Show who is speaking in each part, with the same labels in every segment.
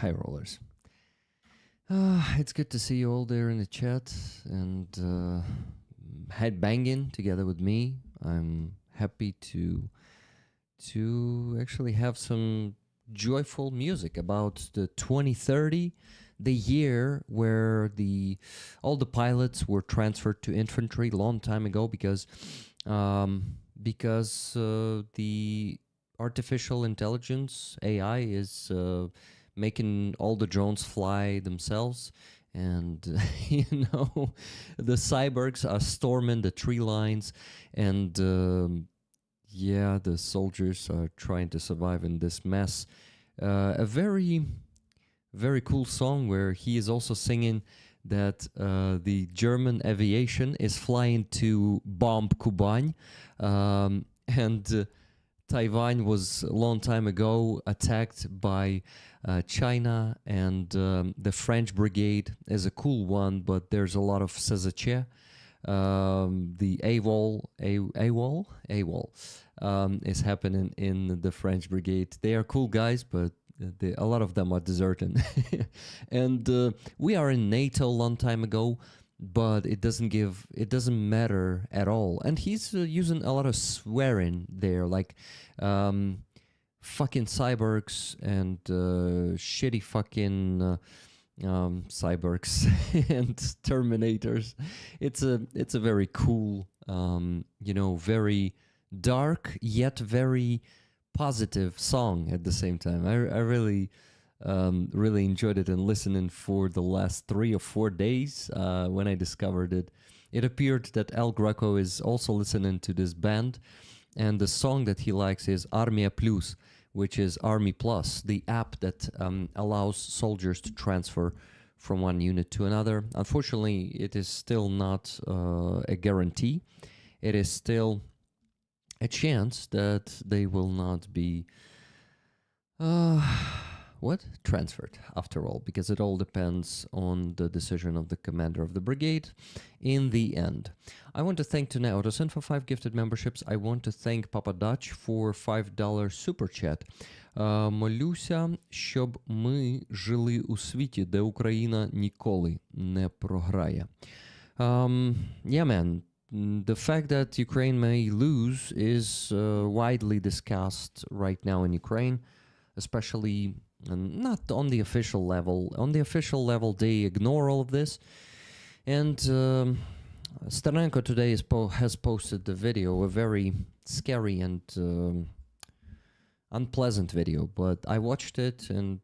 Speaker 1: Hi, rollers. It's good to see you all there in the chat and head banging together with me. I'm happy to actually have some joyful music about the 2030, the year where all the pilots were transferred to infantry long time ago because the artificial intelligence AI is making all the drones fly themselves, and the cyborgs are storming the tree lines, and the soldiers are trying to survive in this mess. A very, very cool song where he is also singing that the German aviation is flying to bomb Kuban, and Taiwan was a long time ago attacked by China, and the French brigade is a cool one, but there's a lot of Sezache. The AWOL is happening in the French brigade. They are cool guys, but a lot of them are deserting. And we are in NATO a long time ago, but it doesn't matter at all. And he's using a lot of swearing there, like fucking cyborgs and shitty fucking cyborgs and terminators. It's a very cool, very dark yet very positive song at the same time. I really enjoyed it and listening for the last 3 or 4 days. When I discovered it, it appeared that El Greco is also listening to this band, and the song that he likes is Armia Plus, which is Army Plus, the app that allows soldiers to transfer from one unit to another. Unfortunately, it is still not a guarantee. It is still a chance that they will not be transferred after all, because it all depends on the decision of the commander of the brigade in the end. I want to thank Tune Autosen for 5 gifted memberships. I want to thank Papa Dutch for $5 super chat. Молюся, щоб ми жили у світі, де Україна ніколи не програє. Yeah, man. The fact that Ukraine may lose is widely discussed right now in Ukraine, especially not on the official level. On the official level, they ignore all of this. And Sternenko today has posted the video, a very scary and unpleasant video, but I watched it and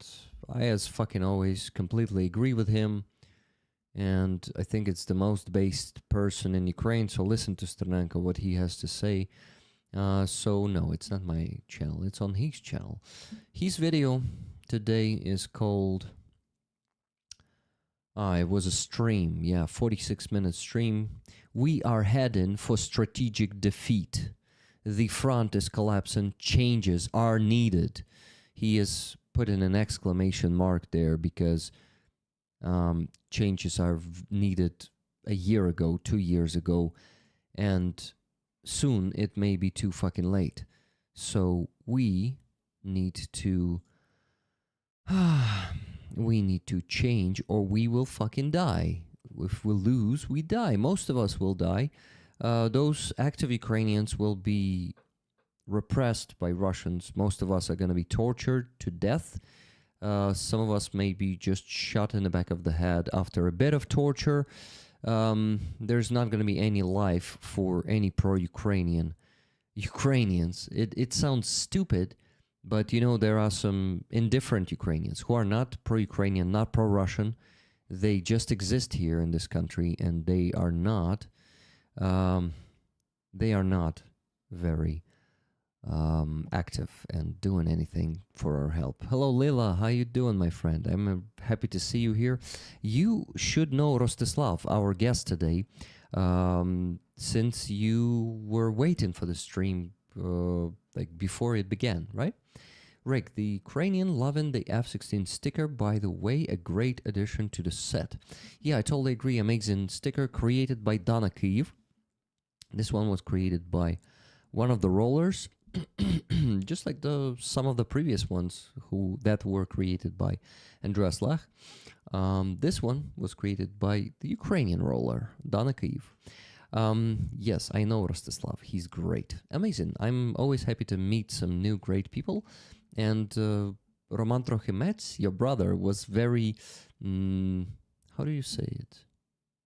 Speaker 1: I, as fucking always, completely agree with him. And I think it's the most based person in Ukraine, so listen to Sternenko, what he has to say. So no, it's not my channel, it's on his channel. His video today is called... it was a stream, 46-minute stream. We are heading for strategic defeat. The front is collapsing, changes are needed. He is putting an exclamation mark there because changes are needed a year ago, 2 years ago, and soon it may be too fucking late. So we need to change, or we will fucking die. If we lose, we die. Most of us will die. Those active Ukrainians will be repressed by Russians. Most of us are going to be tortured to death. Some of us may be just shot in the back of the head after a bit of torture. There's not going to be any life for any pro-Ukrainians. It sounds stupid, but there are some indifferent Ukrainians who are not pro-Ukrainian, not pro-Russian. They just exist here in this country, and they are not very active and doing anything for our help. Hello, Lila. How you doing, my friend? I'm happy to see you here. You should know Rostyslav, our guest today, since you were waiting for the stream before it began, right? Rick, the Ukrainian loving the F-16 sticker, by the way, a great addition to the set. Yeah, I totally agree. Amazing sticker created by Dana Kyiv. This one was created by one of the rollers, just like the some of the previous ones that were created by Rostyslav. This one was created by the Ukrainian roller, Dana Kyiv. Yes, I know Rostislav. He's great. Amazing. I'm always happy to meet some new great people. And Roman Trokhymets, your brother, was very, how do you say it?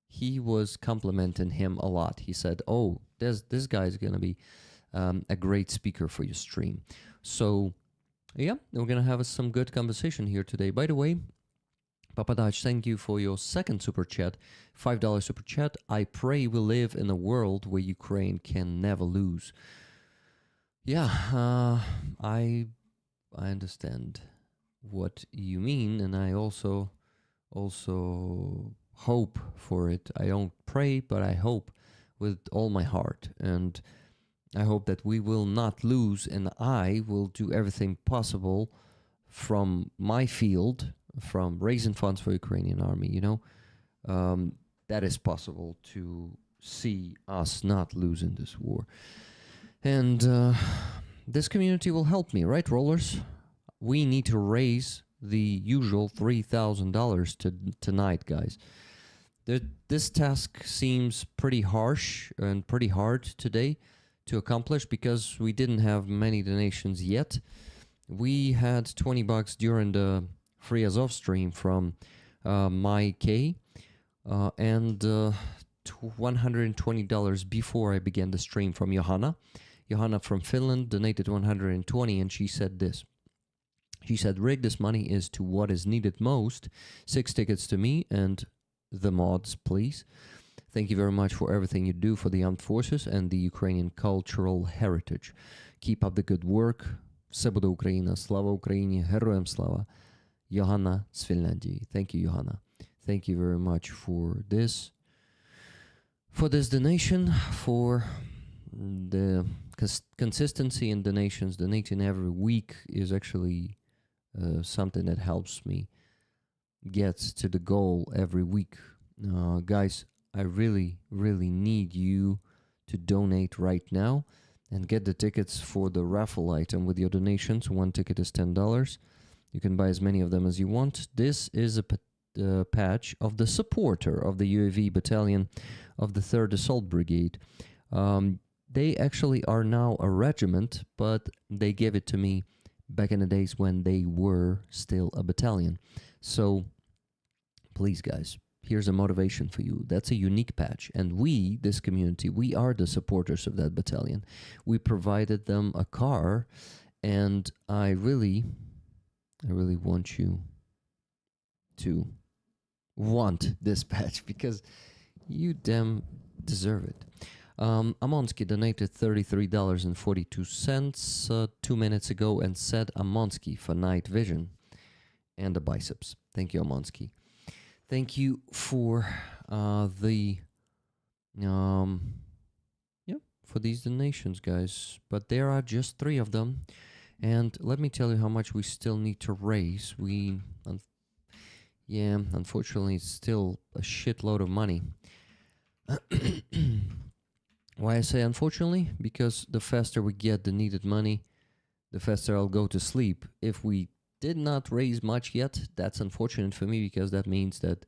Speaker 1: He was complimenting him a lot. He said, oh, this guy's going to be a great speaker for your stream. So, yeah, we're going to have some good conversation here today. By the way, Papadach, thank you for your second super chat, $5 super chat. I pray we live in a world where Ukraine can never lose. Yeah, I understand what you mean, and I also hope for it. I don't pray, but I hope with all my heart, and I hope that we will not lose, and I will do everything possible from my field, from raising funds for Ukrainian army, that is possible to see us not losing this war. And this community will help me, right, rollers? We need to raise the usual $3,000 tonight, guys. This task seems pretty harsh and pretty hard today to accomplish because we didn't have many donations yet. We had $20 during the Free Azov stream from My K and $120 before I began the stream from Johanna. Johanna from Finland donated $120, and she said this. She said, Rick, this money is to what is needed most. 6 tickets to me and the mods, please. Thank you very much for everything you do for the armed forces and the Ukrainian cultural heritage. Keep up the good work. Все буде Україна. Слава Україні. Героям слава. Johanna z Finlandii. Thank you, Johanna. Thank you very much for this donation, for the consistency in donations. Donating every week is actually something that helps me get to the goal every week. Guys, I really, really need you to donate right now and get the tickets for the raffle item with your donations. 1 ticket is $10. You can buy as many of them as you want. This is a patch of the supporter of the UAV battalion of the 3rd Assault Brigade. They actually are now a regiment, but they gave it to me back in the days when they were still a battalion. So, please, guys, here's a motivation for you. That's a unique patch. And we, this community, we are the supporters of that battalion. We provided them a car, and I really want you to want this patch because you damn deserve it. Amonsky donated $33.42 2 minutes ago and said Amonsky for night vision and the biceps. Thank you, Amonsky. Thank you for for these donations, guys. But there are just 3 of them. And let me tell you how much we still need to raise. Unfortunately, it's still a shitload of money. Why I say unfortunately? Because the faster we get the needed money, the faster I'll go to sleep. If we did not raise much yet, that's unfortunate for me because that means that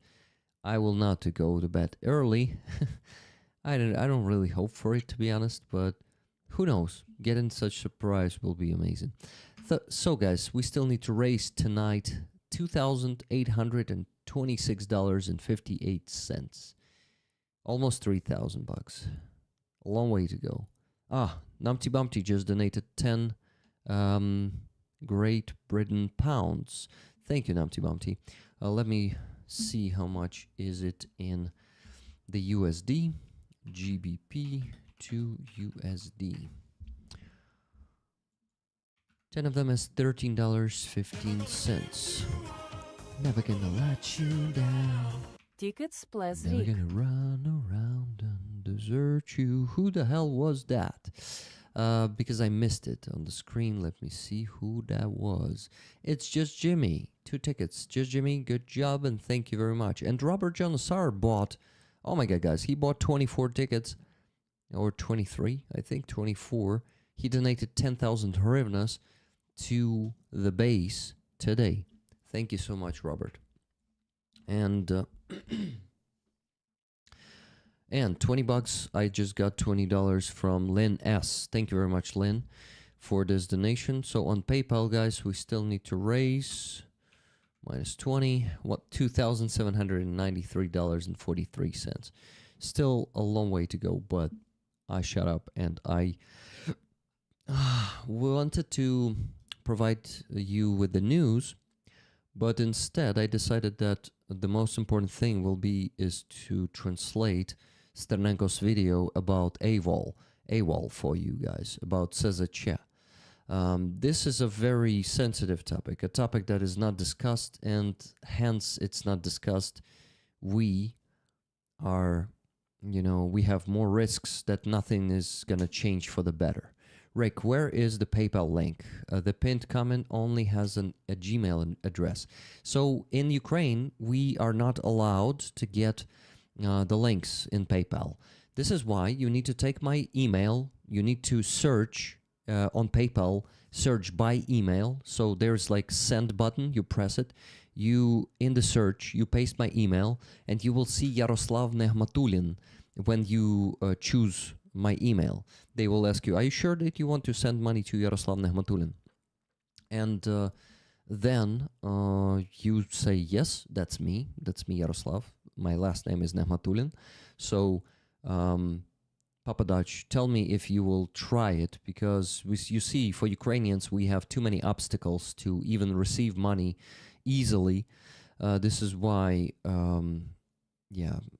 Speaker 1: I will not to go to bed early. I don't really hope for it, to be honest, but who knows? Getting such surprise will be amazing. So guys, we still need to raise tonight $2,826.58. Almost $3,000. A long way to go. Numpty Bumpty just donated 10 Great Britain pounds. Thank you, Numpty Bumpty. Let me see how much is it in the USD. GBP to USD. 10 of them is $13.15. Never gonna let you down.
Speaker 2: Tickets plus
Speaker 1: Never
Speaker 2: Rick.
Speaker 1: gonna run around and desert you. Who the hell was that? Because I missed it on the screen. Let me see who that was. It's Just Jimmy. 2 tickets. Just Jimmy, good job and thank you very much. And Robert Jonassar bought, oh my god, guys, he bought 24 tickets. Or 23, I think 24. He donated 10,000 hryvnias to the base today. Thank you so much, Robert. And and $20, I just got $20 from Lynn S. Thank you very much, Lynn, for this donation. So on PayPal, guys, we still need to raise minus 20, what, $2,793.43. Still a long way to go, but I shut up and I wanted to provide you with the news, but instead I decided that the most important thing is to translate Sternenko's video about AWOL for you guys, about SZČ. This is a very sensitive topic, a topic that is not discussed, and hence it's not discussed. We are, we have more risks that nothing is going to change for the better. Rick, where is the PayPal link? The pinned comment only has a Gmail address. So in Ukraine, we are not allowed to get the links in PayPal. This is why you need to take my email. You need to search on PayPal, search by email. So there's like send button, you press it. In the search, you paste my email, and you will see Yaroslav Nehmatulin when you choose my email. They will ask you, are you sure that you want to send money to Yaroslav Nehmatulin? And then you say, yes, that's me, Yaroslav. My last name is Nehmatulin. So, Papadach, tell me if you will try it, because you see, for Ukrainians, we have too many obstacles to even receive money easily. This is why,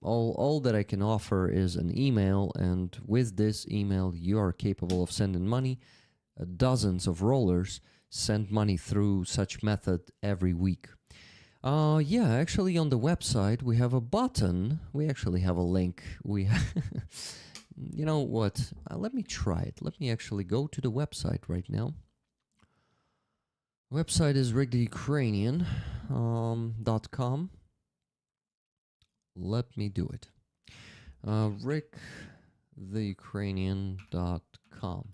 Speaker 1: all that I can offer is an email, and with this email, you are capable of sending money. Dozens of rollers send money through such method every week. Actually on the website we have a button. We actually have a link. You know what? Let me try it. Let me actually go to the website right now. Website is RickTheUkrainian.com. Let me do it. RickTheUkrainian.com.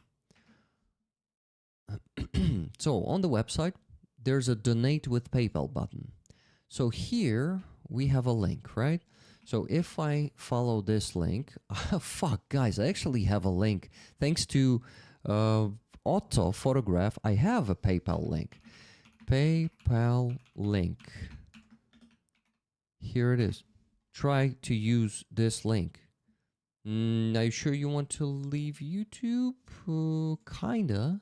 Speaker 1: So on the website, there's a donate with PayPal button. So here we have a link, right? So if I follow this link, fuck, guys, I actually have a link. Thanks to Otto Photograph, I have a PayPal link. PayPal link. Here it is. Try to use this link. Are you sure you want to leave YouTube? Kinda.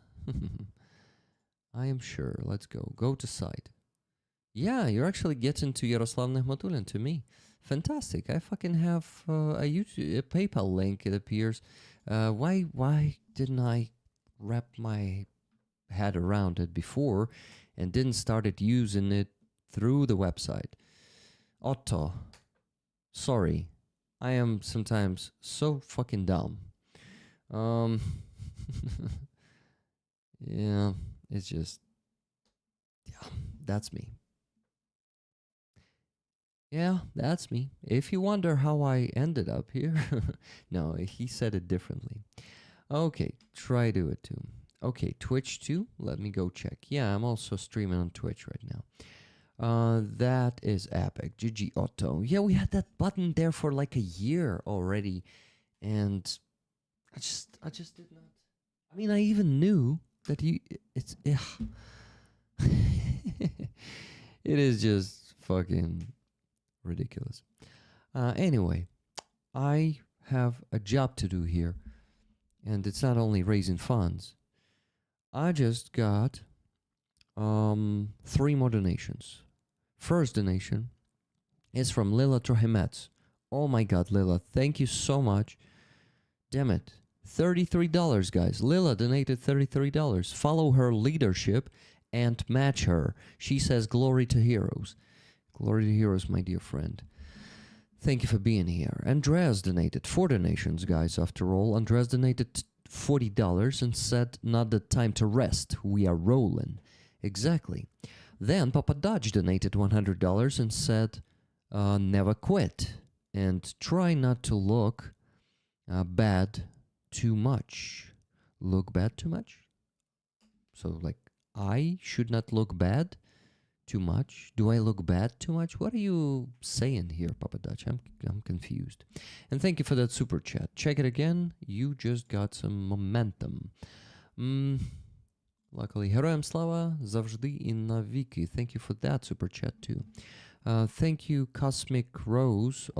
Speaker 1: I am sure. Let's go. Go to site. Yeah, you're actually getting to Yaroslav Nehmatulin, to me. Fantastic. I fucking have a PayPal link, it appears. Why didn't I wrap my head around it before and didn't started using it through the website? Otto, sorry. I am sometimes so fucking dumb. Yeah, it's just, that's me. Yeah, that's me. If you wonder how I ended up here, no, he said it differently. Okay, try do it too. Okay, Twitch too. Let me go check. Yeah, I'm also streaming on Twitch right now. That is epic. GG Otto. Yeah, we had that button there for like a year already, and I just did not. I mean, I even knew that it's it is just fucking ridiculous. Anyway, I have a job to do here, and it's not only raising funds. I just got 3 more donations. First donation is from Lila Trokhymets. Oh my god, Lila, thank you so much. Damn it. $33, guys. Lila donated $33. Follow her leadership and match her. She says, glory to heroes. Glory to heroes, my dear friend. Thank you for being here. Andreas donated 4 donations, guys, after all. Andreas donated $40 and said, not the time to rest. We are rolling. Exactly. Then Papa Dodge donated $100 and said, never quit. And try not to look bad too much. look bad too much? So, like, I should not look bad too much? Do I look bad too much? What are you saying here, Papa Dutch? I'm confused. And thank you for that super chat. Check it again. You just got some momentum. Luckily, Героям слава завжди і навіки. Thank you for that super chat too. Thank you, Cosmic Rose,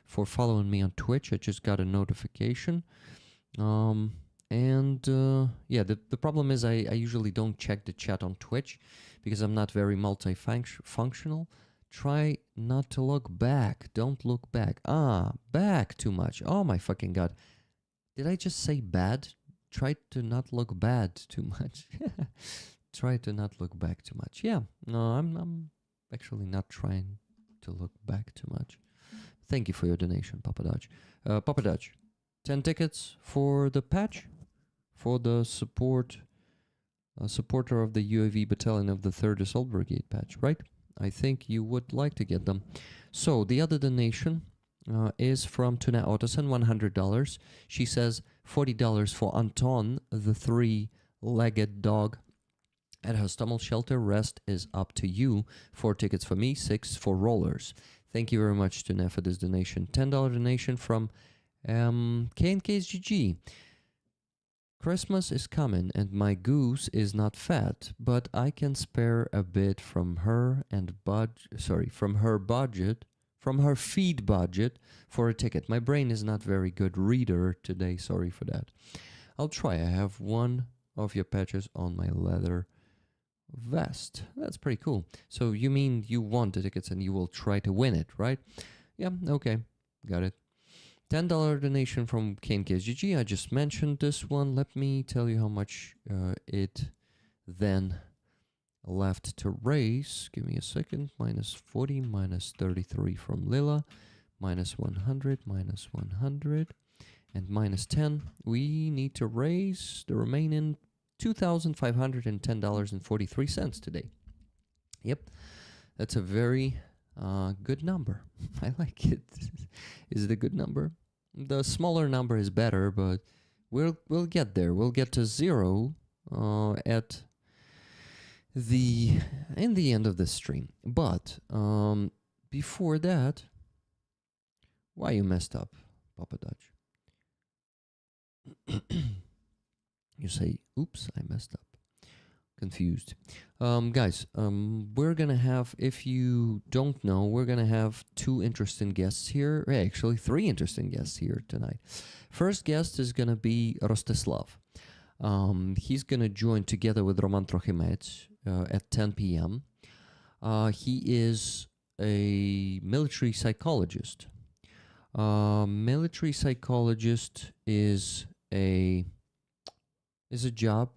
Speaker 1: for following me on Twitch. I just got a notification. Yeah, the problem is I usually don't check the chat on Twitch because I'm not very multifunctional. Try not to look back. Don't look back. Back too much. Oh my fucking god. Did I just say bad? Try to not look bad too much. Try to not look back too much. Yeah, no, I'm actually not trying to look back too much. Thank you for your donation, Papa Dutch. Papa Dutch, 10 tickets for the patch, for the supporter of the UAV battalion of the 3rd Assault Brigade patch, right? I think you would like to get them. So the other donation is from Tuna Ottosen, $100. She says $40 for Anton, the 3-legged dog at her stumble shelter. Rest is up to you. 4 tickets for me, 6 for rollers. Thank you very much, Tuna, for this donation. $10 donation from KNKSGG. Christmas is coming and my goose is not fat, but I can spare a bit from her from her feed budget for a ticket. My brain is not very good reader today, sorry for that. I'll try. I have one of your patches on my leather vest. That's pretty cool. So you mean you want the tickets and you will try to win it, right? Yeah, okay. Got it. $10 donation from KNKSGG. I just mentioned this one. Let me tell you how much it then left to raise. Give me a second. Minus 40, minus 33 from Lila, minus 100, minus 100, and minus 10. We need to raise the remaining $2,510.43 today. Yep, that's a very good number. I like it. Is it a good number? The smaller number is better, but we'll get there. We'll get to 0 at the end of the stream. But before that, why you messed up, Papa Dutch? You say, "Oops, I messed up." Confused. Guys, we're gonna have, if you don't know, we're gonna have 2 interesting guests here. Actually, 3 interesting guests here tonight. First guest is gonna be Rostyslav. He's gonna join together with Roman Trokhymets at 10 p.m. He is a military psychologist. Military psychologist is a job.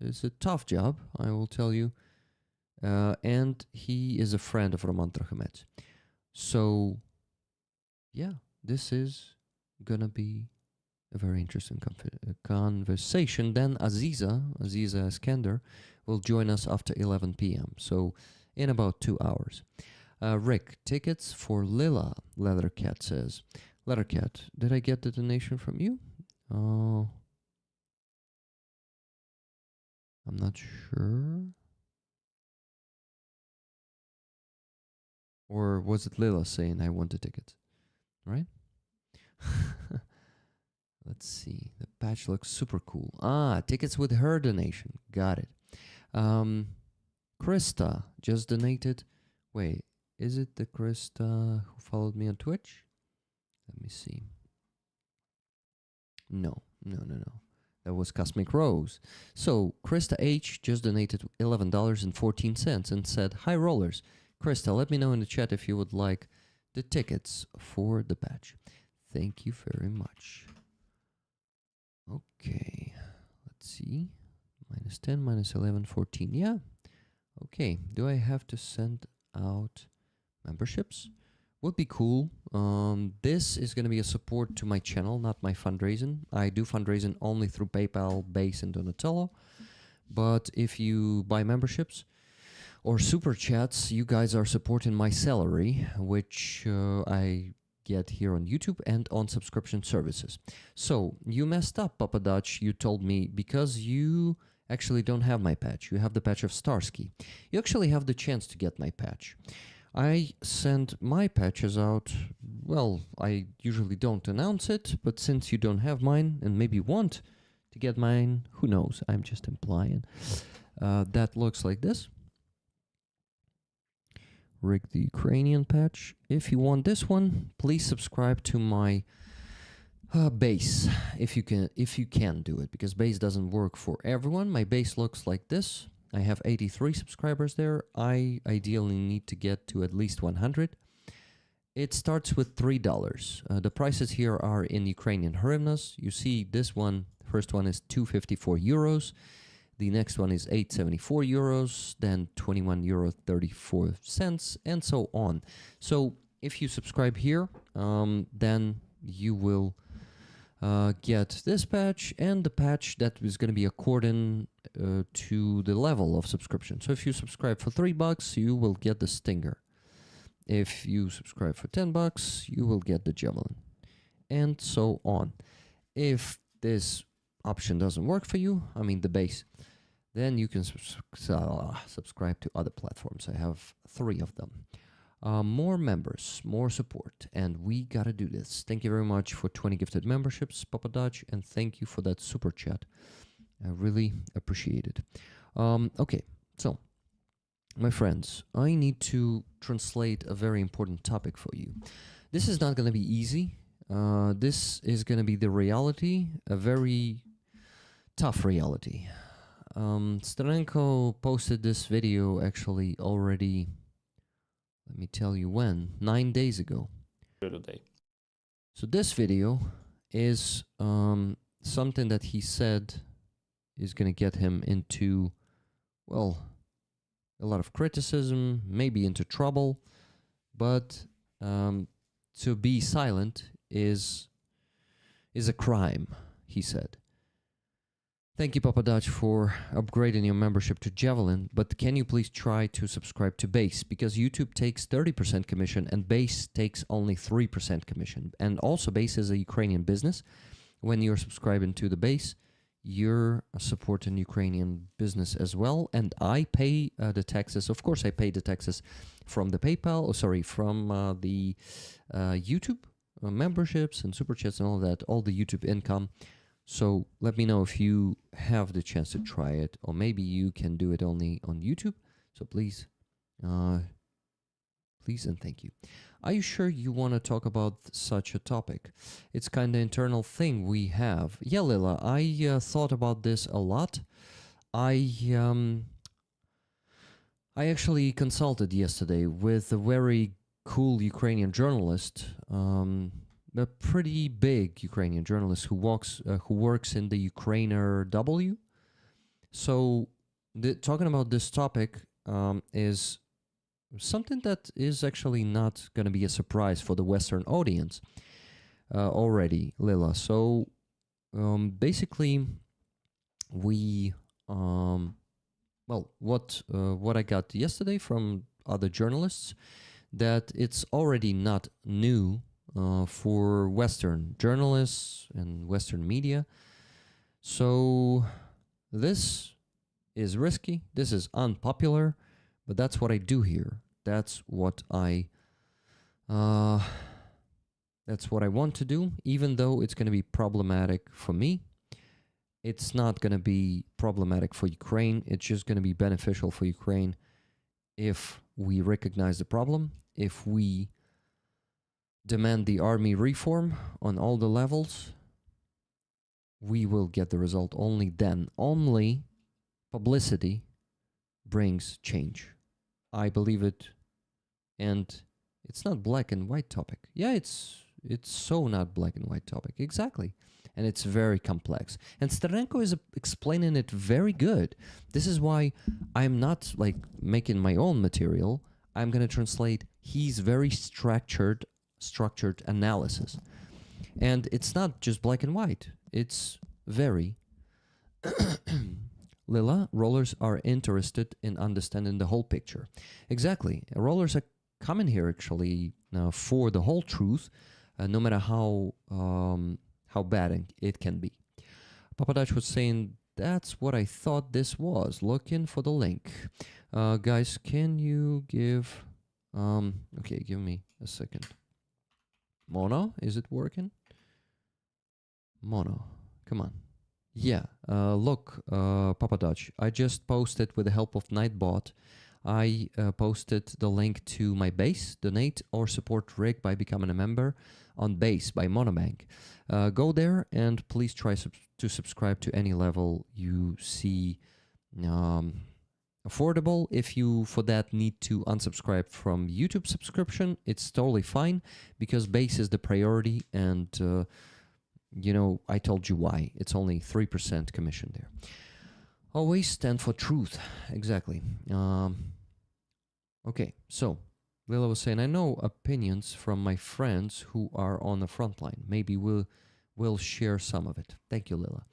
Speaker 1: It's a tough job, I will tell you. And he is a friend of Roman Trokhymets. So, yeah, this is gonna be a very interesting conversation. Then Aziza Eskender, will join us after 11 p.m. So, in about 2 hours. Rick, tickets for Lila, Leathercat says. Leathercat, did I get the donation from you? I'm not sure. Or was it Lila saying I want the tickets? Right? Let's see. The patch looks super cool. Tickets with her donation. Got it. Krista just donated. Wait, is it the Krista who followed me on Twitch? Let me see. No. That was Cosmic Rose. So, Krista H. just donated $11.14 and said, "Hi, Rollers. Krista, let me know in the chat if you would like the tickets for the patch. Thank you very much." Okay, let's see. Minus 10, minus 11, 14. Yeah. Okay, do I have to send out memberships? Would be cool. This is going to be a support to my channel, not my fundraising. I do fundraising only through PayPal, Base, and Donatello. But if you buy memberships or super chats, you guys are supporting my salary, which I get here on YouTube and on subscription services. So you messed up, Papa Dutch. You told me because you actually don't have my patch. You have the patch of Starsky. You actually have the chance to get my patch. I send my patches out. Well, I usually don't announce it, but since you don't have mine and maybe want to get mine, who knows? I'm just implying. That looks like this. Rick the Ukrainian patch. If you want this one, please subscribe to my base if you can do it, because base doesn't work for everyone. My base looks like this. I have 83 subscribers there. I ideally need to get to at least 100. It starts with $3. The prices here are in Ukrainian hryvnias. You see this one, first one is 254 euros. The next one is 874 euros, then 21 euro 34 cents, and so on. So if you subscribe here, then you will get this patch and the patch that is going to be according to the level of subscription. So if you subscribe for $3, you will get the Stinger. If you subscribe for $10, you will get the Javelin, and so on. If this option doesn't work for you, I mean the base, then you can subscribe to other platforms. I have 3 of them. More members, more support, and we gotta do this. Thank you very much for 20 gifted memberships, Papa Dutch, and thank you for that super chat. I really appreciate it. Okay, so, my friends, I need to translate a very important topic for you. This is not gonna be easy. This is gonna be the reality, a very tough reality. Starenko posted this video actually already, let me tell you when, 9 days ago.
Speaker 2: Today.
Speaker 1: So this video is something that he said is going to get him into, well, a lot of criticism, maybe into trouble, but to be silent is a crime, he said. Thank you, Papa Dutch, for upgrading your membership to Javelin, but can you please try to subscribe to Base? Because YouTube takes 30% commission and Base takes only 3% commission. And also, Base is a Ukrainian business. When you're subscribing to the Base, you're supporting Ukrainian business as well. And I pay the taxes. Of course, I pay the taxes from the PayPal, from the YouTube memberships and super chats and all that, all the YouTube income. So let me know if you have the chance to try it, or maybe you can do it only on YouTube. So please, please and thank you. Are you sure you want to talk about such a topic? It's kind of internal thing we have. Yeah, Lila, I thought about this a lot. I actually consulted yesterday with a very cool Ukrainian journalist, a pretty big Ukrainian journalist who works in the Ukrainer W. So talking about this topic is something that is actually not going to be a surprise for the Western audience already, Lila. So basically, we what I got yesterday from other journalists, that it's already not new for Western journalists and Western media. So this is risky, this is unpopular, but that's what I do here. That's what I want to do, even though it's going to be problematic for me. It's not going to be problematic for Ukraine. It's just going to be beneficial for Ukraine if we recognize the problem, if we demand the army reform on all the levels. We will get the result only then. Only publicity brings change. I believe it, and it's not black and white topic. Yeah, it's so not black and white topic, exactly. And it's very complex. And Starenko is explaining it very good. This is why I'm not like making my own material. I'm going to translate his very structured analysis. And it's not just black and white. It's very... Lila, rollers are interested in understanding the whole picture. Exactly. Rollers are coming here actually for the whole truth, no matter how bad it can be. Papadach was saying, that's what I thought this was. Looking for the link. Guys, can you give... okay, give me a second. Mono, is it working? Mono, come on. Yeah, look, Papadach, I just posted with the help of Nightbot. I posted the link to my base. Donate or support Rick by becoming a member on base by Monobank. Go there and please try to subscribe to any level you see affordable. If you for that need to unsubscribe from YouTube subscription, it's totally fine because base is the priority, and you know, I told you why. It's only 3% commission there. Always stand for truth. Exactly. Okay, so Lila was saying, I know opinions from my friends who are on the front line. Maybe we'll share some of it. Thank you, Lila.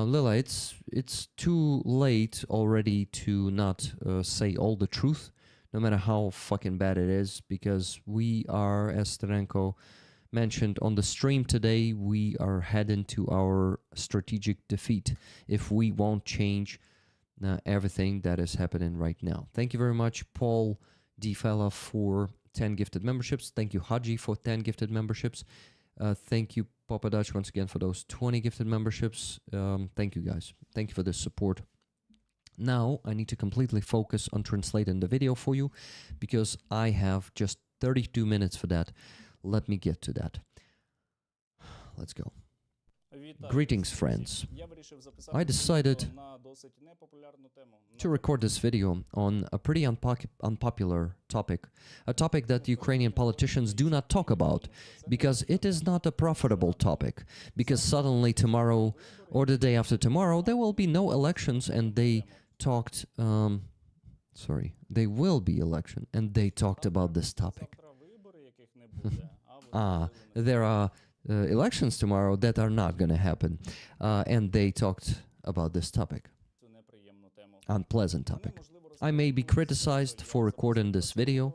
Speaker 1: Lila, it's too late already to not say all the truth, no matter how fucking bad it is, because we are, as Sterenko mentioned on the stream today, we are heading to our strategic defeat if we won't change everything that is happening right now. Thank you very much, Paul Dfella, for 10 gifted memberships. Thank you, Haji, for 10 gifted memberships. Thank you, Papadach, once again for those 20 gifted memberships. Thank you, guys. Thank you for this support. Now, I need to completely focus on translating the video for you because I have just 32 minutes for that. Let me get to that. Let's go. Greetings, friends. I decided to record this video on a pretty unpopular topic, a topic that Ukrainian politicians do not talk about, because it is not a profitable topic, because suddenly tomorrow or the day after tomorrow there will be no elections, and they talked, there will be election, and they talked about this topic. There are elections tomorrow that are not going to happen, and they talked about this topic. Unpleasant topic. I may be criticized for recording this video,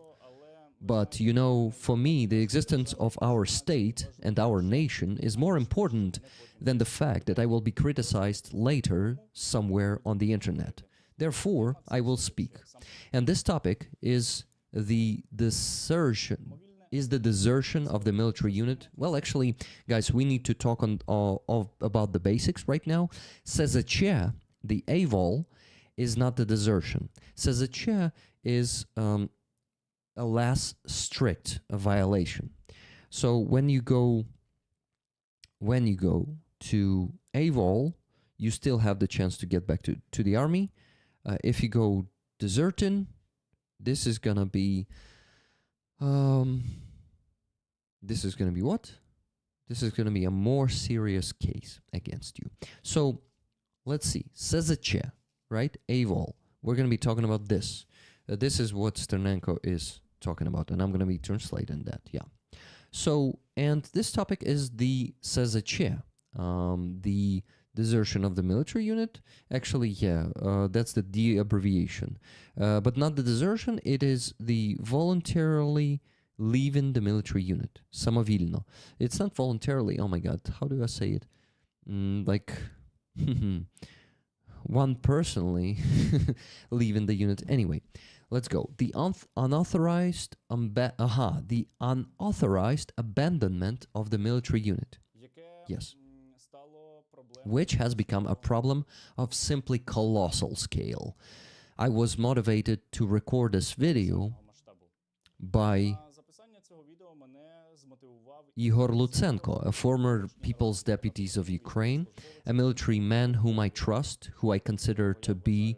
Speaker 1: but you know, for me, the existence of our state and our nation is more important than the fact that I will be criticized later somewhere on the internet. Therefore, I will speak. And this topic is the desertion of the military unit. Well, actually, guys, we need to talk about the basics right now. Sezeche, the AWOL, is not the desertion. Sezeche is a less strict violation. So when you go to AWOL, you still have the chance to get back to the army. If you go deserting, this is gonna be this is going to be what? This is going to be a more serious case against you. So, let's see. Sezeche, right? AWOL. We're going to be talking about this. This is what Sternenko is talking about, and I'm going to be translating that, yeah. So, and this topic is the Sezeche, the desertion of the military unit. Actually, yeah, that's the D abbreviation. But not the desertion, it is the voluntarily leaving the military unit. Samovilno. It's not voluntarily, oh my god, how do I say it? Like, one personally leaving the unit. Anyway, let's go. The unauthorized abandonment of the military unit. Yes. Which has become a problem of simply colossal scale. I was motivated to record this video by Igor Lutsenko, a former People's Deputies of Ukraine, a military man whom I trust, who I consider to be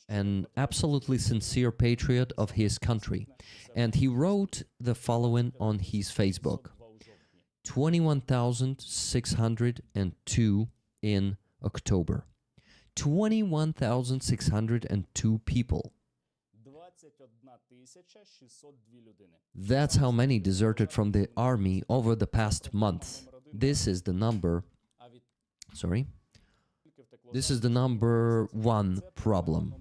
Speaker 1: an absolutely sincere patriot of his country. And he wrote the following on his Facebook. 21,602 in October. 21,602 people. That's how many deserted from the army over the past month. This is the number... Sorry? This is the number one problem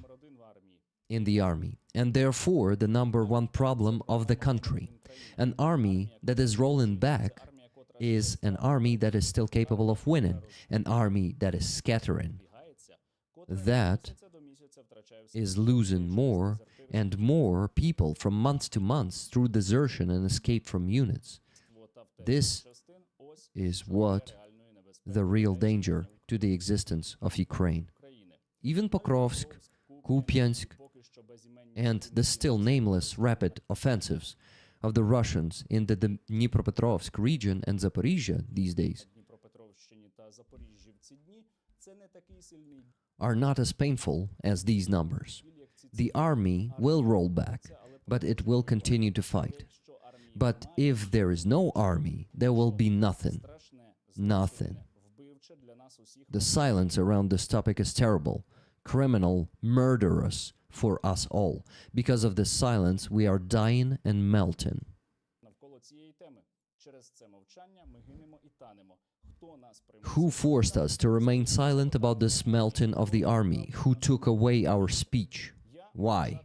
Speaker 1: in the army. and therefore the number one problem of the country. An army that is rolling back is an army that is still capable of winning, an army that is scattering, that is losing more and more people from month to month through desertion and escape from units. This is what the real danger to the existence of Ukraine. Even Pokrovsk, Kupiansk, and the still nameless rapid offensives of the Russians in the Dnipropetrovsk region and Zaporizhia these days are not as painful as these numbers. The army will roll back, but it will continue to fight. But if there is no army, there will be nothing. Nothing. The silence around this topic is terrible, criminal, murderous for us all. Because of this silence, we are dying and melting. Who forced us to remain silent about this melting of the army? Who took away our speech? Why?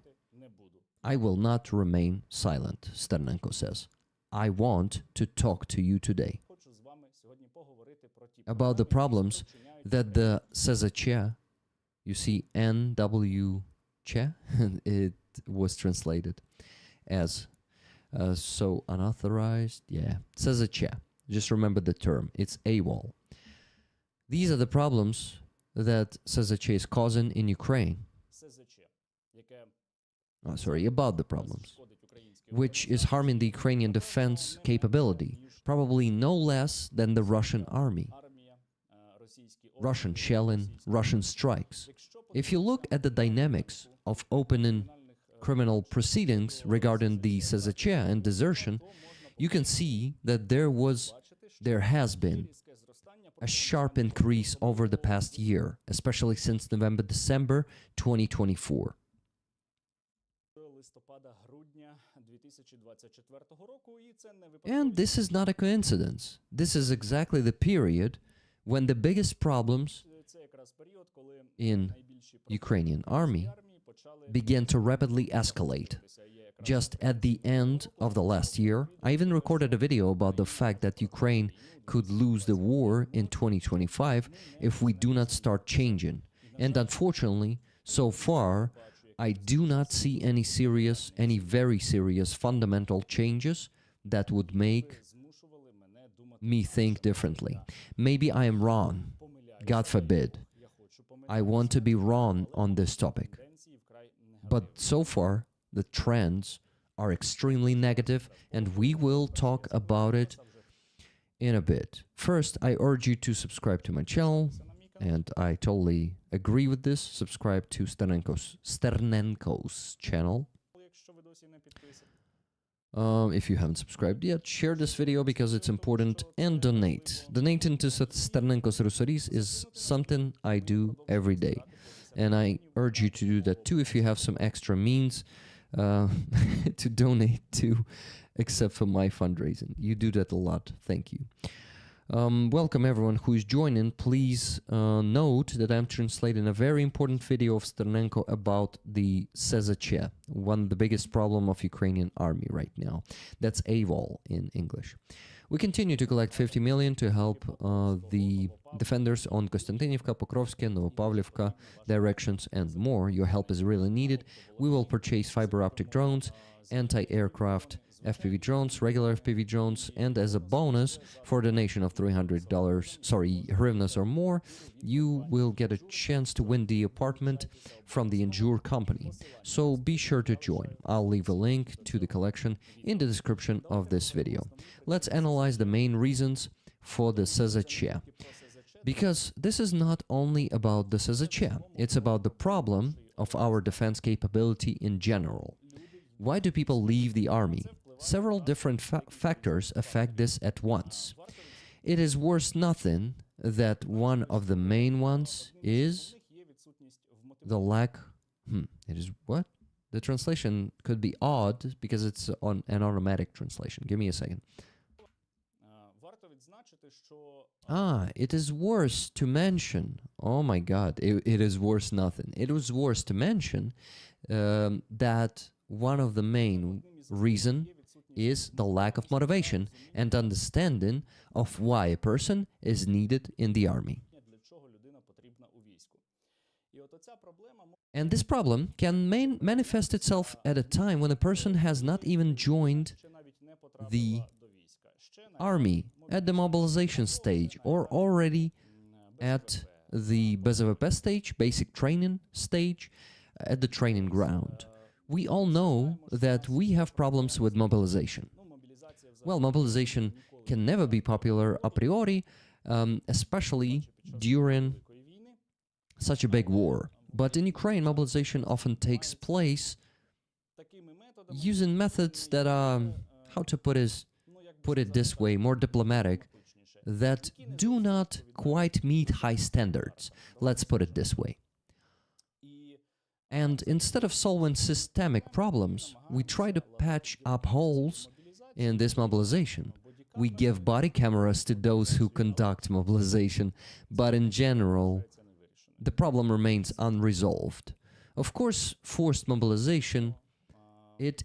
Speaker 1: I will not remain silent, Sternenko says. I want to talk to you today about the problems that the SZČ, you see NW Che, it was translated as so unauthorized, yeah, SZČ. Just remember the term, it's AWOL. These are the problems that SZČ is causing in Ukraine. Oh, sorry, about the problems, which is harming the Ukrainian defense capability, probably no less than the Russian army. Russian shelling, Russian strikes. If you look at the dynamics of opening criminal proceedings regarding the SZČ and desertion, you can see that there has been a sharp increase over the past year, especially since November-December 2024. And this is not a coincidence. This is exactly the period when the biggest problems in Ukrainian army began to rapidly escalate. Just at the end of the last year, I even recorded a video about the fact that Ukraine could lose the war in 2025 if we do not start changing. And unfortunately, so far, I do not see any very serious fundamental changes that would make me think differently. Maybe I am wrong. God forbid. I want to be wrong on this topic. But so far, the trends are extremely negative, and we will talk about it in a bit. First, I urge you to subscribe to my channel, and I totally agree with this. Subscribe to Sternenko's channel. If you haven't subscribed yet, share this video because it's important, and donate. Donating to Sternenko's Rusoris is something I do every day, and I urge you to do that too if you have some extra means to donate to, except for my fundraising. You do that a lot. Thank you. Welcome everyone who is joining. Please note that I'm translating a very important video of Sternenko about the SZČ, one of the biggest problem of Ukrainian army right now. That's AWOL in English. We continue to collect 50 million to help the defenders on Konstantinivka, Pokrovsk, Novopavlivka directions and more. Your help is really needed. We will purchase fiber optic drones, anti-aircraft FPV drones, regular FPV drones, and as a bonus for a donation of $300, hryvnias or more, you will get a chance to win the apartment from the Endure company. So be sure to join. I'll leave a link to the collection in the description of this video. Let's analyze the main reasons for the SZČ. Because this is not only about the SZČ, it's about the problem of our defense capability in general. Why do people leave the army? Several different factors affect this at once. It is worth nothing that one of the main ones is the lack... it is what? The translation could be odd because it's on an automatic translation. Give me a second. It is worse to mention. Oh my God, it is worse nothing. It was worse to mention that one of the main reason is the lack of motivation and understanding of why a person is needed in the army. And this problem can manifest itself at a time when a person has not even joined the army at the mobilization stage or already at the BZVP stage, basic training stage, at the training ground. We all know that we have problems with mobilization. Well, mobilization can never be popular a priori, especially during such a big war. But in Ukraine, mobilization often takes place using methods that are, how to put it this way, more diplomatic, that do not quite meet high standards. Let's put it this way. And instead of solving systemic problems, we try to patch up holes in this mobilization. We give body cameras to those who conduct mobilization, but in general, the problem remains unresolved. Of course, forced mobilization, it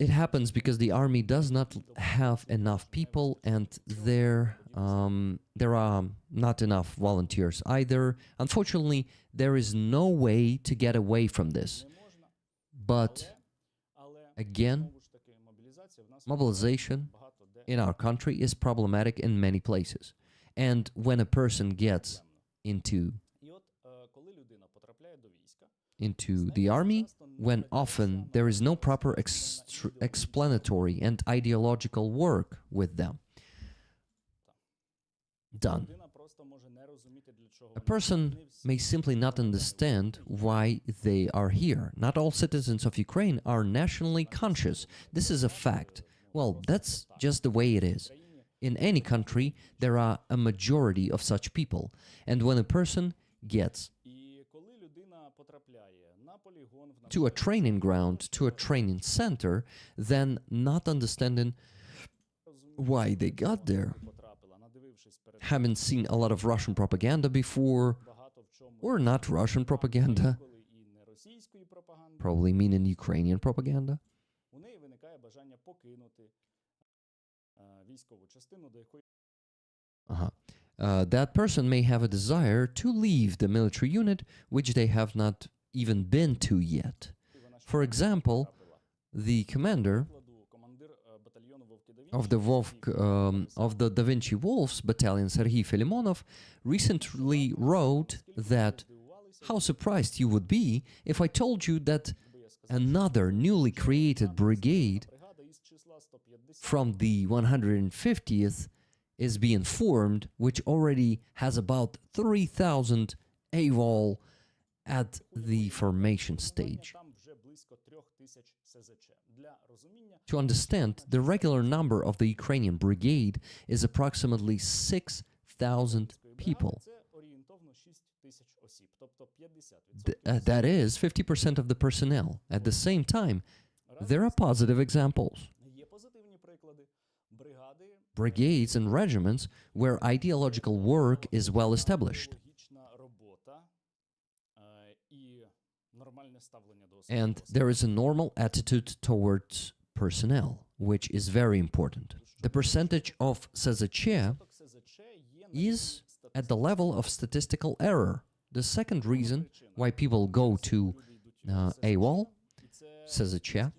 Speaker 1: happens because the army does not have enough people, and there are not enough volunteers either. Unfortunately, there is no way to get away from this. But again, mobilization in our country is problematic in many places. And when a person gets into the army, when often there is no proper explanatory and ideological work with them done. A person may simply not understand why they are here. Not all citizens of Ukraine are nationally conscious. This is a fact. Well, that's just the way it is. In any country, there are a majority of such people. And when a person gets to a training ground, to a training center, then not understanding why they got there, haven't seen a lot of Russian propaganda before, or not Russian propaganda, probably meaning Ukrainian propaganda. That person may have a desire to leave the military unit, which they have not even been to yet. For example, the commander of the Da Vinci Wolves battalion, Serhiy Filimonov, recently wrote that how surprised you would be if I told you that another newly created brigade from the 150th is being formed, which already has about 3,000 AWOL at the formation stage. To understand, the regular number of the Ukrainian brigade is approximately 6,000 people. That is 50% of the personnel. At the same time, there are positive examples. Brigades and regiments where ideological work is well established. And there is a normal attitude towards personnel, which is very important. The percentage of SZČ is at the level of statistical error. The second reason why people go to AWOL, SZČ,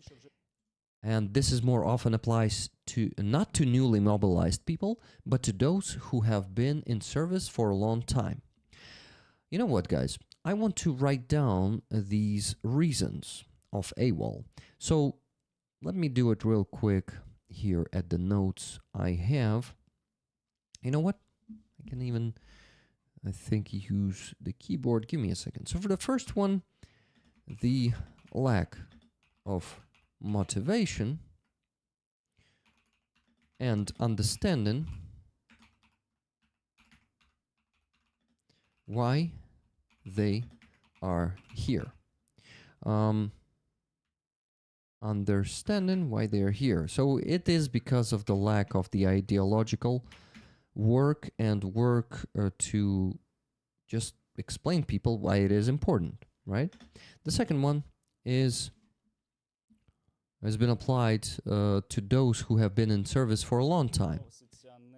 Speaker 1: and this is more often applies to not to newly mobilized people, but to those who have been in service for a long time. You know what, guys? I want to write down these reasons of AWOL. So let me do it real quick here at the notes I have. You know what? I can even, I think, use the keyboard. Give me a second. So for the first one, the lack of motivation and understanding why they are here. understanding why they are here. So it is because of the lack of the ideological work and work to just explain people why it is important, right? The second one has been applied to those who have been in service for a long time.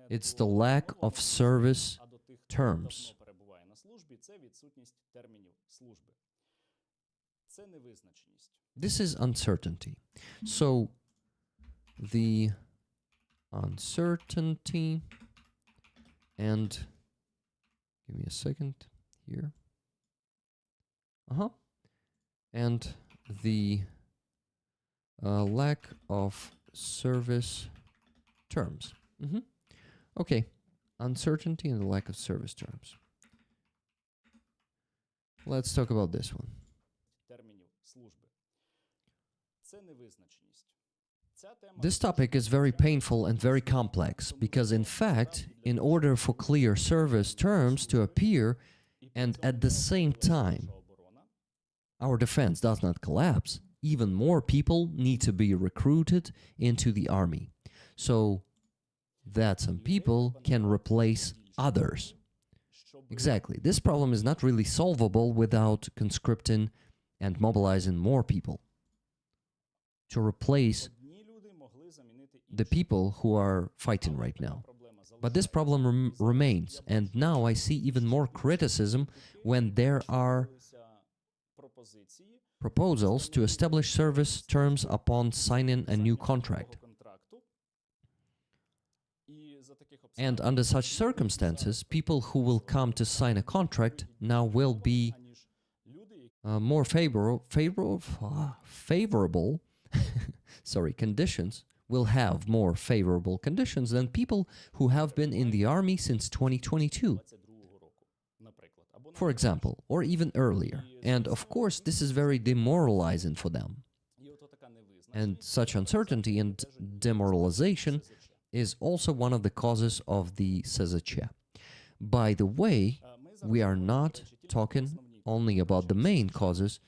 Speaker 1: It's the lack of service terms. This is uncertainty. So the uncertainty, and give me a second here. And the lack of service terms. Okay, uncertainty and the lack of service terms. Let's talk about this one. This topic is very painful and very complex because, in fact, in order for clear service terms to appear and at the same time our defense does not collapse, even more people need to be recruited into the army so that some people can replace others. Exactly. This problem is not really solvable without conscripting and mobilizing more people to replace the people who are fighting right now. But this problem remains, and now I see even more criticism when there are proposals to establish service terms upon signing a new contract. And under such circumstances, people who will come to sign a contract now will be more favorable conditions, will have more favorable conditions than people who have been in the army since 2022, for example, or even earlier. And of course, this is very demoralizing for them. And such uncertainty and demoralization is also one of the causes of the SZČ. By the way, we are not talking only about the main causes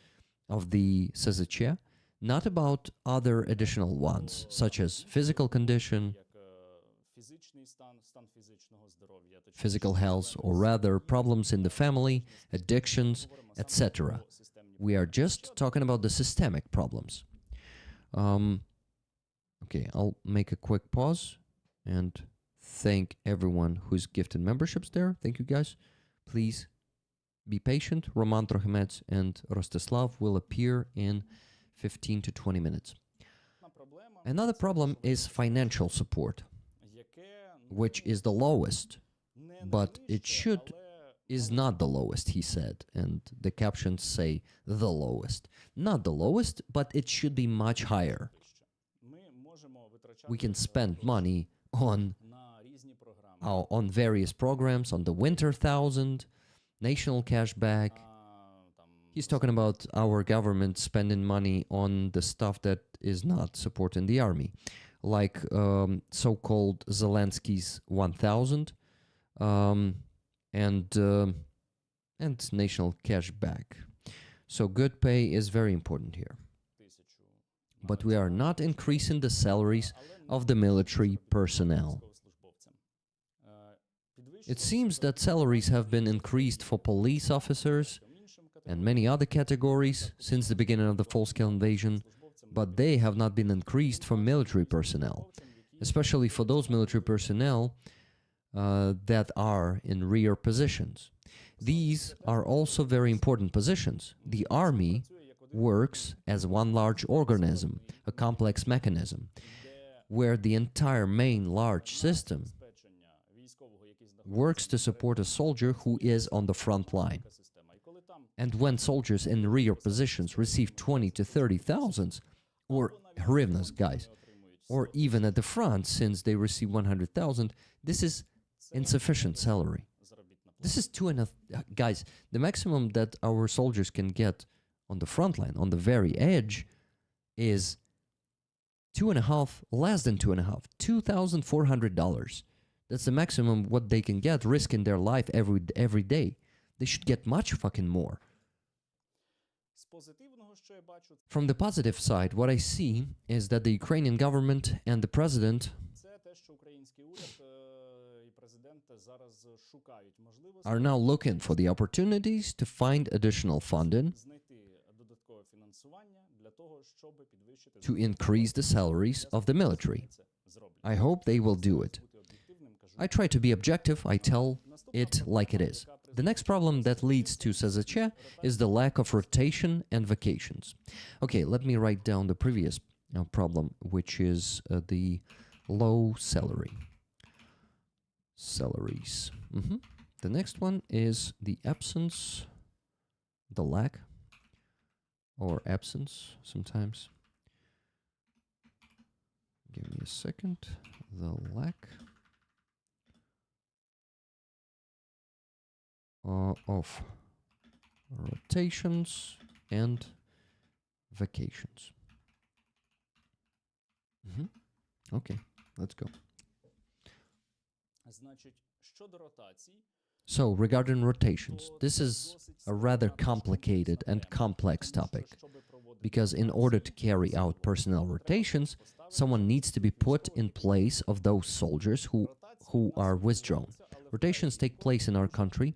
Speaker 1: of the SZČ, not about other additional ones, such as physical condition, physical health, or rather problems in the family, addictions, etc. We are just talking about the systemic problems. Okay, I'll make a quick pause and thank everyone who's gifted memberships there. Thank you, guys. Please be patient. Roman, Trokhymets, and Rostyslav will appear in 15 to 20 minutes. Another problem is financial support, which is the lowest, but it is not the lowest, he said, and the captions say the lowest. Not the lowest, but it should be much higher. We can spend money on various programs, on the Winter 1000, National Cashback. He's talking about our government spending money on the stuff that is not supporting the army, like so-called Zelensky's 1000 and National Cashback. So good pay is very important here. But we are not increasing the salaries of the military personnel. It seems that salaries have been increased for police officers and many other categories since the beginning of the full-scale invasion, but they have not been increased for military personnel, especially for those military personnel that are in rear positions. These are also very important positions. The army works as one large organism, a complex mechanism, where the entire main large system works to support a soldier who is on the front line. And when soldiers in rear positions receive 20 to 30,000, or hryvnias, guys, or even at the front, since they receive 100,000, this is insufficient salary. This is guys, the maximum that our soldiers can get on the front line, on the very edge, is less than $2,400. That's the maximum what they can get, risking their life every day. They should get much fucking more. From the positive side, what I see is that the Ukrainian government and the president are now looking for the opportunities to find additional funding to increase the salaries of the military. I hope they will do it. I try to be objective, I tell it like it is. The next problem that leads to SZČ is the lack of rotation and vacations. Okay, let me write down the previous problem, which is the low salaries. The next one is the absence, the lack, or absence sometimes. Give me a second. The lack of rotations and vacations. Okay, let's go. So, regarding rotations, this is a rather complicated and complex topic, because in order to carry out personnel rotations, someone needs to be put in place of those soldiers who are withdrawn. Rotations take place in our country,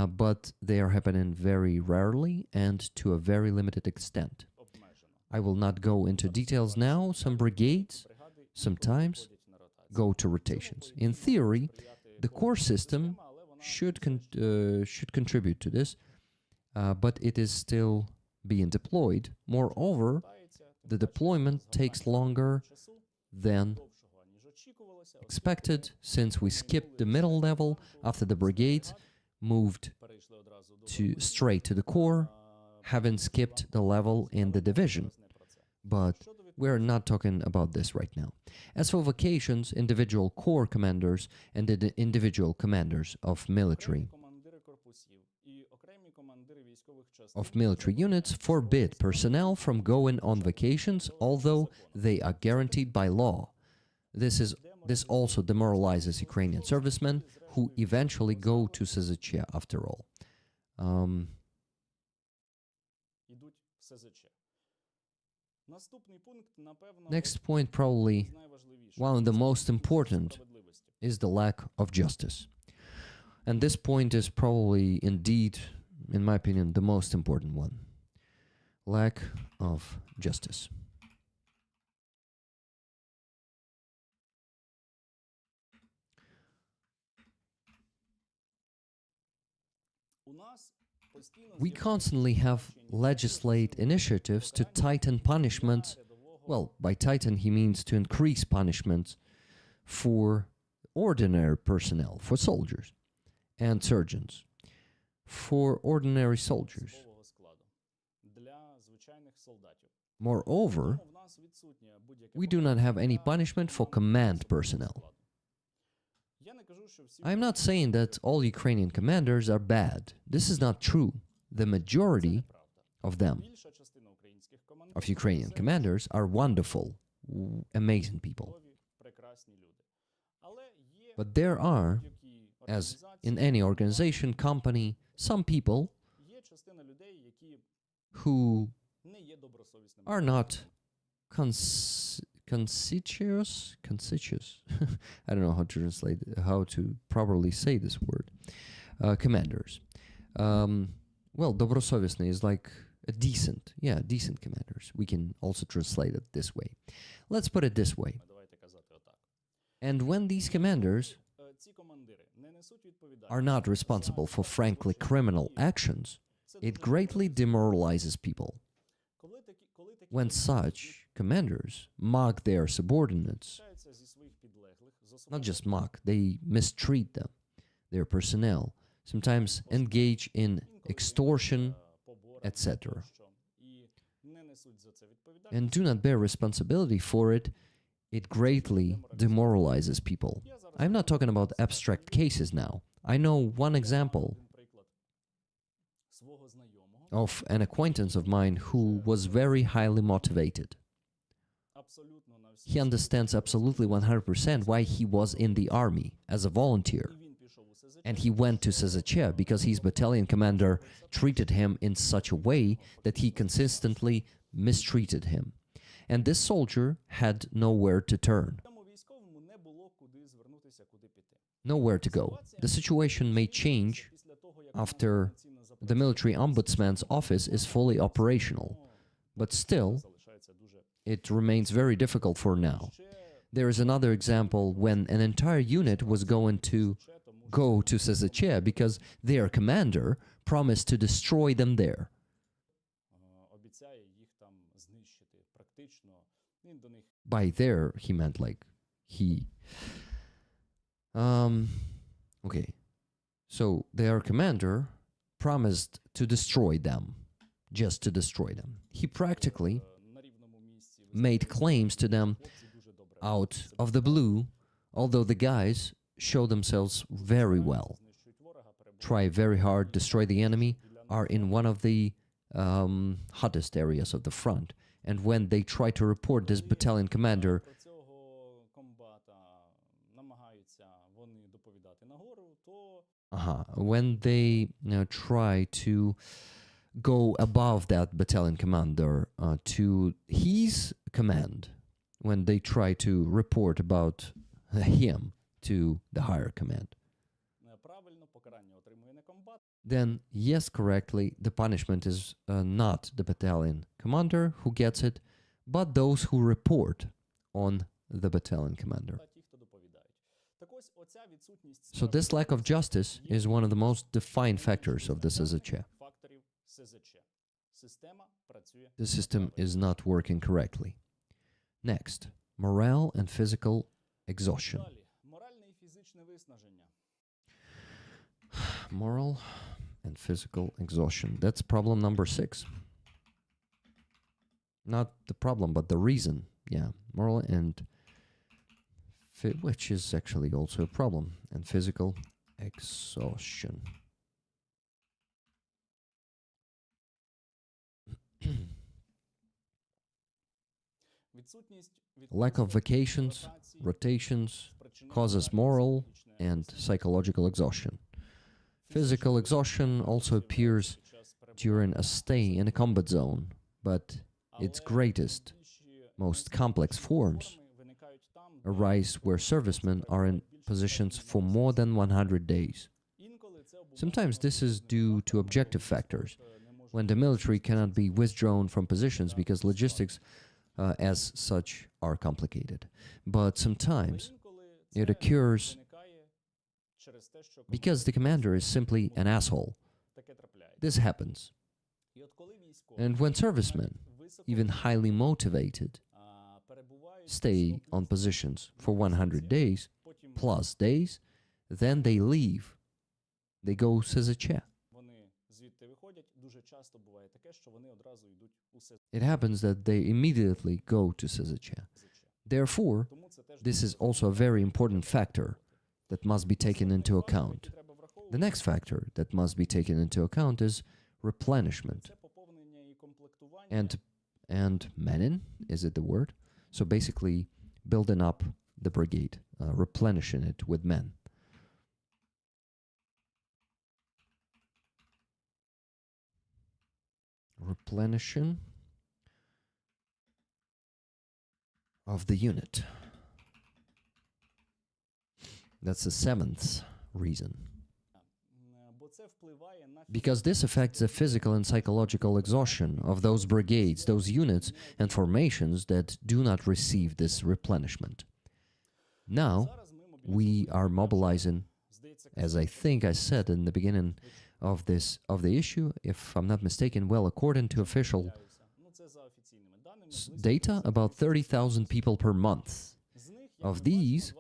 Speaker 1: but they are happening very rarely and to a very limited extent. I will not go into details now. Some brigades sometimes go to rotations. In theory, the core system should contribute to this, but it is still being deployed. Moreover, the deployment takes longer than expected, since we skipped the middle level after the brigades moved straight to the corps, having skipped the level in the division. But we're not talking about this right now. As for vacations, individual corps commanders and the individual commanders of military units forbid personnel from going on vacations, although they are guaranteed by law. This also demoralizes Ukrainian servicemen who eventually go to SZČ after all. Next point, probably one of the most important, is the lack of justice. And this point is probably indeed, in my opinion, the most important one. Lack of justice. We constantly have legislate initiatives to tighten punishments. Well, by tighten he means to increase punishments for ordinary personnel, for soldiers and surgeons, for ordinary soldiers. Moreover, we do not have any punishment for command personnel. I'm not saying that all Ukrainian commanders are bad. This is not true. The majority of them, of Ukrainian commanders, are wonderful, amazing people. But there are, as in any organization, company, some people who are not conscientious. I don't know how to translate, how to properly say this word. Commanders. Well, добросовестный is like a decent commanders. We can also translate it this way. Let's put it this way. And when these commanders are not responsible for frankly criminal actions, it greatly demoralizes people. When such commanders mock their subordinates, not just mock, they mistreat them, their personnel, sometimes engage in extortion, etc., and do not bear responsibility for it, it greatly demoralizes people. I'm not talking about abstract cases now. I know one example of an acquaintance of mine who was very highly motivated. He understands absolutely 100% why he was in the army as a volunteer. And he went to Sezeche because his battalion commander treated him in such a way that he consistently mistreated him. And this soldier had nowhere to turn, nowhere to go. The situation may change after the military ombudsman's office is fully operational, but still, it remains very difficult for now. There is another example when an entire unit was going to go to Sezeche because their commander promised to destroy them there. By there, he meant like he. Okay. So their commander promised to destroy them, just to destroy them. He practically made claims to them out of the blue, although the guys show themselves very well, try very hard, destroy the enemy, are in one of the hottest areas of the front. And when they try to report this battalion commander, when they try to go above that battalion commander to his command, when they try to report about him to the higher command, then yes, correctly, the punishment is not the battalion commander who gets it, but those who report on the battalion commander. So this lack of justice is one of the most defined factors of the Sezeche. The system is not working correctly. Next, morale and physical exhaustion. Moral and physical exhaustion. That's problem number 6. Not the problem, but the reason. Yeah, moral and which is actually also a problem. And physical exhaustion. Lack of vacations, rotations, causes moral and psychological exhaustion. Physical exhaustion also appears during a stay in a combat zone, but its greatest, most complex forms arise where servicemen are in positions for more than 100 days. Sometimes this is due to objective factors, when the military cannot be withdrawn from positions because logistics as such are complicated. But sometimes it occurs because the commander is simply an asshole. This happens. And when servicemen, even highly motivated, stay on positions for 100 days, plus days, then they leave. They go Sezeche. It happens that they immediately go to Sezeche. Therefore, this is also a very important factor that must be taken into account. The next factor that must be taken into account is replenishment. And manning, is it the word? So basically, building up the brigade, replenishing it with men. Replenishing of the unit. That's the 7th reason. Because this affects the physical and psychological exhaustion of those brigades, those units and formations that do not receive this replenishment. Now, we are mobilizing, as I think I said in the beginning of the issue, if I'm not mistaken, well, according to official data, about 30,000 people per month. Of these,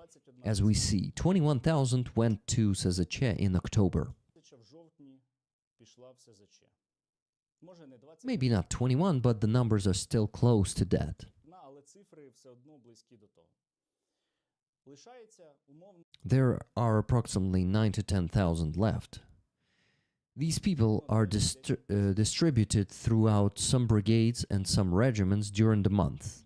Speaker 1: as we see, 21,000 went to Sezeche in October. Maybe not 21, but the numbers are still close to that. There are approximately 9 to 10,000 left. These people are distributed throughout some brigades and some regiments during the month.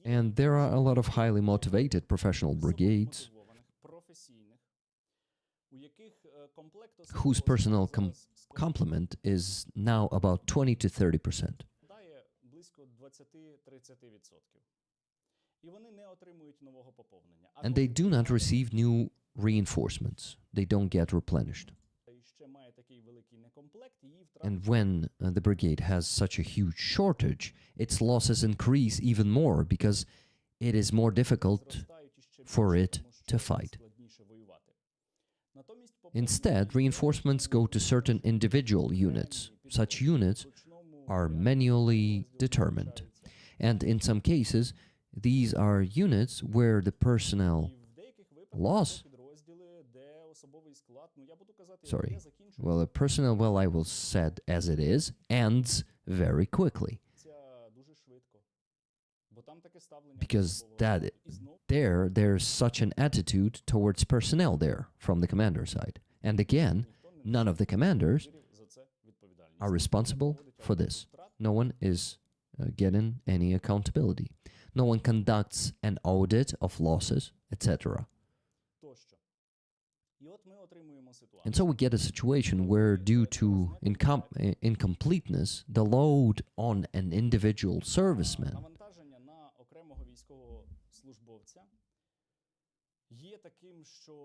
Speaker 1: And there are a lot of highly motivated professional brigades whose personnel complement is now about 20 to 30%. And they do not receive new reinforcements. They don't get replenished. And when the brigade has such a huge shortage, its losses increase even more because it is more difficult for it to fight. Instead, reinforcements go to certain individual units. Such units are manually determined. And in some cases, these are units where the personnel loss... the personnel, well, I will said as it is, ends very quickly. Because there's such an attitude towards personnel there from the commander side. And again, none of the commanders are responsible for this. No one is getting any accountability. No one conducts an audit of losses, etc. And so we get a situation where, due to incompleteness, the load on an individual serviceman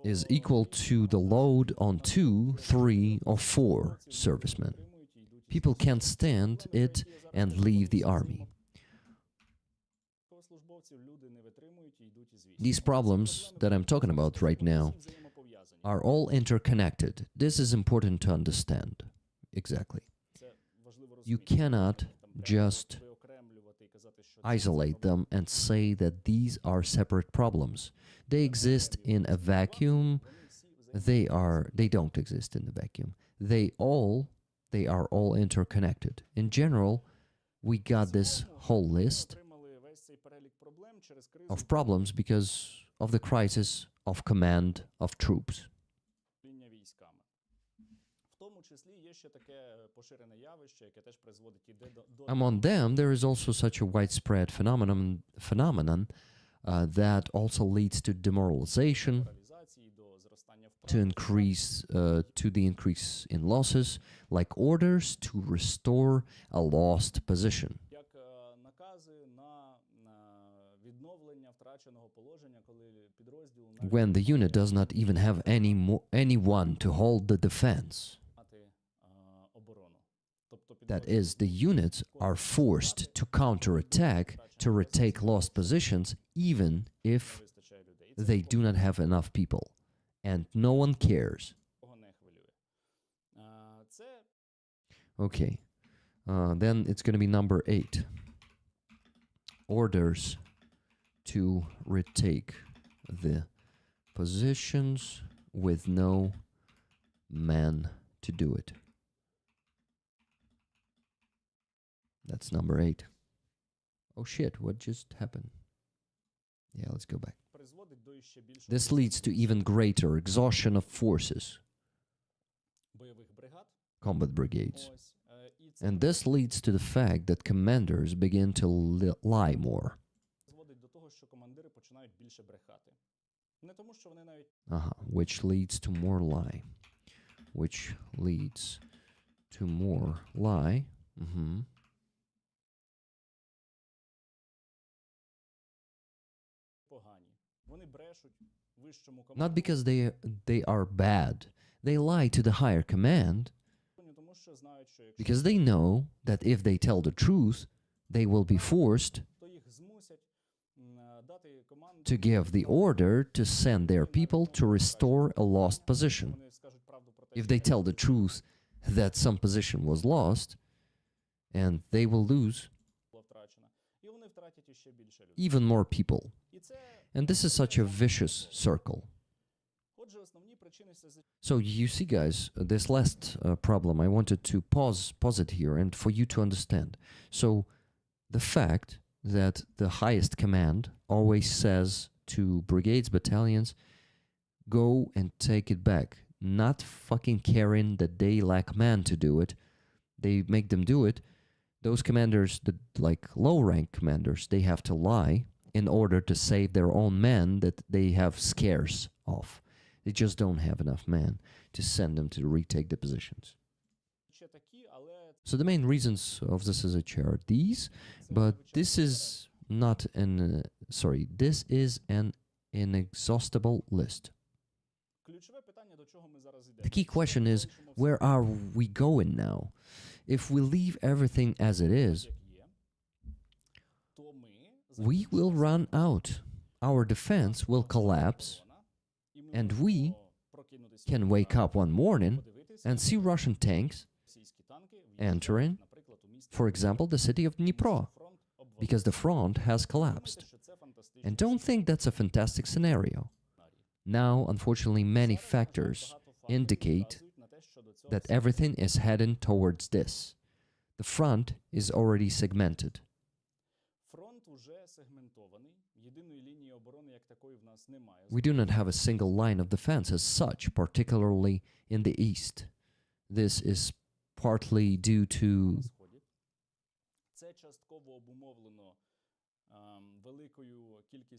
Speaker 1: is equal to the load on 2, 3, or 4 servicemen. People can't stand it and leave the army. These problems that I'm talking about right now are all interconnected. This is important to understand. Exactly. You cannot just isolate them and say that these are separate problems. They exist in a vacuum. They don't exist in the vacuum. They are all interconnected. In general, we got this whole list of problems because of the crisis of command of troops. Among them, there is also such a widespread phenomenon that also leads to demoralization, to the increase in losses, like orders to restore a lost position. When the unit does not even have anyone to hold the defense. That is, the units are forced to counterattack, to retake lost positions, even if they do not have enough people. And no one cares. Okay. Then it's going to be number 8. Orders to retake the positions with no man to do it. That's number 8. Oh shit, what just happened? Yeah, let's go back. This leads to even greater exhaustion of forces, combat brigades. And this leads to the fact that commanders begin to lie more. Which leads to more lie. Which leads to more lie. Not because they are bad. They lie to the higher command because they know that if they tell the truth, they will be forced to give the order to send their people to restore a lost position. If they tell the truth that some position was lost, and they will lose even more people. And this is such a vicious circle. So you see, guys, this last problem, I wanted to pause it here and for you to understand. So the fact that the highest command always says to brigades, battalions, go and take it back, not fucking caring that they lack man to do it. They make them do it Those commanders, the like low-rank commanders, they have to lie in order to save their own men that they have scarce of. They just don't have enough men to send them to retake the positions. So the main reasons of this is are these, but this is not an this is an inexhaustible list. The key question is, where are we going now? If we leave everything as it is, we will run out. Our defense will collapse, and we can wake up one morning and see Russian tanks entering, for example, the city of Dnipro, because the front has collapsed. And don't think that's a fantastic scenario. Now, unfortunately, many factors indicate that everything is heading towards this. The front is already segmented. We do not have a single line of defense as such, particularly in the east. This is partly due to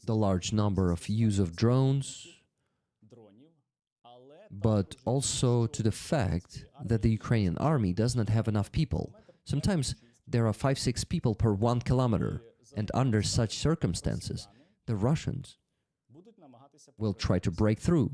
Speaker 1: the large number of use of drones, but also to the fact that the Ukrainian army does not have enough people. Sometimes there are 5-6 people per 1 kilometer, and under such circumstances, the Russians will try to break through,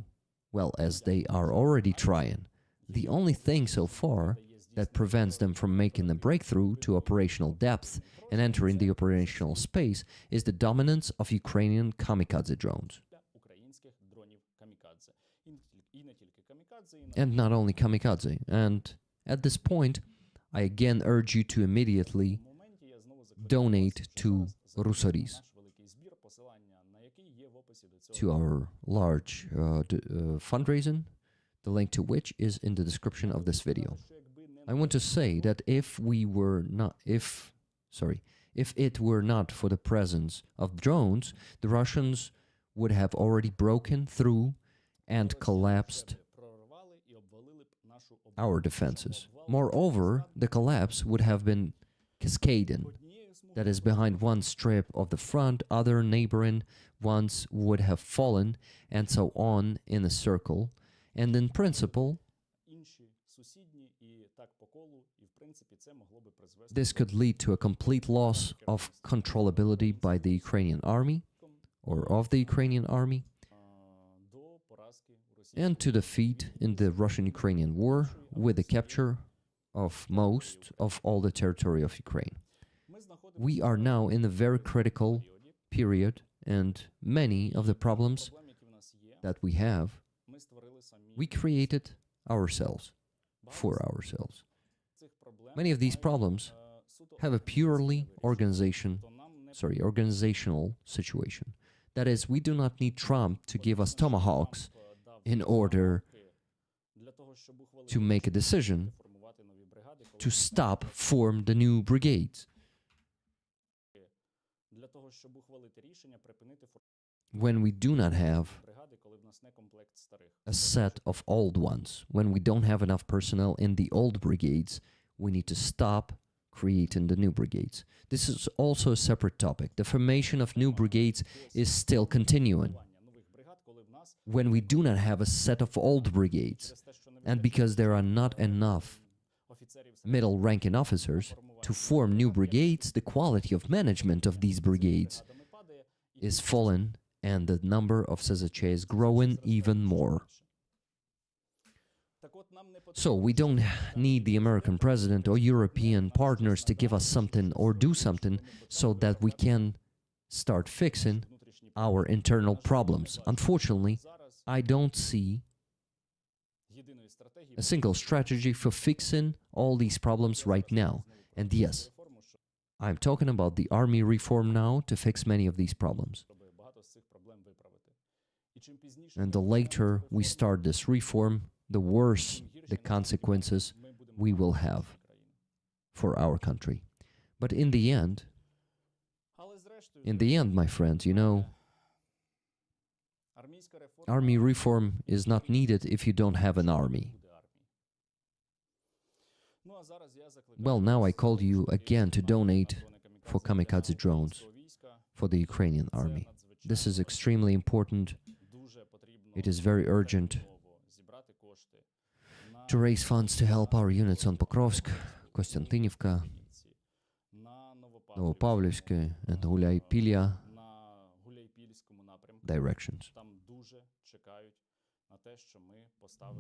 Speaker 1: well, as they are already trying. The only thing so far that prevents them from making the breakthrough to operational depth and entering the operational space is the dominance of Ukrainian kamikaze drones. And not only kamikaze. And at this point, I again urge you to immediately donate to Rusaris, to our large fundraising, the link to which is in the description of this video. I want to say that if it were not for the presence of drones, the Russians would have already broken through and collapsed our defenses. Moreover, the collapse would have been cascading. That is, behind one strip of the front, other neighboring ones would have fallen, and so on in a circle. And in principle, this could lead to a complete loss of controllability by the Ukrainian army, or of the Ukrainian army, and to defeat in the Russian-Ukrainian war with the capture of most of all the territory of Ukraine. We are now in a very critical period, and many of the problems that we have, we created ourselves, for ourselves. Many of these problems have a purely organizational situation. That is, we do not need Trump to give us tomahawks in order to make a decision to form the new brigades. When we do not have a set of old ones, when we don't have enough personnel in the old brigades, we need to stop creating the new brigades. This is also a separate topic. The formation of new brigades is still continuing. When we do not have a set of old brigades, and because there are not enough middle-ranking officers to form new brigades, the quality of management of these brigades is falling, and the number of SZČ is growing even more. So we don't need the American president or European partners to give us something or do something so that we can start fixing our internal problems. Unfortunately, I don't see a single strategy for fixing all these problems right now. And yes, I'm talking about the army reform now to fix many of these problems. And the later we start this reform, the worse the consequences we will have for our country. But in the end, my friends, you know, army reform is not needed if you don't have an army. Well, now I call you again to donate for kamikaze drones for the Ukrainian army. This is extremely important. It is very urgent to raise funds to help our units on Pokrovsk, Kostantinivka, Novopavlivsk, and Gulyai-Pilya directions.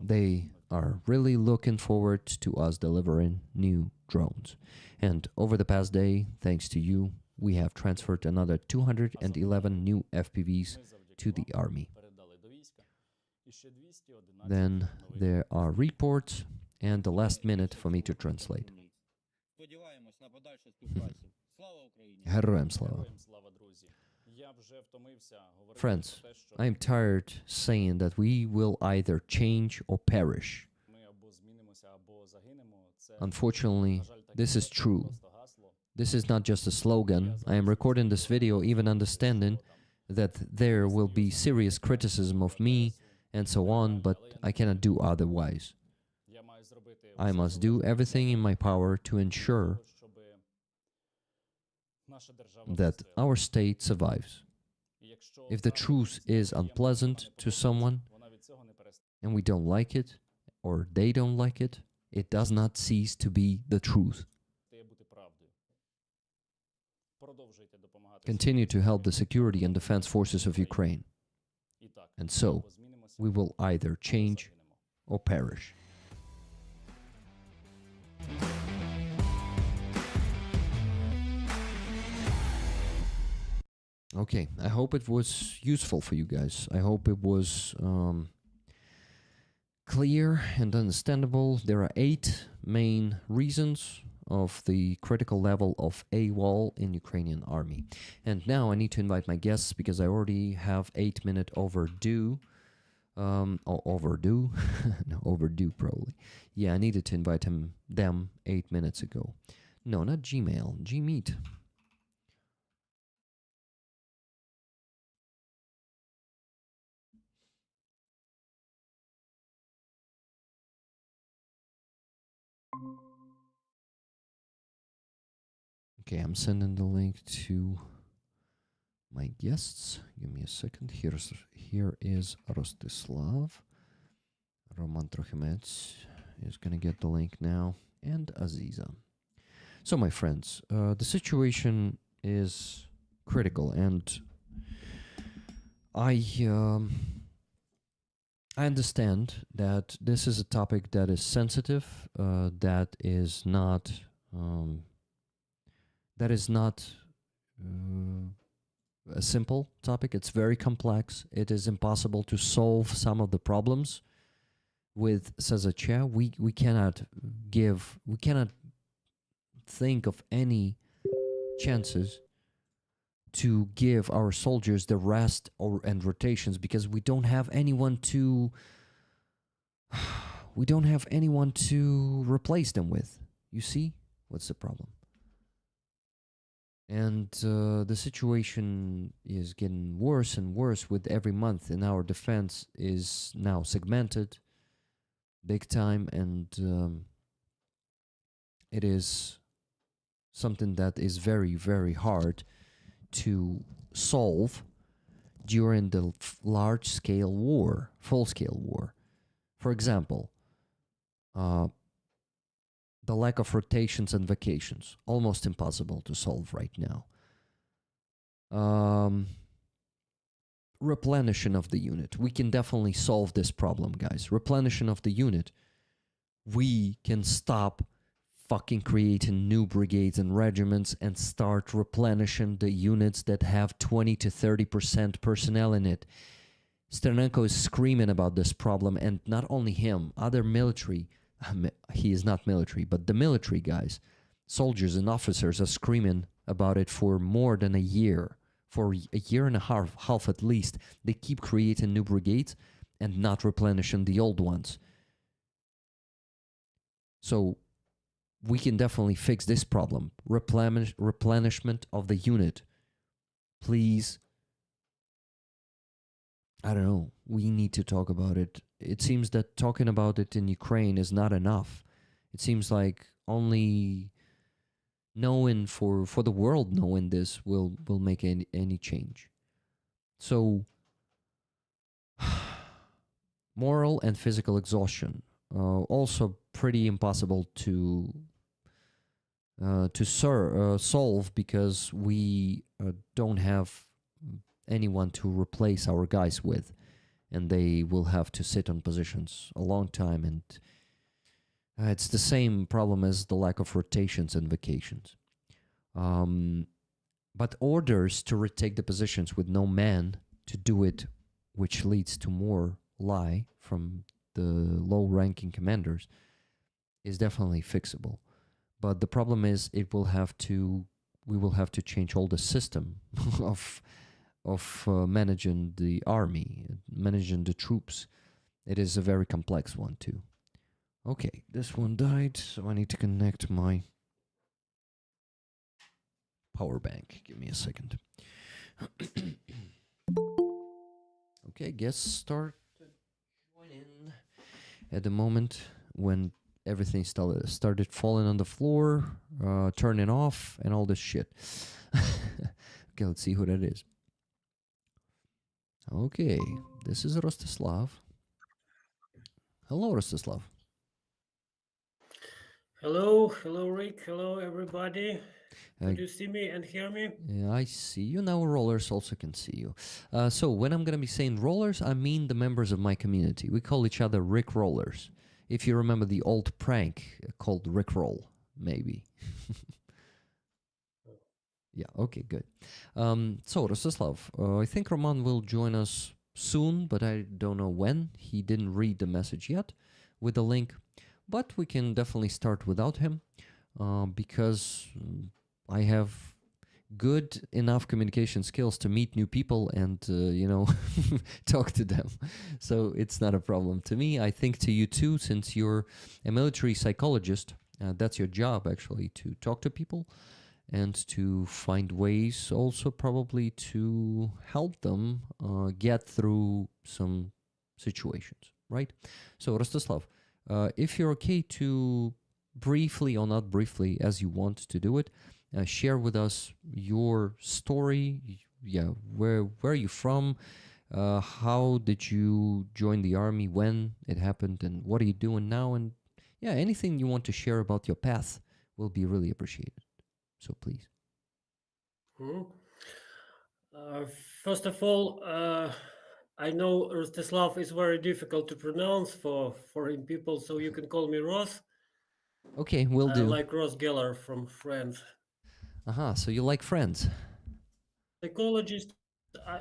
Speaker 1: They are really looking forward to us delivering new drones. And over the past day, thanks to you, we have transferred another 211 new FPVs to the army. Then there are reports and the last minute for me to translate. Героям слава. Friends, I am tired saying that we will either change or perish. Unfortunately, this is true. This is not just a slogan. I am recording this video even understanding that there will be serious criticism of me and so on, but I cannot do otherwise. I must do everything in my power to ensure that our state survives. If the truth is unpleasant to someone, and we don't like it, or they don't like it, it does not cease to be the truth. Continue to help the security and defense forces of Ukraine. And so, we will either change or perish. Okay, I hope it was useful for you guys. I hope it was clear and understandable. There are 8 main reasons of the critical level of AWOL in Ukrainian army. And now I need to invite my guests because I already have 8-minute overdue. Overdue? No, overdue probably. Yeah, I needed to invite them 8 minutes ago. No, not Gmail, Gmeet. Okay, I'm sending the link to my guests. Give me a second. Here is Rostyslav. Roman Trokhymets is going to get the link now. And Aziza. So, my friends, the situation is critical, and I understand that this is a topic that is sensitive, that is not a simple topic. It's very complex. It is impossible to solve some of the problems with SZC. We cannot think of any chances to give our soldiers the rest and rotations because we don't have anyone to replace them with. You see what's the problem? And the situation is getting worse and worse with every month, and our defense is now segmented big time, and it is something that is very, very hard to solve during the large-scale war, full-scale war. For example, the lack of rotations and vacations, almost impossible to solve right now. Replenishing of the unit. We can definitely solve this problem, guys. Replenishing of the unit. We can stop fucking creating new brigades and regiments and start replenishing the units that have 20 to 30% personnel in it. Sternenko is screaming about this problem, and not only him, other military, he is not military, but the military guys, soldiers and officers are screaming about it for more than a year. For a year and a half at least. They keep creating new brigades and not replenishing the old ones. So we can definitely fix this problem. Replenishment of the unit. Please. I don't know. We need to talk about it. It seems that talking about it in Ukraine is not enough. It seems like only knowing for the world knowing this will make any change. So moral and physical exhaustion, also pretty impossible to solve because we don't have anyone to replace our guys with, and they will have to sit on positions a long time, and it's the same problem as the lack of rotations and vacations. But orders to retake the positions with no man to do it, which leads to more lie from the low-ranking commanders, is definitely fixable. But the problem is we will have to change all the system of managing the army, managing the troops. It is a very complex one too. Okay, this one died, so I need to connect my power bank. Give me a second. Okay, guests start to join in at the moment when everything started falling on the floor, turning off, and all this shit. Okay, let's see who that is. Okay, this is Rostyslav. Hello, Rostyslav.
Speaker 2: Hello, Rick. Hello, everybody. Could you see me and hear me?
Speaker 1: Yeah, I see you now. Rollers also can see you. So when I'm gonna be saying rollers, I mean the members of my community. We call each other Rick Rollers. If you remember the old prank called Rick Roll, maybe. Yeah. Okay. Good. So Rostislav, I think Roman will join us soon, but I don't know when. He didn't read the message yet with the link, but we can definitely start without him because I have good enough communication skills to meet new people and talk to them. So it's not a problem to me. I think to you too, since you're a military psychologist. That's your job, actually, to talk to people and to find ways also probably to help them get through some situations, right? So Rostislav, if you're okay to briefly or not briefly as you want to do it, share with us your story. Yeah, where are you from? How did you join the army? When it happened, and what are you doing now? And yeah, anything you want to share about your path will be really appreciated. So please.
Speaker 2: Hmm. Uh, First of all, I know Rostislav is very difficult to pronounce for foreign people, so you can call me Ross,
Speaker 1: Okay, will do.
Speaker 2: like Ross Geller from France.
Speaker 1: Aha, so you like Friends?
Speaker 2: Psychologist, a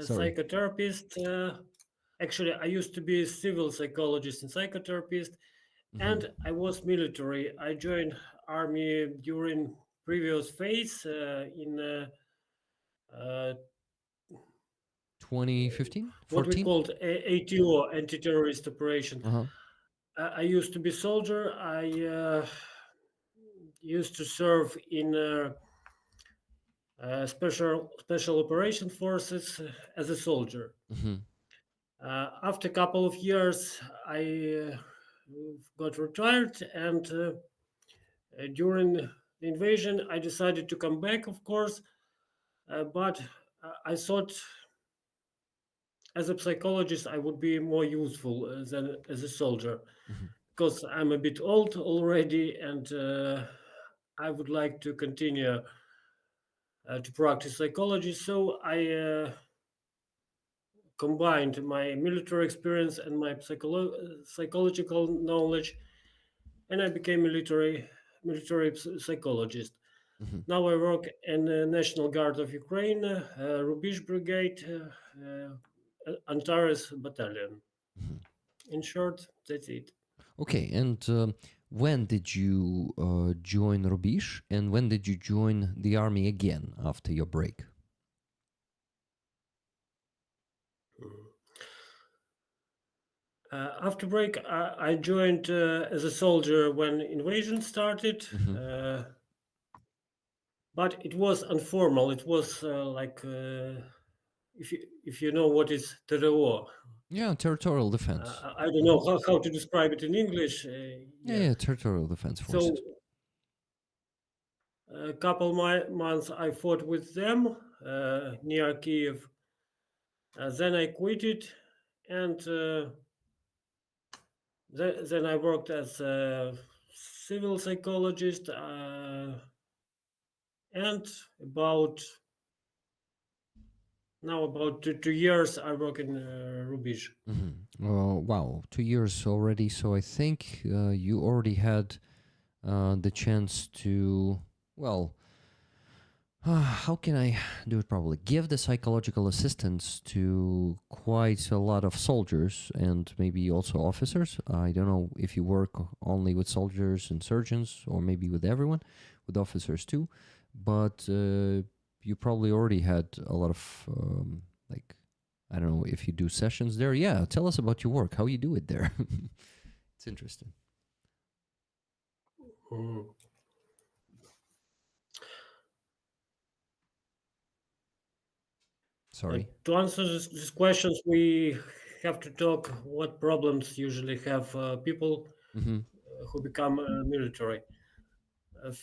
Speaker 1: Sorry.
Speaker 2: psychotherapist. Actually, I used to be a civil psychologist and psychotherapist,
Speaker 1: Mm-hmm.
Speaker 2: and I was military. I joined army during previous phase in uh,
Speaker 1: 2015?
Speaker 2: what we
Speaker 1: 14?
Speaker 2: called ATO, anti-terrorist operation.
Speaker 1: Uh-huh.
Speaker 2: I used to be soldier. I used to serve in special operation forces as a soldier.
Speaker 1: Mm-hmm.
Speaker 2: After a couple of years, I got retired, and during the invasion, I decided to come back, of course. But I thought, as a psychologist, I would be more useful than as a soldier
Speaker 1: Mm-hmm.
Speaker 2: because I'm a bit old already, and I would like to continue to practice psychology. So I combined my military experience and my psychological knowledge, and I became military psychologist.
Speaker 1: Mm-hmm.
Speaker 2: Now I work in the National Guard of Ukraine, Rubish Brigade, Antares Battalion.
Speaker 1: Mm-hmm.
Speaker 2: In short, that's it.
Speaker 1: Okay, and when did you join Rubish, and when did you join the army again after your break?
Speaker 2: After break, I joined as a soldier when invasion started,
Speaker 1: Mm-hmm.
Speaker 2: but it was informal. It was like if you know what is TRO.
Speaker 1: Yeah, territorial defense.
Speaker 2: I don't know how to describe it in English.
Speaker 1: Yeah,
Speaker 2: Yeah.
Speaker 1: yeah, territorial defense
Speaker 2: So
Speaker 1: forces.
Speaker 2: a couple months I fought with them near Kiev. Then I quit it, and then I worked as a civil psychologist, and about 2 years I work in Rubizh.
Speaker 1: Wow, 2 years already. So I think you already had the chance to, well, how can I do it properly? Give the psychological assistance to quite a lot of soldiers and maybe also officers. I don't know if you work only with soldiers and surgeons or maybe with everyone, with officers too, but you probably already had a lot of, like, I don't know if you do sessions there. Yeah, tell us about your work, how you do it there. It's interesting.
Speaker 2: Mm.
Speaker 1: Sorry.
Speaker 2: To answer these questions, we have to talk what problems usually have people
Speaker 1: Mm-hmm.
Speaker 2: who become military.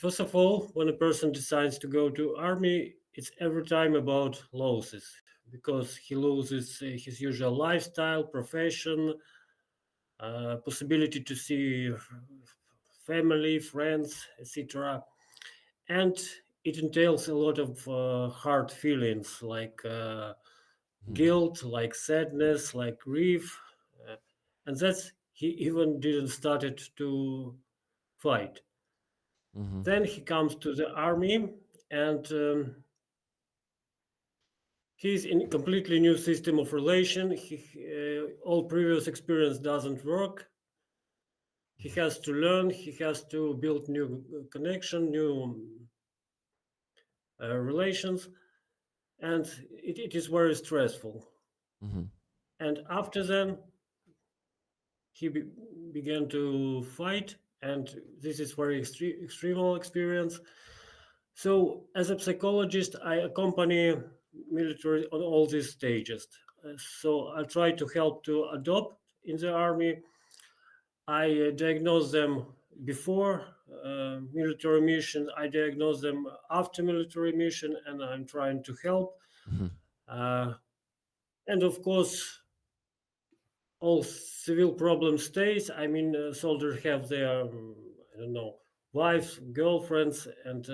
Speaker 2: First of all, when a person decides to go to army, it's every time about losses because he loses his usual lifestyle, profession, possibility to see family, friends, etc. And it entails a lot of hard feelings like guilt, like sadness, like grief, uh, and that's he even didn't started to fight.
Speaker 1: Mm-hmm.
Speaker 2: Then he comes to the army, and he's in a completely new system of relation. All previous experience doesn't work. He has to learn. He has to build new connection, new relations, and it is very stressful.
Speaker 1: Mm-hmm.
Speaker 2: And after then, he began to fight, and this is very extreme experience. So, as a psychologist, I accompany military on all these stages. So, I try to help to adopt in the army. I diagnose them before military mission. I diagnose them after military mission, and I'm trying to help.
Speaker 1: Mm-hmm.
Speaker 2: Uh, and of course, all civil problem stays. I mean, soldiers have their, I don't know, wives, girlfriends, and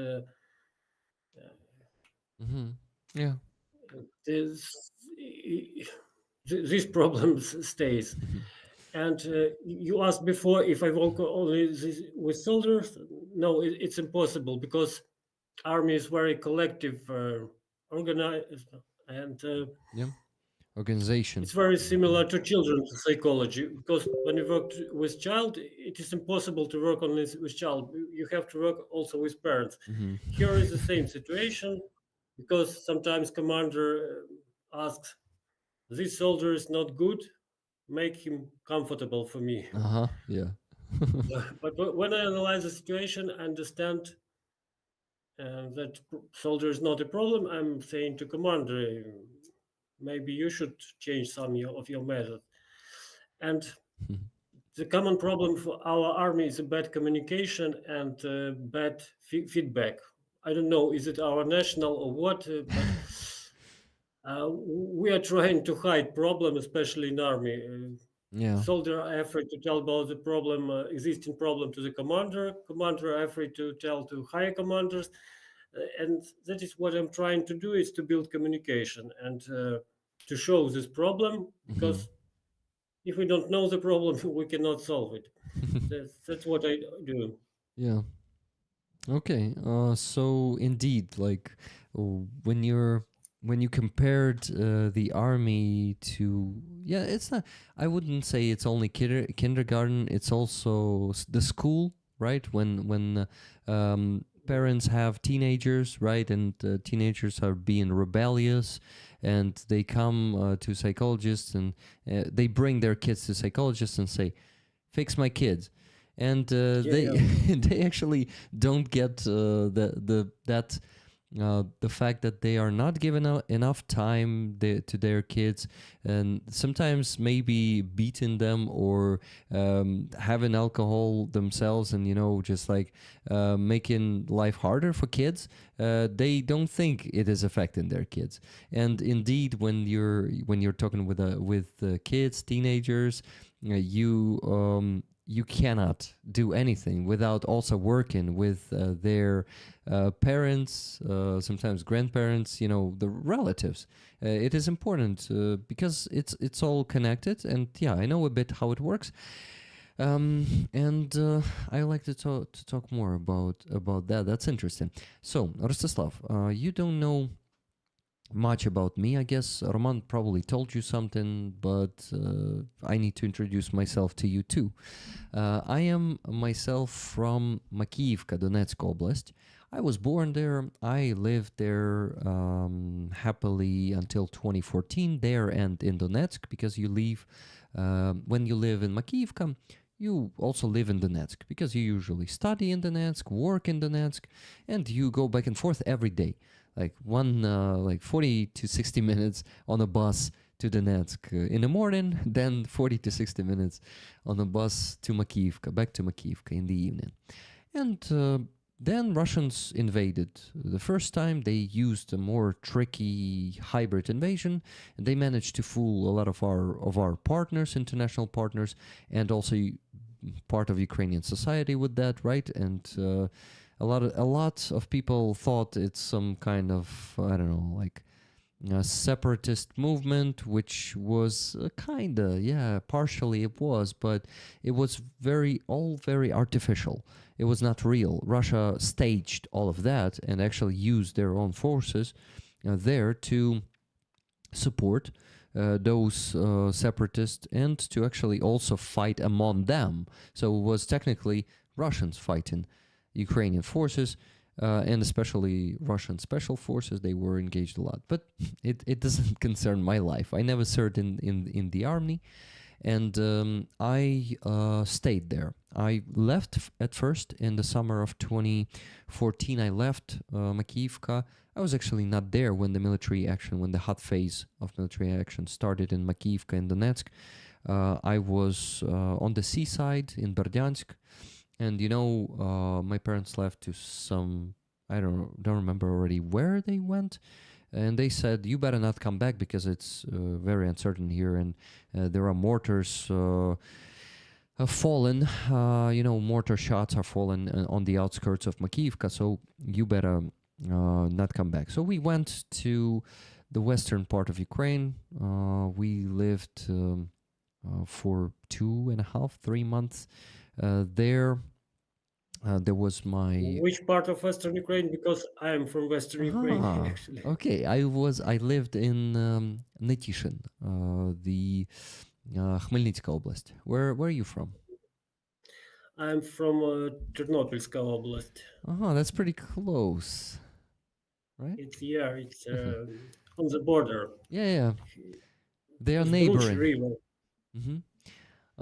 Speaker 1: Mm-hmm. Yeah.
Speaker 2: this, this problem stays.
Speaker 1: Mm-hmm.
Speaker 2: And you asked before if I work only with soldiers. No, it's impossible because army is very collective, organized, and
Speaker 1: Yeah. Organization.
Speaker 2: it's very similar to children's psychology because when you work with child, it is impossible to work only with child. You have to work also with parents.
Speaker 1: Mm-hmm.
Speaker 2: Here is the same situation because sometimes commander asks, "This soldier is not good. Make him comfortable for me."
Speaker 1: Uh-huh. Yeah.
Speaker 2: But when I analyze the situation, I understand that soldier is not a problem. I'm saying to commander, maybe you should change some of your methods. And the common problem for our army is a bad communication and bad feedback. I don't know, is it our national or what? But we are trying to hide problem, especially in army.
Speaker 1: Yeah.
Speaker 2: Soldier are afraid to tell about the problem, existing problem to the commander. Commander are afraid to tell to higher commanders. And that is what I'm trying to do is to build communication and to show this problem
Speaker 1: Mm-hmm.
Speaker 2: because if we don't know the problem, we cannot solve it. That's what I do.
Speaker 1: Yeah. Okay. So indeed, like when you compared the army to, yeah, it's not. I wouldn't say it's only kindergarten. It's also the school, right? When parents have teenagers, right, and teenagers are being rebellious, and they come to psychologists and they bring their kids to psychologists and say, "Fix my kids." And
Speaker 2: Yeah,
Speaker 1: they
Speaker 2: yeah.
Speaker 1: they actually don't get that The fact that they are not given enough time to their kids, and sometimes maybe beating them or having alcohol themselves, and just like making life harder for kids. They don't think it is affecting their kids. And indeed, when you're talking with kids, teenagers, you cannot do anything without also working with their parents, sometimes grandparents, the relatives. It is important because it's all connected. And yeah, I know a bit how it works. And I like to talk more about that. That's interesting. So, Rostislav, you don't know much about me, I guess. Roman probably told you something, but I need to introduce myself to you too. I am myself from Makiyivka, Donetsk Oblast. I was born there. I lived there happily until 2014, there and in Donetsk, because when you live in Makiyivka, you also live in Donetsk, because you usually study in Donetsk, work in Donetsk, and you go back and forth every day. Like 40 to 60 minutes on a bus to Donetsk in the morning, then 40 to 60 minutes on a bus to Makiyivka, back to Makiyivka in the evening. And then Russians invaded. The first time they used a more tricky hybrid invasion, and they managed to fool a lot of our partners, international partners, and also part of Ukrainian society with that, right? And a lot of people thought it's some kind of, I don't know, like a separatist movement, which was partially it was, but it was all very artificial. It was not real. Russia staged all of that and actually used their own forces there to support those separatists and to actually also fight among them. So it was technically Russians fighting Ukrainian forces, and especially Russian special forces. They were engaged a lot, but it doesn't concern my life. I never served in the army, and I stayed there. I left at first in the summer of 2014. I left Makiyivka. I was actually not there when the hot phase of military action started in Makiyivka and Donetsk. I was on the seaside in Berdyansk. And my parents left to some, I don't remember already where they went, and they said, you better not come back because it's very uncertain here, and there are mortars fallen, mortar shots are fallen on the outskirts of Makiyivka, so you better not come back. So we went to the western part of Ukraine. We lived for 2.5-3 months there. There was my...
Speaker 2: Which part of Western Ukraine? Because I am from Western Ukraine, actually.
Speaker 1: Okay, I lived in Netyshin, the Khmelnytska Oblast. Where are you from?
Speaker 2: I'm from Ternopilska Oblast.
Speaker 1: That's pretty close, right?
Speaker 2: It's on the border.
Speaker 1: Yeah. They are
Speaker 2: It's
Speaker 1: neighboring.
Speaker 2: River.
Speaker 1: Mm-hmm.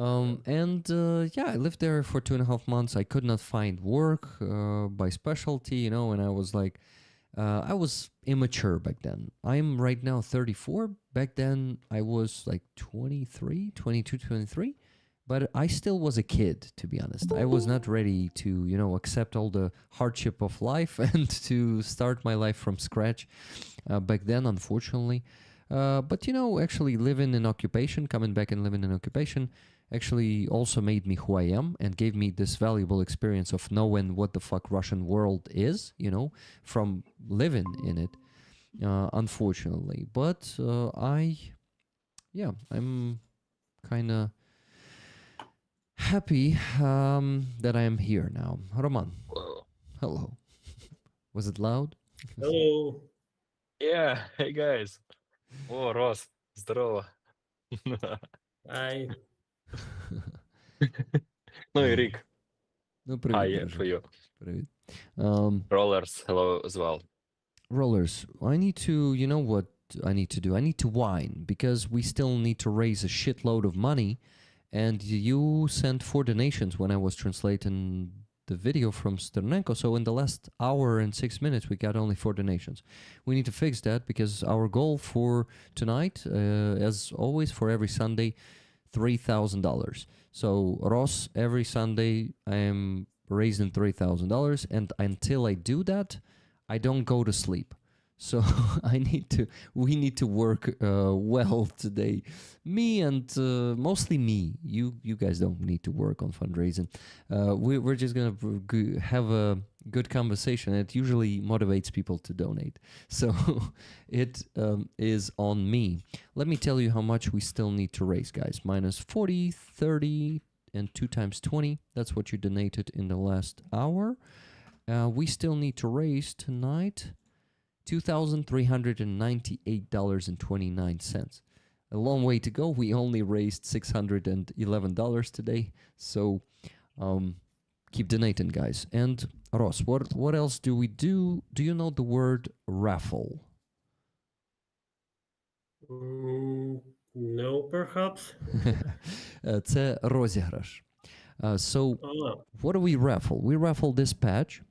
Speaker 1: I lived there for 2.5 months. I could not find work by specialty, and I was like, I was immature back then. I'm right now 34. Back then, I was like 23, 22, 23. But I still was a kid, to be honest. I was not ready to, accept all the hardship of life and to start my life from scratch back then, unfortunately. But actually coming back and living in occupation, actually also made me who I am and gave me this valuable experience of knowing what the fuck Russian world is, from living in it, unfortunately. But I'm kind of happy that I am here now. Roman.
Speaker 3: Whoa.
Speaker 1: Hello. Was it loud?
Speaker 2: Hello.
Speaker 3: Yeah, hey guys. О, Рос, здорово.
Speaker 2: Hi.
Speaker 3: Ну и Rick,
Speaker 1: Привіт,
Speaker 3: hi for you.
Speaker 1: Привіт.
Speaker 3: Rollers, hello as well.
Speaker 1: Rollers, I need to, you know what I need to do? I need to whine because we still need to raise a shitload of money. And you sent 4 donations when I was translating the video from Sternenko. So in the last hour and 6 minutes, we got only 4 donations. We need to fix that because our goal for tonight, as always, for every Sunday, $3,000. So Ross, every Sunday, I am raising $3,000, and until I do that, I don't go to sleep. So we need to work well today. Me and mostly me. You guys don't need to work on fundraising. We're just gonna have a good conversation. It usually motivates people to donate. So it is on me. Let me tell you how much we still need to raise, guys. Minus 40, 30, and 2 times 20. That's what you donated in the last hour. We still need to raise tonight $2,398.29. A long way to go. We only raised $611 today. So keep donating, guys. And Ross, what else do we do? Do you know the word raffle?
Speaker 2: No, perhaps.
Speaker 1: Це розіграш. So what do we raffle? We raffle this patch.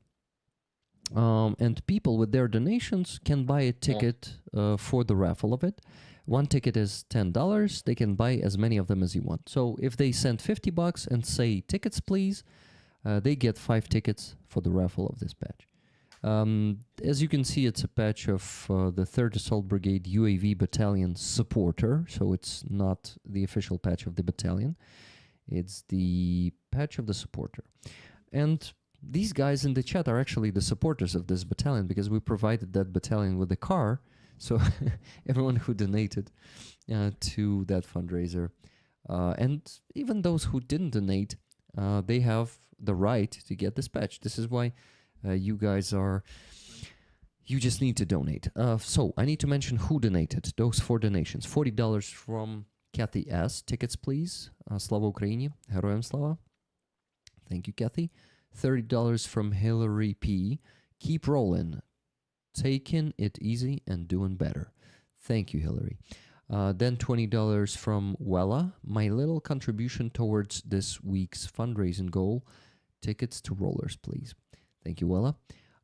Speaker 1: And people with their donations can buy a ticket for the raffle of it. One ticket is $10. They can buy as many of them as you want. So if they send $50 and say tickets, please, they get 5 tickets for the raffle of this patch. As you can see, it's a patch of the 3rd Assault Brigade UAV Battalion supporter. So it's not the official patch of the battalion. It's the patch of the supporter. And these guys in the chat are actually the supporters of this battalion because we provided that battalion with a car. So everyone who donated to that fundraiser, and even those who didn't donate, they have the right to get this patch. This is why you guys are, you just need to donate. So I need to mention who donated. Those 4 donations. $40 from Kathy S. Tickets, please. Slava Ukraini. Heroям slava. Thank you, Kathy. $30 from Hillary P. Keep rolling. Taking it easy and doing better. Thank you, Hillary. Then $20 from Wella. My little contribution towards this week's fundraising goal. Tickets to rollers, please. Thank you, Wella.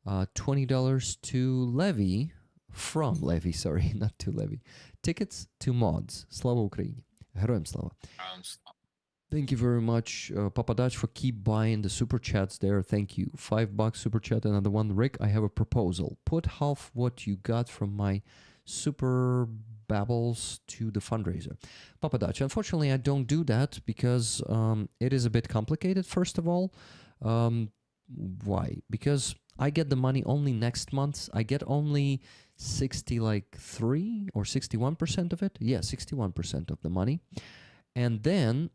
Speaker 1: $20 to Levy. From Levy, sorry, not to Levy. Tickets to mods. Slava Ukraini. Heroям slava. Thank you very much, Papadach, for keep buying the super chats there. Thank you. $5 super chat, another one. Rick, I have a proposal. Put half what you got from my super babbles to the fundraiser. Papadach, unfortunately, I don't do that because it is a bit complicated, first of all. Why? Because I get the money only next month. I get only 63 or 61% of it. Yeah, 61% of the money. And then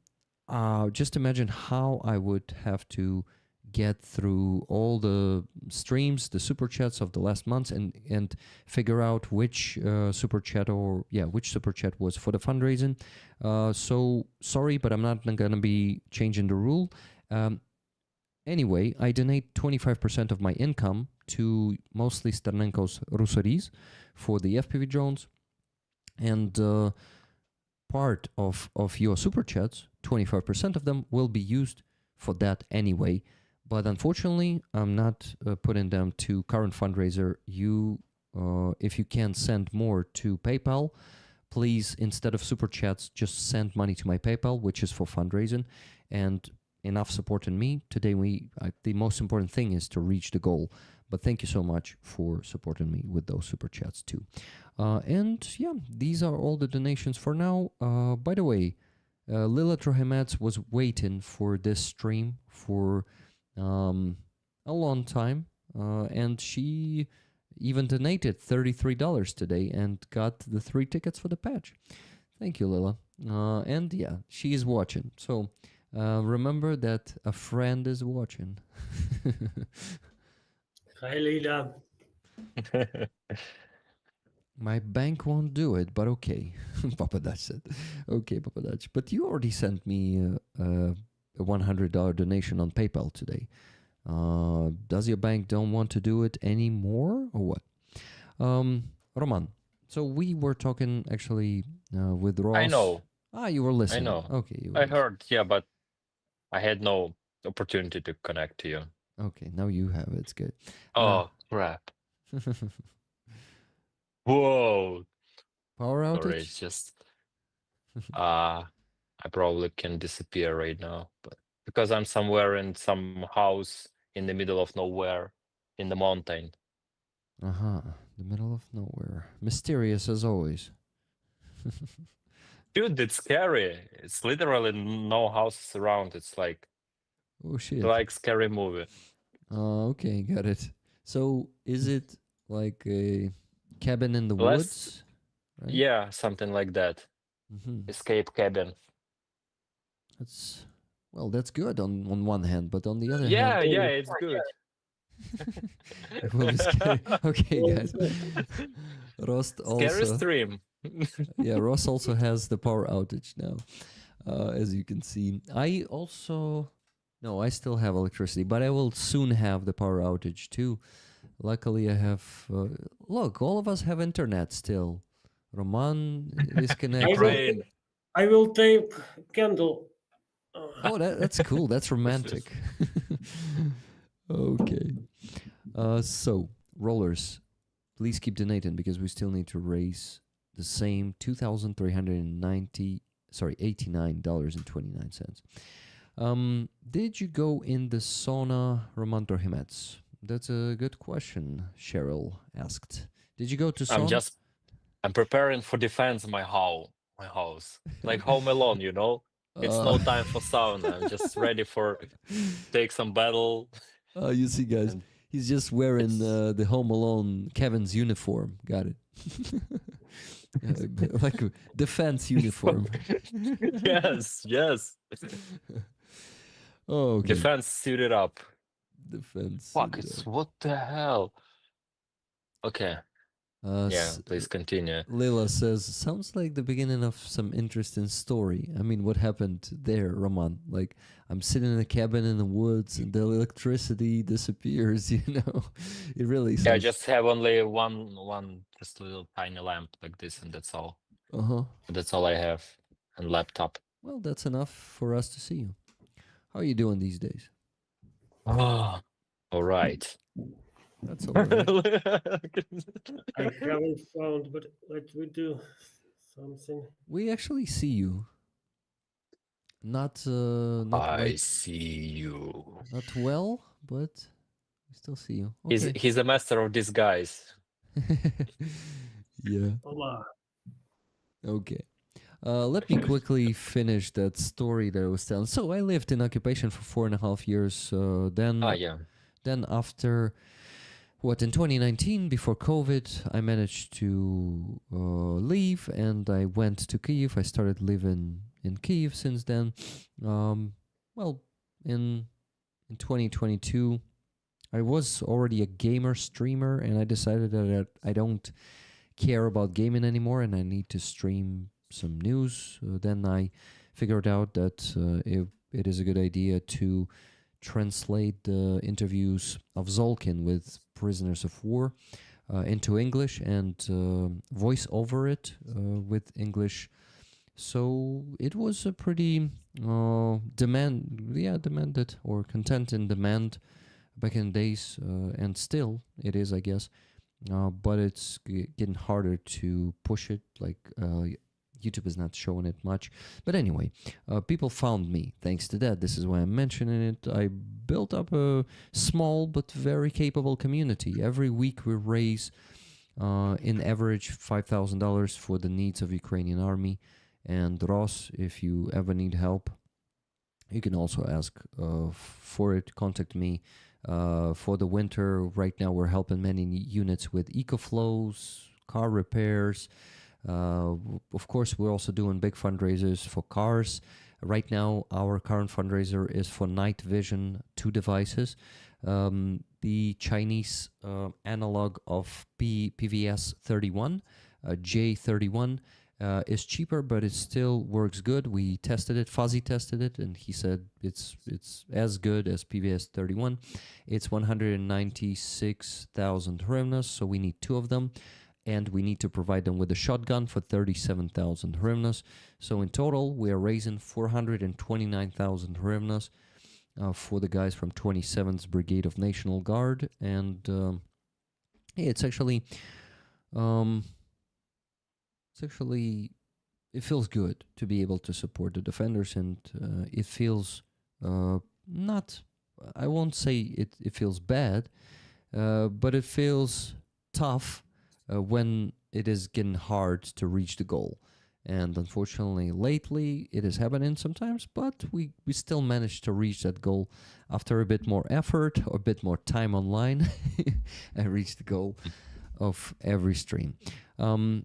Speaker 1: just imagine how I would have to get through all the streams, the super chats of the last months, and figure out which super chat was for the fundraising. So sorry, but I'm not gonna be changing the rule. Anyway, I donate 25% of my income to mostly Sternenko's Rusoris for the FPV drones, and part of your super chats, 25% of them will be used for that anyway. But unfortunately, I'm not putting them to current fundraiser. If you can send more to PayPal, please, instead of super chats, just send money to my PayPal, which is for fundraising, and enough supporting me. Today, the most important thing is to reach the goal. But thank you so much for supporting me with those super chats too. And yeah, these are all the donations for now. By the way, Lila Trokhymets was waiting for this stream for a long time, and she even donated $33 today and got the 3 tickets for the patch. Thank you, Lila. And yeah, she is watching. So remember that a friend is watching.
Speaker 2: Hi, Lila.
Speaker 1: My bank won't do it, but okay. Papadach said. Okay, Papadach. But you already sent me a $100 donation on PayPal today. Does your bank don't want to do it anymore or what? Roman, so we were talking actually with Ross.
Speaker 3: I know.
Speaker 1: You were listening.
Speaker 3: I know.
Speaker 1: Okay.
Speaker 3: I heard, yeah, but I had no opportunity to connect to you.
Speaker 1: Okay, now you have it. It's good.
Speaker 3: Oh, crap. Whoa.
Speaker 1: Power
Speaker 3: Sorry,
Speaker 1: outage?
Speaker 3: it's just uh I probably can disappear right now, but because I'm somewhere in some house in the middle of nowhere in the mountain.
Speaker 1: Uh-huh. The middle of nowhere. Mysterious as always.
Speaker 3: Dude, it's scary. It's literally no houses around. It's
Speaker 1: Oh shit.
Speaker 3: like scary movie.
Speaker 1: Okay, got it. So is it like a cabin in the
Speaker 3: Less,
Speaker 1: woods, right?
Speaker 3: yeah, something like that.
Speaker 1: Mm-hmm.
Speaker 3: Escape cabin.
Speaker 1: That's that's good on one hand, but on the other hand,
Speaker 3: Yeah, yeah,
Speaker 2: Oh,
Speaker 3: it's good.
Speaker 1: it will be scary. Okay,
Speaker 2: well,
Speaker 1: guys. Rost
Speaker 3: Scary
Speaker 1: also,
Speaker 3: stream.
Speaker 1: yeah, Ross also has the power outage now, as you can see. I also, no, I still have electricity, but I will soon have the power outage too. Luckily, I have. Look, all of us have internet still. Roman is
Speaker 2: I
Speaker 1: connected.
Speaker 2: will, I will take candle.
Speaker 1: Oh, that's cool. That's romantic. Okay. So rollers, please keep donating because we still need to raise the same $2,389.29. Did you go in the sauna, Roman Trokhymets? That's a good question, Cheryl asked. Did you go to
Speaker 3: I'm
Speaker 1: sauna?
Speaker 3: just I'm preparing for defense my house. Like Home Alone, you know? It's no time for sauna. I'm just ready for take some battle
Speaker 1: You see, guys,
Speaker 3: and
Speaker 1: he's just wearing
Speaker 3: it's
Speaker 1: the Home Alone Kevin's uniform. Got it. Like a defense uniform.
Speaker 3: yes, yes.
Speaker 1: Oh, okay.
Speaker 3: Defense suited up.
Speaker 1: Defense.
Speaker 3: Fuck, it's what the hell? Okay. Yeah, please continue.
Speaker 1: Leila says, sounds like the beginning of some interesting story. I mean, what happened there, Roman? Like, I'm sitting in a cabin in the woods and the electricity disappears, you know? It really
Speaker 3: Yeah, I
Speaker 1: sounds...
Speaker 3: just have only one just little tiny lamp like this, and that's all.
Speaker 1: Uh-huh.
Speaker 3: That's all I have. And laptop.
Speaker 1: Well, that's enough for us to see you. How are you doing these days?
Speaker 3: Oh, all right.
Speaker 1: That's all right.
Speaker 2: I haven't found, but let me do something.
Speaker 1: We actually see you. Not
Speaker 3: I see you.
Speaker 1: not well, but we still see you.
Speaker 3: He's
Speaker 1: Okay.
Speaker 3: he's a master of disguise.
Speaker 1: Yeah.
Speaker 2: Hola.
Speaker 1: Okay. Let me quickly finish that story that I was telling. So I lived in occupation for 4.5 years.
Speaker 3: Yeah.
Speaker 1: Then after in 2019, before COVID, I managed to leave and I went to Kyiv. I started living in Kyiv since then. In 2022, I was already a gamer streamer and I decided that I don't care about gaming anymore and I need to stream some news. Then I figured out that it is a good idea to translate the interviews of Zolkin with prisoners of war into English and voice over it with English. So it was a pretty demanded or content in demand back in the days, and still it is, I guess. But it's getting harder to push it. Like YouTube is not showing it much. But anyway, people found me thanks to that. This is why I'm mentioning it. I built up a small but very capable community. Every week we raise, in average, $5,000 for the needs of Ukrainian army. And Ross, if you ever need help, you can also ask for it. Contact me. For the winter, right now we're helping many units with EcoFlows, car repairs. Of course, we're also doing big fundraisers for cars. Right now, our current fundraiser is for night vision 2 devices. The Chinese analog of PVS 31, J31, is cheaper, but it still works good. We tested it, Fuzzy tested it, and he said it's as good as PVS 31. It's 196,000 hryvnias, so we need 2 of them, and we need to provide them with a shotgun for 37,000 hryvnias. So in total, we are raising 429,000 hryvnias. for the guys from 27th Brigade of National Guard, and it's actually it feels good to be able to support the defenders, and it feels not. I won't say it feels bad, but it feels tough when it is getting hard to reach the goal. And unfortunately, lately it is happening sometimes, but we still managed to reach that goal after a bit more effort or a bit more time online. I reached the goal of every stream. And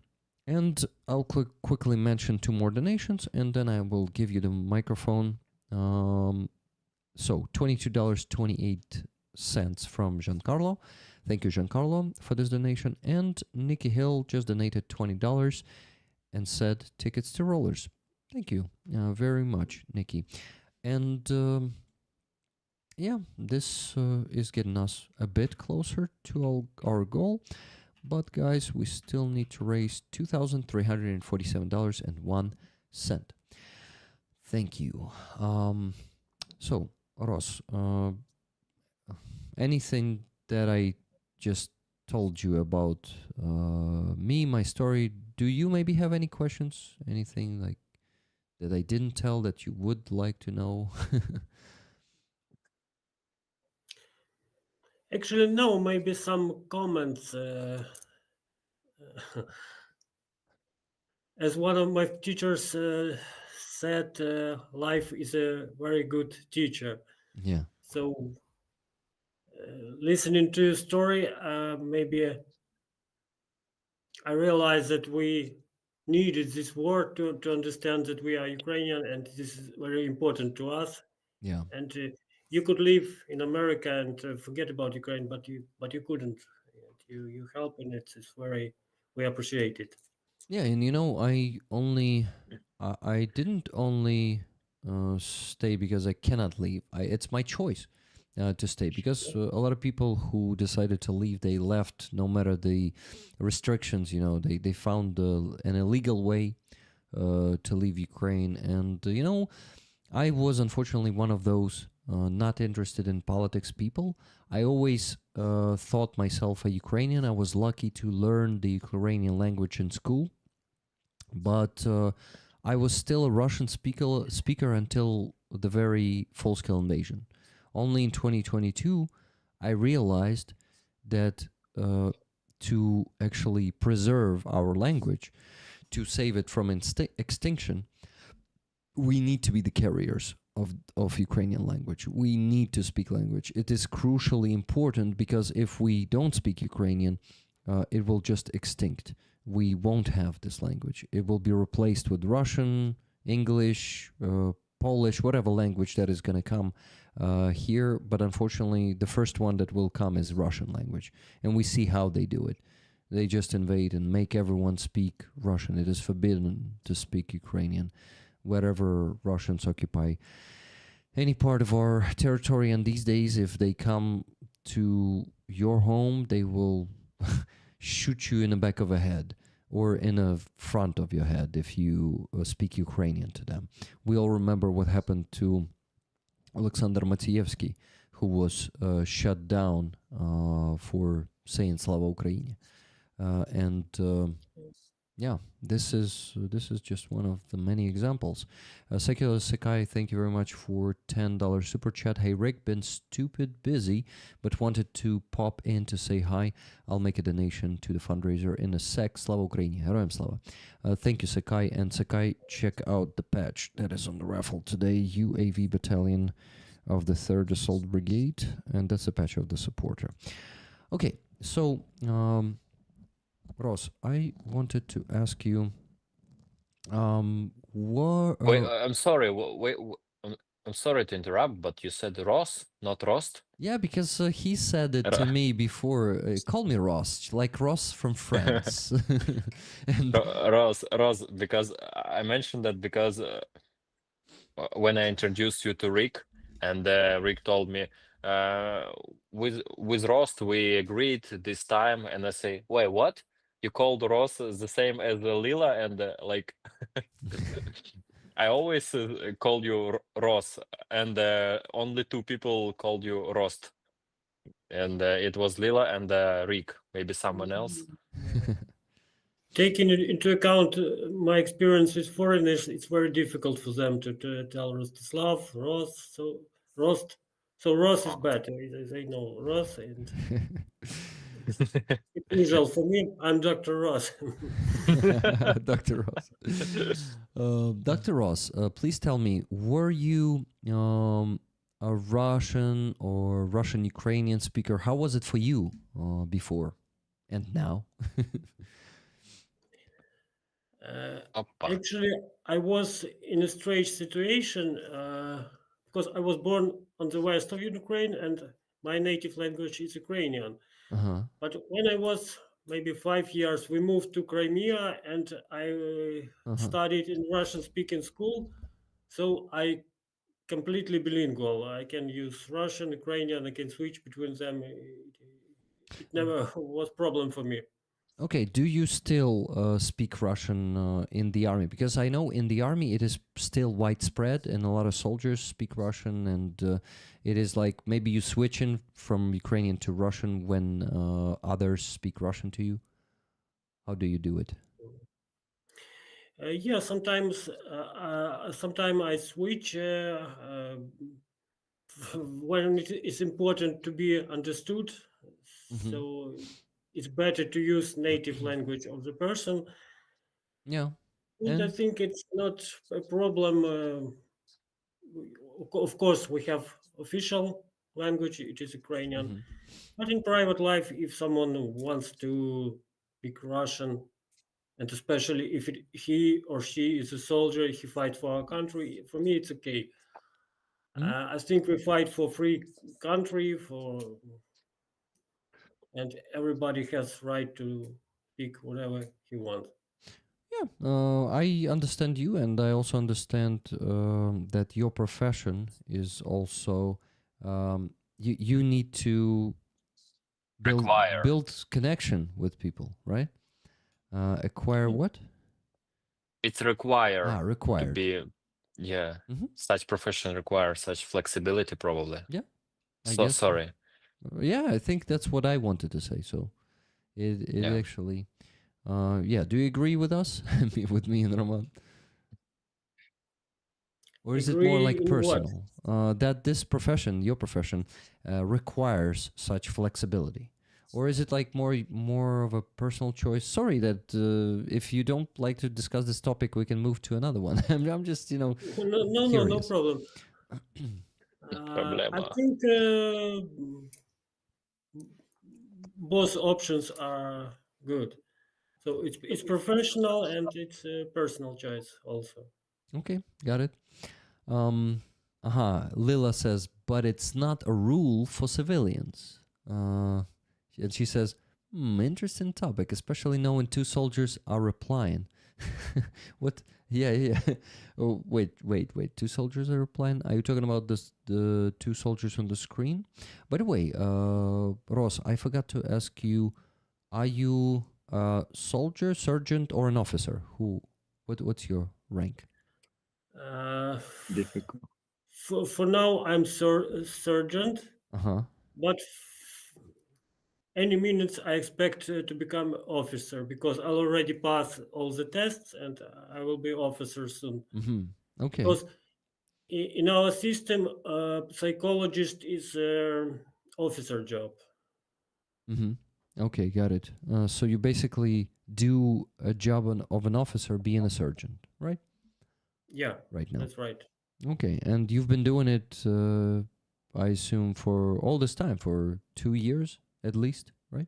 Speaker 1: I'll quickly mention 2 more donations, and then I will give you the microphone. So $22.28 from Giancarlo. Thank you, Giancarlo, for this donation. And Nikki Hill just donated $20 and said tickets to rollers. Thank you very much, Nikki. And yeah, this is getting us a bit closer to our goal. But guys, we still need to raise $2,347.01. Thank you. So, Ross, anything that I just told you about me, my story, do you maybe have any questions? Anything like that I didn't tell that you would like to know?
Speaker 2: Actually, no, maybe some comments. As one of my teachers said, life is a very good teacher.
Speaker 1: Yeah.
Speaker 2: So, listening to your story, maybe I realized that we needed this word to understand that we are Ukrainian, and this is very important to us.
Speaker 1: Yeah.
Speaker 2: And you could live in America and forget about Ukraine, but you couldn't. And you help, and it's very, we appreciate it.
Speaker 1: Yeah, and you know, I didn't only stay because I cannot leave. It's my choice to stay, because a lot of people who decided to leave, they left no matter the restrictions. You know, they found an illegal way to leave Ukraine, and you know, I was unfortunately one of those not interested in politics people. I always thought myself a Ukrainian. I was lucky to learn the Ukrainian language in school, but I was still a Russian speaker until the very full-scale invasion. Only in 2022, I realized that to actually preserve our language, to save it from extinction, we need to be the carriers of Ukrainian language. We need to speak language. It is crucially important, because if we don't speak Ukrainian, it will just extinct. We won't have this language. It will be replaced with Russian, English, Polish, whatever language that is going to come here. But unfortunately, the first one that will come is Russian language. And we see how they do it. They just invade and make everyone speak Russian. It is forbidden to speak Ukrainian wherever Russians occupy any part of our territory. And these days, if they come to your home, they will shoot you in the back of a head or in the front of your head if you speak Ukrainian to them. We all remember what happened to Alexander Matsievsky, who was shut down for saying Slava Ukraini. Yeah, this is just one of the many examples. Secular Sakai, thank you very much for $10 super chat. Hey Rick, been stupid busy, but wanted to pop in to say hi. I'll make a donation to the fundraiser in a sec. Slava Ukraini, Heroям Slava. Thank you, Sakai. And Sakai, check out the patch that is on the raffle today. UAV Battalion of the 3rd Assault Brigade, and that's a patch of the supporter. Okay, so Ross, I wanted to ask you, what?
Speaker 3: Wait, I'm sorry. Wait, I'm sorry to interrupt, but you said Ross, not Rost.
Speaker 1: Yeah, because he said it to me before. Call me Ross, like Ross from France. And
Speaker 3: Ross, because I mentioned that because when I introduced you to Rick, and Rick told me, with Rost we agreed this time, and I say, wait, what? You called Ross the same as Lila, and like I always called you Ros, and only two people called you Rost, and it was Lila and Rick, maybe someone else.
Speaker 2: Taking into account my experience with foreigners, it's very difficult for them to tell Rostislav, Ross, so Rost. So Ross is
Speaker 3: Oh.
Speaker 2: better. They know Ross, and it's usual for me. I'm Dr. Ross.
Speaker 1: Dr. Ross. Dr. Ross, please tell me, were you a Russian or Russian Ukrainian speaker? How was it for you before and now?
Speaker 3: Oppa.
Speaker 2: Actually, I was in a strange situation because I was born on the west of Ukraine and my native language is Ukrainian.
Speaker 1: Uh-huh.
Speaker 2: But when I was maybe 5 years, we moved to Crimea and I studied in Russian-speaking school. So I completely bilingual. I can use Russian, Ukrainian. I can switch between them. It never was problem for me.
Speaker 1: Okay, do you still speak Russian in the army? Because I know in the army it is still widespread and a lot of soldiers speak Russian, and it is like maybe you switch in from Ukrainian to Russian when others speak Russian to you. How do you do it?
Speaker 2: Yeah, sometimes I switch when it is important to be understood.
Speaker 1: Mhm.
Speaker 2: So it's better to use native language of the person.
Speaker 1: Yeah.
Speaker 2: And I
Speaker 1: And
Speaker 2: think it's not a problem. Of course, we have official language, it is Ukrainian.
Speaker 1: mhm.
Speaker 2: But in private life, if someone wants to speak Russian, and especially if he or she is a soldier, he fight for our country, for me, it's okay.
Speaker 1: Mhm.
Speaker 2: I think we fight for free country, and everybody has right to speak whatever he wants.
Speaker 1: Yeah, I understand you, and I also understand that your profession is also you need to
Speaker 3: Require.
Speaker 1: build connection with people, right? Acquire what?
Speaker 3: It's require to
Speaker 1: Required.
Speaker 3: be, yeah,
Speaker 1: Mhm.
Speaker 3: such profession requires such flexibility, probably.
Speaker 1: Yeah, I
Speaker 3: So
Speaker 1: guess.
Speaker 3: sorry.
Speaker 1: Yeah, I think that's what I wanted to say. So it
Speaker 3: Yeah.
Speaker 1: actually, yeah. Do you agree with us, with me and Roman? Or is it more
Speaker 2: Agree
Speaker 1: like
Speaker 2: in what?
Speaker 1: personal? That this profession, your profession, requires such flexibility, or is it like more of a personal choice? Sorry that if you don't like to discuss this topic, we can move to another one. I'm just
Speaker 2: No, no
Speaker 1: curious.
Speaker 2: problem. I
Speaker 3: Problema.
Speaker 2: think both options are good. So it's professional and it's a personal choice also.
Speaker 1: Okay, got it. Lila says, but it's not a rule for civilians. And she says, interesting topic, especially knowing two soldiers are replying. What? Yeah, yeah. Oh, wait. Two soldiers are replying? Are you talking about the two soldiers on the screen? By the way, Ross, I forgot to ask you, are you a soldier, sergeant, or an officer? What's your rank?
Speaker 2: Uh,
Speaker 3: Difficult.
Speaker 2: for now, I'm sergeant,
Speaker 1: Uh-huh.
Speaker 2: but any minutes I expect to become officer because I'll already pass all the tests and I will be officer soon.
Speaker 1: Mm-hmm. Okay.
Speaker 2: Because in our system, psychologist is officer job.
Speaker 1: Mm-hmm. Okay, got it. So you basically do a job of an officer being a surgeon, right?
Speaker 2: Yeah,
Speaker 1: Right now.
Speaker 2: that's right.
Speaker 1: Okay, and you've been doing it, I assume, for all this time, for 2 years at least, right?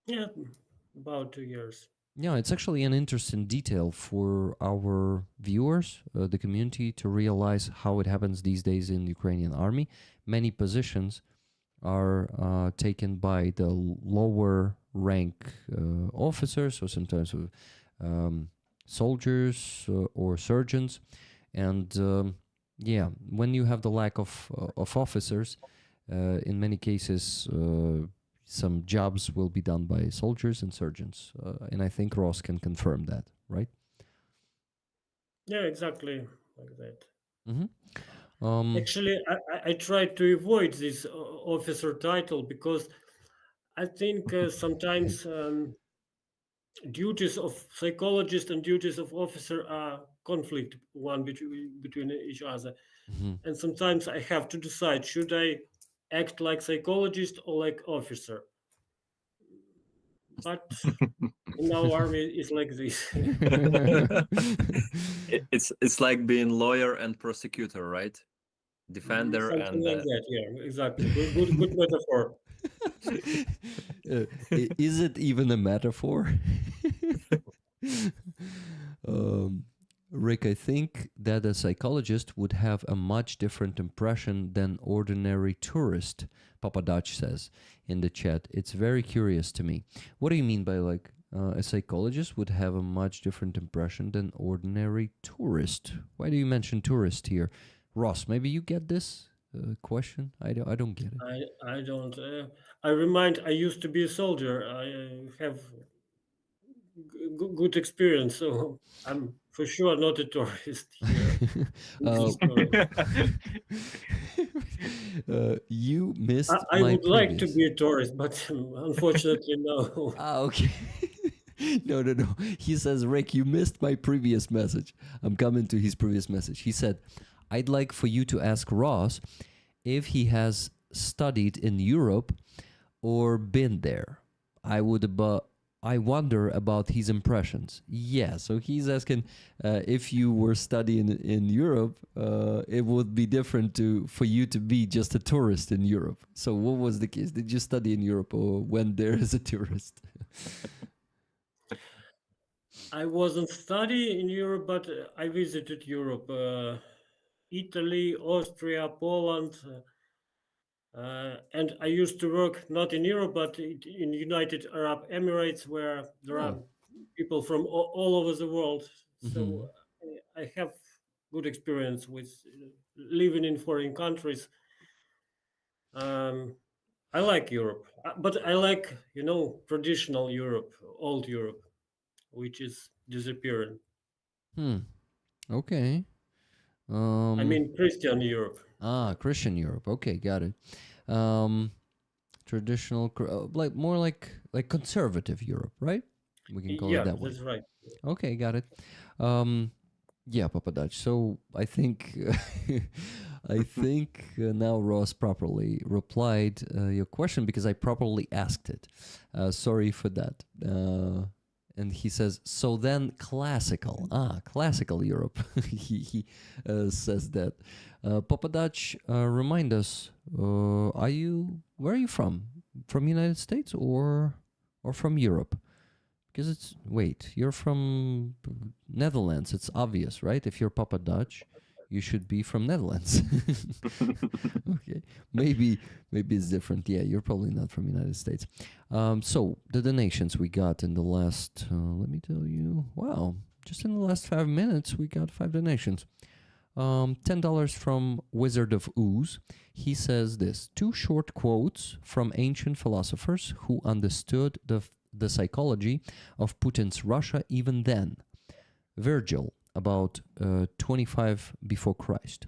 Speaker 2: Yeah, about 2 years.
Speaker 1: Yeah, it's actually an interesting detail for our viewers, the community, to realize how it happens these days in the Ukrainian army. Many positions are taken by the lower rank officers, or sometimes soldiers or surgeons. And yeah, when you have the lack of officers, in many cases, some jobs will be done by soldiers and surgeons. And I think Ross can confirm that, right?
Speaker 2: Yeah, exactly like that.
Speaker 1: Hmm.
Speaker 2: Actually, I tried to avoid this officer title because I think sometimes duties of psychologist and duties of officer are conflict one between each other,
Speaker 1: hmm.
Speaker 2: and sometimes I have to decide should I act like psychologist or like officer. But in our army, it's like this.
Speaker 4: It's like being lawyer and prosecutor, right? Defender
Speaker 2: Something
Speaker 4: and
Speaker 2: like that. Yeah, exactly. Good metaphor.
Speaker 1: Is it even a metaphor? um, Rick, I think that a psychologist would have a much different impression than ordinary tourist, Papa Dutch says in the chat. It's very curious to me. What do you mean by like a psychologist would have a much different impression than ordinary tourist? Why do you mention tourist here? Ross, maybe you get this question? I don't get it.
Speaker 2: I don't. I used to be a soldier. I have good experience, so I'm for sure not a tourist here. In
Speaker 1: Uh,
Speaker 2: this story.
Speaker 1: You missed
Speaker 2: I
Speaker 1: my
Speaker 2: would like to
Speaker 1: previous.
Speaker 2: be a tourist, but unfortunately, no.
Speaker 1: Ah, okay. No, no, no. He says, Rick, you missed my previous message. I'm coming to his previous message. He said, I'd like for you to ask Ross if he has studied in Europe or been there. I wonder about his impressions. Yeah, so he's asking if you were studying in Europe, it would be different for you to be just a tourist in Europe. So what was the case? Did you study in Europe or went there as a tourist?
Speaker 2: I wasn't studying in Europe, but I visited Europe, Italy, Austria, Poland, and I used to work not in Europe, but in United Arab Emirates, where there are
Speaker 1: Oh.
Speaker 2: people from all over the world.
Speaker 1: Mm-hmm.
Speaker 2: So I have good experience with living in foreign countries. Um, I like Europe, but I like traditional Europe, old Europe, which is disappearing.
Speaker 1: Hmm. Okay.
Speaker 2: I mean Christian Europe.
Speaker 1: Christian Europe. Okay, got it. Um, Traditional, like more like conservative Europe, right? We can call it
Speaker 2: Yeah,
Speaker 1: that way.
Speaker 2: that's right.
Speaker 1: Okay, got it. Um, yeah, Papa Dutch. So I think I think now Ross properly replied your question because I properly asked it. Sorry for that. And he says, so then classical Europe. He says that. Papa Dutch, remind us, where are you from? From United States or from Europe? Because you're from Netherlands. It's obvious, right? If you're Papa Dutch, you should be from Netherlands. Okay, maybe it's different. Yeah, you're probably not from United States. So the donations we got in the last, let me tell you, wow, just in the last 5 minutes we got 5 donations. $10 from Wizard of Ooze. He says this: 2 short quotes from ancient philosophers who understood the psychology of Putin's Russia even then. Virgil, about 25 before Christ.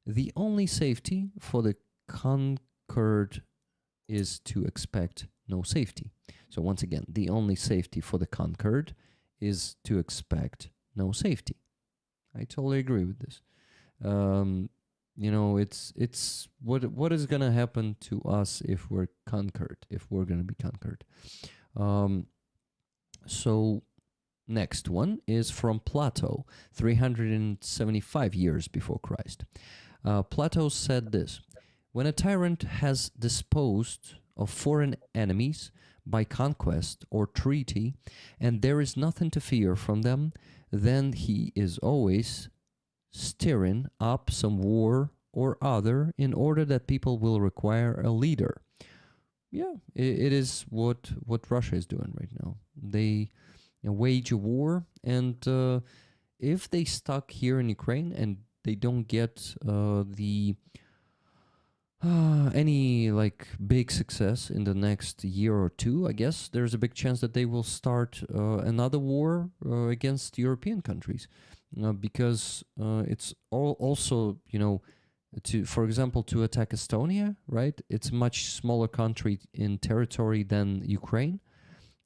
Speaker 1: The only safety for the conquered is to expect no safety. So once again, the only safety for the conquered is to expect no safety. I totally agree with this. It's what is gonna happen to us if we're conquered, if we're gonna be conquered. So next one is from Plato, 375 years before Christ. Plato said this: when a tyrant has disposed of foreign enemies by conquest or treaty, and there is nothing to fear from them, then he is always stirring up some war or other in order that people will require a leader. Yeah, it is what Russia is doing right now. They wage a war, and if they stuck here in Ukraine and they don't get any like big success in the next year or two, I guess there's a big chance that they will start another war against European countries. because it's also, for example, to attack Estonia, right? It's a much smaller country in territory than Ukraine.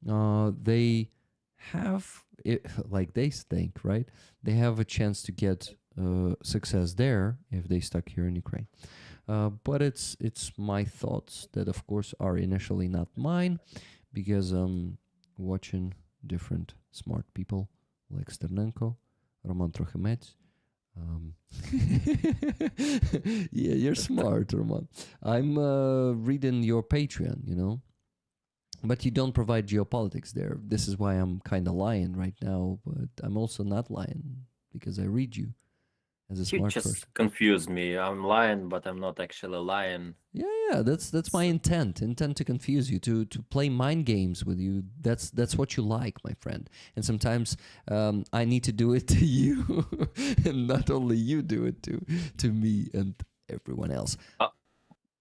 Speaker 1: They have it, like they think, right? They have a chance to get success there if they stuck here in Ukraine. But it's my thoughts that, of course, are initially not mine, because I'm watching different smart people like Sternenko, Roman Trokhymets. Yeah, you're smart, Roman. I'm reading your Patreon, but you don't provide geopolitics there. This is why I'm kind of lying right now, but I'm also not lying because I read you as a
Speaker 4: You
Speaker 1: smart
Speaker 4: just
Speaker 1: person.
Speaker 4: confused me. I'm lying, but I'm not actually lying.
Speaker 1: Yeah, that's my intent to confuse you, to play mind games with you. That's what you like, my friend. And sometimes I need to do it to you, and not only you do it to me and everyone else.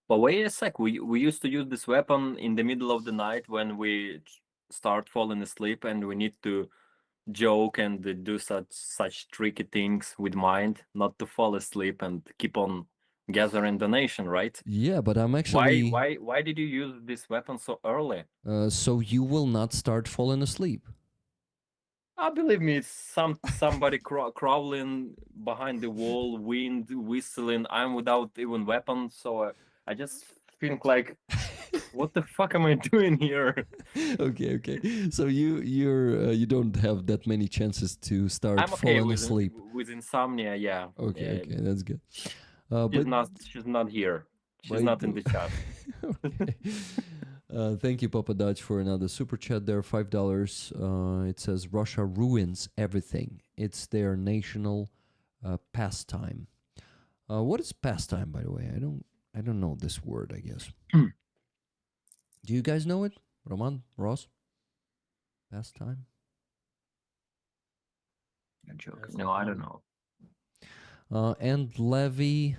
Speaker 4: But wait a sec, we used to use this weapon in the middle of the night when we start falling asleep, and we need to joke and do such tricky things with mind, not to fall asleep and keep on gathering donation, right?
Speaker 1: Yeah, but I'm actually
Speaker 4: Why did you use this weapon so early?
Speaker 1: so you will not start falling asleep.
Speaker 4: Believe me, it's somebody crawling behind the wall, wind whistling. I'm without even weapon, so I just think like, what the fuck am I doing here?
Speaker 1: Okay. So you don't have that many chances to start
Speaker 4: I'm okay
Speaker 1: falling asleep.
Speaker 4: with insomnia. Yeah.
Speaker 1: Okay, that's good.
Speaker 4: She's not here. She's
Speaker 1: but-
Speaker 4: not in the chat.
Speaker 1: Okay. Thank you, Papa Dutch, for another super chat there, $5. It says Russia ruins everything. It's their national pastime. What is pastime, by the way? I don't know this word, I guess. Do you guys know it? Roman, Ross? Pastime?
Speaker 4: I'm joking. No, I don't know.
Speaker 1: And Levy,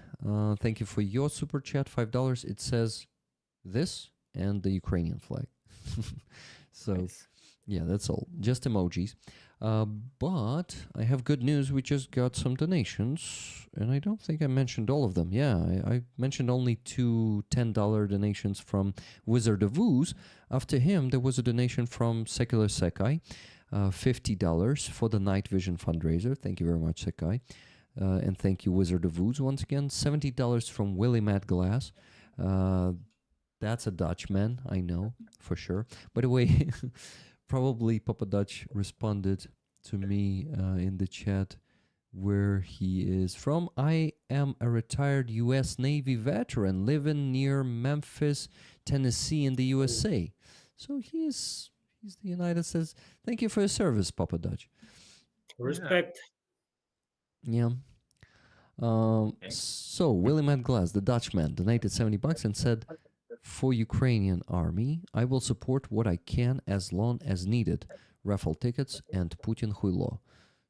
Speaker 1: thank you for your super chat, $5. It says this and the Ukrainian flag. So,
Speaker 4: Nice.
Speaker 1: yeah, that's all. Just emojis. But I have good news. We just got some donations, and I don't think I mentioned all of them. Yeah, I mentioned only two $10 donations from Wizard of Ooze. After him, there was a donation from Secular Sekai, $50 for the Night Vision fundraiser. Thank you very much, Sekai. And thank you, Wizard of Ooze, once again. $70 from Willie Matt Glass. That's a Dutchman, I know, for sure. By the way, probably Papa Dutch responded to me in the chat where he is from. I am a retired U.S. Navy veteran living near Memphis, Tennessee in the USA. So he's the United States. Thank you for your service, Papa Dutch.
Speaker 2: Respect.
Speaker 1: Yeah. So William Ed Glass, the Dutchman, donated $70 and said, "For Ukrainian army, I will support what I can as long as needed. Raffle tickets and Putin huilo."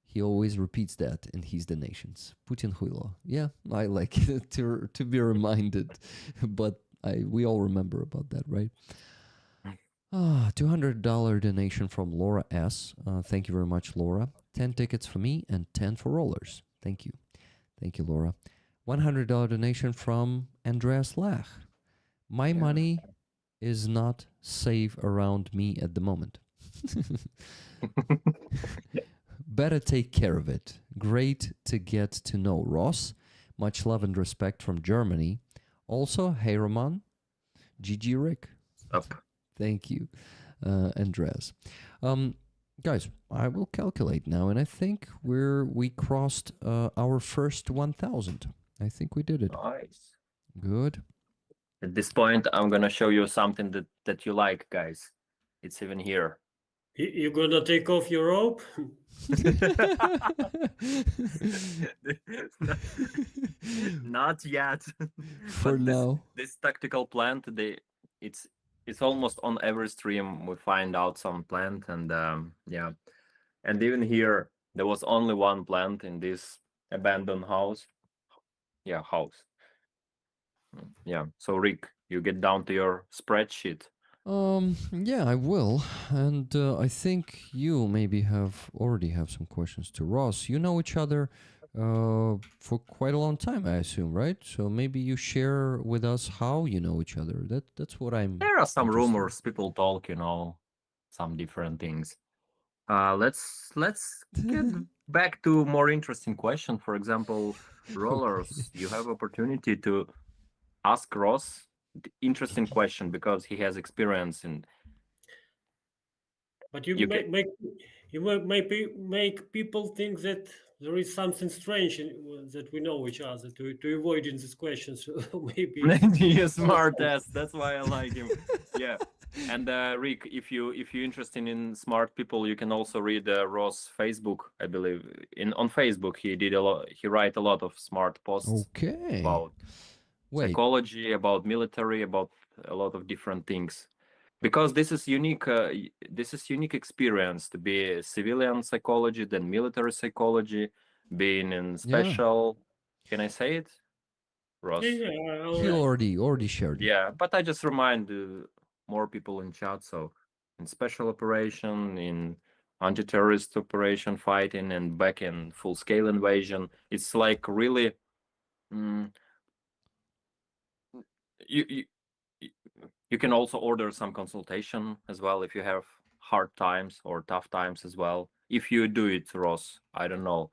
Speaker 1: He always repeats that in his donations. Putin huilo. Yeah, I like it to be reminded, but we all remember about that, right? $200 donation from Laura S. Thank you very much, Laura. 10 tickets for me and 10 for rollers. Thank you. Thank you, Laura. $100 donation from Andreas Lach. My money is not safe around me at the moment. Better take care of it. Great to get to know Ross. Much love and respect from Germany. Also, hey Roman, GG Rick.
Speaker 4: Up.
Speaker 1: Thank you, Andreas. Guys, I will calculate now, and I think we crossed our first 1,000. I think we did it.
Speaker 4: Nice.
Speaker 1: Good.
Speaker 4: At this point, I'm gonna show you something that you like, guys. It's even here.
Speaker 2: You gonna take off your rope?
Speaker 4: Not yet.
Speaker 1: For
Speaker 4: But
Speaker 1: now.
Speaker 4: this tactical plant, it's almost on every stream we find out some plant, and yeah, and even here there was only one plant in this abandoned house. Yeah, house. Yeah. So Rick, you get down to your spreadsheet.
Speaker 1: Yeah, I will. And I think you maybe already have some questions to Ross. You know each other for quite a long time, I assume, right? So maybe you share with us how you know each other. That's what I'm
Speaker 4: There are some
Speaker 1: interested in.
Speaker 4: rumors, people talk, some different things. Let's get back to more interesting question. For example, rollers. You have opportunity to ask Ross the interesting question because he has experience in.
Speaker 2: But you
Speaker 4: You can,
Speaker 2: make people think that there is something strange that we know each other to avoid in these questions. Maybe
Speaker 4: You're smart ass. That's why I like him. Yeah. And Rick, if you're interested in smart people, you can also read Ross Facebook. I believe on Facebook he write a lot of smart posts
Speaker 1: Okay.
Speaker 4: about
Speaker 1: Wait.
Speaker 4: psychology, about military, about a lot of different things. Because this is unique. This is unique experience to be a civilian psychology, then military psychology, being in special. Can I say it, Ross?
Speaker 2: Yeah,
Speaker 1: He already shared it.
Speaker 4: Yeah, but I just remind more people in chat. So, in special operation, in anti-terrorist operation fighting, and back in full-scale invasion, it's like really. You you can also order some consultation as well if you have hard times or tough times as well. If you do it, Ross, I don't know.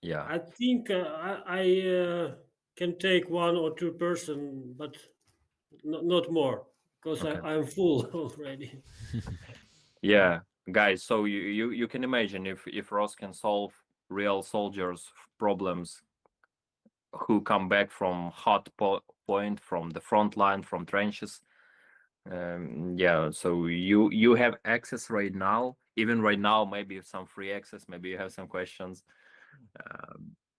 Speaker 4: Yeah.
Speaker 2: I think I can take one or two person, but not more because
Speaker 4: Okay.
Speaker 2: I'm full already.
Speaker 4: Yeah, guys. So you can imagine if Ross can solve real soldiers' problems who come back from hot point, from the front line, from trenches. Yeah, so you have access right now, even right now, maybe some free access, maybe you have some questions.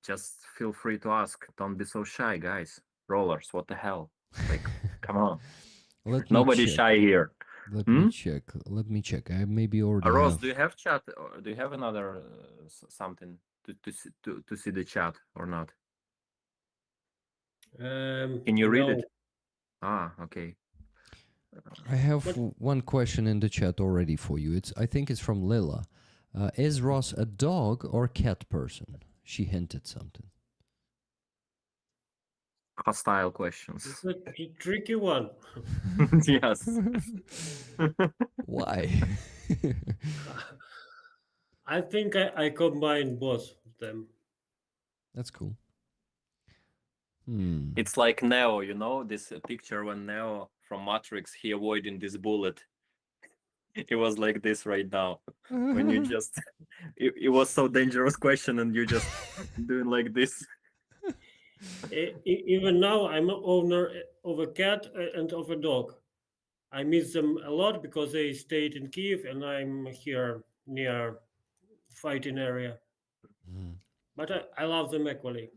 Speaker 4: Just feel free to ask. Don't be so shy, guys. Rollers, what the hell? Like, come on. Nobody shy here.
Speaker 1: Let me check. I maybe already
Speaker 4: Ross,
Speaker 1: have.
Speaker 4: do you have chat? Or do you have another something to see the chat or not? Can you read
Speaker 2: No.
Speaker 4: it? Ah, okay.
Speaker 1: I have one question in the chat already for you. I think it's from Lila. Is Ross a dog or cat person? She hinted something.
Speaker 4: Hostile questions.
Speaker 2: It's a tricky one.
Speaker 4: Yes.
Speaker 1: Why?
Speaker 2: I think I combine both of them.
Speaker 1: That's cool.
Speaker 4: It's like Neo, this picture when Neo from Matrix, he avoiding this bullet. It was like this right now. When you just, it was so dangerous question and you just doing like this.
Speaker 2: Even now, I'm an owner of a cat and of a dog. I miss them a lot because they stayed in Kiev and I'm here near fighting area. But I love them equally.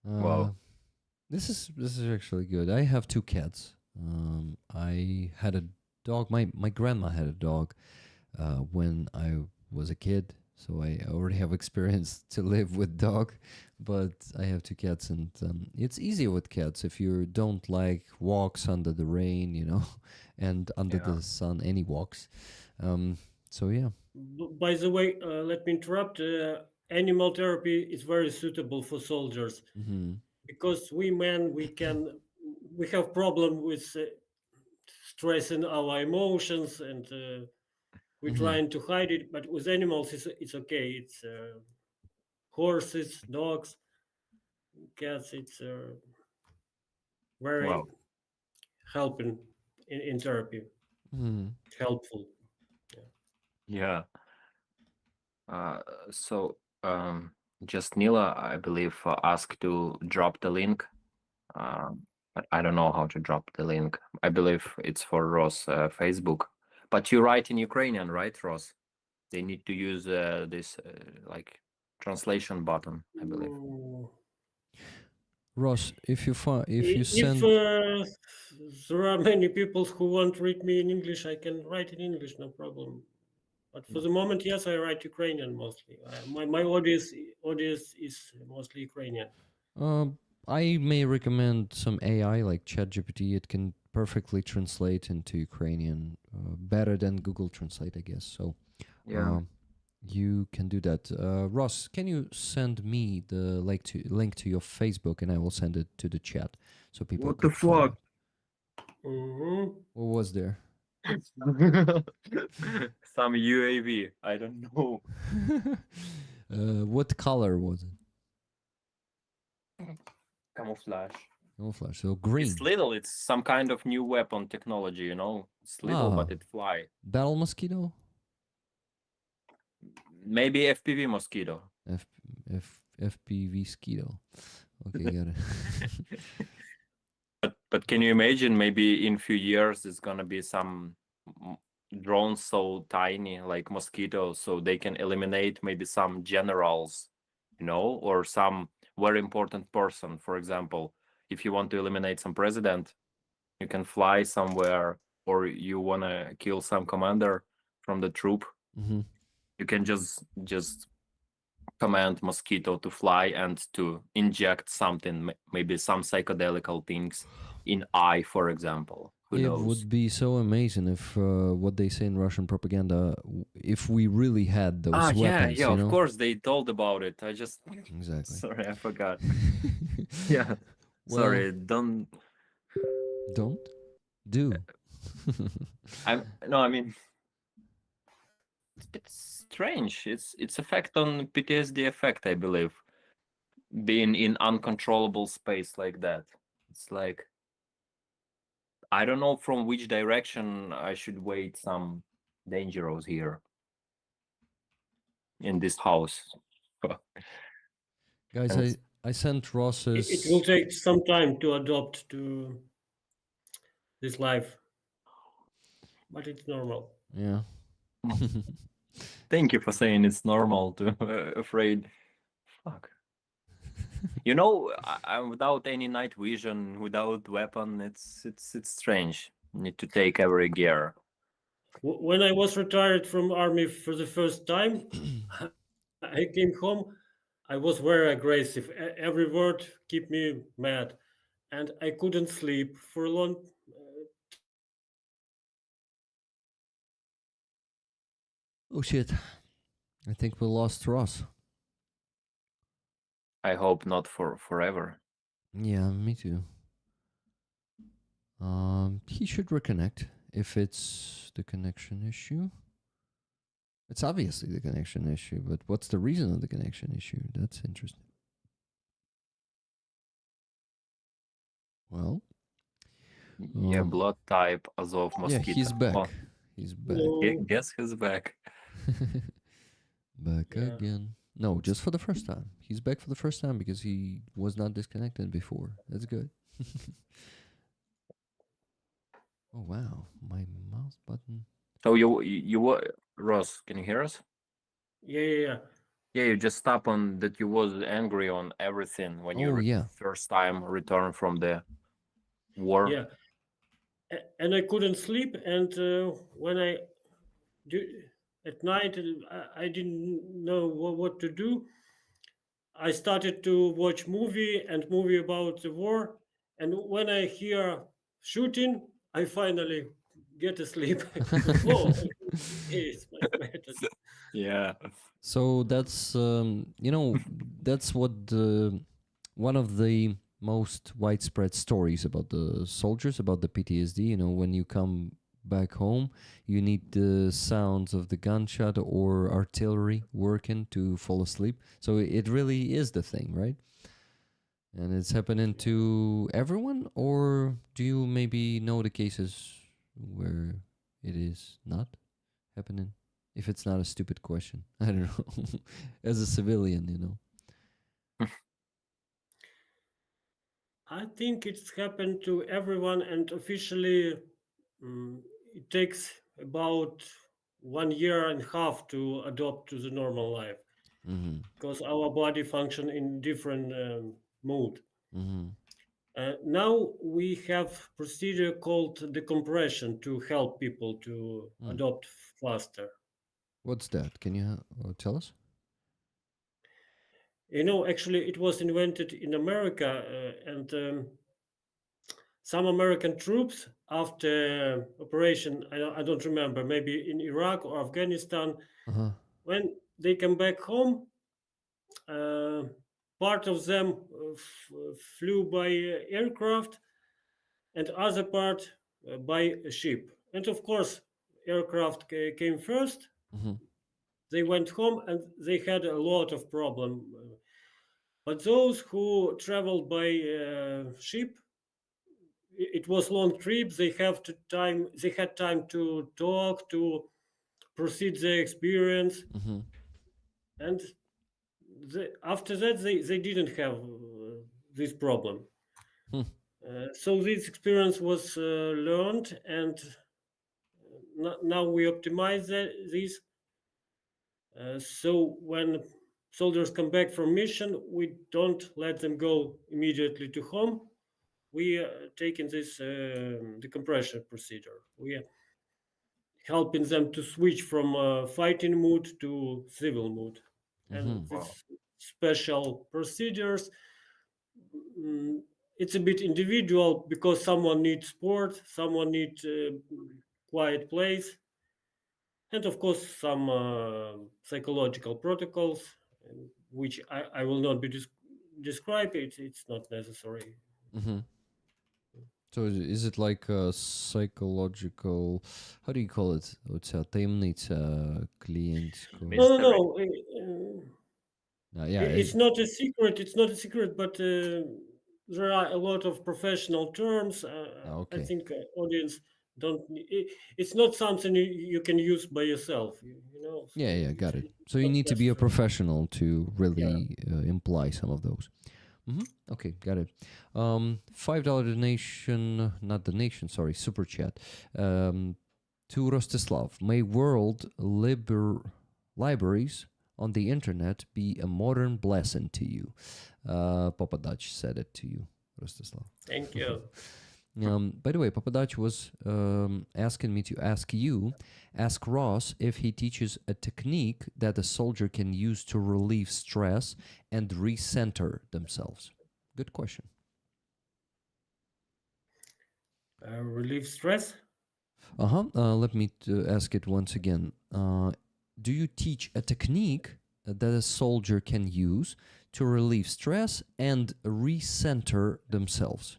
Speaker 4: Wow.
Speaker 1: This is actually good. I have two cats. I had a dog. My grandma had a dog when I was a kid, so I already have experience to live with dog. But I have two cats, and it's easier with cats if you don't like walks under the rain, and under the sun, any walks. So yeah.
Speaker 2: By the way, let me interrupt. Animal therapy is very suitable for soldiers because we men we have problem with stressing our emotions and we're trying to hide it. But with animals, it's okay. It's horses, dogs, cats. It's very helping in therapy. Helpful.
Speaker 4: Yeah. So just Nila, I believe, asked to drop the link. But I don't know how to drop the link. I believe it's for Ross Facebook. But you write in Ukrainian, right, Ross? They need to use this like translation button, I believe.
Speaker 1: Ross, if you
Speaker 2: If there are many people who want to read me in English, I can write in English, no problem. But for the moment, yes, I write Ukrainian mostly. My audience is mostly Ukrainian.
Speaker 1: I may recommend some AI like ChatGPT. It can perfectly translate into Ukrainian better than Google Translate, I guess. So you can do that. Ross, can you send me the link to your Facebook, and I will send it to the chat so people.
Speaker 4: What the
Speaker 1: could follow
Speaker 4: fuck?
Speaker 1: it.
Speaker 2: Mhm.
Speaker 1: What was there?
Speaker 4: Some UAV. I don't know.
Speaker 1: What color was it?
Speaker 4: Camouflage.
Speaker 1: No flash. So green.
Speaker 4: It's little. It's some kind of new weapon technology, you know. It's little, but
Speaker 1: Ah.
Speaker 4: it fly.
Speaker 1: Battle mosquito.
Speaker 4: Maybe FPV mosquito.
Speaker 1: FPV mosquito. Okay, got it.
Speaker 4: But can you imagine? Maybe in few years, it's gonna be some drones so tiny like mosquitoes, so they can eliminate maybe some generals, you know, or some very important person. For example, if you want to eliminate some president, you can fly somewhere, or you wanna kill some commander from the troop.
Speaker 1: Mm-hmm.
Speaker 4: You can just command mosquito to fly and to inject something, maybe some psychedelical things in eye, for example. Who
Speaker 1: It
Speaker 4: knows?
Speaker 1: would be so amazing if what they say in Russian propaganda, if we really had those weapons.
Speaker 4: Yeah,
Speaker 1: you
Speaker 4: of
Speaker 1: know?
Speaker 4: course they told about it. I just
Speaker 1: Exactly.
Speaker 4: sorry, I forgot. Yeah,
Speaker 1: Well,
Speaker 4: sorry, don't
Speaker 1: do.
Speaker 4: I mean, it's strange. It's effect on PTSD effect, I believe. Being in uncontrollable space like that, it's like I don't know from which direction I should wait some dangerous here in this house.
Speaker 1: Guys,
Speaker 4: And
Speaker 1: I sent Ross's.
Speaker 2: It will take some time to adopt to this life, but it's normal.
Speaker 1: Yeah.
Speaker 4: thank you for saying it's normal to afraid. Fuck. You know, I'm without any night vision, without weapon. It's strange. Need to take every gear.
Speaker 2: When I was retired from army for the first time, I came home. I was very aggressive. Every word kept me mad, and I couldn't sleep for a long.
Speaker 1: Oh shit! I think we lost Ross.
Speaker 4: I hope not for forever.
Speaker 1: Yeah, me too. He should reconnect if it's the connection issue. It's obviously the connection issue, but what's the reason of the connection issue? That's interesting. Well,
Speaker 4: Yeah, blood type Azov
Speaker 1: yeah,
Speaker 4: mosquito.
Speaker 1: he's back.
Speaker 4: Oh,
Speaker 1: He's back.
Speaker 4: guess who's back?
Speaker 1: Back
Speaker 2: Yeah.
Speaker 1: again. No, just for the first time. He's back for the first time because he was not disconnected before. That's good. Oh wow, my mouse button.
Speaker 4: So you were Ross? Can you hear us?
Speaker 2: Yeah.
Speaker 4: Yeah, you just stop on that. You was angry on everything when you first time returned from the war.
Speaker 2: Yeah. And I couldn't sleep. And when I at night, I didn't know what to do. I started to watch movie about the war. And when I hear shooting, I finally get to sleep. Oh, it's much better.
Speaker 4: Yeah.
Speaker 1: So that's that's what one of the most widespread stories about the soldiers, about the PTSD. You know, when you come back home, you need the sounds of the gunshot or artillery working to fall asleep. So it really is the thing, right? And it's happening to everyone, or do you maybe know the cases where it is not happening? If it's not a stupid question, I don't know. As a civilian, you know.
Speaker 2: I think it's happened to everyone, and officially, it takes about 1.5 years to adopt to the normal life, because our body function in different mode. Now we have procedure called decompression to help people to adopt faster.
Speaker 1: What's that? Can you tell us?
Speaker 2: Actually, it was invented in America, and some American troops after operation, I don't remember, maybe in Iraq or Afghanistan,
Speaker 1: Uh-huh.
Speaker 2: when they come back home, uh, part of them flew by aircraft and other part by a ship. And of course, aircraft came first.
Speaker 1: Mm-hmm.
Speaker 2: They went home and they had a lot of problem. But those who traveled by ship, it was long trip. They had time to talk, to proceed their experience,
Speaker 1: Mm-hmm.
Speaker 2: and after that they didn't have this problem.
Speaker 1: Hmm.
Speaker 2: So this experience was learned, and now we optimize this. So when soldiers come back from mission, we don't let them go immediately to home. We taking this decompression procedure. We are helping them to switch from fighting mood to civil mood, and
Speaker 1: Mm-hmm.
Speaker 4: Wow.
Speaker 2: these special procedures. mm, it's a bit individual because someone needs sport, someone needs quiet place, and of course some psychological protocols, which I will not be describe it. It's not necessary.
Speaker 1: Mm-hmm. So is it like a psychological, how do you call it? Оця таємниця клієнтського.
Speaker 2: No, no,
Speaker 4: Mystery.
Speaker 2: no.
Speaker 1: Yeah,
Speaker 2: It's not a secret. It's not a secret, but there are a lot of professional terms. I
Speaker 1: okay.
Speaker 2: think audience don't. It's not something you can use by yourself. So
Speaker 1: Yeah, got it. So you
Speaker 2: not
Speaker 1: need to be a
Speaker 2: necessary.
Speaker 1: professional to really imply some of those. Okay, got it. $5 donation, not donation, sorry, super chat. To Rostyslav, may world libraries on the internet be a modern blessing to you. Papa Dutch said it to you, Rostislav.
Speaker 2: Thank you.
Speaker 1: By the way, Papa Dutch was asking me to ask Ross if he teaches a technique that a soldier can use to relieve stress and recenter themselves. Good question.
Speaker 2: Relieve stress.
Speaker 1: Let me ask it once again. Do you teach a technique that a soldier can use to relieve stress and recenter themselves?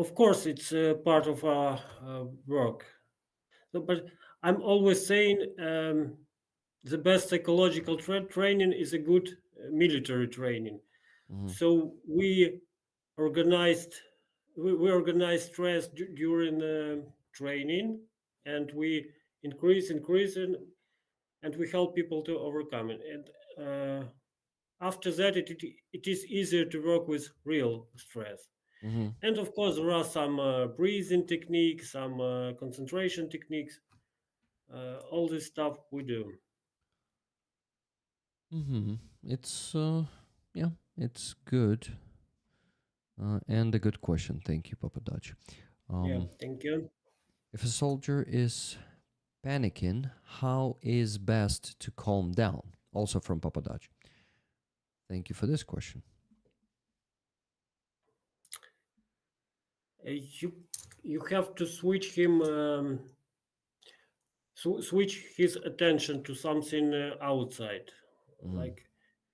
Speaker 2: Of course, it's part of our work. But I'm always saying the best psychological training is a good military training.
Speaker 1: Mhm.
Speaker 2: So we organized stress during training, and we increase and we help people to overcome it. And after that, it is easier to work with real stress.
Speaker 1: Mhm.
Speaker 2: And of course, there are some breathing techniques, some concentration techniques, all this stuff we do.
Speaker 1: It's it's good and a good question. Thank you, Papa Dutch.
Speaker 2: Yeah, thank you.
Speaker 1: If a soldier is panicking, how is best to calm down? Also from Papa Dutch. Thank you for this question.
Speaker 2: You have to switch him switch his attention to something outside, like,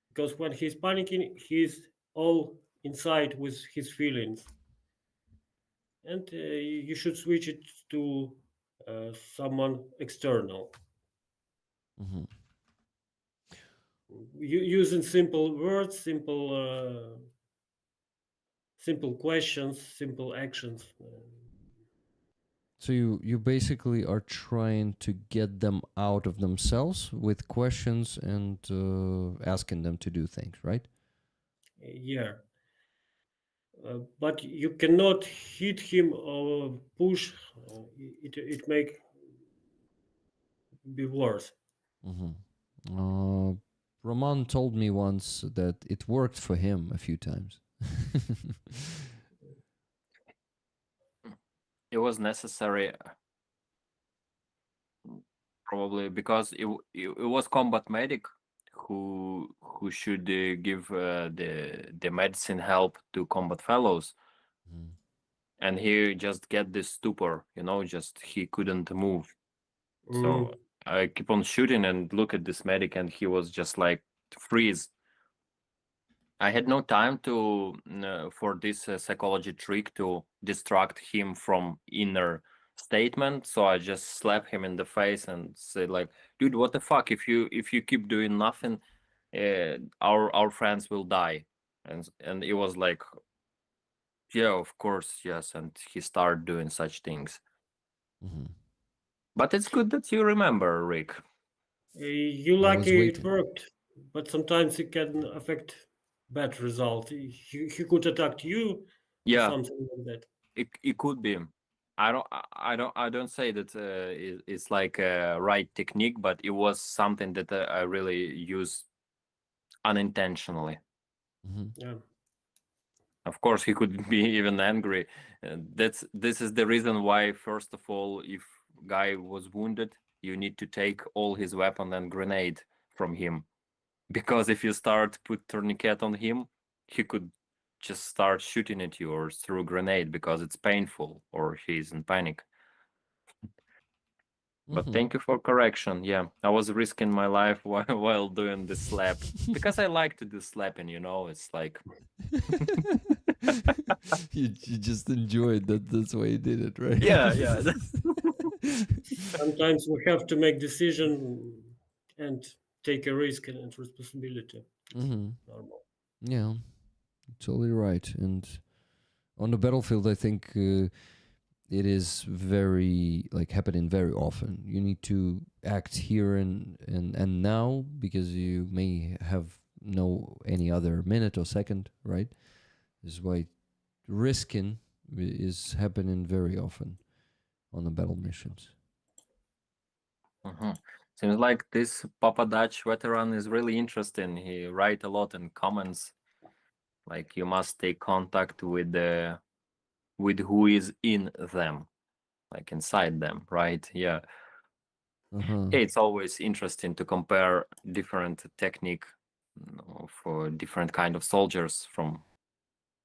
Speaker 2: because when he's panicking, he's all inside with his feelings, and you should switch it to someone external.
Speaker 1: Mhm.
Speaker 2: Using simple words, simple questions, simple actions.
Speaker 1: So you basically are trying to get them out of themselves with questions and asking them to do things, right?
Speaker 2: Yeah. But you cannot hit him or push. It make be worse.
Speaker 1: Roman told me once that it worked for him a few times.
Speaker 4: It was necessary. probably because it was combat medic who should give the medicine help to combat fellows,
Speaker 1: Mhm.
Speaker 4: and he just get this stupor, just he couldn't move. So I keep on shooting and look at this medic, and he was just like freeze. I had no time to for this psychology trick to distract him from inner statement, so I just slap him in the face and say like, dude, what the fuck, if you keep doing nothing, our friends will die. And it was like, yeah, of course, yes. And he started doing such things.
Speaker 1: Mhm.
Speaker 4: But it's good that you remember, Rick.
Speaker 2: You
Speaker 1: I was
Speaker 2: lucky it
Speaker 1: waiting.
Speaker 2: worked, but sometimes it can affect bad result. He could attack you or
Speaker 4: Yeah,
Speaker 2: something like that.
Speaker 4: it could be. I don't say that it's like a right technique, but it was something that I really use unintentionally.
Speaker 1: Mhm.
Speaker 2: Yeah.
Speaker 4: Of course, he could be even angry. This is the reason why, first of all, if guy was wounded, you need to take all his weapon and grenade from him, because if you start put tourniquet on him, he could just start shooting at you or through grenade because it's painful or he's in panic. But
Speaker 1: Mhm.
Speaker 4: thank you for correction. Yeah, I was risking my life while doing the slap because I like to do slapping. It's like
Speaker 1: You just enjoyed that. That's why you did it, right?
Speaker 4: yeah.
Speaker 2: Sometimes we have to make decision and take a risk and responsibility.
Speaker 1: Mhm.
Speaker 2: Normal.
Speaker 1: Yeah, totally right. And on the battlefield, I think it is very like happening very often. You need to act here and now because you may have no any other minute or second, right? This is why risking is happening very often on the battle missions.
Speaker 4: Seems like this Papa Dutch veteran is really interesting. He write a lot in comments, like you must take contact with who is in them, like inside them, right? Yeah.
Speaker 1: Uh-huh.
Speaker 4: Yeah, it's always interesting to compare different technique for different kind of soldiers from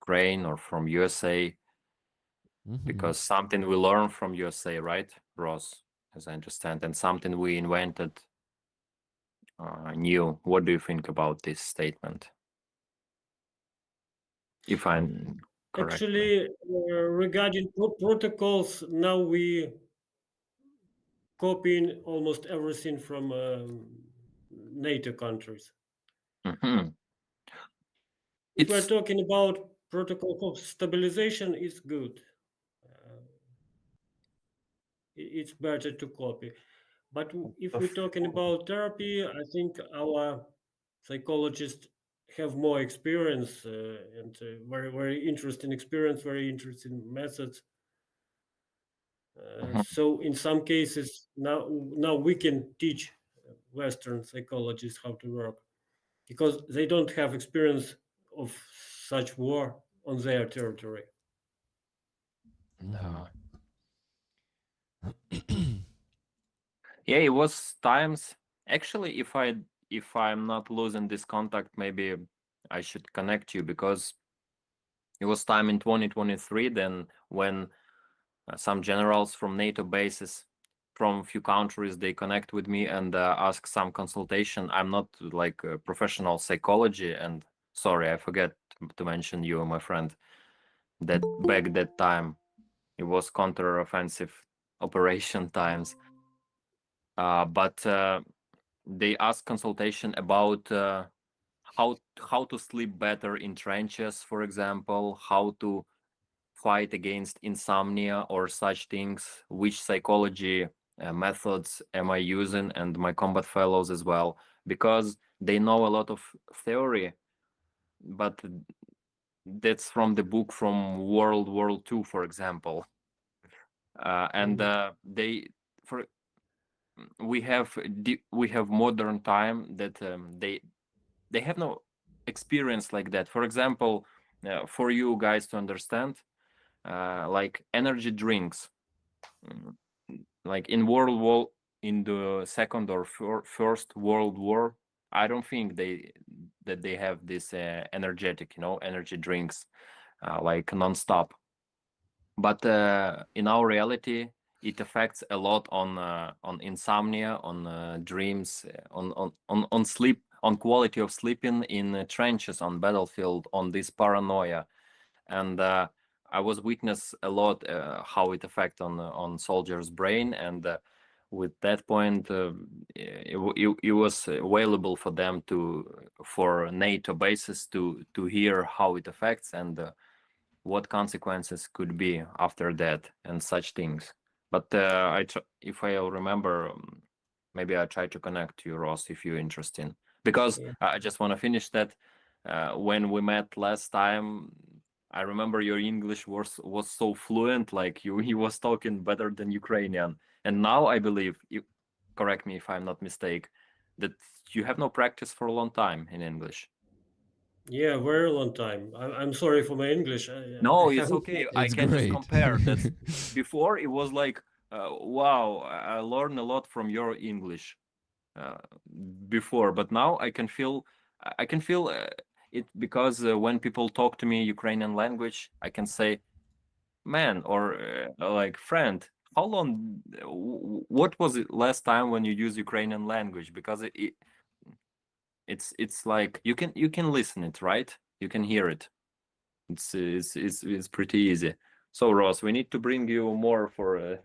Speaker 4: Ukraine or from USA,
Speaker 1: Mhm.
Speaker 4: because something we learn from USA, right, Ross, as I understand, and something we invented new. What do you think about this statement? If I'm correct.
Speaker 2: Actually, regarding protocols, now we copying almost everything from NATO countries.
Speaker 4: Mhm.
Speaker 2: If we're
Speaker 4: It's
Speaker 2: talking about protocol of stabilization, it's good. It's better to copy. But if we're talking about therapy, I think our psychologists have more experience and very, very interesting experience, very interesting methods.
Speaker 4: Mhm.
Speaker 2: So in some cases, now we can teach Western psychologists how to work because they don't have experience of such war on their territory.
Speaker 1: Mhm.
Speaker 4: yeah, it was times. Actually, if I'm not losing this contact, maybe I should connect you, because it was time in 2023 then when some generals from NATO bases from a few countries, they connect with me and ask some consultation. I'm not like a professional psychology, and sorry, I forget to mention you, my friend, that back that time it was counter-offensive operation times. But they ask consultation about how to sleep better in trenches, for example, how to fight against insomnia or such things, which psychology methods am I using, and my combat fellows as well, because they know a lot of theory, but that's from the book from World War II, for example. And they for we have modern time that they have no experience like that. For example, for you guys to understand, like energy drinks, like in in the Second or First World War, I don't think they have this energetic, energy drinks like nonstop. But in our reality, it affects a lot on insomnia, on dreams, on sleep, on quality of sleeping in trenches, on battlefield, on this paranoia. And I was witness a lot how it affect on soldiers' brain, and with that point, it was available for them for NATO bases to hear how it affects and what consequences could be after that and such things. But if I remember, maybe I try to connect to you, Ross, if you're interested, because
Speaker 2: Yeah.
Speaker 4: I just want to finish that. When we met last time, I remember your English was so fluent, like he was talking better than Ukrainian. And now I believe, you correct me if I'm not mistaken, that you have no practice for a long time in English.
Speaker 2: Yeah, very long time. I'm sorry for my English.
Speaker 4: No,
Speaker 2: I
Speaker 4: it's
Speaker 2: haven't-
Speaker 4: okay. I
Speaker 1: It's
Speaker 4: can just
Speaker 1: great.
Speaker 4: compare. That's before it was like, wow, I learned a lot from your English before, but now I can feel it because when people talk to me Ukrainian language, I can say, man, or like friend. How long? What was it last time when you use Ukrainian language? Because it's like you can listen it, right? You can hear it. It's pretty easy. So Ross, we need to bring you more for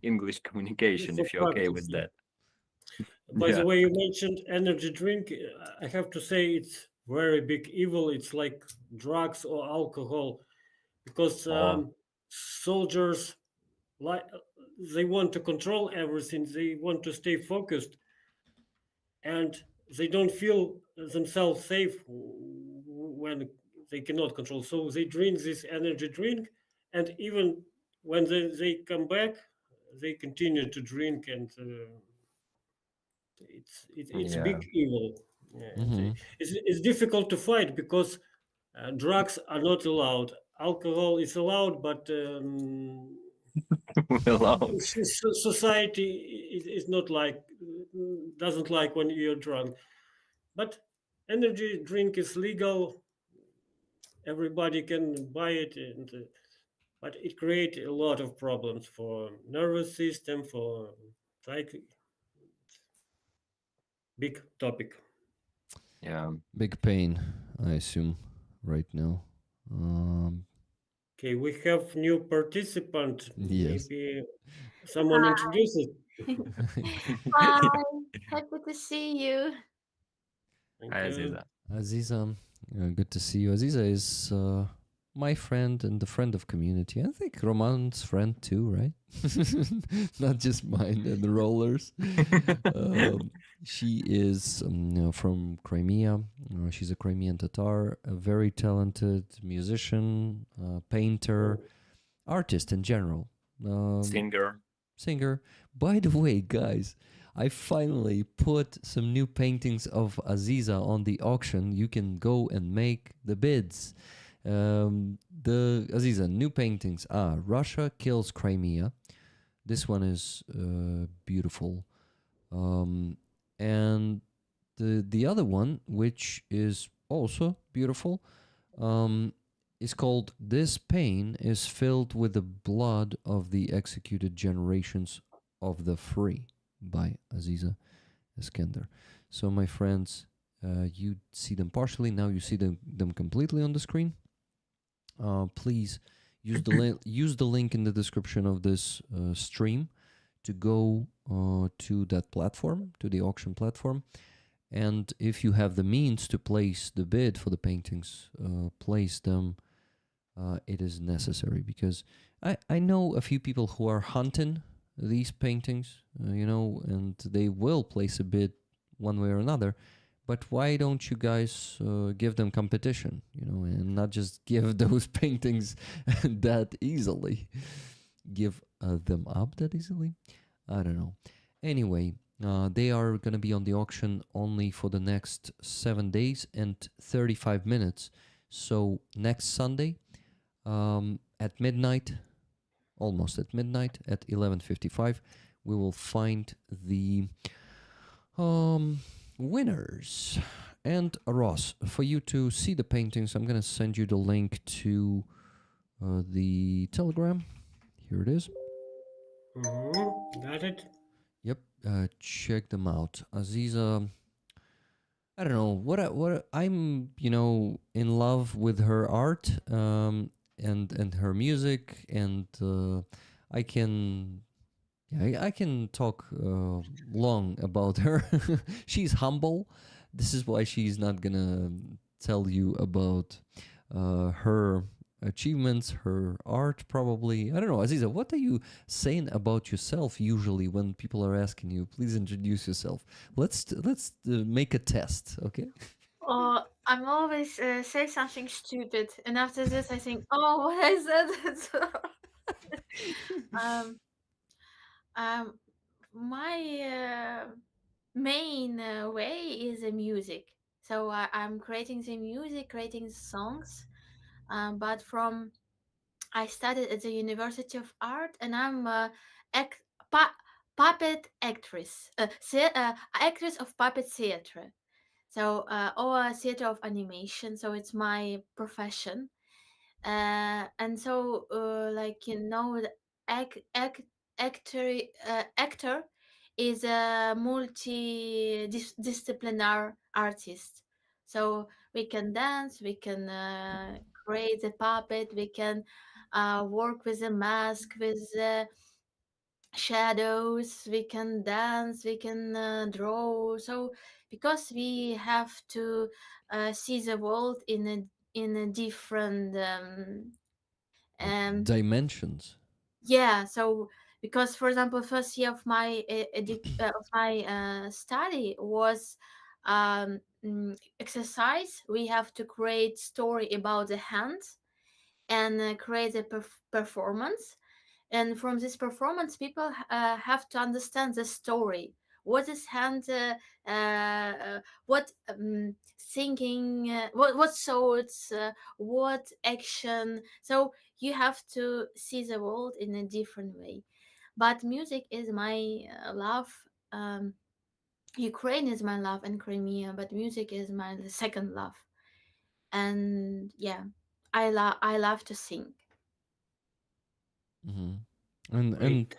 Speaker 4: English communication
Speaker 2: for
Speaker 4: if you're okay
Speaker 2: practice,
Speaker 4: with
Speaker 2: yeah.
Speaker 4: that.
Speaker 2: By
Speaker 4: Yeah.
Speaker 2: the way, you mentioned energy drink. I have to say it's very big evil. It's like drugs or alcohol, because
Speaker 4: Oh,
Speaker 2: soldiers like they want to control everything. They want to stay focused, and they don't feel themselves safe when they cannot control. So they drink this energy drink, and even when they come back, they continue to drink, and it's
Speaker 4: yeah.
Speaker 2: big evil. Yeah, and
Speaker 1: Hmm.
Speaker 2: it's difficult to fight because drugs are not allowed. Alcohol is allowed, but
Speaker 4: Allowed.
Speaker 2: society is not like doesn't like when you're drunk. But energy drink is legal. Everybody can buy it, and but it creates a lot of problems for nervous system, for psych. Big topic.
Speaker 4: Yeah.
Speaker 1: Big pain, I assume, right now. Um,
Speaker 2: Okay, we have new participant.
Speaker 1: yes.
Speaker 2: Maybe someone
Speaker 5: Hi.
Speaker 2: introduces.
Speaker 5: Hi. Happy to see you.
Speaker 2: Thank
Speaker 4: Hi,
Speaker 2: you.
Speaker 4: Aziza.
Speaker 1: Aziza, good to see you. Aziza is my friend and the friend of community. I think Roman's friend too, right? Not just mine and the rollers. She is from Crimea. She's a Crimean Tatar, a very talented musician, painter, artist in general.
Speaker 4: Singer.
Speaker 1: Singer. By the way, guys, I finally put some new paintings of Aziza on the auction. You can go and make the bids. The Aziza new paintings are Russia kills Crimea. This one is beautiful, and the other one, which is also beautiful, is called "This Pain is Filled with the Blood of the Executed Generations of the Free" by Aziza Eskender. So, my friends, you see them partially. Now you see them completely on the screen. Please use the link in the description of this stream to go to that platform, to the auction platform. And if you have the means to place the bid for the paintings, place them. It is necessary because I know a few people who are hunting these paintings, and they will place a bid one way or another. But why don't you guys give them competition, and not just give those paintings that easily? Give them up that easily? I don't know. Anyway, they are going to be on the auction only for the next 7 days and 35 minutes. So next Sunday at midnight, almost at midnight, at 11:55, we will find the winners. And Ross, for you to see the paintings, I'm gonna send you the link to the Telegram. Here it is.
Speaker 2: Got it.
Speaker 1: Yep, check them out. Aziza, I don't know what I'm, in love with her art, and her music, and I can, I can talk long about her. She's humble. This is why she's not gonna tell you about her achievements, her art, probably. I don't know, Aziza, what are you saying about yourself usually when people are asking you? Please introduce yourself. Let's make a test, okay?
Speaker 5: Oh, I'm always say something stupid, and after this, I think, oh, what I said. um, um, my main way is the music. So I'm creating the music, creating songs. But from I studied at the University of Art, and I'm act, puppet actress, actress of puppet theater. So or theater of animation. So it's my profession. And so the actor is a multi-disciplinary artist. So we can dance, we can create a puppet, we can work with a mask, with shadows, we can dance, we can draw. So because we have to see the world in a different
Speaker 1: Dimensions.
Speaker 5: yeah. So because for example, first year of my study was exercise. We have to create story about the hands and create a performance, and from this performance people have to understand the story, what is hand what thinking, what thoughts, what action. So you have to see the world in a different way. But music is my love. um, Ukraine is my love, and Crimea, but music is my second love. And yeah, I love to sing.
Speaker 1: Hmm. And
Speaker 2: Great.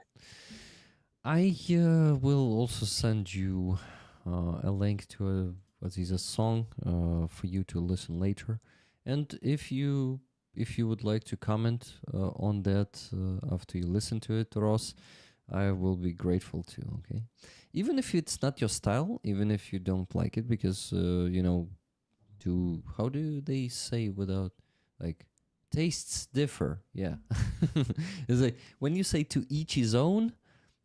Speaker 1: I will also send you a link to Aziza's song for you to listen later. And if you would like to comment on that after you listen to it, Ross, I will be grateful too. Okay, even if it's not your style, even if you don't like it, because to how do they say without like tastes differ? Yeah, it's like when you say to each his own,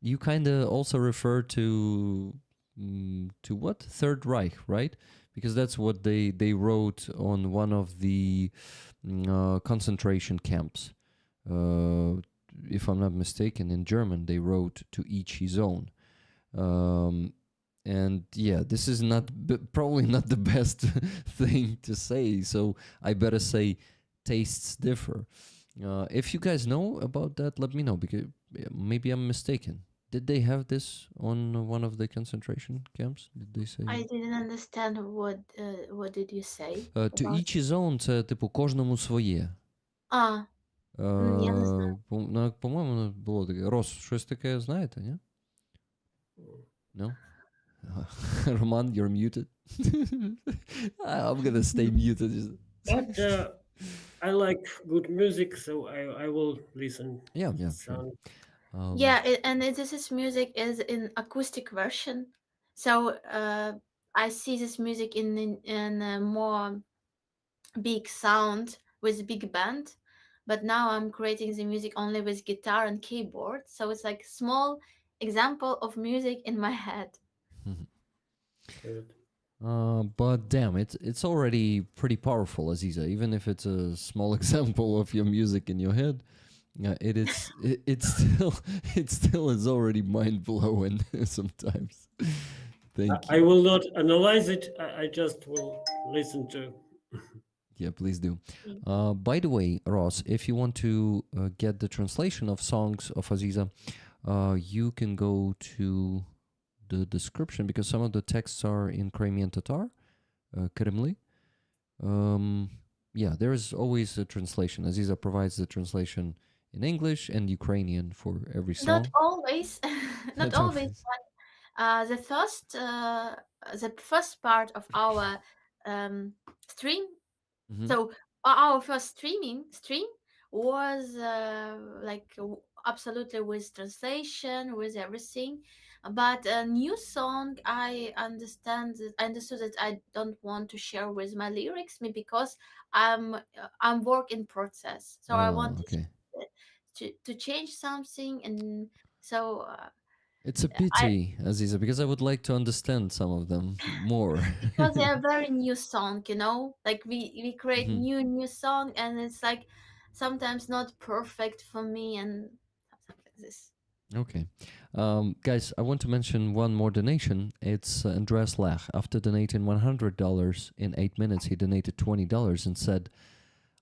Speaker 1: you kind of also refer to what Third Reich, right? Because that's what they wrote on one of the concentration camps. If I'm not mistaken, in German they wrote to each his own. And yeah, this is not probably not the best thing to say. So I better say tastes differ. If you guys know about that, let me know, because maybe I'm mistaken. Did they have this on one of the concentration camps? Did they say?
Speaker 5: I didn't understand what did you say
Speaker 1: To
Speaker 5: about.
Speaker 1: each his own, це типу кожному своє.
Speaker 5: А, я не знаю.
Speaker 1: По-моєму, було таке. Рос, щось таке знаєте, ні? No? Roman, you're muted. I'm gonna stay muted.
Speaker 2: But I like good music, so I will listen.
Speaker 1: Yeah, sure.
Speaker 2: Sound.
Speaker 5: This is music is in acoustic version. So I see this music in a more big sound with big band, but now I'm creating the music only with guitar and keyboard. So it's like small example of music in my head.
Speaker 2: Good.
Speaker 1: But damn, it's already pretty powerful, Aziza. Even if it's a small example of your music in your head, it still is already mind blowing sometimes. Thank you.
Speaker 2: I will not analyze it. I just will listen to.
Speaker 1: Yeah, please do. By the way, Ross, if you want to get the translation of songs of Aziza, you can go to the description because some of the texts are in Crimean Tatar, Kremli. Yeah, there is always a translation. Aziza provides the translation in English and Ukrainian for every
Speaker 5: Not
Speaker 1: song.
Speaker 5: always, not
Speaker 1: Not
Speaker 5: always.
Speaker 1: always.
Speaker 5: The first part of our stream.
Speaker 1: Mhm.
Speaker 5: So our first stream was absolutely with translation, with everything. But a new song, I understood that I don't want to share with my lyrics, maybe because I'm work in process. So I
Speaker 1: Oh,
Speaker 5: want
Speaker 1: okay.
Speaker 5: to change something, and so
Speaker 1: It's a
Speaker 5: I
Speaker 1: pity, Aziza, because I would like to understand some of them more.
Speaker 5: because they are very new song, like we create
Speaker 1: Mhm.
Speaker 5: new song, and it's like sometimes not perfect for me and something like this.
Speaker 1: Okay. Guys, I want to mention one more donation. It's Andreas Lach. After donating $100 in 8 minutes, he donated $20 and said,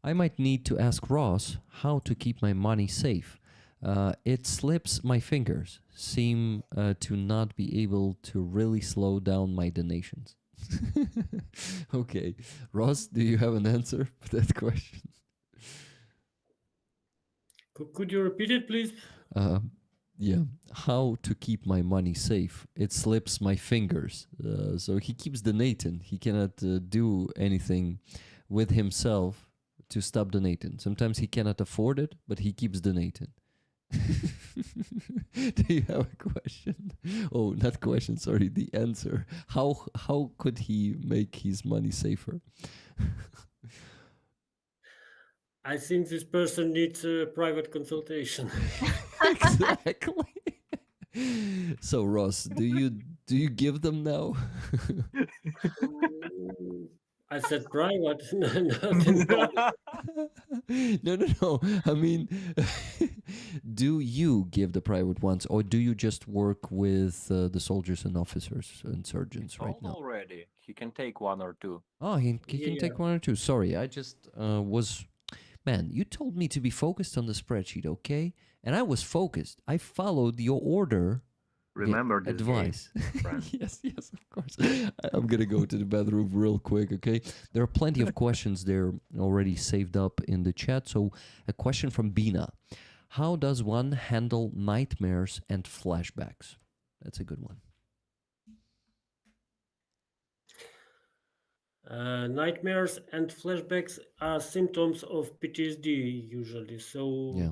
Speaker 1: I might need to ask Ross how to keep my money safe. It slips my fingers. Seem to not be able to really slow down my donations. Okay. Ross, do you have an answer for that question?
Speaker 2: Could you repeat it, please?
Speaker 1: Yeah, how to keep my money safe? It slips my fingers. So he keeps donating. He cannot do anything with himself to stop donating. Sometimes he cannot afford it, but he keeps donating. Do you have a question? Oh, not question. Sorry, the answer. How could he make his money safer?
Speaker 2: I think this person needs a private consultation.
Speaker 1: Exactly. So Ross, do you give them now?
Speaker 2: I said private, not in public.
Speaker 1: No. I mean, do you give the private ones, or do you just work with the soldiers and officers and surgeons right
Speaker 4: Told
Speaker 1: now?
Speaker 4: already. He can take one or two.
Speaker 1: Oh, he can
Speaker 2: Yeah.
Speaker 1: take one or two. Sorry, I just was. Man, you told me to be focused on the spreadsheet, okay? And I was focused. I followed your order.
Speaker 4: Remember this
Speaker 1: advice.
Speaker 4: game, friend.
Speaker 1: Yes, of course. I'm gonna go to the bathroom real quick, okay? There are plenty of questions there already saved up in the chat. So, a question from Bina: how does one handle nightmares and flashbacks? That's a good one.
Speaker 2: Nightmares and flashbacks are symptoms of PTSD usually. So
Speaker 1: Yeah.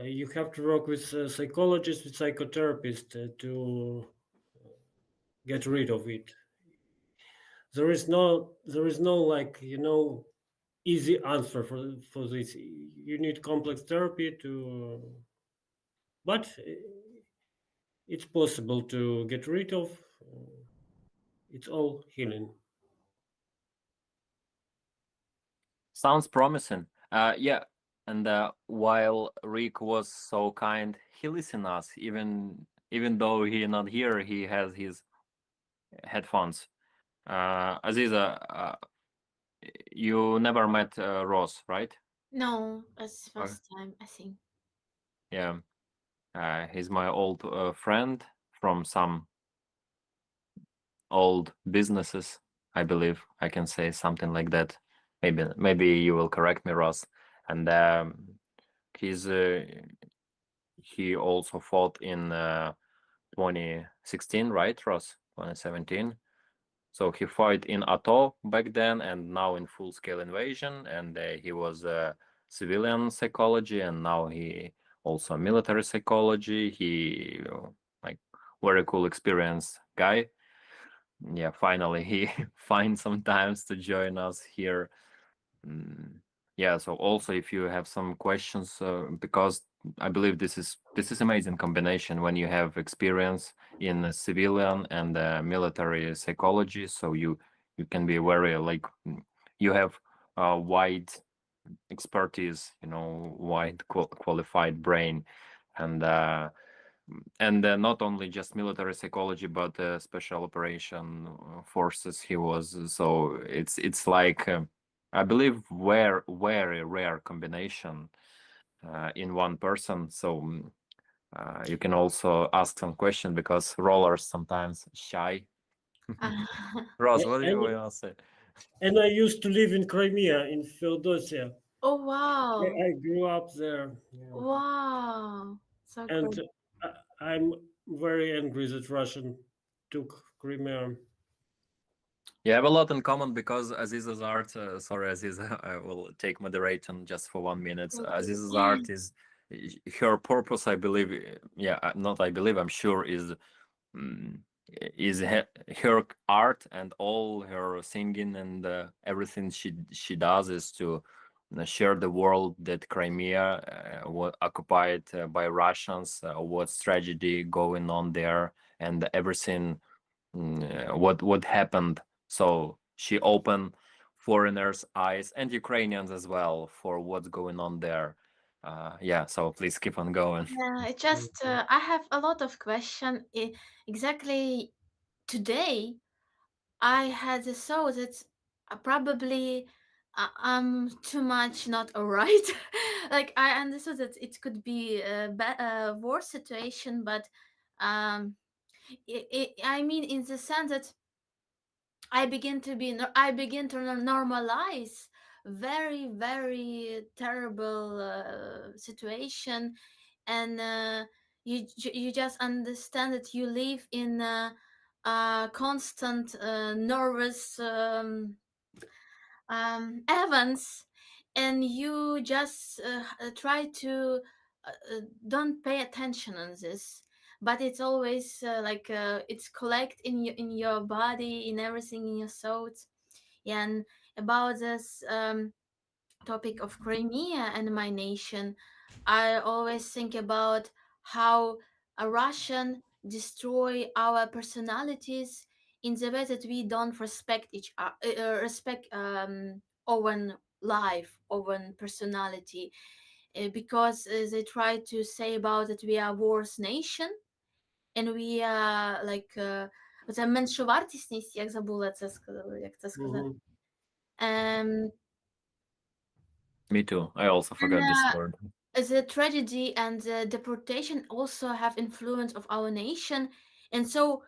Speaker 2: you have to work with a psychologist, with psychotherapist to get rid of it. There is no like easy answer for this. You need complex therapy to, but it's possible to get rid of. It's all healing.
Speaker 4: Sounds promising. Yeah. And while Rick was so kind, he listened us. Even though he not here, he has his headphones. Aziza, you never met Ross, right?
Speaker 5: No, it's first time, I think.
Speaker 4: Yeah. He's my old friend from some old businesses. I believe I can say something like that. Maybe you will correct me, Ross. And he's he also fought in 2016, right, Ross? 2017. So he fought in ATO back then, and now in full-scale invasion. And he was civilian psychology, and now he also military psychology. He like very cool experienced guy. Yeah, finally he finds some times to join us here. Yeah, so also if you have some questions, because I believe this is amazing combination when you have experience in civilian and military psychology, so you can be very like you have a wide expertise, wide qualified brain, and not only just military psychology but special operation forces he was. So it's like I believe very rare combination. in one person. So you can also ask some question because rollers sometimes shy. Ross, what do you
Speaker 2: And,
Speaker 4: want to say?
Speaker 2: and I used to live in Crimea, in Feodosia.
Speaker 5: Oh wow.
Speaker 2: I grew up there. Yeah.
Speaker 5: Wow. So
Speaker 2: And
Speaker 5: great.
Speaker 2: I'm very angry that Russian took Crimea.
Speaker 4: You have a lot in common because Aziza's art. Sorry, Aziza, I will take moderation just for 1 minute.
Speaker 5: Okay.
Speaker 4: Aziza's art is her purpose. I believe. Yeah, not. I believe. I'm sure mm, is her art and all her singing and everything she does is to share the world that Crimea was occupied by Russians. What's tragedy going on there and everything what happened. So she opened foreigners' eyes and Ukrainians as well for what's going on there. Yeah, so please keep on going.
Speaker 5: Yeah, it just I have a lot of question. Exactly today, I had a thought that probably I'm too much not alright. Like I understood that it could be a worse situation, but um, I mean, in the sense that I begin to normalize very terrible situation, and you just understand that you live in a constant nervous events, and you just try to don't pay attention on this, but it's always it's collect in your body, in everything, in your thoughts. Yeah, and about this topic of Crimea and my nation, I always think about how a Russian destroy our personalities in the way that we don't respect respect own life, own personality, because they try to say about that we are worse nation, and we are like оця меншовартісність, як забула це як це сказати.
Speaker 2: Mhm.
Speaker 5: Um,
Speaker 4: Me too. I also
Speaker 5: and
Speaker 4: forgot this word.
Speaker 5: the tragedy and the deportation also have influence of our nation, and so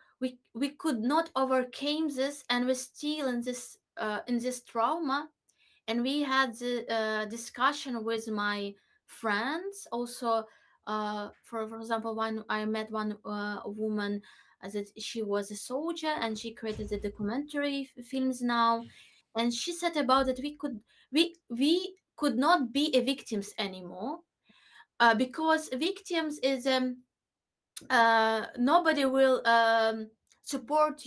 Speaker 5: we could not overcome this, and we're still in this trauma. And we had the discussion with my friends also. For example, one I met one woman that she was a soldier, and she created the documentary films now, and she said about that we could not be a victims anymore, because victims is nobody will support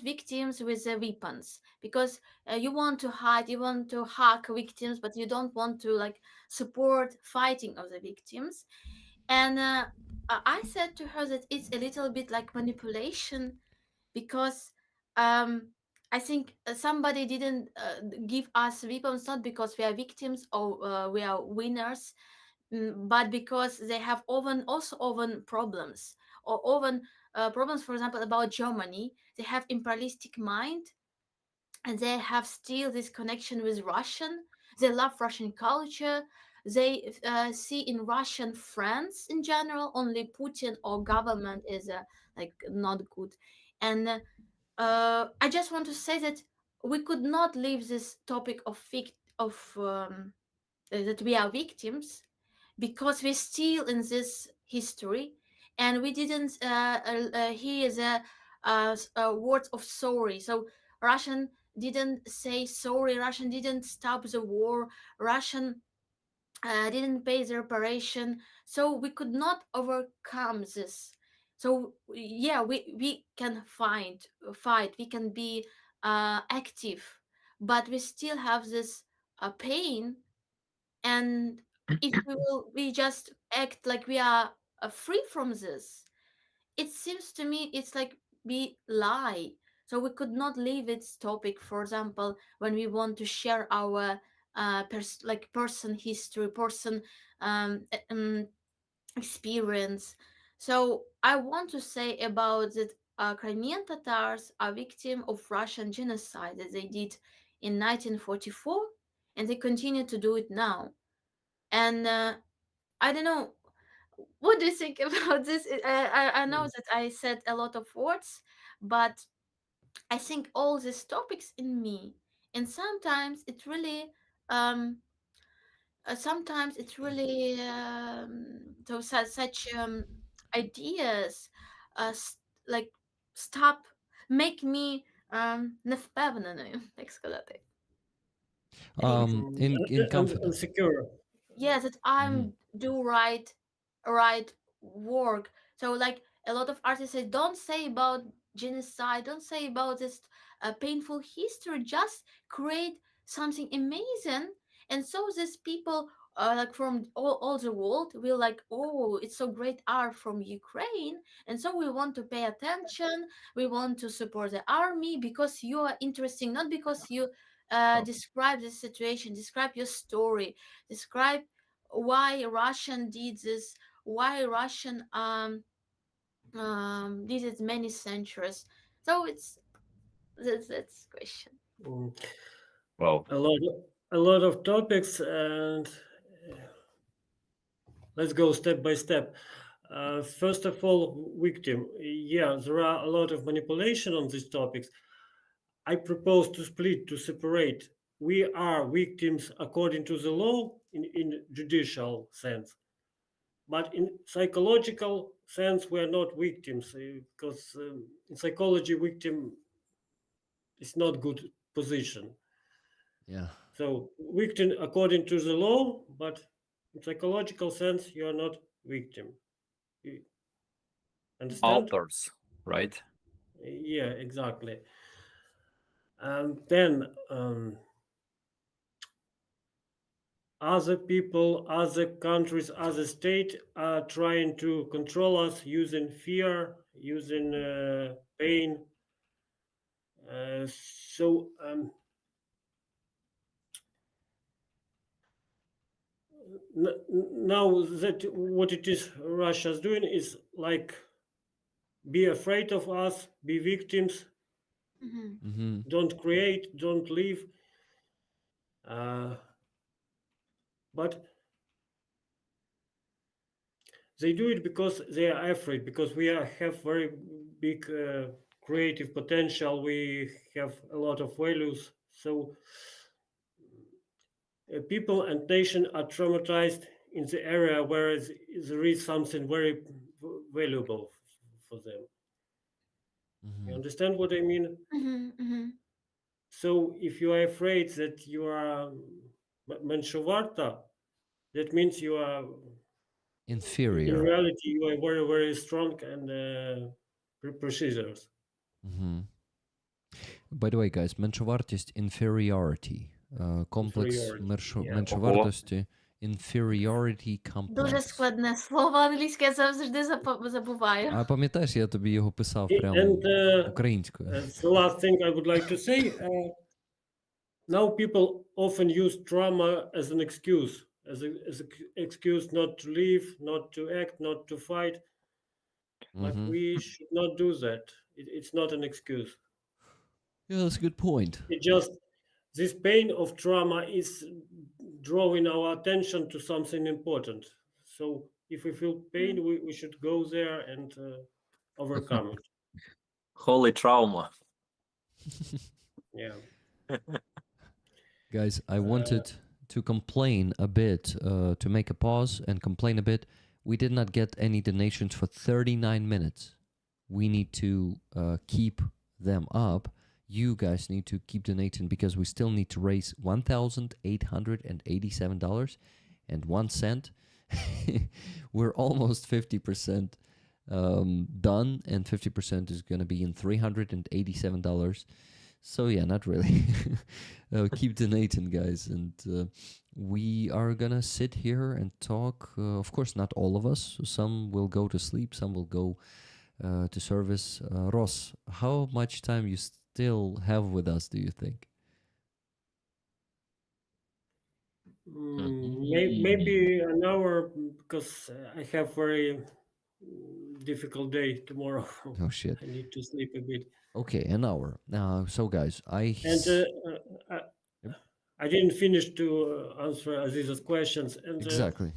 Speaker 5: victims with weapons, because you want to hide, you want to hack victims, but you don't want to like support fighting of the victims. And I said to her that it's a little bit like manipulation, because um I think somebody didn't give us weapons not because we are victims or we are winners, but because they have often problems, or often problems, for example, about Germany. They have imperialistic mind, and they have still this connection with Russian. They love Russian culture. They see in Russian friends in general. Only Putin or government is like not good. And I just want to say that we could not leave this topic that we are victims, because we're still in this history, and we didn't hear the words of sorry. So Russian didn't say sorry, Russian didn't stop the war, Russian didn't pay the reparation, so we could not overcome this. So yeah, we can fight, we can be active, but we still have this pain. And if we just act like we are free from this, it seems to me it's like we lie. So we could not leave its topic, for example, when we want to share our person history, person um, e- um, experience. So I want to say about that Crimean Tatars are victim of Russian genocide that they did in 1944, and they continue to do it now. And I don't know. What do you think about this? I know that I said a lot of words, but I think all these topics in me, and um, sometimes it's really such ideas, like stop, make me невпевненою, так сказати.
Speaker 1: In confidence.
Speaker 2: Insecure.
Speaker 5: Yeah, that
Speaker 1: Mhm.
Speaker 5: I'm do right work. So like a lot of artists say, don't say about genocide, don't say about this painful history, just create something amazing. And so these people like from all the world will like, oh, it's so great art from Ukraine, and so we want to pay attention, we want to support the army because you are interesting, not because you describe the situation, describe your story, describe why Russian did this, why Russian did it many centuries. So that's question.
Speaker 2: Mm.
Speaker 4: Well,
Speaker 2: A lot of topics, and let's go step by step. First of all, victim. Yeah, there are a lot of manipulation on these topics. I propose to split, to separate. We are victims according to the law in judicial sense, but in psychological sense, we are not victims because in psychology, victim is not good position.
Speaker 1: Yeah.
Speaker 2: So victim according to the law, but in psychological sense, you are not victim. You understand?
Speaker 4: authors, right?
Speaker 2: Yeah, exactly. And then other people, other countries, other state are trying to control us using fear, using pain. So now that what it is Russia's doing is like be afraid of us, be victims,
Speaker 1: Mm-hmm.
Speaker 2: don't create, don't live. But they do it because they are afraid, because we have very big creative potential, we have a lot of values. So people and nation are traumatized in the area where there is something very valuable for them. You understand what I mean? So if you are afraid that you are menšovarta, that means you are in
Speaker 1: Inferior.
Speaker 2: reality you are very very strong and precise.
Speaker 1: By the way, guys, меншовартість inferiority. Комплекс
Speaker 2: Inferiority, yeah.
Speaker 1: меншовартості inferiority complex.
Speaker 5: Дуже складне слово англійське, я завжди забуваю.
Speaker 1: А пам'ятаєш, я тобі його писав прямо
Speaker 2: And
Speaker 1: українською.
Speaker 2: the last thing I would like to say, now people often use trauma as an excuse, as an excuse not to live, not to act, not to fight. But we should not do that. It's not an excuse.
Speaker 1: Yeah, that's a good point.
Speaker 2: It just, this pain of trauma is drawing our attention to something important. So if we feel pain, we should go there and overcome it.
Speaker 4: Holy trauma.
Speaker 2: Yeah.
Speaker 1: Guys, I wanted to complain a bit, to make a pause and complain a bit. We did not get any donations for 39 minutes. We need to keep them up. You guys need to keep donating because we still need to raise $1,887.01. We're almost 50% done, and 50% is going to be in $387. So yeah, not really. Keep donating, guys, and we are gonna sit here and talk. Of course, not all of us. Some will go to sleep. Some will go to service. Ross, how much time you still have with us, do you think?
Speaker 2: Maybe an hour, because I have very difficult day tomorrow.
Speaker 1: Oh shit.
Speaker 2: I need to sleep a bit.
Speaker 1: Okay, an hour. So guys, I
Speaker 2: didn't finish to answer Aziza's questions. And
Speaker 1: exactly.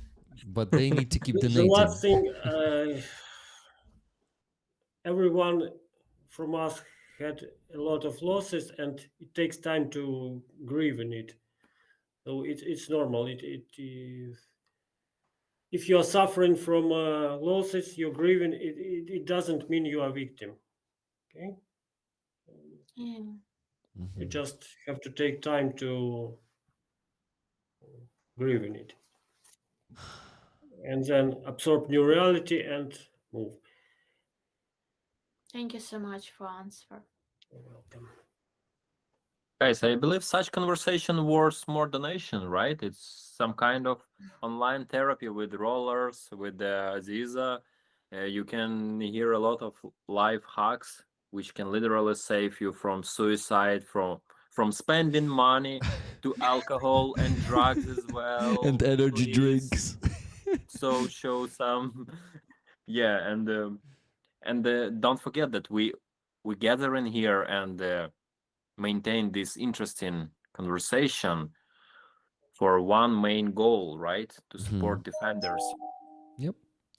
Speaker 1: but they need to keep
Speaker 2: The
Speaker 1: donating.
Speaker 2: last thing, everyone from us had a lot of losses, and it takes time to grieve in it. So it's normal. If you are suffering from losses, you're grieving. It doesn't mean you are a victim. Okay,
Speaker 5: Yeah.
Speaker 2: you
Speaker 1: Mhm.
Speaker 2: just have to take time to grieve in it, and then absorb new reality and move.
Speaker 5: Thank you so much for answer.
Speaker 2: You're welcome.
Speaker 4: Guys, I believe such conversation worth more donation, right? It's some kind of online therapy with rollers, with Aziza. You can hear a lot of life hacks, which can literally save you from suicide, from spending money to alcohol and drugs as well.
Speaker 1: And energy
Speaker 4: Please.
Speaker 1: drinks.
Speaker 4: So show some, yeah, and don't forget that we gather in here and maintain this interesting conversation for one main goal, right? To support defenders.
Speaker 1: Yep.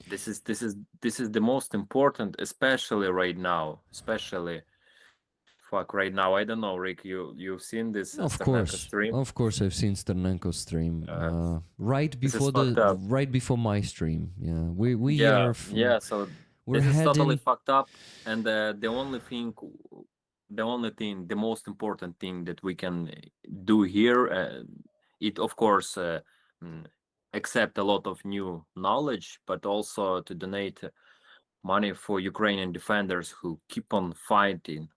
Speaker 4: This is the most important, especially right now. Especially, fuck, right now. I don't know, Rick. You've seen this
Speaker 1: Of
Speaker 4: Sternenko
Speaker 1: course,
Speaker 4: stream?
Speaker 1: of course, I've seen Sternenko's stream right
Speaker 4: this is
Speaker 1: before
Speaker 4: fucked up.
Speaker 1: right before my stream. Yeah, we
Speaker 4: Yeah,
Speaker 1: are
Speaker 4: yeah. So
Speaker 1: we're
Speaker 4: this is totally
Speaker 1: heading.
Speaker 4: fucked up. And the only thing, the most important thing that we can do here, it of course accept a lot of new knowledge, but also to donate money for Ukrainian defenders who keep on fighting.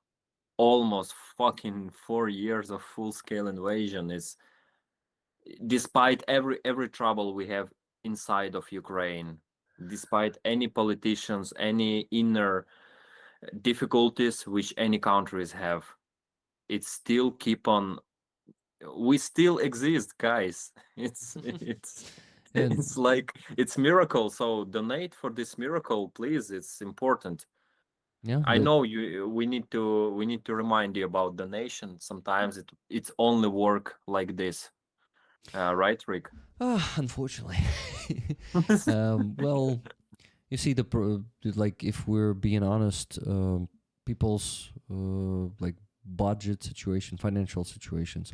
Speaker 4: Almost fucking 4 years of full-scale invasion is, despite every trouble we have inside of Ukraine, despite any politicians, any inner difficulties which any countries have, it still keep on. We still exist, guys.
Speaker 1: And
Speaker 4: It's like it's miracle. So donate for this miracle, please. It's important.
Speaker 1: yeah,
Speaker 4: I know you. We need to remind you about donation. Sometimes it's only work like this, right, Rick?
Speaker 1: unfortunately. Well, you see like if we're being honest, people's like budget situation, financial situations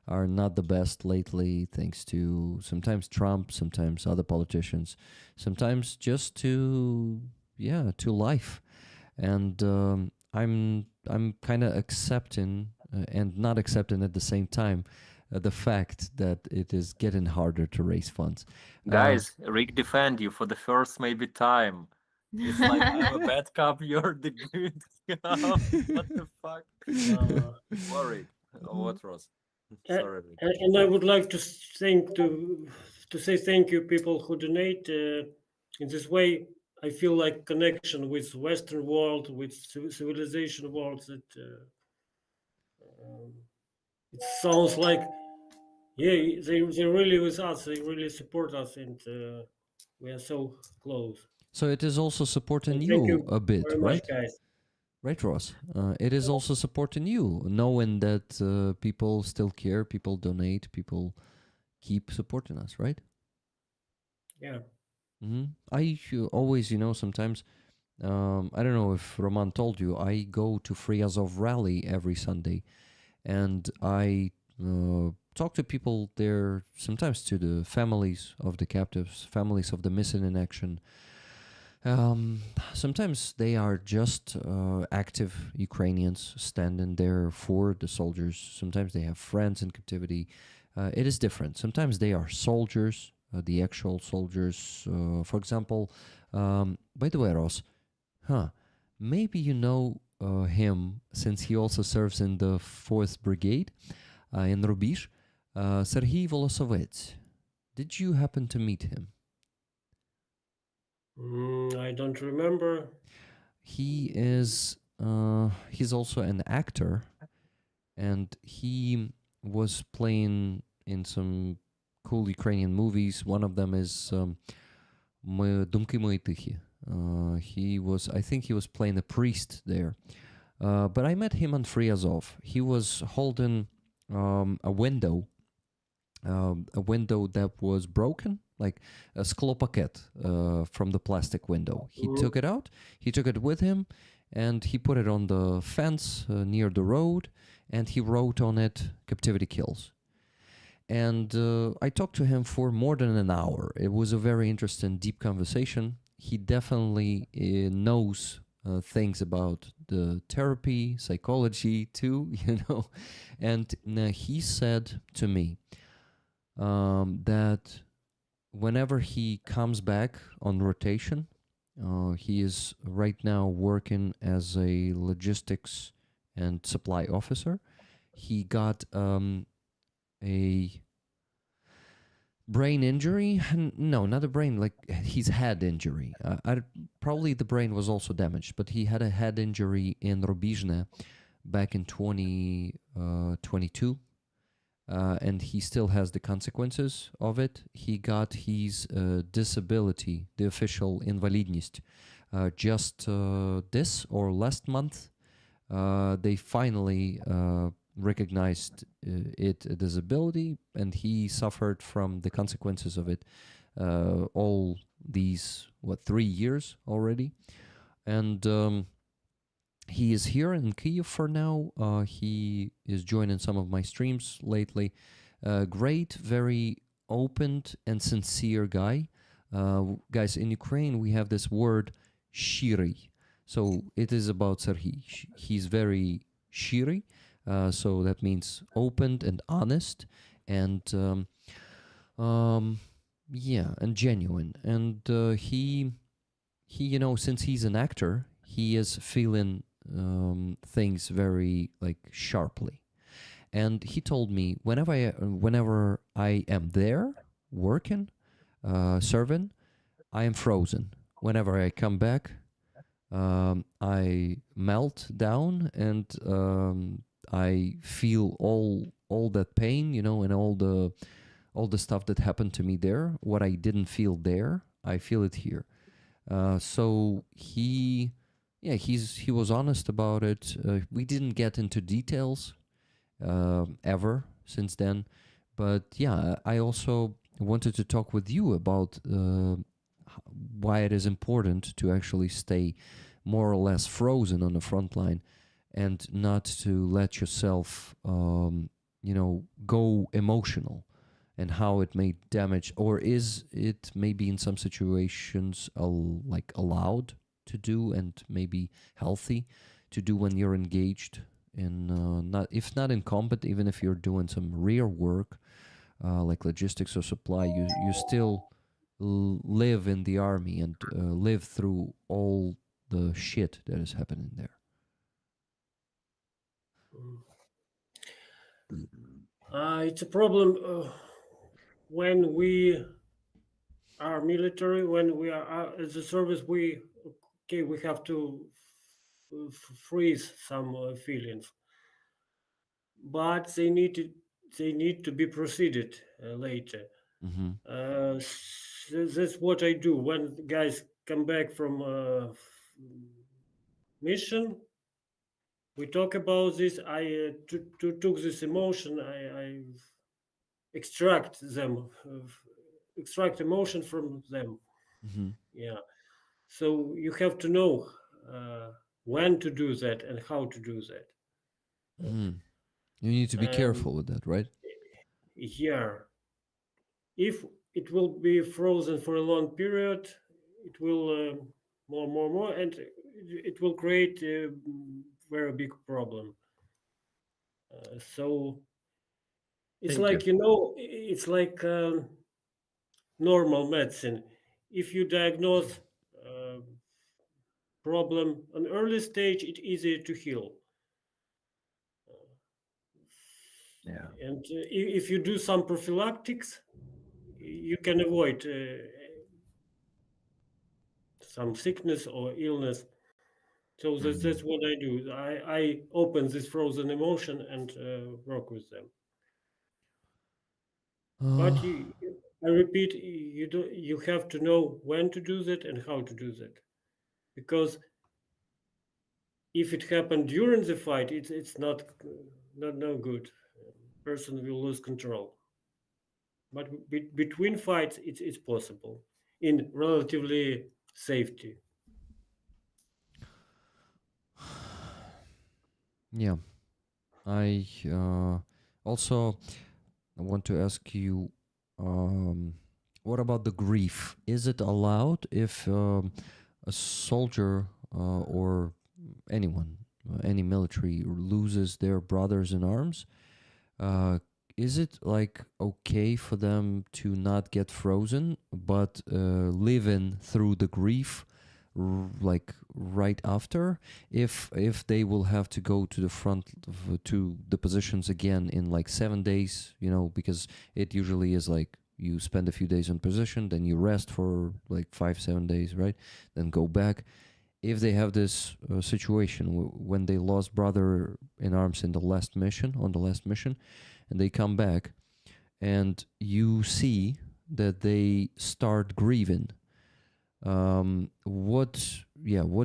Speaker 1: are not the best lately, thanks to sometimes Trump, sometimes other politicians, sometimes just to life. And I'm kind of accepting and not accepting at the same time the fact that it is getting harder to raise funds.
Speaker 4: Guys, Rick defend you for the first maybe time. It's like I'm a bad cop, you're the good cop. What the fuck? Worried. What, Ross? Sorry, Rick.
Speaker 2: And I would like to say thank you, people who donate. In this way, I feel like connection with Western world, with civilization world. That it sounds like, yeah, they really with us. They really support us, and we are so close.
Speaker 1: So it is also supporting
Speaker 2: So thank
Speaker 1: you
Speaker 2: you
Speaker 1: a bit,
Speaker 2: very
Speaker 1: right?
Speaker 2: much, guys.
Speaker 1: Right, Ross. It is also supporting you, knowing that people still care, people donate, people keep supporting us, right?
Speaker 2: Yeah.
Speaker 1: I always, sometimes, I don't know if Roman told you, I go to Free Azov rally every Sunday, and I talk to people there, sometimes to the families of the captives, families of the missing in action. Sometimes they are just active Ukrainians standing there for the soldiers. Sometimes they have friends in captivity. It is different. Sometimes they are soldiers, the actual soldiers. For example, by the way, Ross, maybe you know him since he also serves in the 4th Brigade in Rubish, Serhiy Volosovets. Did you happen to meet him?
Speaker 2: I don't remember.
Speaker 1: He is he's also an actor, and he was playing in some cool Ukrainian movies. One of them is Думки мої тихі. I think he was playing a priest there. But I met him on Free Azov. He was holding a window that was broken, like a sklopaket from the plastic window. He
Speaker 2: Mhm.
Speaker 1: took it out. He took it with him, and he put it on the fence near the road, and he wrote on it "Captivity Kills." And I talked to him for more than an hour. It was a very interesting, deep conversation. He definitely knows things about the therapy, psychology too, And he said to me that whenever he comes back on rotation, he is right now working as a logistics and supply officer. He got a brain injury. No, not a brain, like his head injury. Probably the brain was also damaged, but he had a head injury in Rubizhne back in 2022. And he still has the consequences of it. He got his disability, the official invalidность, just this or last month. They finally recognized it a disability, and he suffered from the consequences of it all these 3 years already. And he is here in Kyiv for now. He is joining some of my streams lately. Great, very open and sincere guy. Guys, in Ukraine we have this word "shiri," so it is about Serhiy. He's very shiri, so that means open and honest, and yeah, and genuine. And he, since he's an actor, he is feeling things very like sharply. And he told me whenever I am there working, serving, I am frozen. Whenever I come back, I melt down, and I feel all that pain, and all the stuff that happened to me there. What I didn't feel there, I feel it here. So he was honest about it. We didn't get into details ever since then, but yeah, I also wanted to talk with you about why it is important to actually stay more or less frozen on the front line, and not to let yourself go emotional, and how it may damage, or is it maybe in some situations like allowed to do, and maybe healthy to do when you're engaged in not if not in combat, even if you're doing some real work like logistics or supply, you still live in the army and live through all the shit that is happening there.
Speaker 2: It's a problem when we are military, when we are as a service. We have to freeze some feelings, but they need to be proceeded later.
Speaker 1: Mm-hmm.
Speaker 2: That's what I do when guys come back from mission. We talk about this. I took this emotion. I extract them, extract emotion from them.
Speaker 1: Mm-hmm.
Speaker 2: Yeah. So you have to know when to do that and how to do that.
Speaker 1: Mm-hmm. You need to be careful with that, right?
Speaker 2: Yeah. If it will be frozen for a long period, it will more, and it will create a very big problem. So it's
Speaker 4: Thank
Speaker 2: like it's like normal medicine. If you diagnose problem on early stage, it's easier to heal.
Speaker 4: Yeah.
Speaker 2: And if you do some prophylactics, you can avoid some sickness or illness. So that's what I do. I open this frozen emotion and work with them. But I repeat, you have to know when to do that and how to do that, because if it happened during the fight, it's not no good. Person will lose control. but between fights, it's possible in relatively safety.
Speaker 1: Yeah. I also I want to ask you, um, what about the grief? Is it allowed if a soldier or anyone, any military loses their brothers in arms? Uh, is it like okay for them to not get frozen, but live in through the grief, like right after? If they will have to go to the front to the positions again in like 7 days, because it usually is like you spend a few days in position, then you rest for like 5-7 days, right? Then go back. If they have this situation when they lost brother in arms in the last mission, and they come back, and you see that they start grieving, what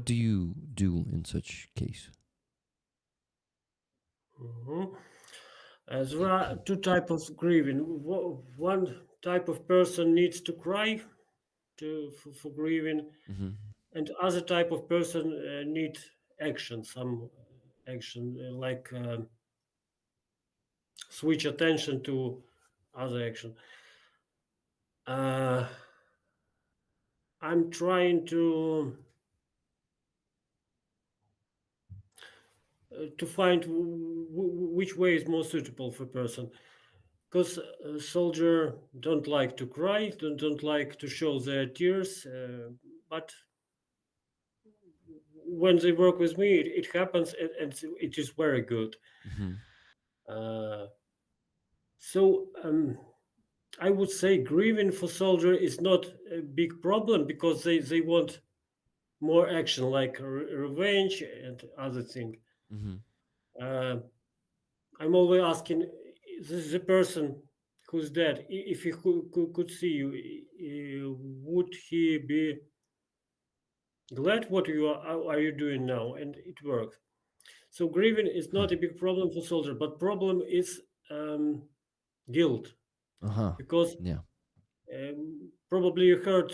Speaker 1: do you do in such case?
Speaker 2: Mhm. There are two types of grieving. One type of person needs to cry for grieving,
Speaker 1: Mm-hmm.
Speaker 2: and other type of person need action, some action like switch attention to other action. Uh, I'm trying to find which way is more suitable for person, because soldier don't like to cry, don't like to show their tears, but when they work with me, it happens, and it is very good.
Speaker 1: Mm-hmm.
Speaker 2: Uh, so I would say grieving for soldier is not a big problem because they want more action like revenge and other thing.
Speaker 1: Mm-hmm.
Speaker 2: Uh, I'm always asking the person who's dead, if he could see you, would he be glad what are you doing now? And it works. So grieving is not a big problem for soldier, but problem is um, guilt,
Speaker 1: Uh-huh.
Speaker 2: because
Speaker 1: Yeah.
Speaker 2: probably you heard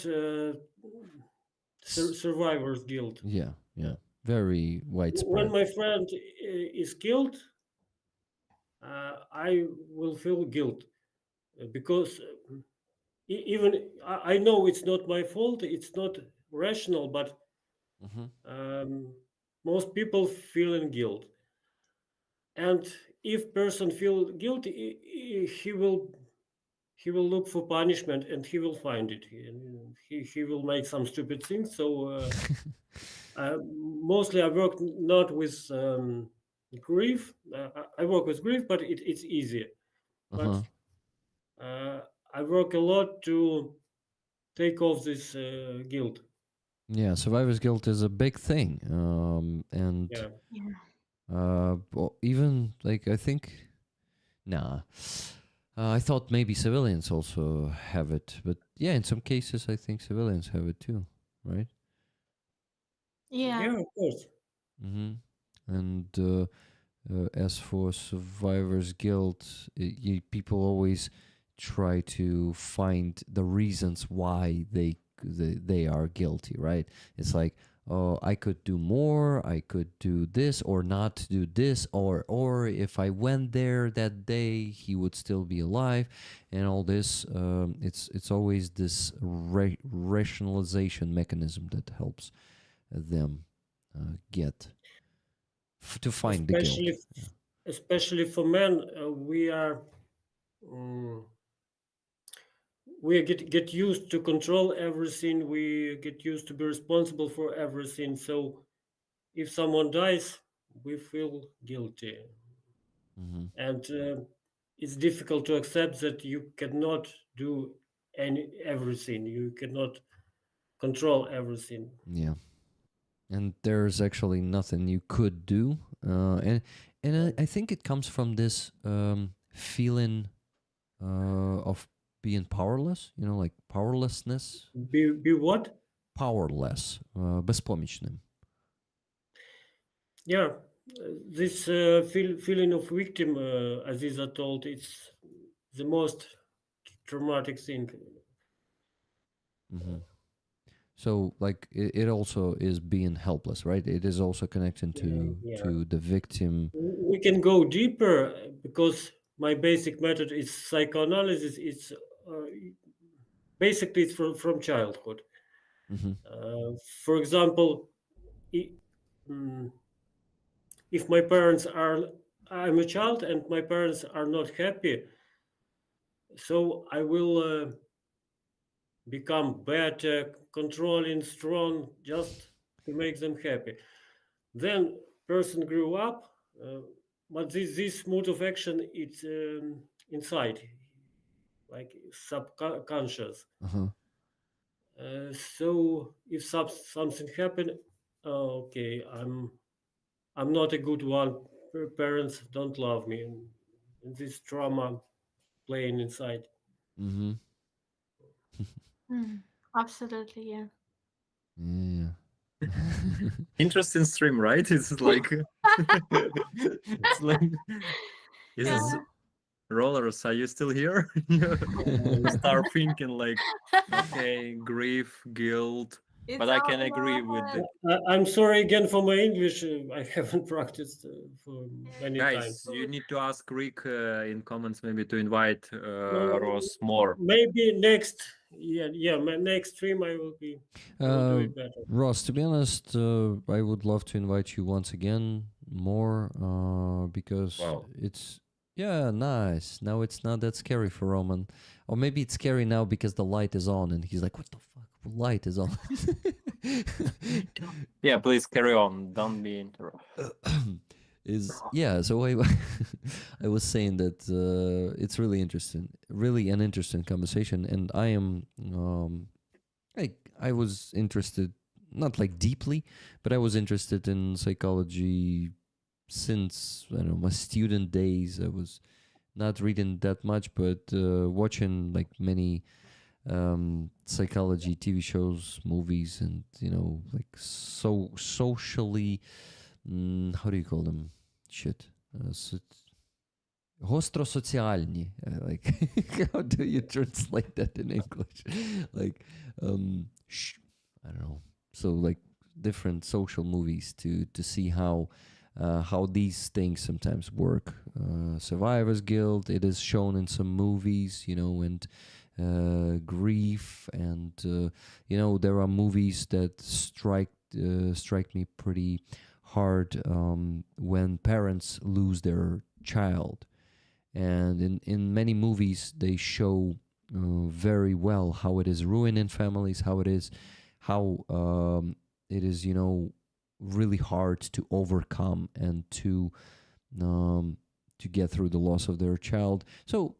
Speaker 2: survivor's guilt.
Speaker 1: Yeah. Very
Speaker 2: When
Speaker 1: widespread.
Speaker 2: my friend is killed, I will feel guilt because even I know it's not my fault, it's not rational, but
Speaker 1: Mm-hmm.
Speaker 2: most people feeling guilt. And if person feel guilty, he will look for punishment and he will find it. He will make some stupid things. So mostly I work not with grief. I work with grief, but it's easier. But
Speaker 1: Uh-huh.
Speaker 2: I work a lot to take off this guilt.
Speaker 1: Yeah, survivor's guilt is a big thing. And
Speaker 2: Yeah.
Speaker 5: Yeah.
Speaker 1: well, even like I think, nah. I thought maybe civilians also have it, but yeah, in some cases I think civilians have it too, right?
Speaker 5: Yeah.
Speaker 2: Yeah, of course.
Speaker 1: Mm-hmm. And as for survivor's guilt, people always try to find the reasons why they are guilty, right? It's like, oh, I could do more, I could do this or not do this, or if I went there that day, he would still be alive, and all this. It's always this rationalization mechanism that helps them get to find the guilt.
Speaker 2: especially especially for men, um, we get used to control everything, we get used to be responsible for everything. So if someone dies, we feel guilty,
Speaker 1: Mm-hmm.
Speaker 2: and it's difficult to accept that you cannot do everything, you cannot control everything.
Speaker 1: Yeah, and there's actually nothing you could do, and I think it comes from this feeling of being powerless. Like powerlessness,
Speaker 2: Be what?
Speaker 1: powerless, беспомощным.
Speaker 2: Yeah, this feeling of victim, Aziza told, it's the most traumatic thing.
Speaker 1: Hmm. So, like, it also is being helpless, right? It is also connected
Speaker 2: Yeah.
Speaker 1: to the victim.
Speaker 2: We can go deeper because my basic method is psychoanalysis. It's basically it's from childhood.
Speaker 1: Hmm.
Speaker 2: For example, mm, if my parents are, I'm a child and my parents are not happy, so I will become better, controlling, strong, just to make them happy. Then person grew up, but this mode of action it's inside, like subconscious.
Speaker 1: Uh-huh.
Speaker 2: So if something happened, okay, I'm not a good one. Parents don't love me, and this trauma playing inside.
Speaker 1: Mm-hmm.
Speaker 5: Mm, absolutely, yeah.
Speaker 1: Yeah.
Speaker 4: Interesting stream, right? It's like it's like is
Speaker 5: Yeah.
Speaker 4: this rollers? Are you still here? You start thinking like, okay, grief, guilt,
Speaker 5: It's
Speaker 4: but I
Speaker 5: all
Speaker 4: can agree with the
Speaker 2: I'm sorry again for my English. I haven't practiced for many times.
Speaker 4: guys. You need to ask Rick in comments maybe to invite
Speaker 2: No,
Speaker 4: Ross more.
Speaker 2: maybe next, yeah, my next stream I will be. I will do it better.
Speaker 1: Ross, to be honest, I would love to invite you once again more because
Speaker 4: Wow.
Speaker 1: it's yeah, nice. Now it's not that scary for Roman, or maybe it's scary now because the light is on and he's like, "What the fuck? The light is on."
Speaker 4: Yeah, please carry on. Don't be interrupted.
Speaker 1: So I I was saying that it's really interesting, really an interesting conversation, and I am like I was interested, not like deeply, but I was interested in psychology since I don't know my student days. I was not reading that much, but watching like many psychology TV shows, movies, and like socially, how do you call them? Shit. Гостросоціальні. Like, how do you translate that in English? Like, I don't know. So like different social movies to see how these things sometimes work. Survivor's Guild, it is shown in some movies, and grief, and there are movies that strike me pretty hard when parents lose their child, and in many movies they show very well how it is ruining families, how it is really hard to overcome and to get through the loss of their child. So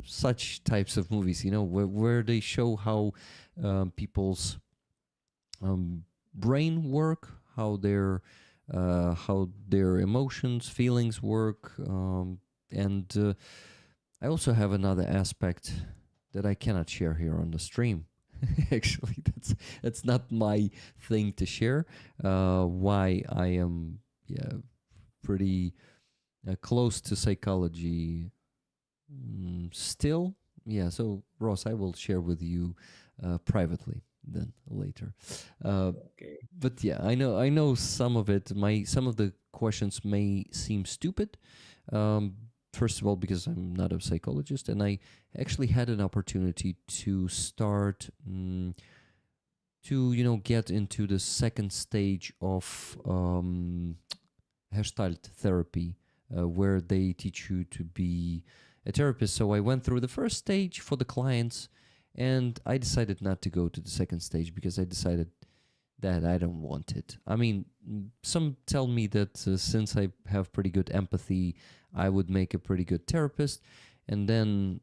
Speaker 1: such types of movies, where they show how people's brain work, how their emotions, feelings work, and I also have another aspect that I cannot share here on the stream. Actually, that's not my thing to share. Why I am pretty close to psychology still. Yeah, so Ross, I will share with you privately then later.
Speaker 2: Okay.
Speaker 1: But yeah, I know some of it. Some of the questions may seem stupid. First of all, because I'm not a psychologist, and I actually had an opportunity to start to get into the second stage of Gestalt therapy, where they teach you to be a therapist. So I went through the first stage for the clients, and I decided not to go to the second stage because I decided that I don't want it. I mean, some tell me that since I have pretty good empathy, I would make a pretty good therapist, and then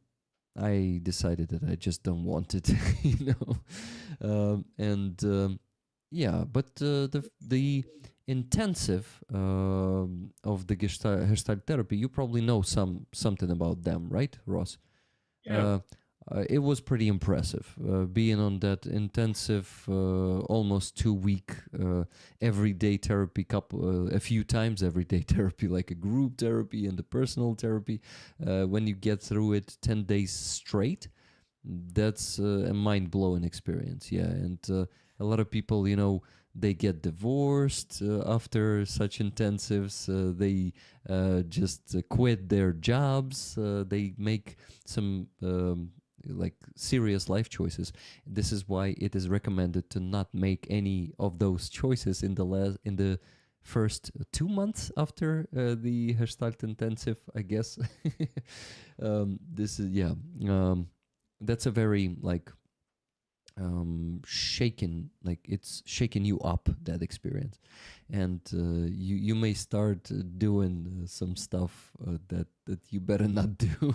Speaker 1: I decided that I just don't want it, yeah. But the intensive of the Gestalt therapy, you probably know something about them, right, Ross?
Speaker 2: Yeah.
Speaker 1: It was pretty impressive being on that intensive, almost 2 week everyday therapy, a few times everyday therapy, like a group therapy and a personal therapy. When you get through it 10 days straight, That's a mind-blowing experience, yeah. And a lot of people, they get divorced after such intensives. They just quit their jobs. They make some like serious life choices. This is why it is recommended to not make any of those choices in the first 2 months after the Gestalt intensive, I guess. This is yeah. That's a very shaken, like it's shaking you up, that experience, and you may start doing some stuff that you better not do,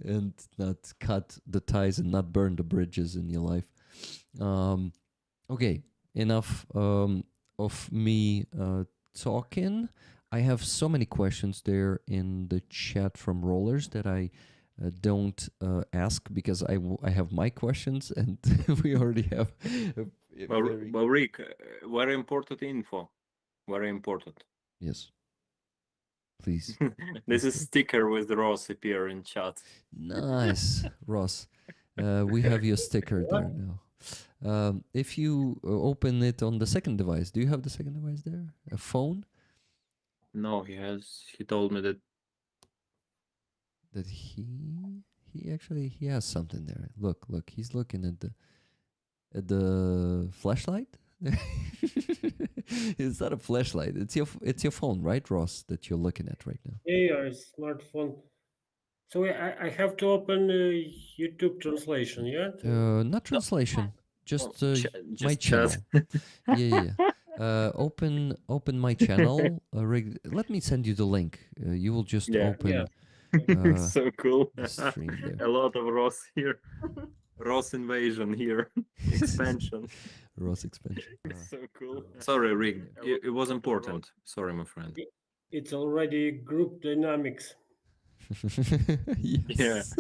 Speaker 1: and not cut the ties and not burn the bridges in your life. Okay, enough of me talking. I have so many questions there in the chat from Rollers that I don't ask, because I have my questions, and we already have
Speaker 4: Well, Rick, very important info. Very important.
Speaker 1: yes, please.
Speaker 4: This is
Speaker 1: Mister.
Speaker 4: sticker with Ross appear in chat.
Speaker 1: Nice, Ross. We have your sticker there now. If you open it on the second device, do you have the second device there? A phone?
Speaker 4: No, he told me that.
Speaker 1: That he has something there. Look, he's looking at the flashlight. It's not a flashlight. It's your phone, right, Ross, that you're looking at right now.
Speaker 2: Yeah, smartphone. So I have to open YouTube translation, yeah?
Speaker 1: Not translation, just my
Speaker 4: Just
Speaker 1: channel.
Speaker 4: chat.
Speaker 1: Yeah. Open my channel. Let me send you the link. You will just
Speaker 4: Yeah.
Speaker 1: open
Speaker 4: So cool.
Speaker 1: the stream there.
Speaker 4: A lot of Ross here. Ross invasion here. Expansion.
Speaker 1: Ross expansion.
Speaker 4: So cool. Sorry, Rick. It was important. Sorry, my friend.
Speaker 2: It's already group dynamics.
Speaker 1: Yes.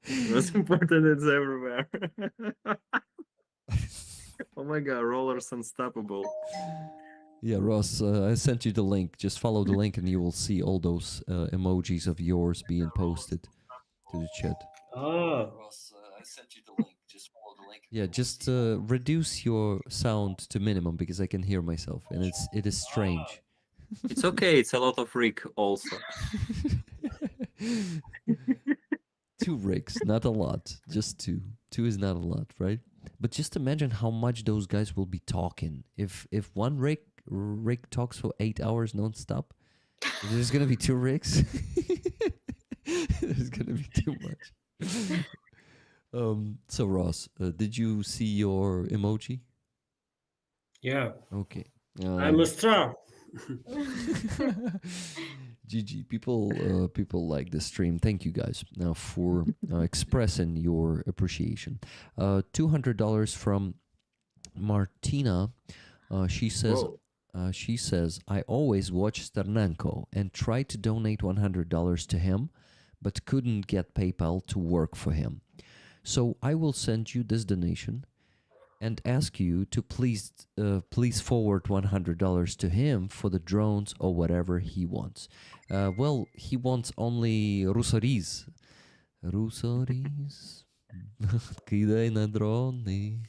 Speaker 4: It was important. It's everywhere. Oh my god, Roller's unstoppable.
Speaker 1: Yeah, Ross, I sent you the link. Just follow the link and you will see all those emojis of yours being posted to the chat.
Speaker 2: Ross,
Speaker 1: I sent you the link. Just follow the link. Yeah, just reduce your sound to minimum, because I can hear myself, and it is strange.
Speaker 4: It's okay. It's a lot of Rick also.
Speaker 1: 2 rigs, not a lot. Just 2. 2 is not a lot, right? But just imagine how much those guys will be talking. If one rig talks for 8 hours non-stop, there's gonna be 2 rigs. There's gonna be too much. So Ross, did you see your emoji?
Speaker 2: yeah.
Speaker 1: Okay.
Speaker 2: I'm a star.
Speaker 1: GG. People like the stream. Thank you guys for expressing your appreciation. $200 from Martina. She says.
Speaker 4: Whoa.
Speaker 1: She says, I always watch Sternenko and try to donate $100 to him, but couldn't get PayPal to work for him. So I will send you this donation and ask you to please forward $100 to him for the drones or whatever he wants. Well, he wants only Rusoris. Rusoris. Kidaj na drony,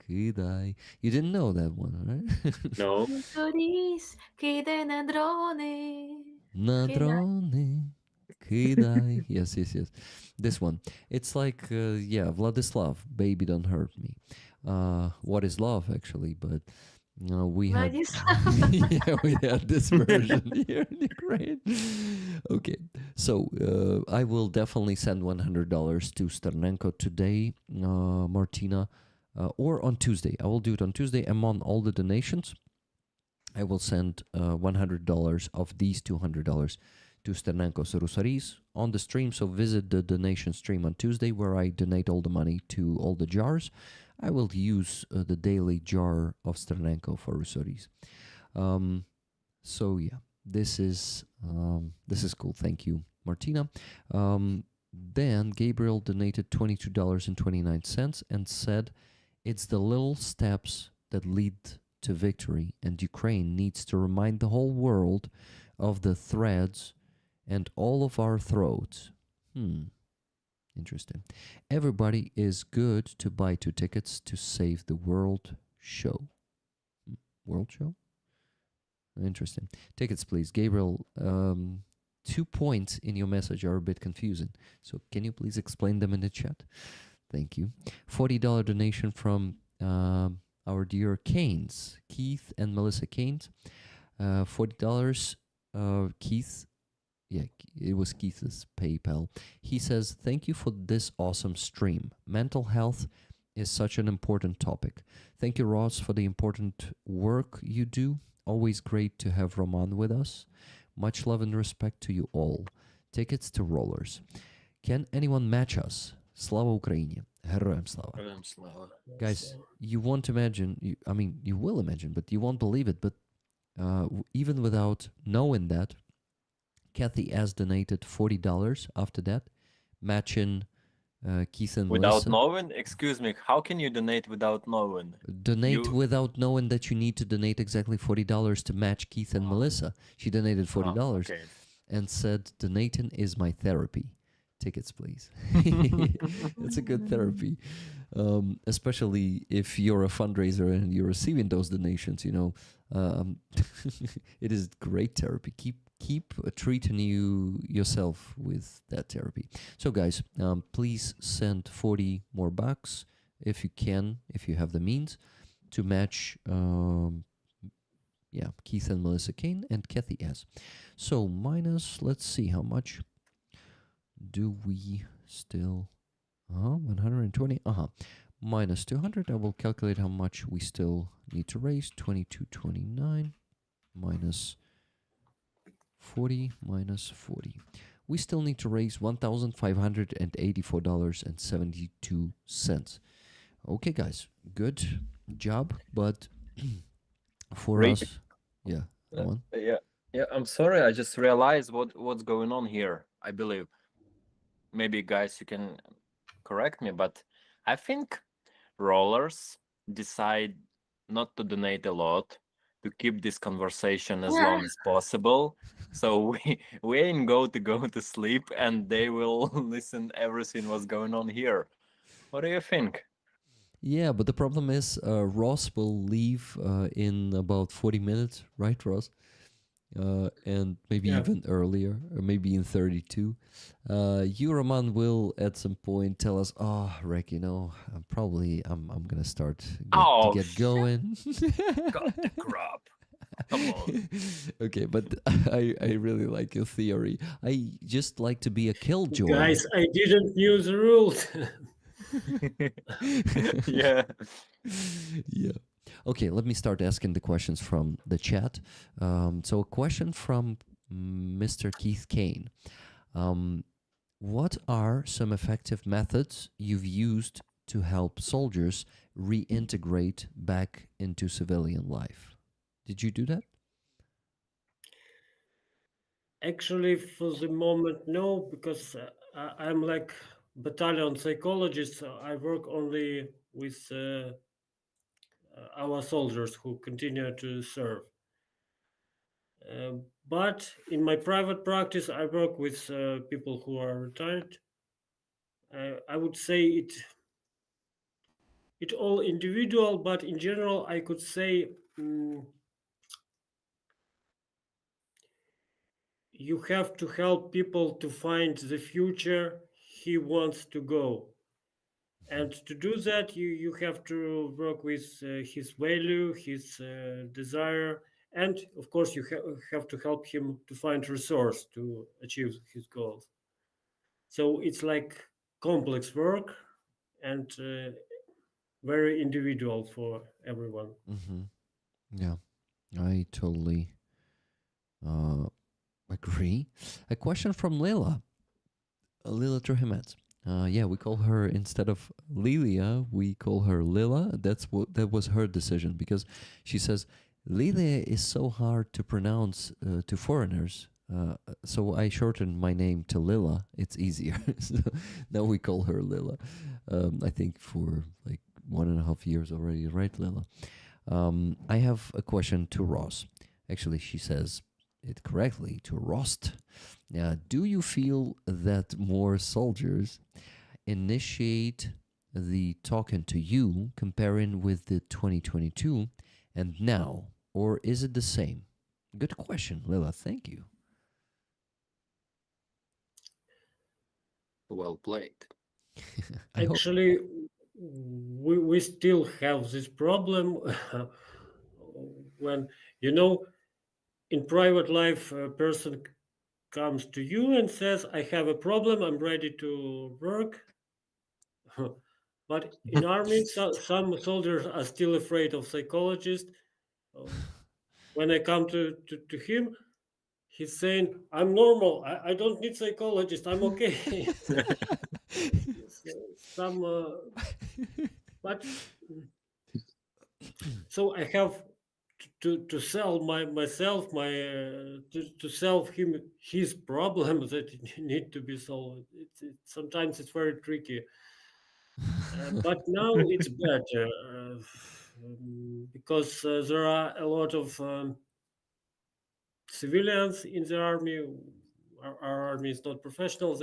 Speaker 1: kidaj. You didn't know that one, right?
Speaker 4: No.
Speaker 5: Motorist, kidaj na drony.
Speaker 1: Na
Speaker 5: Kidaj.
Speaker 1: drony, kidaj. Yes. This one. It's like, Vladislav, Baby Don't Hurt Me. What is love, actually, but we have we had this version here in Ukraine. Okay, so I will definitely send $100 to Sternenko today, Martina, or on Tuesday. I will do it on Tuesday. I'm on all the donations. I will send $100 of these $200 to Sternenko's Rusaris on the stream. So visit the donation stream on Tuesday, where I donate all the money to all the jars. I will use the daily jar of Sternenko for Rusaris. So yeah, this is cool. Thank you, Martina. Then Gabriel donated $22.29 and said, "It's the little steps that lead to victory, and Ukraine needs to remind the whole world of the threads and all of our throats." Interesting. Everybody is good to buy 2 tickets to save the world show. World show? Interesting. Tickets, please. Gabriel, 2 points in your message are a bit confusing. So can you please explain them in the chat? Thank you. $40 donation from our dear Keynes, Keith and Melissa Keynes. $40. Keith, yeah, it was Keith's PayPal. He says, thank you for this awesome stream. Mental health is such an important topic. Thank you, Ross, for the important work you do. Always great to have Roman with us. Much love and respect to you all. Tickets to Rollers. Can anyone match us? Slava Ukraini. Героям слава. Guys, you won't imagine, you will imagine, but you won't believe it. But even without knowing that, Kathy has donated $40 after that, matching Keith and
Speaker 4: Without
Speaker 1: Melissa.
Speaker 4: knowing? Excuse me, how can you donate without knowing?
Speaker 1: Donate without knowing that you need to donate exactly $40 to match Keith and Melissa. She donated $40
Speaker 4: Okay.
Speaker 1: and said, donating is my therapy. Tickets, please. It's a good therapy. Especially if you're a fundraiser and you're receiving those donations, it is great therapy. Keep treating yourself with that therapy. So guys, please send 40 more bucks if you can, if you have the means, to match Keith and Melissa Kane and Kathy S. So minus, let's see how much do we still 120 minus 200. I will calculate how much we still need to raise. 2229 minus 40 minus 40. We still need to raise $1,584.72. Okay, guys, good job. But for
Speaker 4: Great.
Speaker 1: us, yeah, go on.
Speaker 4: Yeah. I'm sorry. I just realized what's going on here. I believe, maybe guys, you can correct me, but I think Rollers decide not to donate a lot to keep this conversation as long as possible. So we ain't go to sleep, and they will listen everything what's going on here. What do you think?
Speaker 1: Yeah, but the problem is Ross will leave in about 40 minutes, right, Ross? And maybe even earlier, or maybe in 32. You, Roman, will at some point tell us, Rick, I'm gonna start to get going.
Speaker 4: Got the crap. Come on.
Speaker 1: Okay, but I really like your theory. I just like to be a killjoy.
Speaker 2: Guys, I didn't knew the rules.
Speaker 4: Yeah.
Speaker 1: Yeah. Okay, let me start asking the questions from the chat. So a question from Mr. Keith Kane. What are some effective methods you've used to help soldiers reintegrate back into civilian life? Did you do that?
Speaker 2: Actually, for the moment, no, because I'm like battalion psychologist. So I work only with our soldiers who continue to serve. But in my private practice, I work with people who are retired. I would say it all individual, but in general, I could say you have to help people to find the future he wants to go. And to do that, you have to work with his value, his desire, and of course, you have to help him to find resource to achieve his goals. So it's like complex work and very individual for everyone.
Speaker 1: Mm-hmm. Yeah, I totally agree. A question from Lila Trokhymets. Yeah, we call her, instead of Lilia, we call her Lila. That was her decision, because she says Lilia is so hard to pronounce to foreigners. So I shortened my name to Lila. It's easier. So now we call her Lila. I think for like 1.5 years already, right, Lila? I have a question to Ross. Actually, she says it correctly, to Rost. Do you feel that more soldiers initiate the talking to you comparing with the 2022 and now, or is it the same? Good question, Lila. Thank you.
Speaker 4: Well played.
Speaker 1: I hope.
Speaker 2: Actually, we still have this problem when, in private life, a person comes to you and says, I have a problem, I'm ready to work. But in army, some soldiers are still afraid of psychologists. When I come to him, he's saying, I'm normal, I don't need psychologist, I'm okay. Some, but so I have to sell myself to sell him his problem that need to be solved. Sometimes it's very tricky, but now it's better because there are a lot of civilians in the army. Our army is not professional.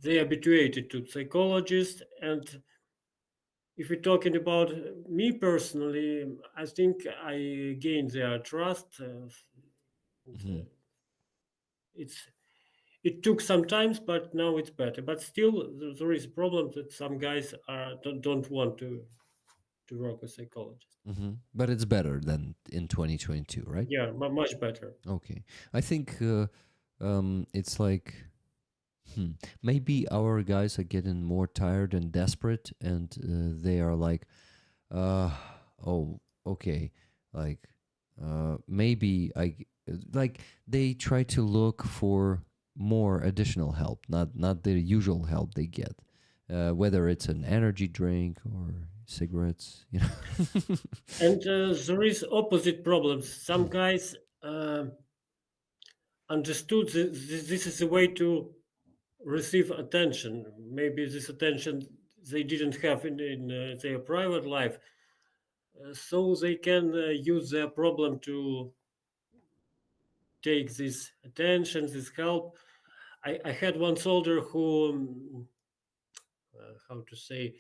Speaker 2: They habituated to psychologists, and if we're talking about me personally, I think I gained their trust. It took some time, but now it's better. But still, there is a problem that some guys don't want to work with psychologists.
Speaker 1: But it's better than in 2022, right?
Speaker 2: Yeah, much better.
Speaker 1: Okay. I think it's like maybe our guys are getting more tired and desperate, and they are like, oh, okay, like maybe like they try to look for more additional help, not the usual help they get, whether it's an energy drink or cigarettes, you know.
Speaker 2: And there is opposite problems. Some guys understood this is a way to receive attention. Maybe this attention they didn't have in their private life, so they can use their problem to take this attention, this help. I had one soldier who, how to say,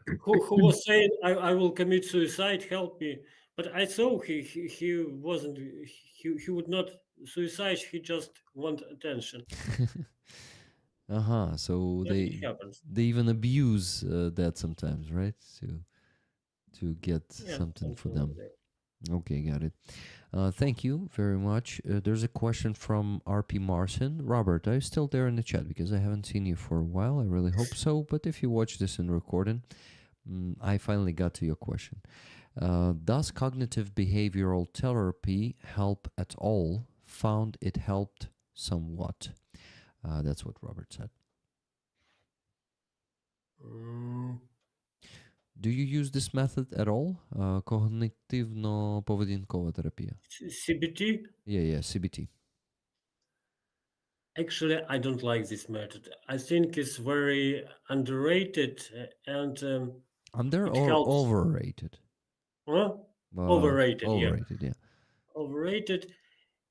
Speaker 2: who was saying, I will commit suicide, help me. But I saw he wasn't, he would not suicide, he just want attention.
Speaker 1: So
Speaker 2: And it happens.
Speaker 1: they even abuse that sometimes, right? To get
Speaker 2: Yeah,
Speaker 1: something for
Speaker 2: something
Speaker 1: them.
Speaker 2: like that.
Speaker 1: Okay, got it. Thank you very much. There's a question from RP Marson. Robert, are you still there in the chat? Because I haven't seen you for a while. I really hope so. But if you watch this in recording, I finally got to your question. Does cognitive behavioral therapy help at all? Found it helped somewhat. That's what Robert said. Do you use this method at all? Когнитивно-поведінкова терапія.
Speaker 2: CBT?
Speaker 1: Yeah, CBT.
Speaker 2: Actually, I don't like this method. I think it's very underrated and
Speaker 1: Under
Speaker 2: it
Speaker 1: or
Speaker 2: helps.
Speaker 1: overrated?
Speaker 2: Overrated, yeah.
Speaker 1: Overrated, yeah.
Speaker 2: Overrated.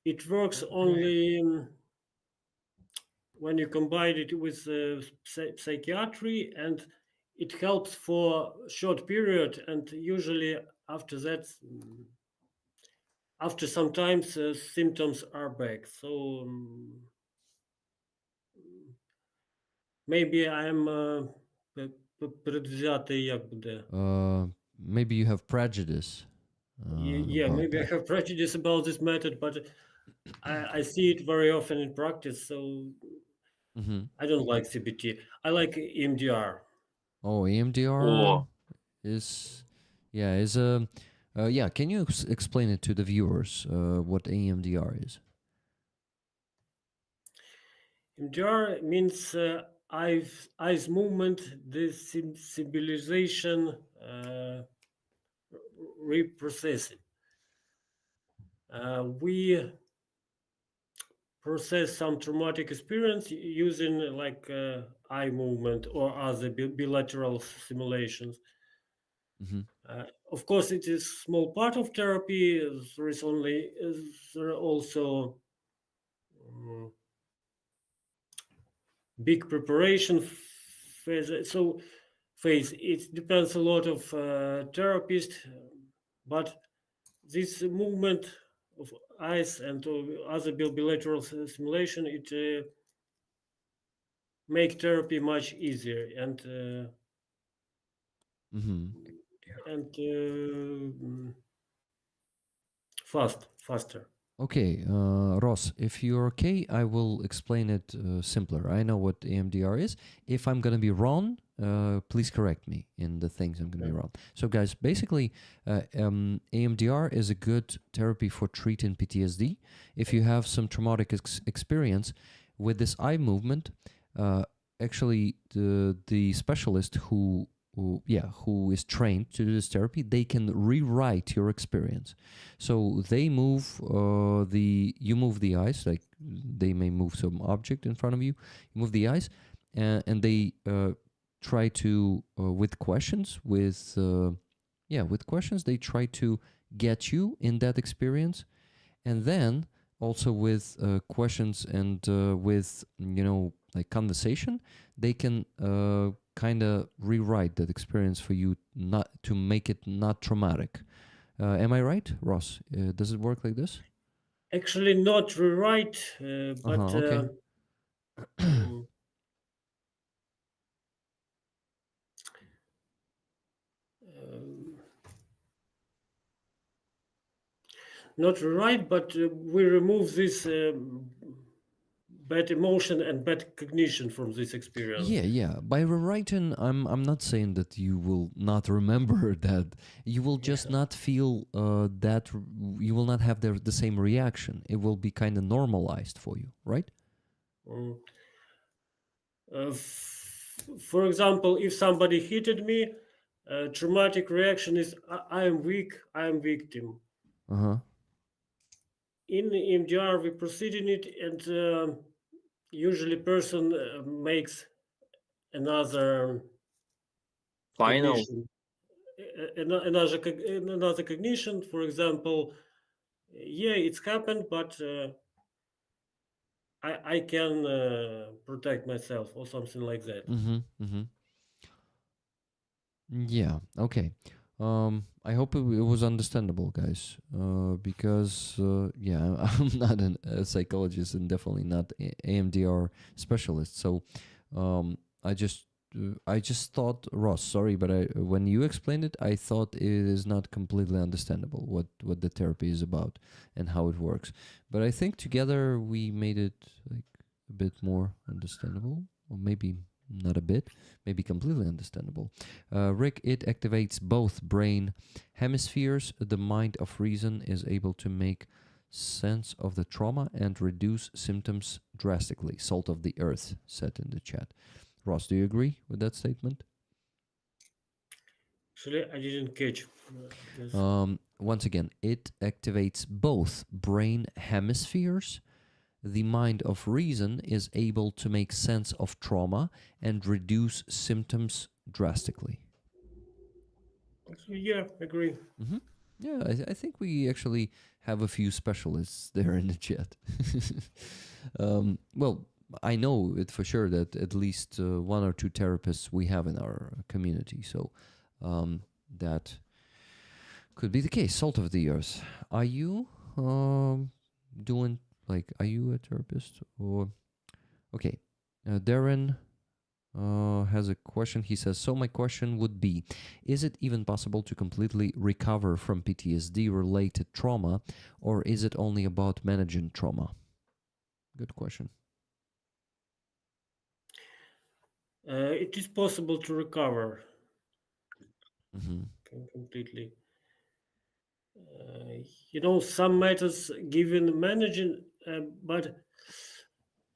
Speaker 2: It works only when you combine it with psychiatry, and it helps for a short period, and usually after that, after some time, symptoms are back. So maybe I'm предвзятый, як буде.
Speaker 1: Maybe you have prejudice.
Speaker 2: Yeah, maybe I have prejudice about this method, but I see it very often in practice, so I don't like CBT. I like EMDR.
Speaker 1: Oh, EMDR is can you explain it to the viewers what EMDR is?
Speaker 2: EMDR means eyes movement, desensibilization, reprocessing. We process some traumatic experience using like eye movement or other bilateral simulations. Of course, it is a small part of therapy. There are also big preparation phase. It depends a lot of therapist, but this movement of eyes and other bilateral stimulation, it make therapy much easier and
Speaker 1: Mm-hmm.
Speaker 2: faster.
Speaker 1: Okay, Ross, if you're okay, I will explain it simpler. I know what EMDR is. If I'm going to be wrong, please correct me in the things I'm going to be wrong. So, guys, basically, EMDR is a good therapy for treating PTSD. If you have some traumatic experience with this eye movement, actually, the specialist who is trained to do this therapy, they can rewrite your experience. So they move you move the eyes, like they may move some object in front of you. You move the eyes, and they try to with questions, they try to get you in that experience, and then also with questions and with like conversation, they can kind of rewrite that experience for you, not to make it not traumatic. Am I right, Ross? Does it work like this?
Speaker 2: Actually, not rewrite, but
Speaker 1: Okay.
Speaker 2: not rewrite, but we remove this bad emotion and bad cognition from this experience.
Speaker 1: Yeah. By rewriting, I'm not saying that you will not remember that. You will just not feel that. You will not have the same reaction. It will be kind of normalized for you, right?
Speaker 2: For example, if somebody hit me, traumatic reaction is I am weak, I am victim. In EMDR, we proceed in it, and usually person makes another
Speaker 4: Final.
Speaker 2: cognition, another cognition. For example, yeah, it's happened, but I can protect myself or something like that.
Speaker 1: Yeah. Okay. I hope it was understandable, guys. Because I'm not a psychologist and definitely not AMDR specialist. So, I just thought, Ross, sorry, but when you explained it, I thought it is not completely understandable what the therapy is about and how it works. But I think together we made it like a bit more understandable, or maybe not a bit, maybe completely understandable. Rick, it activates both brain hemispheres. The mind of reason is able to make sense of the trauma and reduce symptoms drastically. Salt of the earth said in the chat. Ross, do you agree with that statement?
Speaker 2: Actually, I didn't catch.
Speaker 1: Once again, it activates both brain hemispheres. The mind of reason is able to make sense of trauma and reduce symptoms drastically.
Speaker 2: Yeah, agree.
Speaker 1: Yeah, I think we actually have a few specialists there in the chat. Well, I know it for sure that at least one or two therapists we have in our community. So that could be the case. Salt of the earth. Are you doing, like, are you a therapist? Or okay, Darren has a question. He says, so my question would be, is it even possible to completely recover from PTSD related trauma, or is it only about managing trauma? Good question.
Speaker 2: It is possible to recover
Speaker 1: Mm-hmm.
Speaker 2: completely. Some methods given managing, but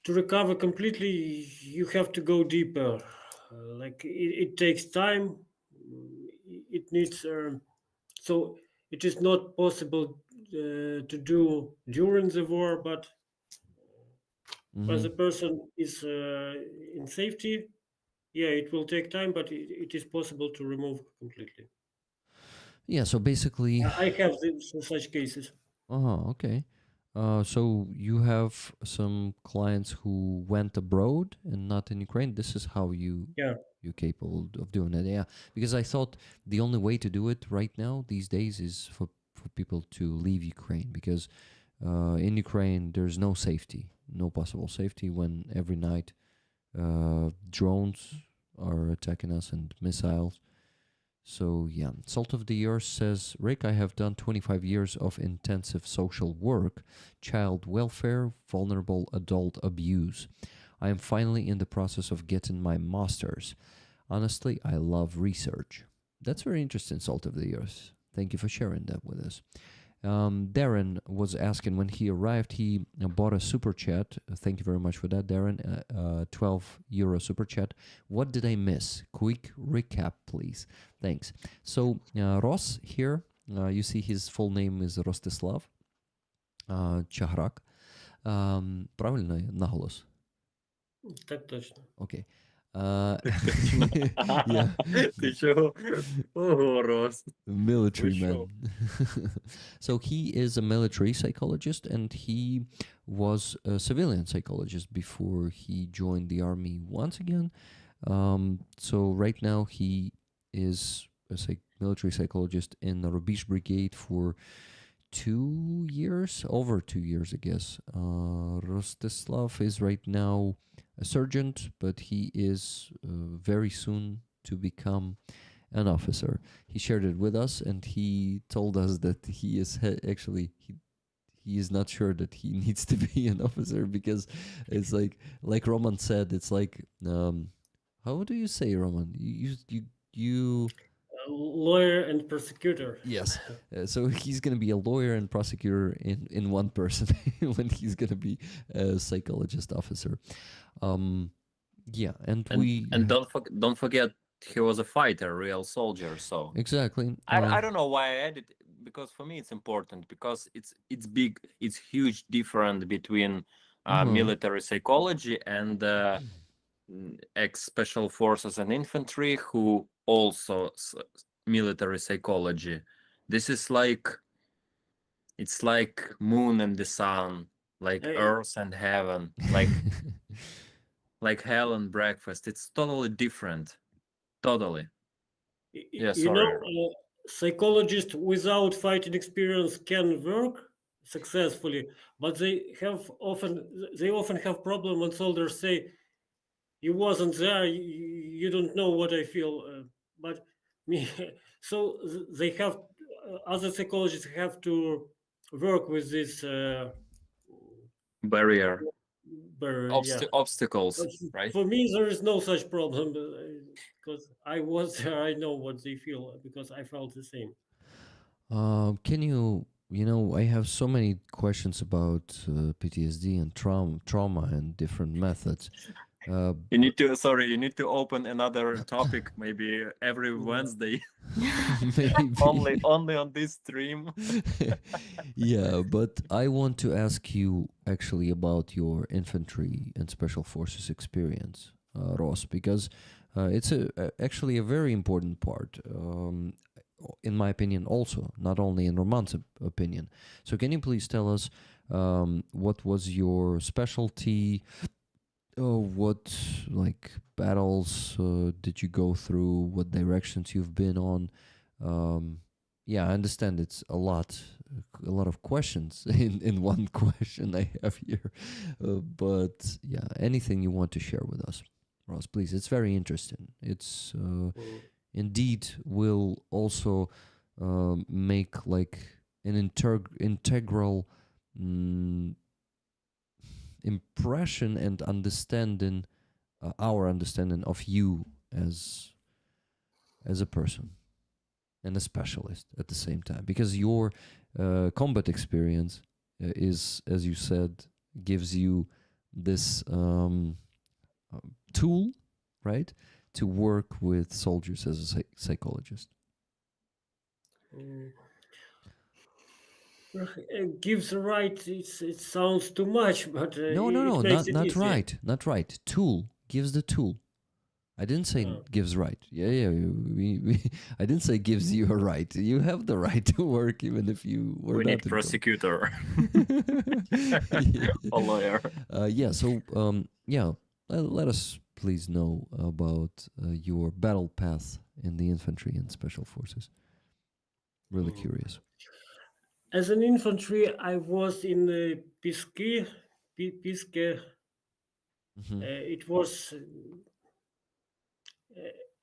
Speaker 2: to recover completely, you have to go deeper. It takes time. It needs so it is not possible to do during the war, but when the person is in safety, yeah, it will take time, but it is possible to remove completely.
Speaker 1: Yeah, so basically...
Speaker 2: I have such cases.
Speaker 1: Oh, okay. So you have some clients who went abroad and not in Ukraine. This is how
Speaker 2: Yeah.
Speaker 1: you're capable of doing it. Yeah, because I thought the only way to do it right now these days is for people to leave Ukraine, because in Ukraine there's no safety, no possible safety when every night drones are attacking us and missiles. So yeah, Salt of the Earth says, Rick, I have done 25 years of intensive social work, child welfare, vulnerable adult abuse. I am finally in the process of getting my master's. Honestly, I love research. That's very interesting, Salt of the Earth. Thank you for sharing that with us. Darren was asking when he arrived, he bought a super chat. Thank you very much for that, Darren. 12 euro super chat. What did I miss? Quick recap, please. Thanks. So, Ross here, you see his full name is Rostyslav Chahrak. Правильно наголос?
Speaker 2: Так точно.
Speaker 1: Okay.
Speaker 4: Точно.
Speaker 1: Yeah.
Speaker 4: Ти чого? Ого, Рос.
Speaker 1: Military
Speaker 4: For
Speaker 1: man. So he is a military psychologist, and he was a civilian psychologist before he joined the army once again. So right now he is a military psychologist in the Rubish Brigade for 2 years, over 2 years, I guess. Rostislav is right now a sergeant, but he is very soon to become an officer. He shared it with us, and he told us that he is actually he is not sure that he needs to be an officer, because it's like Roman said, it's like how do you say, Roman? You
Speaker 2: Lawyer and prosecutor.
Speaker 1: Yes. So he's going to be a lawyer and prosecutor in one person when he's going to be a psychologist officer. Yeah, and we
Speaker 4: And don't forget he was a fighter, real soldier. So
Speaker 1: exactly.
Speaker 4: I don't know why I added, because for me it's important, because it's big, it's huge difference between
Speaker 1: Mhm.
Speaker 4: military psychology and ex special forces and infantry who also military psychology. This is like, it's like moon and the sun, like
Speaker 2: Hey.
Speaker 4: earth and heaven, like hell and breakfast. It's totally different. Totally. Yeah,
Speaker 2: You know,
Speaker 4: sorry.
Speaker 2: psychologists without fighting experience can work successfully, but they often have problem when soldiers say, "You wasn't there, you don't know what I feel." But me, so they have other psychologists have to work with this
Speaker 4: Barrier.
Speaker 2: barrier. Yeah.
Speaker 4: Obstacles,
Speaker 2: But
Speaker 4: right?
Speaker 2: for me, there is no such problem because I was there. I know what they feel because I felt the same.
Speaker 1: Can I have so many questions about PTSD and trauma and different methods.
Speaker 4: You need to open another topic maybe every Wednesday.
Speaker 1: Maybe.
Speaker 4: only on this stream.
Speaker 1: Yeah, but I want to ask you actually about your infantry and special forces experience, Ross, because it's actually a very important part, in my opinion, also, not only in Roman's opinion. So can you please tell us what was your specialty? What battles did you go through? What directions you've been on? Yeah, I understand it's a lot of questions in one question I have here, but yeah, anything you want to share with us, Ross, please. It's very interesting. It's indeed will also make like an integral impression and understanding, our understanding of you as a person and a specialist at the same time, because your combat experience is, as you said, gives you this tool, right, to work with soldiers as a psychologist.
Speaker 2: Gives a right. It sounds too much, but
Speaker 1: No,
Speaker 2: it makes it
Speaker 1: not
Speaker 2: easier.
Speaker 1: right, not right. Tool gives the tool. I didn't say
Speaker 2: Uh,
Speaker 1: gives right. Yeah. I didn't say gives you a right. You have the right to work even if you were
Speaker 4: We
Speaker 1: not
Speaker 4: need
Speaker 1: in
Speaker 4: prosecutor or lawyer.
Speaker 1: yeah. So yeah. Let us please know about your battle path in the infantry and special forces. Really
Speaker 2: mm.
Speaker 1: curious.
Speaker 2: As an infantry, I was in Piske. Piske.
Speaker 1: Hmm.
Speaker 2: It was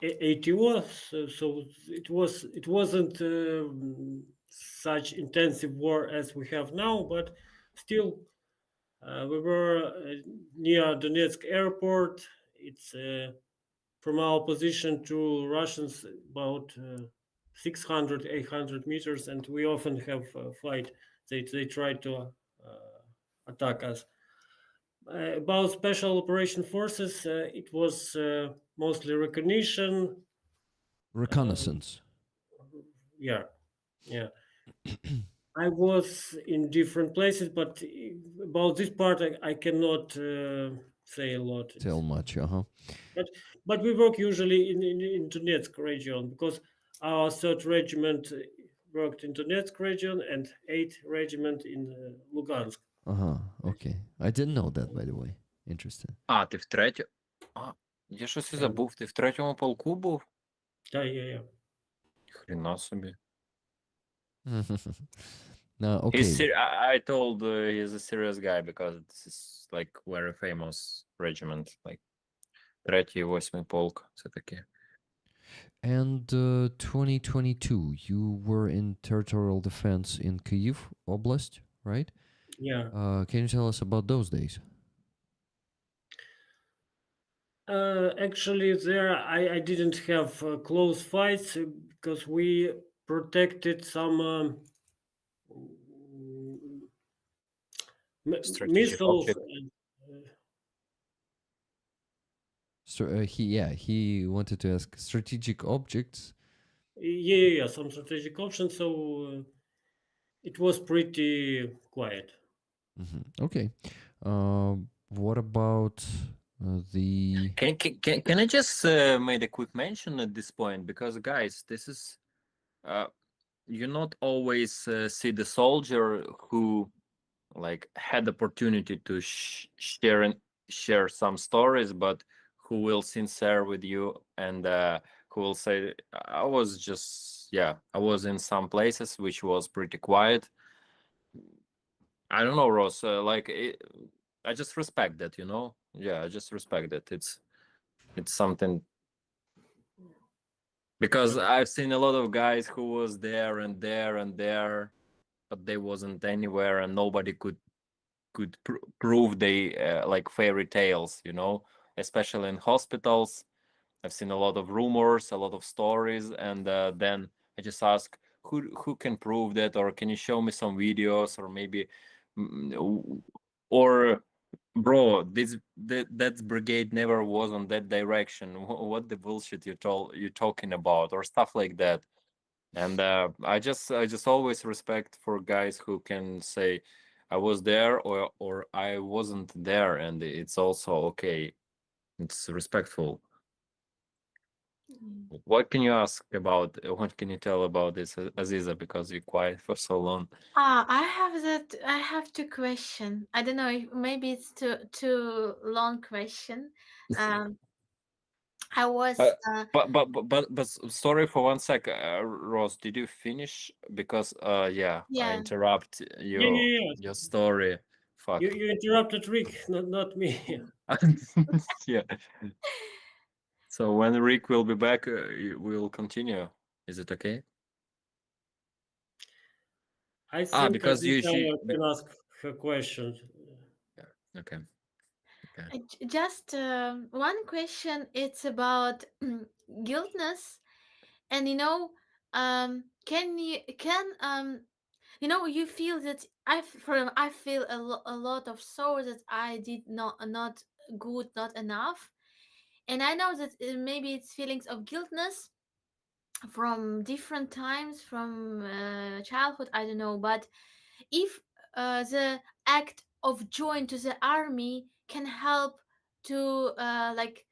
Speaker 2: ATO, so it wasn't such intensive war as we have now, but still we were near Donetsk airport. It's from our position to Russians about 600, 800 meters, and we often have fight. They try to attack us. About special operation forces, it was mostly recognition. Um,
Speaker 1: Reconnaissance.
Speaker 2: yeah, yeah. I was in different places, but about this part, I cannot say a lot.
Speaker 1: Tell much. Uh-huh.
Speaker 2: But but we work usually in Donetsk region because our third regiment worked in Donetsk region and 8th regiment in Lugansk.
Speaker 1: Uh-huh. Okay. I didn't know that, by the way. Interesting.
Speaker 4: А, ти в третьому. А, я щось і забув. Ти в третьому полку був?
Speaker 2: Yeah.
Speaker 4: Хрена собі.
Speaker 1: Now, okay.
Speaker 4: I told he's a serious guy because this is like very famous regiment. Like третій, восьмий полк. Це таке.
Speaker 1: And 2022, you were in territorial defense in Kyiv Oblast, right?
Speaker 2: Yeah.
Speaker 1: Can you tell us about those days?
Speaker 2: Actually, there I didn't have close fights because we protected some
Speaker 4: Strategic
Speaker 2: missiles.
Speaker 4: object.
Speaker 1: So he wanted to ask strategic objects.
Speaker 2: Yeah, some strategic options. So it was pretty quiet.
Speaker 1: Okay. What about the?
Speaker 4: Can I just make a quick mention at this point? Because guys, this is you not always see the soldier who like had the opportunity to share some stories, but who will sincere with you and who will say, I was just I was in some places which was pretty quiet. I don't know, Ross, I just respect that, you know. I just respect that. It's something, because I've seen a lot of guys who was there and there and there, but they wasn't anywhere, and nobody could prove they like fairy tales, you know, especially in hospitals. I've seen a lot of rumors, a lot of stories, and then I just ask, who can prove that, or can you show me some videos, or maybe, or bro, that brigade never was on that direction. What the bullshit you talking about, or stuff like that. And I just always respect for guys who can say I was there or I wasn't there, and it's also okay. It's respectful. What can you ask about? What can you tell about this, Aziza? Because you're quiet for so long.
Speaker 5: I have two questions. I don't know if maybe it's too long question. Um, I was
Speaker 4: But sorry for 1 sec, Ross. Did you finish? Because I
Speaker 5: yeah.
Speaker 4: interrupt
Speaker 2: Yeah.
Speaker 4: your story. Fuck.
Speaker 2: You interrupted Rick, not me.
Speaker 4: Yeah. So when Rick will be back, we'll continue. Is it okay?
Speaker 2: I think
Speaker 4: because you
Speaker 2: Aziza can ask her question.
Speaker 4: Yeah. Okay.
Speaker 5: Just one question. It's about guiltness, and can you feel that I feel a lot of sorrow that I did not good, not enough, and I know that maybe it's feelings of guiltness from different times from childhood. I don't know, but if the act of join to the army can help to like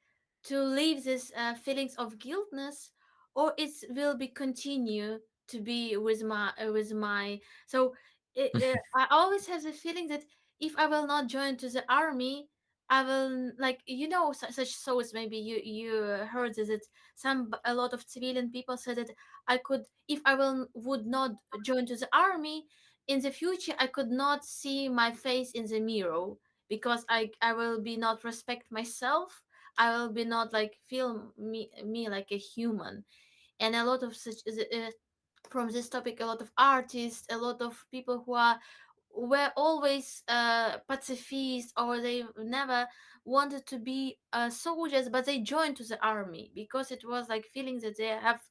Speaker 5: to leave this feelings of guiltness, or it will be continue to be with my. So I always have the feeling that if I will not join to the army, I will, like, such souls. Maybe you heard this, that a lot of civilian people said that I could, if I would not join to the army in the future, I could not see my face in the mirror, because I will be not respect myself. I will be not like feel me like a human. And a lot of such from this topic, a lot of artists, a lot of people who were always pacifists, or they never wanted to be soldiers, but they joined to the army because it was like feeling that they have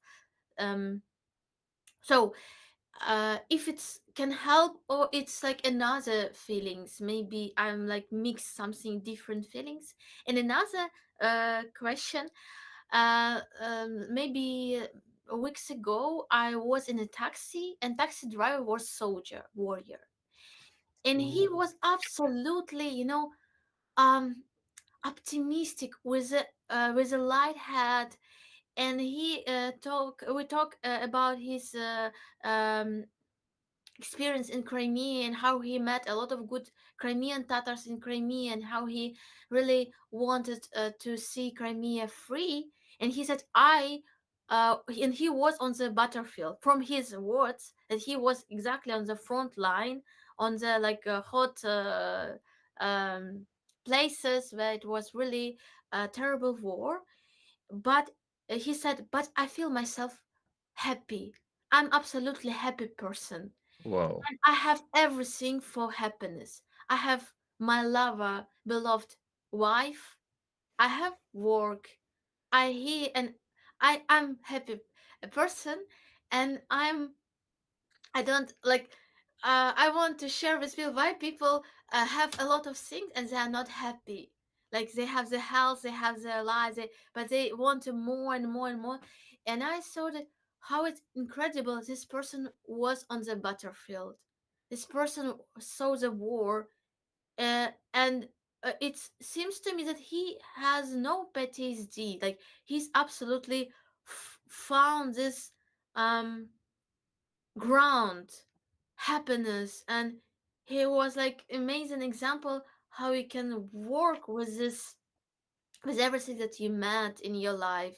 Speaker 5: um so if it's can help, or it's like another feelings, maybe I'm like mix something different feelings. And another question, maybe weeks ago I was in a taxi, and taxi driver was soldier warrior, and he was absolutely, um optimistic with a light head. And he talk about his um experience in Crimea, and how he met a lot of good Crimean Tatars in Crimea, and how he really wanted to see Crimea free. And he said, and he was on the battlefield. From his words, that he was exactly on the front line, on the like hot um, places where it was really a terrible war. But he said, but I feel myself happy. I'm absolutely happy person.
Speaker 4: Wow.
Speaker 5: I have everything for happiness. I have my lover, beloved wife. I have work. I he and I'm happy a person, and I don't like. I want to share with people why people have a lot of things and they are not happy. Like they have the health, they have their lives, but they want to more and more and more. And I saw that how it's incredible. This person was on the battlefield. This person saw the war, and it seems to me that he has no PTSD. Like he's absolutely found this um ground happiness, and he was like amazing example how you can work with this, with everything that you met in your life.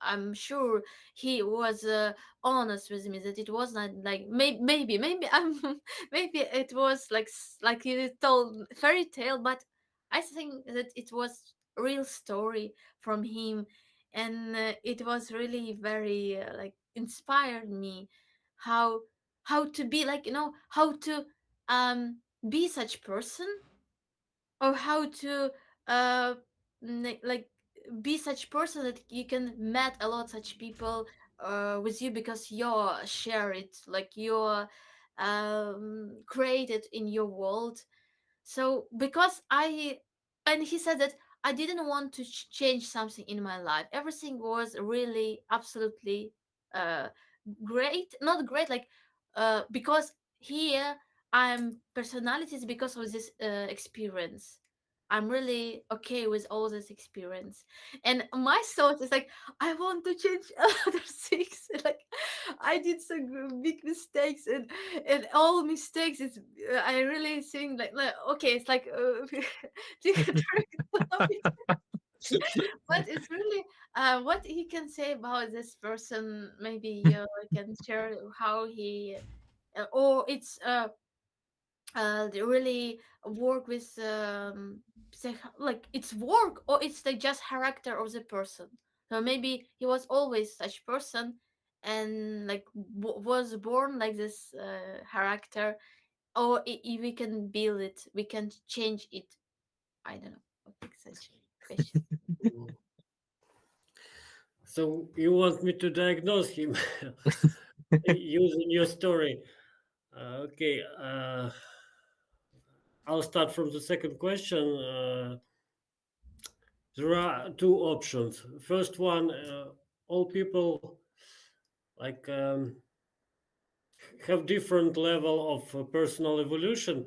Speaker 5: I'm sure he was honest with me that it was not like maybe I'm maybe it was like like you told fairy tale, but I think that it was real story from him. And it was really very like inspired me how to be like, how to be such person, or how to uh like be such person that you can met a lot such people with you, because you're share it, like you're created in your world. So because I and he said that I didn't want to change something in my life. Everything was really absolutely uh great, not great, like because here I'm personalities because of this experience. I'm really okay with all this experience. And my thought is like, I want to change other things. Like, I did some big mistakes, and all mistakes is I really think like okay, it's like but it's really what he can say about this person. Maybe you can share how he or it's they really work with like it's work, or it's the just character of the person. So maybe he was always such person, and like was born like this character, or we can build it, we can change it. I don't know. Okay, such question.
Speaker 2: So you want me to diagnose him using your story? Okay. I'll start from the second question. There are two options. First one, all people like have different level of personal evolution.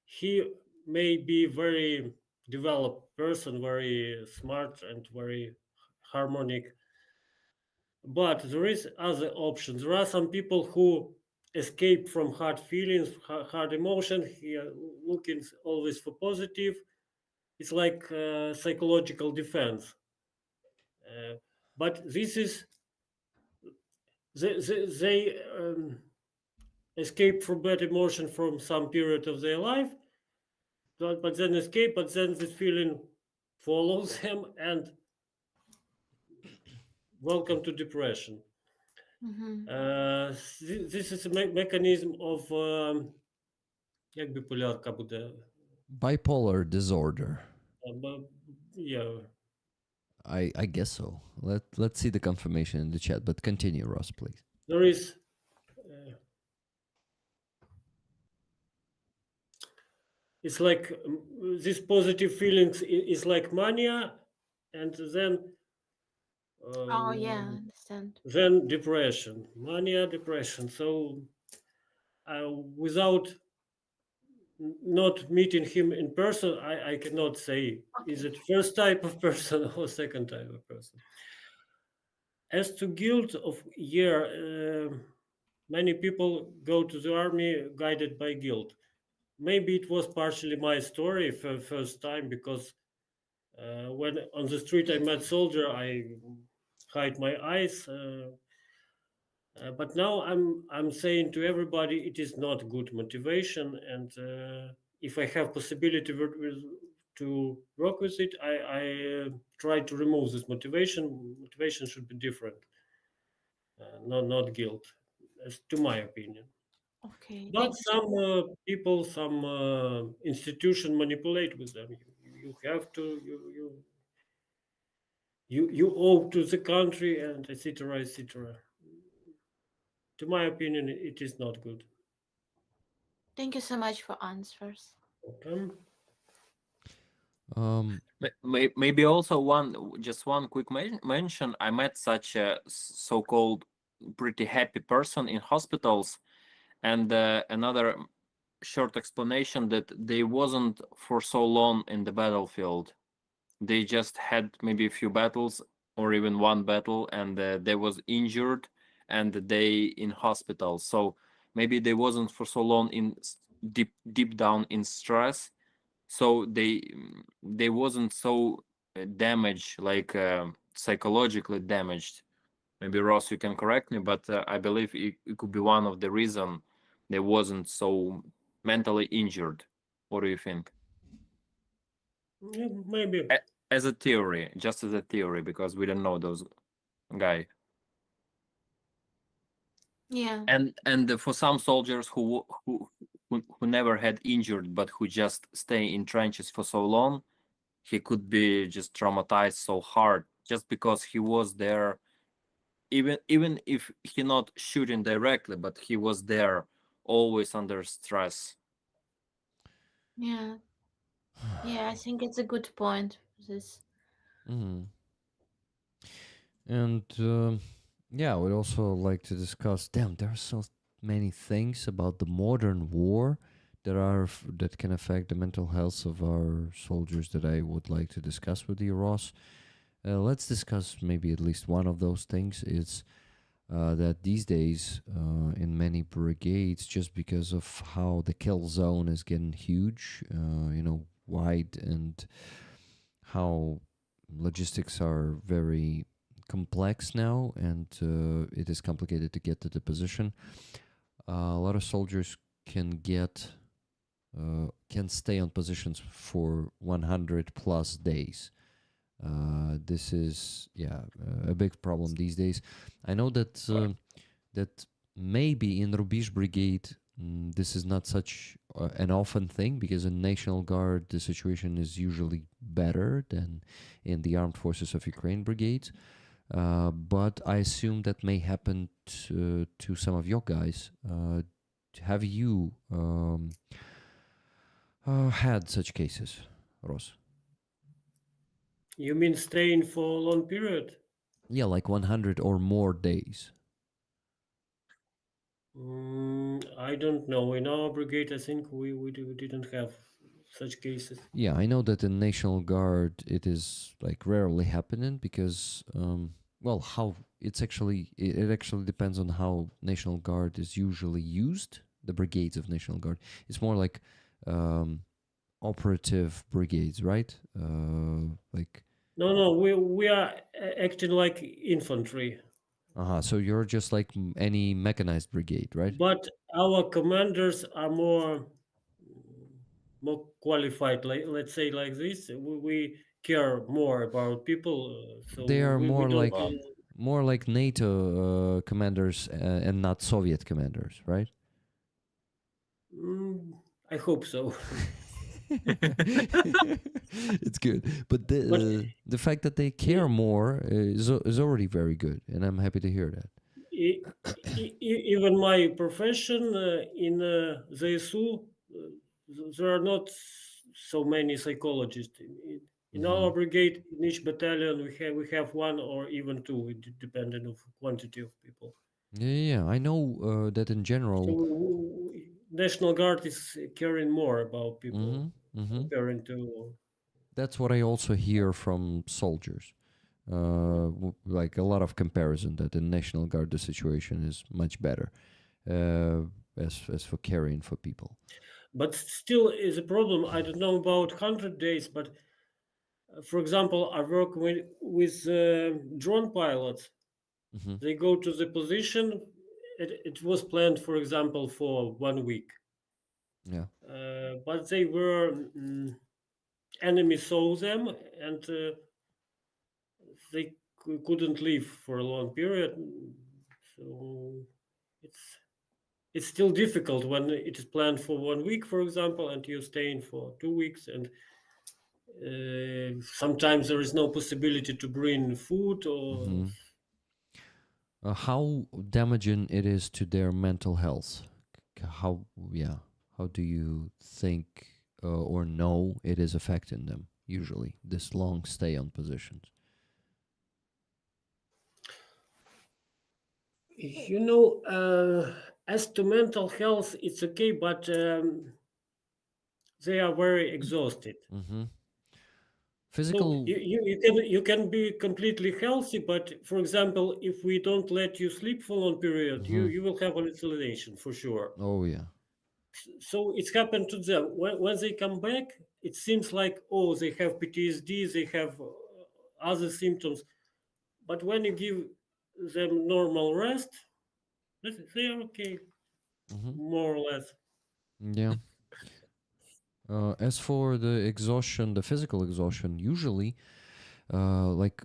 Speaker 2: He may be very developed person, very smart and very harmonic. But there is other options. There are some people who escape from hard feelings, hard emotion. He are looking always for positive. It's like psychological defense. But this is they escape from bad emotion from some period of their life, but then escape, but then this feeling follows them and welcome to depression.
Speaker 5: Mhm.
Speaker 2: This is a mechanism of як bipolarka буде.
Speaker 1: Bipolar disorder.
Speaker 2: Yeah.
Speaker 1: I guess so. Let's see the confirmation in the chat, but continue, Ross, please.
Speaker 2: There is it's like this positive feelings is like mania, and then
Speaker 5: Oh yeah, I understand.
Speaker 2: then depression, mania, depression. So without not meeting him in person, I cannot say is it first type of person or second type of person. As to guilt of many people go to the army guided by guilt. Maybe it was partially my story for first time, because when on the street I met soldier, I hide my eyes. But now I'm saying to everybody, it is not good motivation, and if I have possibility to work with it, I try to remove this motivation. Motivation should be different, not guilt, as to my opinion.
Speaker 5: Okay.
Speaker 2: But
Speaker 5: Thank you.
Speaker 2: some people, some institution manipulate with them. You have to you owe to the country, and etc. etc. To my opinion, it is not good.
Speaker 5: Thank you so much for answers.
Speaker 2: Okay.
Speaker 4: Maybe also just one quick mention. I met such a so-called pretty happy person in hospitals, and another short explanation that they wasn't for so long in the battlefield. They just had maybe a few battles or even one battle, and they was injured and they in hospital. So maybe they wasn't for so long in deep down in stress, so they wasn't so damaged, like psychologically damaged. Maybe Ross, you can correct me, but I believe it could be one of the reason they wasn't so mentally injured. What do you think?
Speaker 2: Yeah, maybe.
Speaker 4: As a theory, just as a theory, because we don't know those guy.
Speaker 5: Yeah.
Speaker 4: And for some soldiers who never had injured, but who just stay in trenches for so long, he could be just traumatized so hard just because he was there, even if he not shooting directly, but he was there always under stress.
Speaker 5: Yeah. Yeah, I think it's a good point. This.
Speaker 1: Mhm. And yeah, we'd also like to discuss. Damn, there are so many things about the modern war that can affect the mental health of our soldiers that I would like to discuss with you, Ross. Let's discuss maybe at least one of those things. It's that these days in many brigades, just because of how the kill zone is getting huge, wide, and how logistics are very complex now, and it is complicated to get to the position. A lot of soldiers can stay on positions for 100 plus days. This is a big problem these days. I know that that maybe in Rubish Brigade this is not such an often thing, because in National Guard the situation is usually better than in the Armed Forces of Ukraine brigades. But I assume that may happen to some of your guys. Have you had such cases, Ross?
Speaker 2: You mean staying for a long period?
Speaker 1: Yeah, like 100 or more days.
Speaker 2: I don't know. In our brigade, I think we didn't have such cases.
Speaker 1: Yeah, I know that in National Guard it is like rarely happening because, well, how it's actually it actually depends on how National Guard is usually used. The brigades of National Guard, it's more like operative brigades, right? Like,
Speaker 2: No, we are acting like infantry,
Speaker 1: so you're just like any mechanized brigade, right?
Speaker 2: but our commanders are more qualified. Like, let's say like this, we care more about people, so
Speaker 1: They are
Speaker 2: we don't.
Speaker 1: more like NATO commanders and not Soviet commanders, right?
Speaker 2: I hope so.
Speaker 1: It's good, but the fact that they care more is already very good, and I'm happy to hear that.
Speaker 2: Even my profession in ZSU, there are not so many psychologists. In our brigade, in each battalion, we have one or even two, depending on quantity of people.
Speaker 1: Yeah, I know that in general.
Speaker 2: So National Guard is caring more about people comparing to.
Speaker 1: That's what I also hear from soldiers. Like a lot of comparison that in National Guard the situation is much better as for caring for people.
Speaker 2: But still is a problem. I don't know about 100 days, but for example, I work with drone pilots. They go to the position. It was planned, for example, for 1 week.
Speaker 1: Yeah.
Speaker 2: But they were enemy saw them, and they couldn't leave for a long period. So it's still difficult when it is planned for 1 week, for example, and you're staying for 2 weeks, and sometimes there is no possibility to bring food or.
Speaker 1: How damaging it is to their mental health? How do you think or know it is affecting them usually, this long stay on positions?
Speaker 2: As to mental health, it's okay, but they are very exhausted.
Speaker 1: Physical.
Speaker 2: So you can be completely healthy, but for example, if we don't let you sleep for a long period, you will have hallucination for sure.
Speaker 1: Oh yeah.
Speaker 2: So it's happened to them. When they come back, it seems like, oh, they have PTSD, they have other symptoms. But when you give them normal rest, they are okay, more or less.
Speaker 1: Yeah. As for the exhaustion, the physical exhaustion, usually, like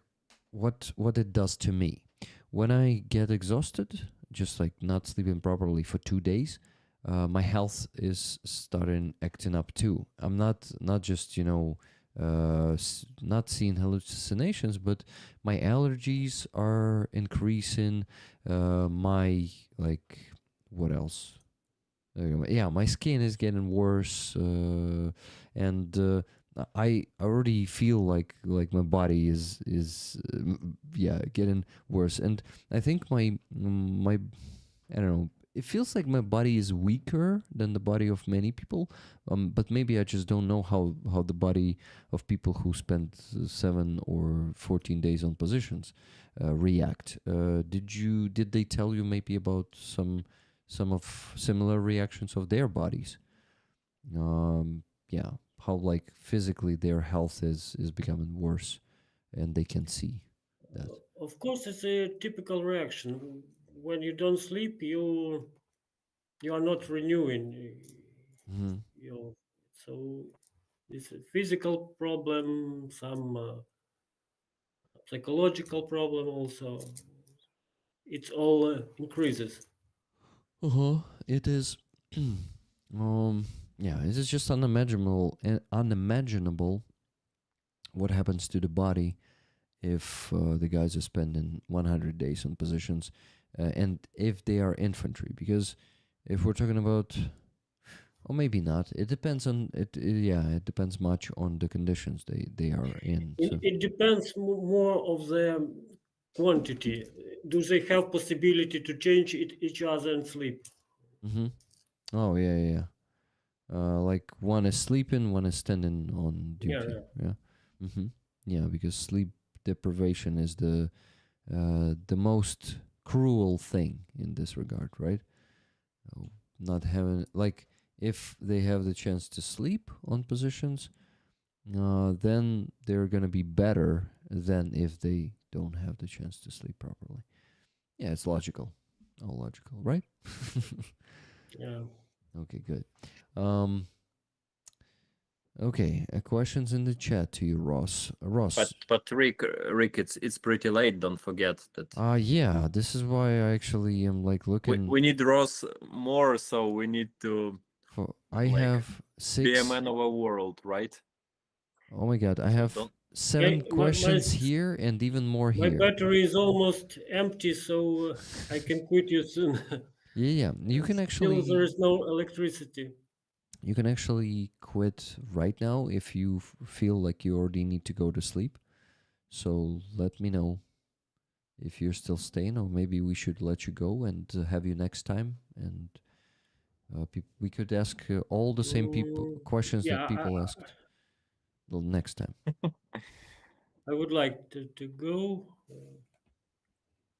Speaker 1: what it does to me, when I get exhausted, just like not sleeping properly for 2 days, my health is starting acting up too. I'm not just not seeing hallucinations, but my allergies are increasing. My like what else? Yeah, my skin is getting worse, and I already feel like my body is getting worse, and I think my I don't know. It feels like my body is weaker than the body of many people, but maybe I just don't know how the body of people who spend 7 or 14 days on positions react. Did they tell you maybe about some of similar reactions of their bodies? How like physically their health is becoming worse, and they can see that.
Speaker 2: Of course, it's a typical reaction. When you don't sleep, you are not renewing. So it's a physical problem, some psychological problem also. It all increases.
Speaker 1: It is. It is just unimaginable what happens to the body if the guys are spending 100 days on positions, and if they are infantry. Because if we're talking about, or maybe not, it depends on it. It depends much on the conditions they are in.
Speaker 2: It depends more of the quantity. Do they have possibility to change each other and sleep?
Speaker 1: Oh yeah. Like one is sleeping, one is standing on
Speaker 2: Yeah,
Speaker 1: duty.
Speaker 2: yeah.
Speaker 1: Yeah. Yeah, because sleep deprivation is the most cruel thing in this regard, right? Not having, like, if they have the chance to sleep on positions, then they're gonna be better than if they don't have the chance to sleep properly. Yeah, it's logical, all logical, right?
Speaker 2: Yeah.
Speaker 1: Okay, good. Um, okay, questions in the chat to you, Ross. Ross.
Speaker 4: But Rick, it's pretty late. Don't forget that.
Speaker 1: Yeah, this is why I actually am like looking
Speaker 4: We need Ross more, so we need to
Speaker 1: for. I
Speaker 4: like
Speaker 1: have
Speaker 4: be a
Speaker 1: 6.
Speaker 4: man of our world, right?
Speaker 1: Oh my god, I
Speaker 4: So
Speaker 1: have
Speaker 4: don't.
Speaker 1: 7
Speaker 2: Okay,
Speaker 1: questions here and even more
Speaker 2: my
Speaker 1: here.
Speaker 2: battery is almost empty, so I can quit you soon.
Speaker 1: Yeah, you can
Speaker 2: Still, there
Speaker 1: actually
Speaker 2: is no electricity.
Speaker 1: quit right now if you feel like you already need to go to sleep. So let me know if you're still staying, or maybe we should let you go and have you next time. And we could ask all the same people questions
Speaker 2: Yeah,
Speaker 1: that people asked the next time.
Speaker 2: I would like to go.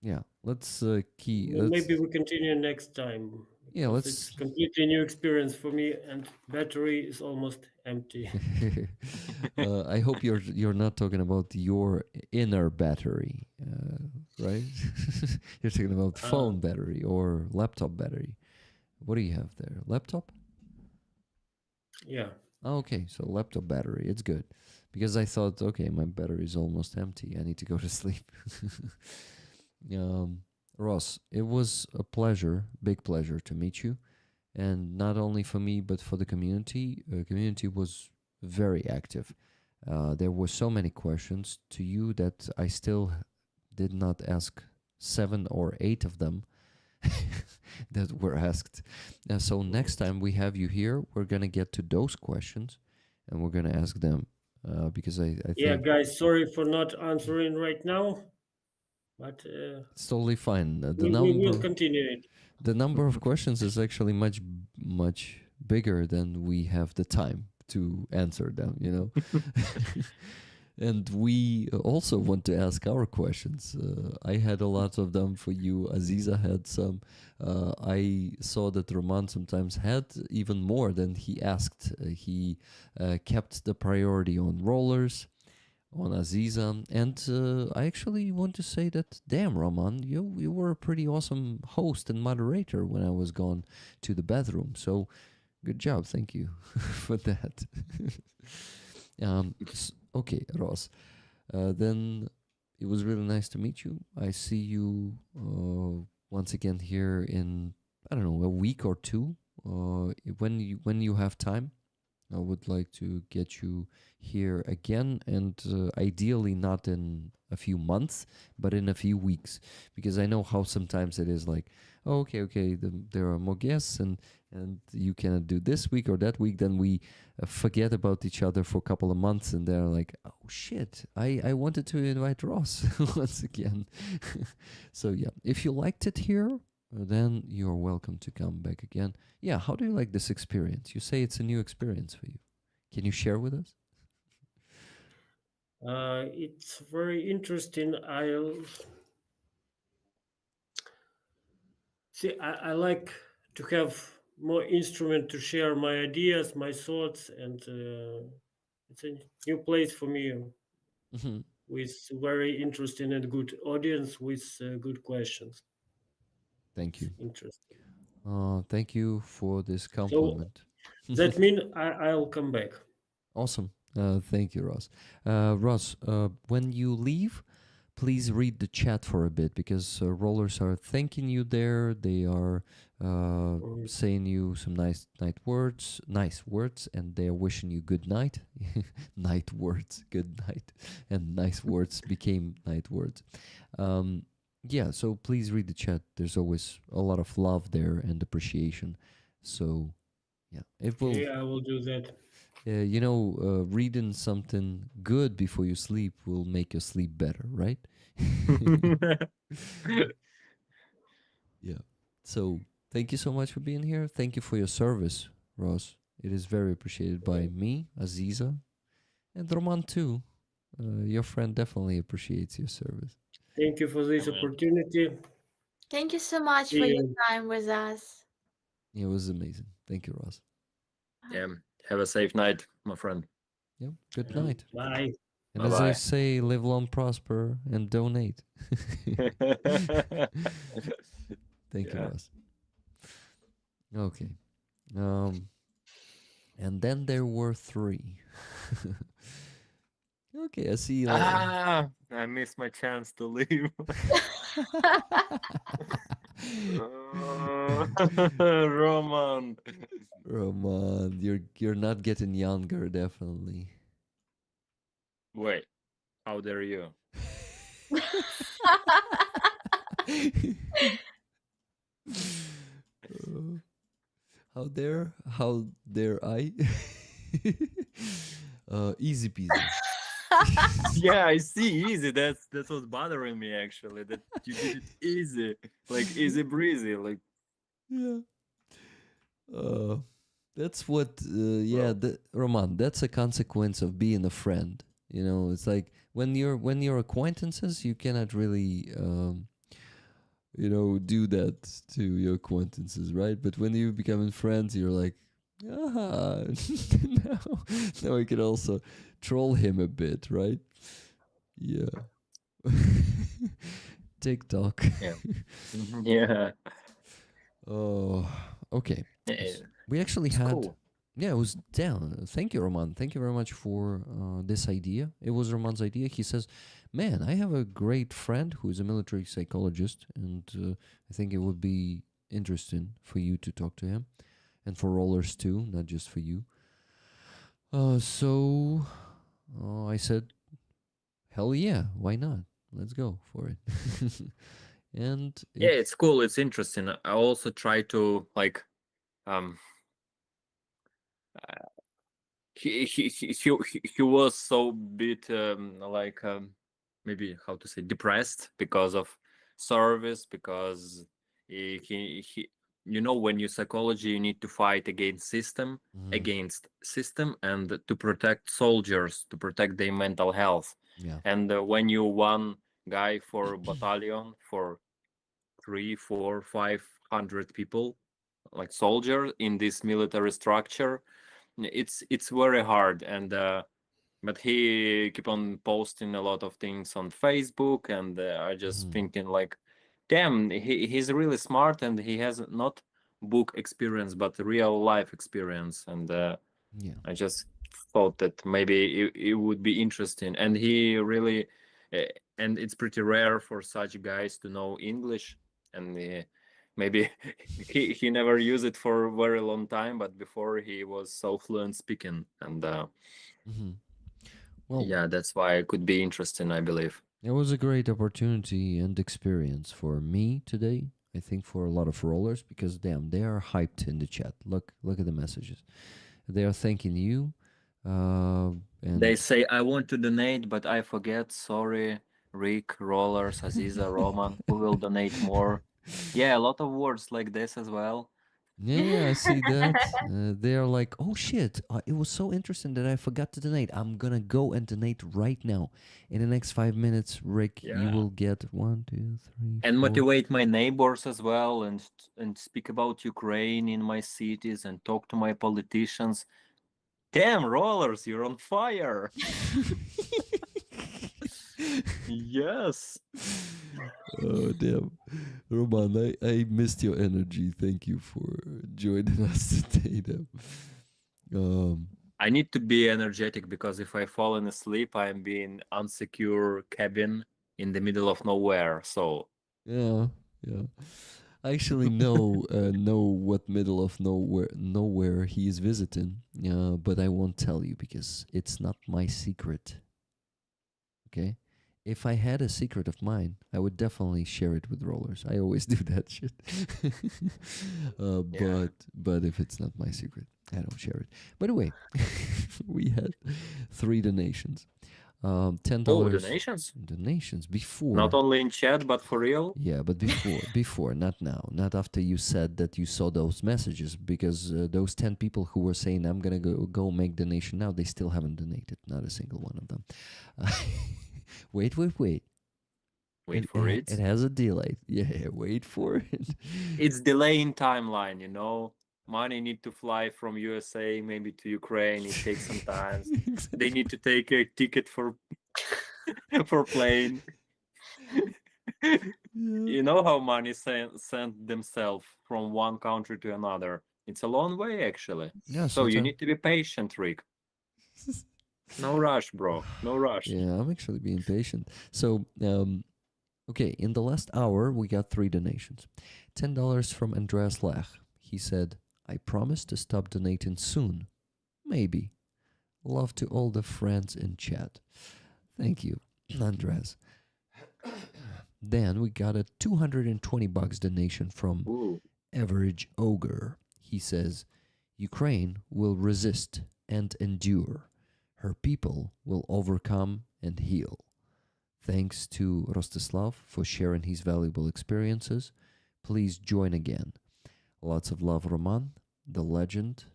Speaker 1: Yeah, let's
Speaker 2: Maybe we continue next time.
Speaker 1: yeah,
Speaker 2: Because it's completely new experience for me, and battery is almost empty.
Speaker 1: I hope you're not talking about your inner battery, right? You're talking about phone battery or laptop battery. What do you have there? Laptop?
Speaker 2: Yeah.
Speaker 1: Oh, okay, so laptop battery. It's good because I thought, okay, my battery is almost empty. I need to go to sleep. Ross, it was a pleasure, big pleasure to meet you, and not only for me but for the community. Community was very active. There were so many questions to you that I still did not ask 7 or 8 of them that were asked. So next time we have you here, we're gonna get to those questions, and we're gonna ask them because I
Speaker 2: Yeah,
Speaker 1: think
Speaker 2: guys, sorry for not answering right now, but
Speaker 1: it's totally fine.
Speaker 2: we will continue it.
Speaker 1: The number of questions is actually much bigger than we have the time to answer them, you know. And we also want to ask our questions. I had a lot of them for you. Aziza had some. I saw that Roman sometimes had even more than he asked. He kept the priority on rollers, on Aziza, and I actually want to say that, damn, Roman, you were a pretty awesome host and moderator when I was gone to the bathroom. So good job, thank you for that. Okay, Ross. Then it was really nice to meet you. I see you once again here in, I don't know, a week or two. When you have time, I would like to get you here again, and ideally not in a few months, but in a few weeks, because I know how sometimes it is like, oh, okay, there are more guests, and you cannot do this week or that week. Then we forget about each other for a couple of months, and they're like, oh shit, I wanted to invite Ross once again. So yeah, if you liked it here, then you're welcome to come back again. Yeah, how do you like this experience? You say it's a new experience for you. Can you share with us?
Speaker 2: It's very interesting. I like to have more instrument to share my ideas, my thoughts, and it's a new place for me with very interesting and good audience with good questions.
Speaker 1: Thank you.
Speaker 2: Interesting.
Speaker 1: Thank you for this
Speaker 2: So
Speaker 1: compliment.
Speaker 2: that means I'll come back.
Speaker 1: Awesome. Thank you, Ross. Ross, when you leave, please read the chat for a bit, because rollers are thanking you there. They are saying you some nice words, and they are wishing you good night. Night words, good night, and nice words became night words. Yeah, so please read the chat. There's always a lot of love there and appreciation. So yeah, it will.
Speaker 2: Yeah, I will do that.
Speaker 1: Reading something good before you sleep will make your sleep better, right? Yeah. So thank you so much for being here. Thank you for your service, Ross. It is very appreciated by me, Aziza, and Roman too. Your friend definitely appreciates your service.
Speaker 2: Thank you for this
Speaker 3: Amen.
Speaker 2: opportunity.
Speaker 5: Thank you so much
Speaker 2: See
Speaker 5: for your
Speaker 2: you.
Speaker 5: time with us.
Speaker 1: It was amazing. Thank you, Ross.
Speaker 4: Yeah. Have a safe night, my friend.
Speaker 1: Yep. Good night.
Speaker 2: Bye.
Speaker 1: And as I
Speaker 4: Bye-bye.
Speaker 1: say, live long, prosper, and donate. Thank you,
Speaker 4: Yeah.
Speaker 1: Ross. Okay. And then there were three. Okay, I see.
Speaker 4: I missed my chance to leave. Roman.
Speaker 1: Roman, you're not getting younger, definitely.
Speaker 4: Wait, how dare you?
Speaker 1: Uh, how dare I? Easy peasy.
Speaker 4: Yeah, I see easy. That's what's bothering me actually. That you did it easy, like easy breezy, like
Speaker 1: Yeah. That's what. Yeah, Roman. That's a consequence of being a friend. You know, it's like when you're acquaintances, you cannot really do that to your acquaintances, right? But when you become friends, you're like, ah, now I can also troll him a bit, right? Yeah. TikTok.
Speaker 4: yeah, yeah.
Speaker 1: Oh, okay.
Speaker 4: Eh,
Speaker 1: We actually
Speaker 4: It's
Speaker 1: had.
Speaker 4: cool.
Speaker 1: Yeah, it was down. Thank you, Roman. Thank you very much for this idea. It was Roman's idea. He says, "Man, I have a great friend who is a military psychologist, and I think it would be interesting for you to talk to him, and for rollers too, not just for you." So I said, "Hell yeah, why not? Let's go for it." And
Speaker 4: Yeah, it's cool. It's interesting. I also try to like um he was so bit like maybe how to say depressed because of service because he when you psychology you need to fight against system and to protect soldiers to protect their mental health
Speaker 1: yeah,
Speaker 4: and when you one guy for battalion for 3, 4, 500 people like soldier in this military structure it's very hard and but he keep on posting a lot of things on Facebook and I just thinking like damn he's really smart and he has not book experience but real life experience and
Speaker 1: yeah,
Speaker 4: I just thought that maybe it would be interesting and he really uh, and it's pretty rare for such guys to know English and maybe he never used it for a very long time but before he was so fluent speaking and
Speaker 1: well,
Speaker 4: yeah that's why it could be interesting I believe.
Speaker 1: it was a great opportunity and experience for me today. I think for a lot of rollers because damn, they are hyped in the chat. Look at the messages. They are thanking you. And
Speaker 4: They say I want to donate but I forget, sorry. Rick, Rollers, Aziza, Roman, who will donate more? Yeah, a lot of words like this as well.
Speaker 1: yeah, I see that. They are like, oh shit, it was so interesting that I forgot to donate. I'm gonna go and donate right now. In the next 5 minutes, Rick, you
Speaker 4: Yeah.
Speaker 1: will get 1, 2, 3,
Speaker 4: And
Speaker 1: 4.
Speaker 4: motivate my neighbors as well and speak about Ukraine in my cities and talk to my politicians. Damn, Rollers, you're on fire. Yes.
Speaker 1: Oh damn, Roman, I missed your energy. Thank you for joining us today. Damn.
Speaker 4: I need to be energetic because if I fall asleep, I'm being unsecure cabin in the middle of nowhere. So
Speaker 1: Yeah, yeah. I actually know what middle of nowhere he is visiting. But I won't tell you because it's not my secret. Okay. If I had a secret of mine, I would definitely share it with rollers. I always do that shit.
Speaker 4: Yeah.
Speaker 1: But if it's not my secret, I don't share it. By the way, we had 3 donations. $10
Speaker 4: donations?
Speaker 1: donations before.
Speaker 4: Not only in chat, but for real?
Speaker 1: Yeah, but before, not now, not after you said that you saw those messages, because those 10 people who were saying, I'm going to go make donation now, they still haven't donated, not a single one of them. Wait.
Speaker 4: Wait for it.
Speaker 1: It has a delay. Yeah, wait for it.
Speaker 4: It's delay in timeline, you know. Money need to fly from USA maybe to Ukraine. It takes some time. They need to take a ticket for for plane. You know how money sent themselves from one country to another. It's a long way, actually.
Speaker 1: Yeah,
Speaker 4: So you
Speaker 1: sometime-
Speaker 4: need to be patient, Rick. No rush, bro. No rush.
Speaker 1: Yeah, I'm actually being patient. So, okay, in the last hour, we got 3 donations. $10 from Andreas Lech. He said, I promise to stop donating soon. Maybe. Love to all the friends in chat. Thank you, Andreas. Then we got a $220 donation from
Speaker 4: Ooh.
Speaker 1: Average Ogre. He says, Ukraine will resist and endure. Her people will overcome and heal. Thanks to Rostyslav for sharing his valuable experiences. Please join again. Lots of love, Roman, the legend,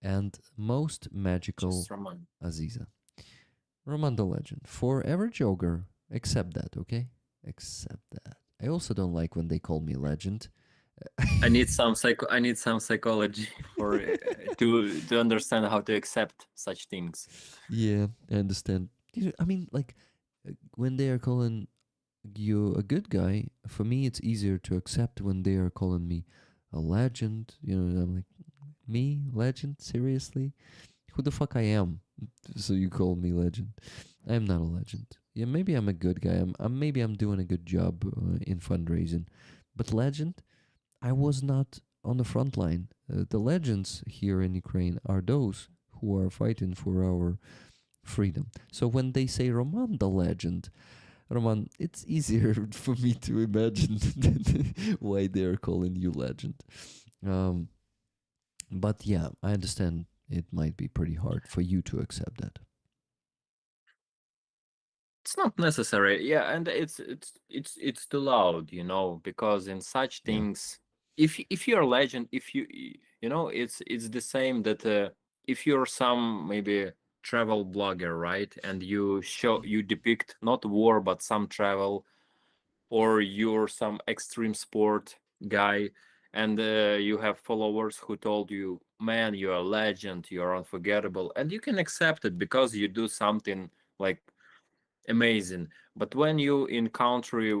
Speaker 1: and most magical
Speaker 4: Just Roman.
Speaker 1: Aziza. Roman the legend. For Average Ogre, accept that, okay? Accept that. I also don't like when they call me legend.
Speaker 4: I need some psychology for to understand how to accept such things.
Speaker 1: Yeah, I understand. I mean, like, when they are calling you a good guy, for me it's easier to accept when they are calling me a legend. You know, I'm like, me? Legend? Seriously? Who the fuck I am? So you call me legend. I'm not a legend. Yeah, maybe I'm a good guy. Maybe I'm doing a good job in fundraising. But legend? I was not on the front line. The legends here in Ukraine are those who are fighting for our freedom. So when they say Roman the legend, Roman, it's easier for me to imagine why they're calling you legend. But yeah, I understand it might be pretty hard for you to accept that.
Speaker 4: It's not necessary, yeah, and it's too loud, you know, because in such
Speaker 1: Yeah.
Speaker 4: things, if you're a legend, if you know, it's the same that if you're some maybe travel blogger, right, and you depict not war but some travel, or you're some extreme sport guy, and you have followers who told you, man, you're a legend, you're unforgettable, and you can accept it because you do something like amazing. But when you in country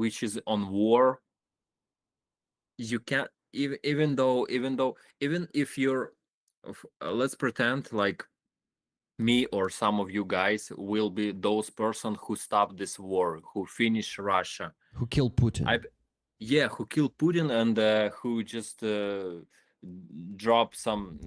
Speaker 4: which is on war, you can't, even if you're let's pretend like me or some of you guys will be those person who stop this war, who finish Russia,
Speaker 1: Who killed Putin?
Speaker 4: yeah, who kill Putin, and who just drop some,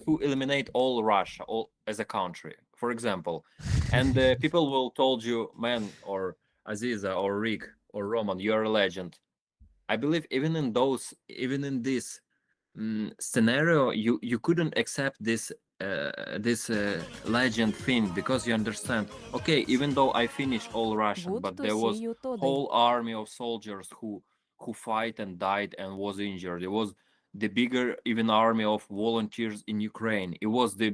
Speaker 4: who eliminate all Russia, all as a country, for example. And people will told you, man, or Aziza, or Rick, or Roman, you're a legend. I believe even in this scenario, you couldn't accept this legend thing, because you understand, okay, even though I finished all Russian,
Speaker 6: Good
Speaker 4: but
Speaker 6: to
Speaker 4: there
Speaker 6: see
Speaker 4: was
Speaker 6: you today.
Speaker 4: whole army of soldiers who fight and died and was injured. It was the bigger even army of volunteers in Ukraine. It was the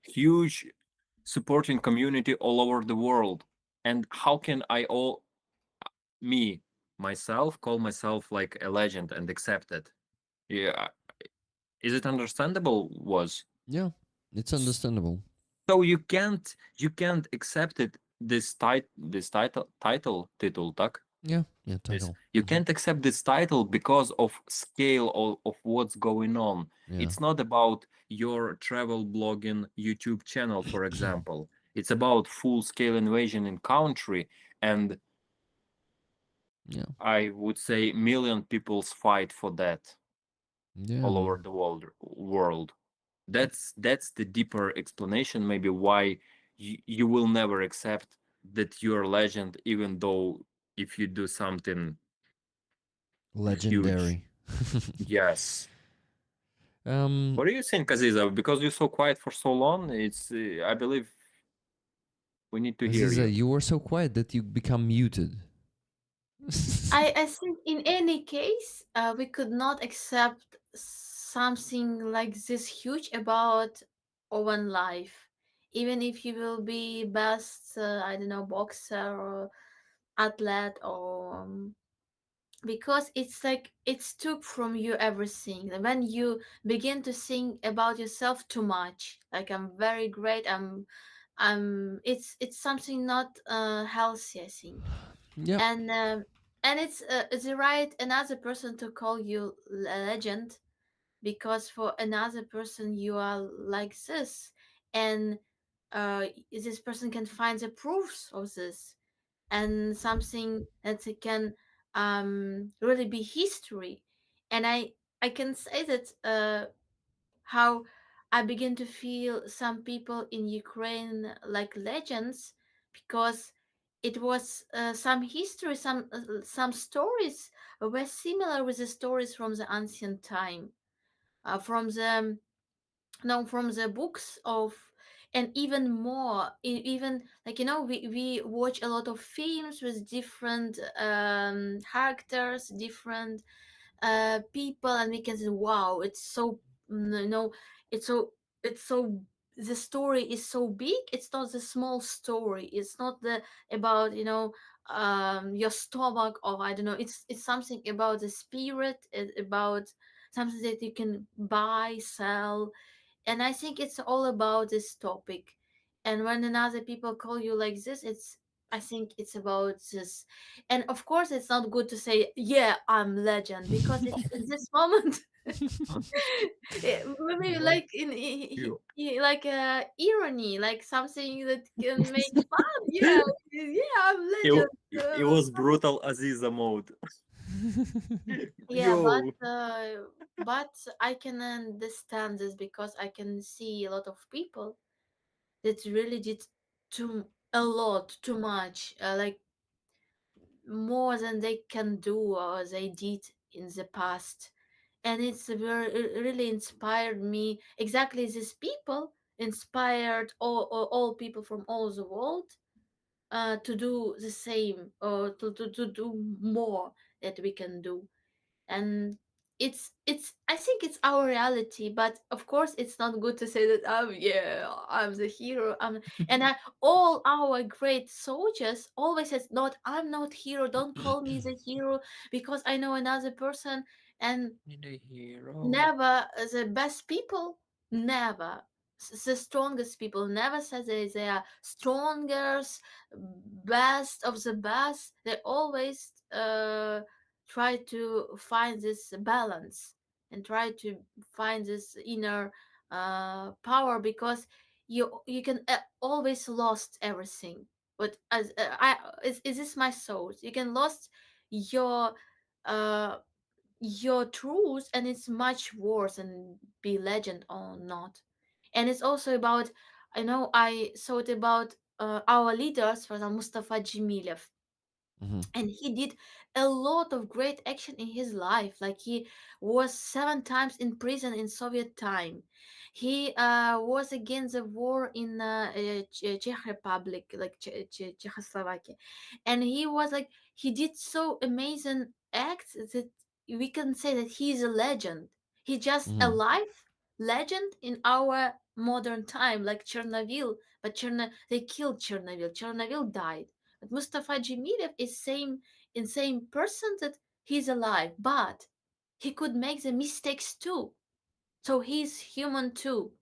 Speaker 4: huge supporting community all over the world. And how can I myself call myself like a legend and accept it? Yeah, is it understandable? Was
Speaker 1: Yeah, it's understandable.
Speaker 4: so you can't accept it, this title, tak?
Speaker 1: Yeah,
Speaker 4: This,
Speaker 1: title.
Speaker 4: you
Speaker 1: Mhm.
Speaker 4: can't accept this title because of scale of what's going on.
Speaker 1: Yeah.
Speaker 4: It's not about your travel blogging YouTube channel, for example. It's about full scale invasion in country, and
Speaker 1: Yeah.
Speaker 4: I would say million people's fight for that
Speaker 1: Yeah.
Speaker 4: all
Speaker 1: man.
Speaker 4: over the world. That's the deeper explanation, maybe why you will never accept that you're a legend, even though if you do something
Speaker 1: Legendary.
Speaker 4: yes.
Speaker 1: Um
Speaker 4: What do you think, Aziza? Because you're so quiet for so long, it's I believe We need to hear
Speaker 1: Aziza,
Speaker 4: you.
Speaker 1: you were so quiet that you become muted.
Speaker 5: I think in any case, we could not accept something like this huge about our life. Even if you will be best, I don't know, boxer or athlete or because it's like it's took from you everything. And when you begin to think about yourself too much, like I'm very great, it's something not healthy, I think.
Speaker 1: Yep.
Speaker 5: And it's right another person to call you a legend because for another person you are like this, and this person can find the proofs of this, and something that it can really be history. And I can say that how I begin to feel some people in Ukraine like legends because it was some history, some stories were similar with the stories from the ancient time, from the no from the books of, and even more, even like we watch a lot of films with different characters, different people, and we can say wow, it's so it's so it's so the story is so big. It's not the small story, it's not the about your stomach, or I don't know, it's something about the spirit, about something that you can buy, sell. And I think it's all about this topic. And when another people call you like this, it's, I think it's about this. And of course it's not good to say yeah I'm legend, because it's in this moment maybe
Speaker 4: What?
Speaker 5: like in
Speaker 4: You.
Speaker 5: like irony, like something that can make fun. Yeah, yeah, I'm legend.
Speaker 4: It was brutal Aziza mode.
Speaker 5: Yeah,
Speaker 4: Yo.
Speaker 5: but I can understand this because I can see a lot of people that really did too a lot, too much, like more than they can do or they did in the past. And it's very, it really inspired me. Exactly, these people inspired all people from all the world to do the same, or to do more that we can do. And it's I think it's our reality, but of course it's not good to say that yeah I'm the hero. And all our great soldiers always says not, I'm not hero, don't call me the hero, because I know another person. And
Speaker 4: Need a hero.
Speaker 5: never the best people, never the strongest people never say they are strongest, best of the best. They always try to find this balance and try to find this inner power, because you can always lost everything. But as is this my soul, you can lost your uh truth, and it's much worse than be legend or not. And it's also about, I know I thought about our leaders, for example Mustafa Jemilev,
Speaker 1: Mhm.
Speaker 5: and he did a lot of great action in his life. Like he was 7 times in prison in Soviet time. He was against the war in Czech Republic, like Czechoslovakia. And he was like, he did so amazing acts that we can say that he's a legend. He's just a
Speaker 1: Mhm.
Speaker 5: life legend in our modern time, like Chernobyl. But they killed Chernobyl. Chernobyl died. But Mustafa Jemilev is same person, that he's alive, but he could make the mistakes too. So he's human too.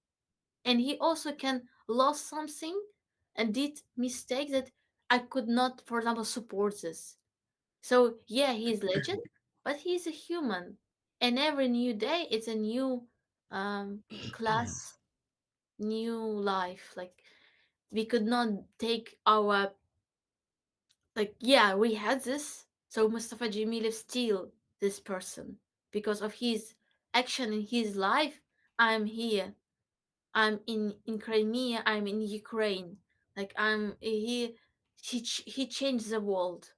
Speaker 5: And he also can lost something and did mistakes that I could not, for example, support this. So yeah, he's legend, but he's a human. And every new day it's a new class, new life. Like we could not take our, like yeah we had this, so Mustafa Jemilev still this person because of his action in his life. I'm here, I'm in Crimea, I'm in Ukraine, like he changed the world.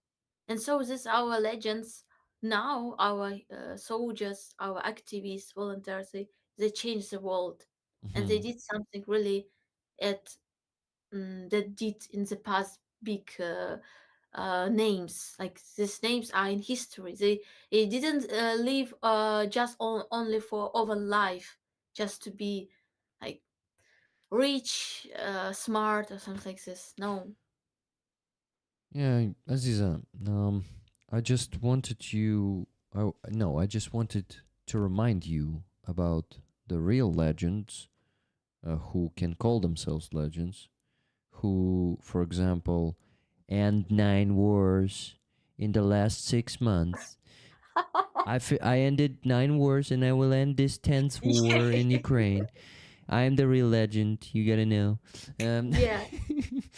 Speaker 5: And so this our legends now, our soldiers, our activists, volunteers, they changed the world, and they
Speaker 1: Mhm.
Speaker 5: did something really at that did in the past big names. Like these names are in history. They didn't live just only for over life, just to be like rich, smart, or something like this. No.
Speaker 1: Yeah, Aziza, I just wanted you. No, I just wanted to remind you about the real legends who can call themselves legends, who, for example, end 9 wars in the last 6 months. I ended 9 wars and I will end this 10th war in Ukraine. I am the real legend. You gotta know.
Speaker 5: Yeah.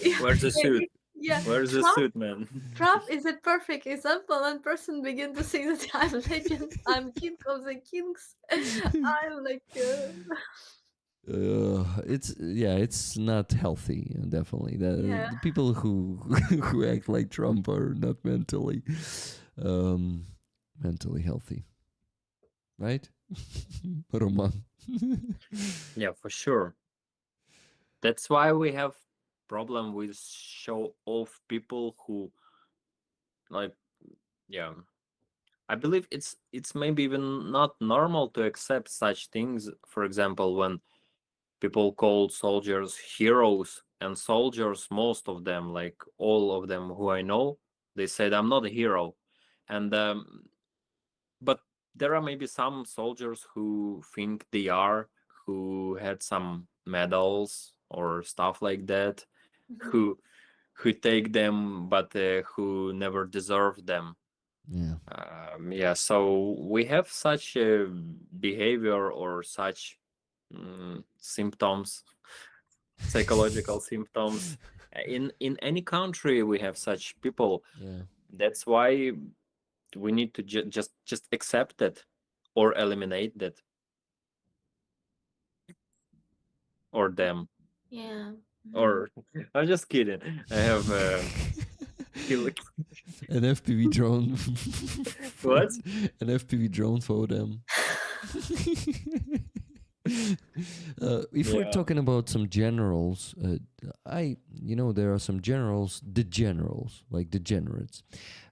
Speaker 5: Yeah.
Speaker 4: Where's the suit?
Speaker 5: Yeah.
Speaker 4: Where's the
Speaker 5: Trump,
Speaker 4: suit, man?
Speaker 5: Trump is a perfect example. One person begin to say that I'm legend. I'm king of the kings. I'm like.
Speaker 1: It's not healthy. Definitely,
Speaker 5: Yeah.
Speaker 1: the people who who act like Trump are not um, mentally healthy, right? Roman.
Speaker 4: Yeah, for sure. That's why we have problem with show off people who like, yeah. I believe it's maybe even not normal to accept such things. For example, when people call soldiers heroes, and soldiers, most of them, like all of them who I know, they said I'm not a hero. And but there are maybe some soldiers who think they are, who had some medals or stuff like that, who take them, but who never deserved them.
Speaker 1: Yeah.
Speaker 4: Yeah, so we have such a behavior or such symptoms, psychological symptoms. In any country, we have such people.
Speaker 1: Yeah.
Speaker 4: That's why we need to just accept it or eliminate that or them.
Speaker 5: Yeah.
Speaker 4: Or I'm just kidding. I have
Speaker 1: An FPV drone.
Speaker 4: What?
Speaker 1: An FPV drone for them. If we're
Speaker 4: Yeah.
Speaker 1: talking about some generals, there are some generals, like degenerates.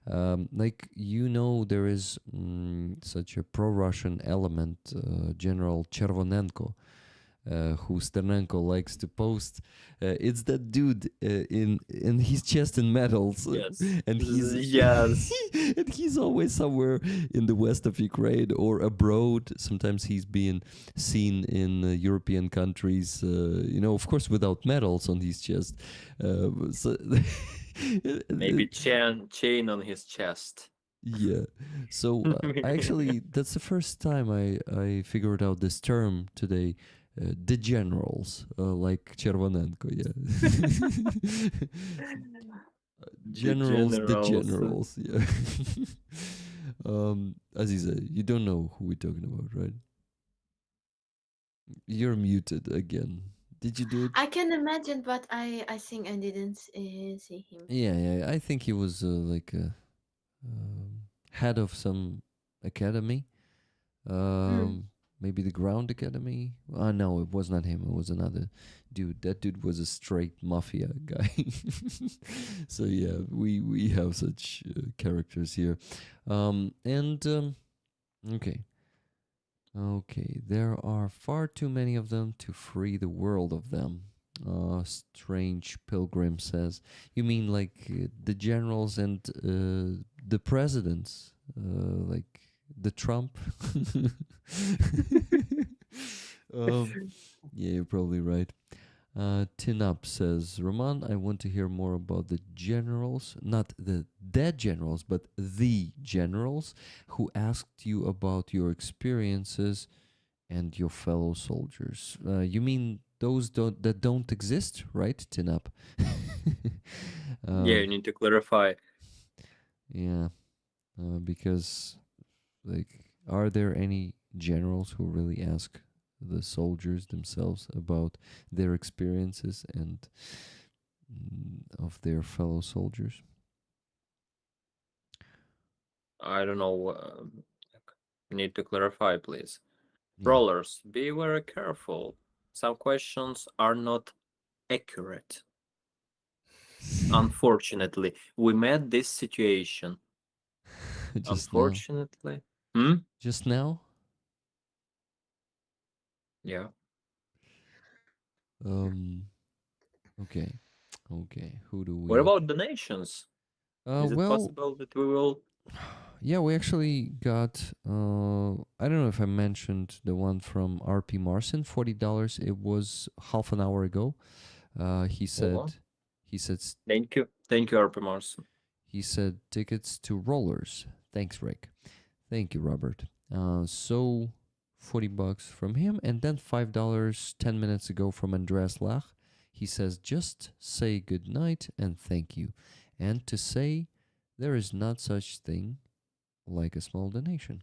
Speaker 1: There is such a pro-Russian element, General Chervonenko, who Sternenko likes to post. It's that dude in his chest in medals,
Speaker 4: Yes.
Speaker 1: and
Speaker 4: Yes.
Speaker 1: and he's always somewhere in the west of Ukraine or abroad. Sometimes he's being seen in European countries. Of course, without medals on his chest. So
Speaker 4: Maybe chain on his chest.
Speaker 1: Yeah. So that's the first time I figured out this term today. The generals, like Chervonenko, yeah. Generals, the generals, yeah. Aziza, you don't know who we're talking about, right? You're muted again. Did you do it?
Speaker 5: I can imagine, but I think I didn't see him.
Speaker 1: Yeah. I think he was like a head of some academy. Maybe the ground academy. No, it was not him. It was another dude. That dude was a straight mafia guy. So yeah, we have such characters here. Okay, there are far too many of them to free the world of them. Strange Pilgrim says. You mean like the generals and the presidents, like the Trump? Yeah, you're probably right. Tinup says, Roman, I want to hear more about the generals, not the dead generals, but the generals who asked you about your experiences and your fellow soldiers. You mean those that don't exist, right, Tinup?
Speaker 4: Yeah, you need to clarify.
Speaker 1: Yeah, because, like, are there any generals who really ask the soldiers themselves about their experiences and of their fellow soldiers?
Speaker 4: I don't know. You need to clarify, please.
Speaker 1: Yeah.
Speaker 4: Rollers, be very careful. Some questions are not accurate. Unfortunately, we met this situation.
Speaker 1: Just now.
Speaker 4: Unfortunately.
Speaker 1: Just now?
Speaker 4: Yeah.
Speaker 1: Okay. Okay. Who do we?
Speaker 4: What about donations? Is it
Speaker 1: well,
Speaker 4: possible that we will?
Speaker 1: yeah, we actually got. I don't know if I mentioned the one from RP Marcin, $40. It was half an hour ago. He said.
Speaker 4: Oh.
Speaker 1: He said.
Speaker 4: Thank you, RP Marson.
Speaker 1: He said tickets to rollers. Thanks, Rick. Thank you, Robert. So $40 from him, and then $5 10 minutes ago from Andreas Lach. He says, just say good night and thank you. And to say there is not such thing like a small donation.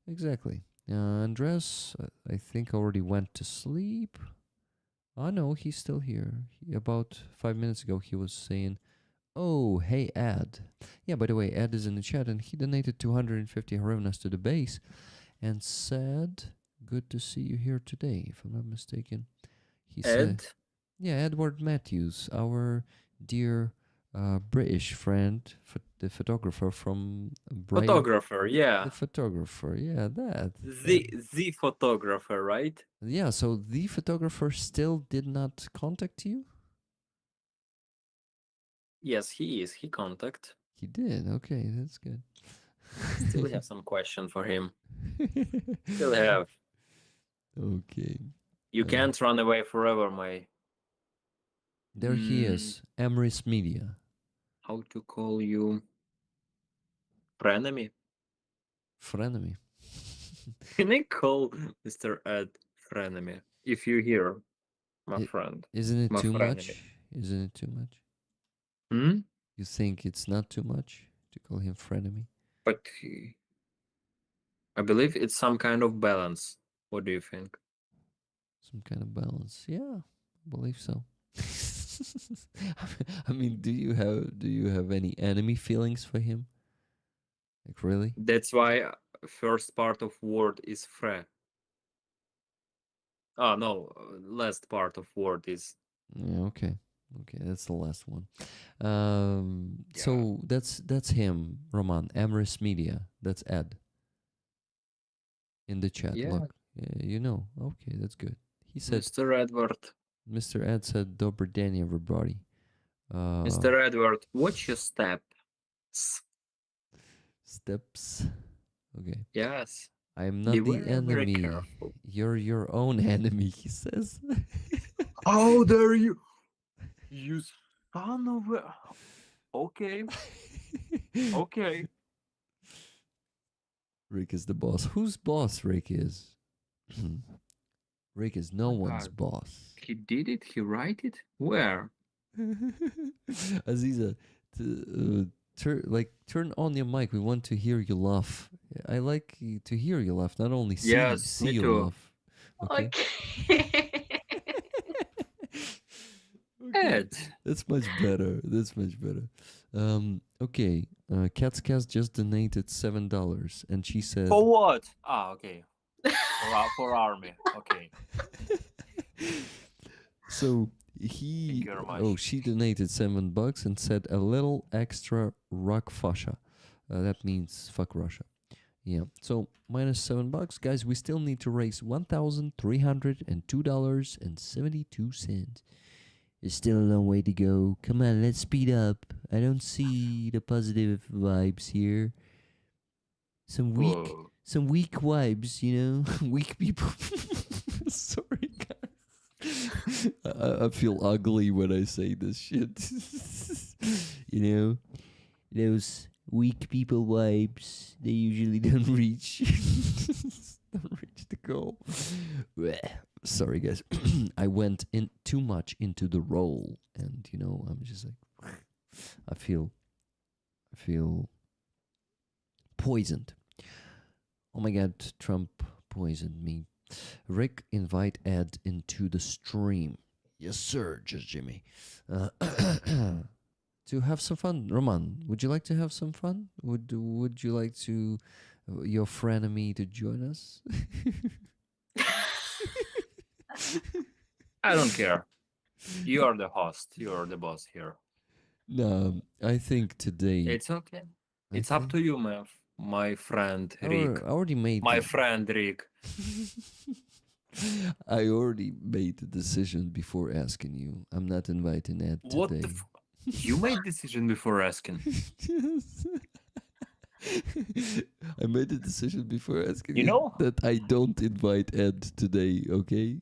Speaker 1: Exactly. Andreas, I think already went to sleep. Oh no, he's still here. About 5 minutes ago, he was saying, oh, hey, Ed. Yeah, by the way, Ed is in the chat, and he donated 250 hryvnias to the base and said, good to see you here today, if I'm not mistaken. He said, yeah, Edward Matthews, our dear British friend, the photographer from
Speaker 4: Photographer, yeah.
Speaker 1: The photographer, yeah, that.
Speaker 4: The photographer, right?
Speaker 1: Yeah, so the photographer still did not contact you?
Speaker 4: Yes, he is. He contact.
Speaker 1: He did. Okay, that's good.
Speaker 4: Still have some question for him. Still have.
Speaker 1: Okay.
Speaker 4: You can't run away forever, my.
Speaker 1: There he is, Emrys Media.
Speaker 4: How to call you? Frenemy?
Speaker 1: Frenemy.
Speaker 4: Can I call Mr. Ed frenemy? If you hear, my friend.
Speaker 1: Isn't it
Speaker 4: my
Speaker 1: too
Speaker 4: frenemy.
Speaker 1: much? Isn't it too much?
Speaker 4: Hmm?
Speaker 1: You think it's not too much to call him frenemy?
Speaker 4: But I believe it's some kind of balance. What do you think?
Speaker 1: Some kind of balance. Yeah, I believe so. I mean, do you have any enemy feelings for him? Like really?
Speaker 4: That's why first part of word is fre. Oh no, last part of word is.
Speaker 1: Yeah, okay. Okay, that's the last one. So that's him, Roman, Emrys Media. That's Ed. In the chat,
Speaker 4: Yeah.
Speaker 1: look. You know. Okay, that's good. He said,
Speaker 4: Mr. Edward.
Speaker 1: Mr. Ed said, Dobry den, everybody.
Speaker 4: Mr. Edward, what's your step?
Speaker 1: Steps. Okay.
Speaker 4: Yes.
Speaker 1: I am not
Speaker 4: Be
Speaker 1: the
Speaker 4: very, very
Speaker 1: enemy.
Speaker 4: careful.
Speaker 1: You're your own enemy, he says.
Speaker 4: How dare you? You son of a... Okay. Okay.
Speaker 1: Rick is the boss. Whose boss Rick is? Rick is no
Speaker 4: my
Speaker 1: one's
Speaker 4: God.
Speaker 1: boss.
Speaker 4: He did it? He write it? Where?
Speaker 1: Aziza, turn on your mic. We want to hear you laugh. I like to hear you laugh, not only see
Speaker 4: Yes, me
Speaker 1: you
Speaker 4: too.
Speaker 1: laugh. Okay.
Speaker 4: Ed.
Speaker 1: That's much better. That's much better. Okay. Cat's Cast just donated $7, and she said,
Speaker 4: For what? Ah, okay. For army. Okay.
Speaker 1: So
Speaker 4: Thank you very much.
Speaker 1: she donated $7 and said a little extra rock fascia. That means fuck Russia. Yeah. So minus $7, guys. We still need to raise $1,302.72. There's still a long way to go. Come on, let's speed up. I don't see the positive vibes here. Some weak vibes, you know, weak people. Sorry, guys. I feel ugly when I say this shit. You know, those weak people vibes. They usually don't reach the goal. Sorry, guys. I went in too much into the role, and you know, I'm just like, I feel poisoned. Oh my God, Trump poisoned me. Rick, invite Ed into the stream. Yes, sir, just Jimmy. To have some fun. Roman, would you like to have some fun? Would you like to your frenemy to join us?
Speaker 4: I don't care. You are the host. You are the boss here.
Speaker 1: No, I think today.
Speaker 4: It's okay.
Speaker 1: I
Speaker 4: It's up
Speaker 1: think-
Speaker 4: to you, my friend Rick.
Speaker 1: I already made
Speaker 4: My
Speaker 1: the-
Speaker 4: friend Rick.
Speaker 1: I already made the decision before asking you. I'm not inviting Ed
Speaker 4: What
Speaker 1: today.
Speaker 4: the You made decision before asking.
Speaker 1: Yes. I made a decision before asking
Speaker 4: You know?
Speaker 1: that I don't invite Ed today, okay?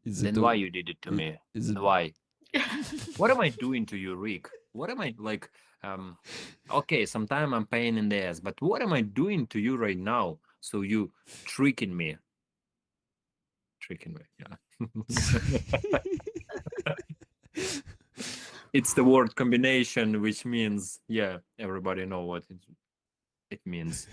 Speaker 1: Is
Speaker 4: Then
Speaker 1: it
Speaker 4: why
Speaker 1: o-
Speaker 4: you did it to
Speaker 1: it-
Speaker 4: me?
Speaker 1: is it
Speaker 4: Why? What am I doing to you, Rick? What am I like? Okay, sometime I'm pain in the ass, but what am I doing to you right now? So you tricking me? Yeah. It's the word combination, which means everybody know what it means.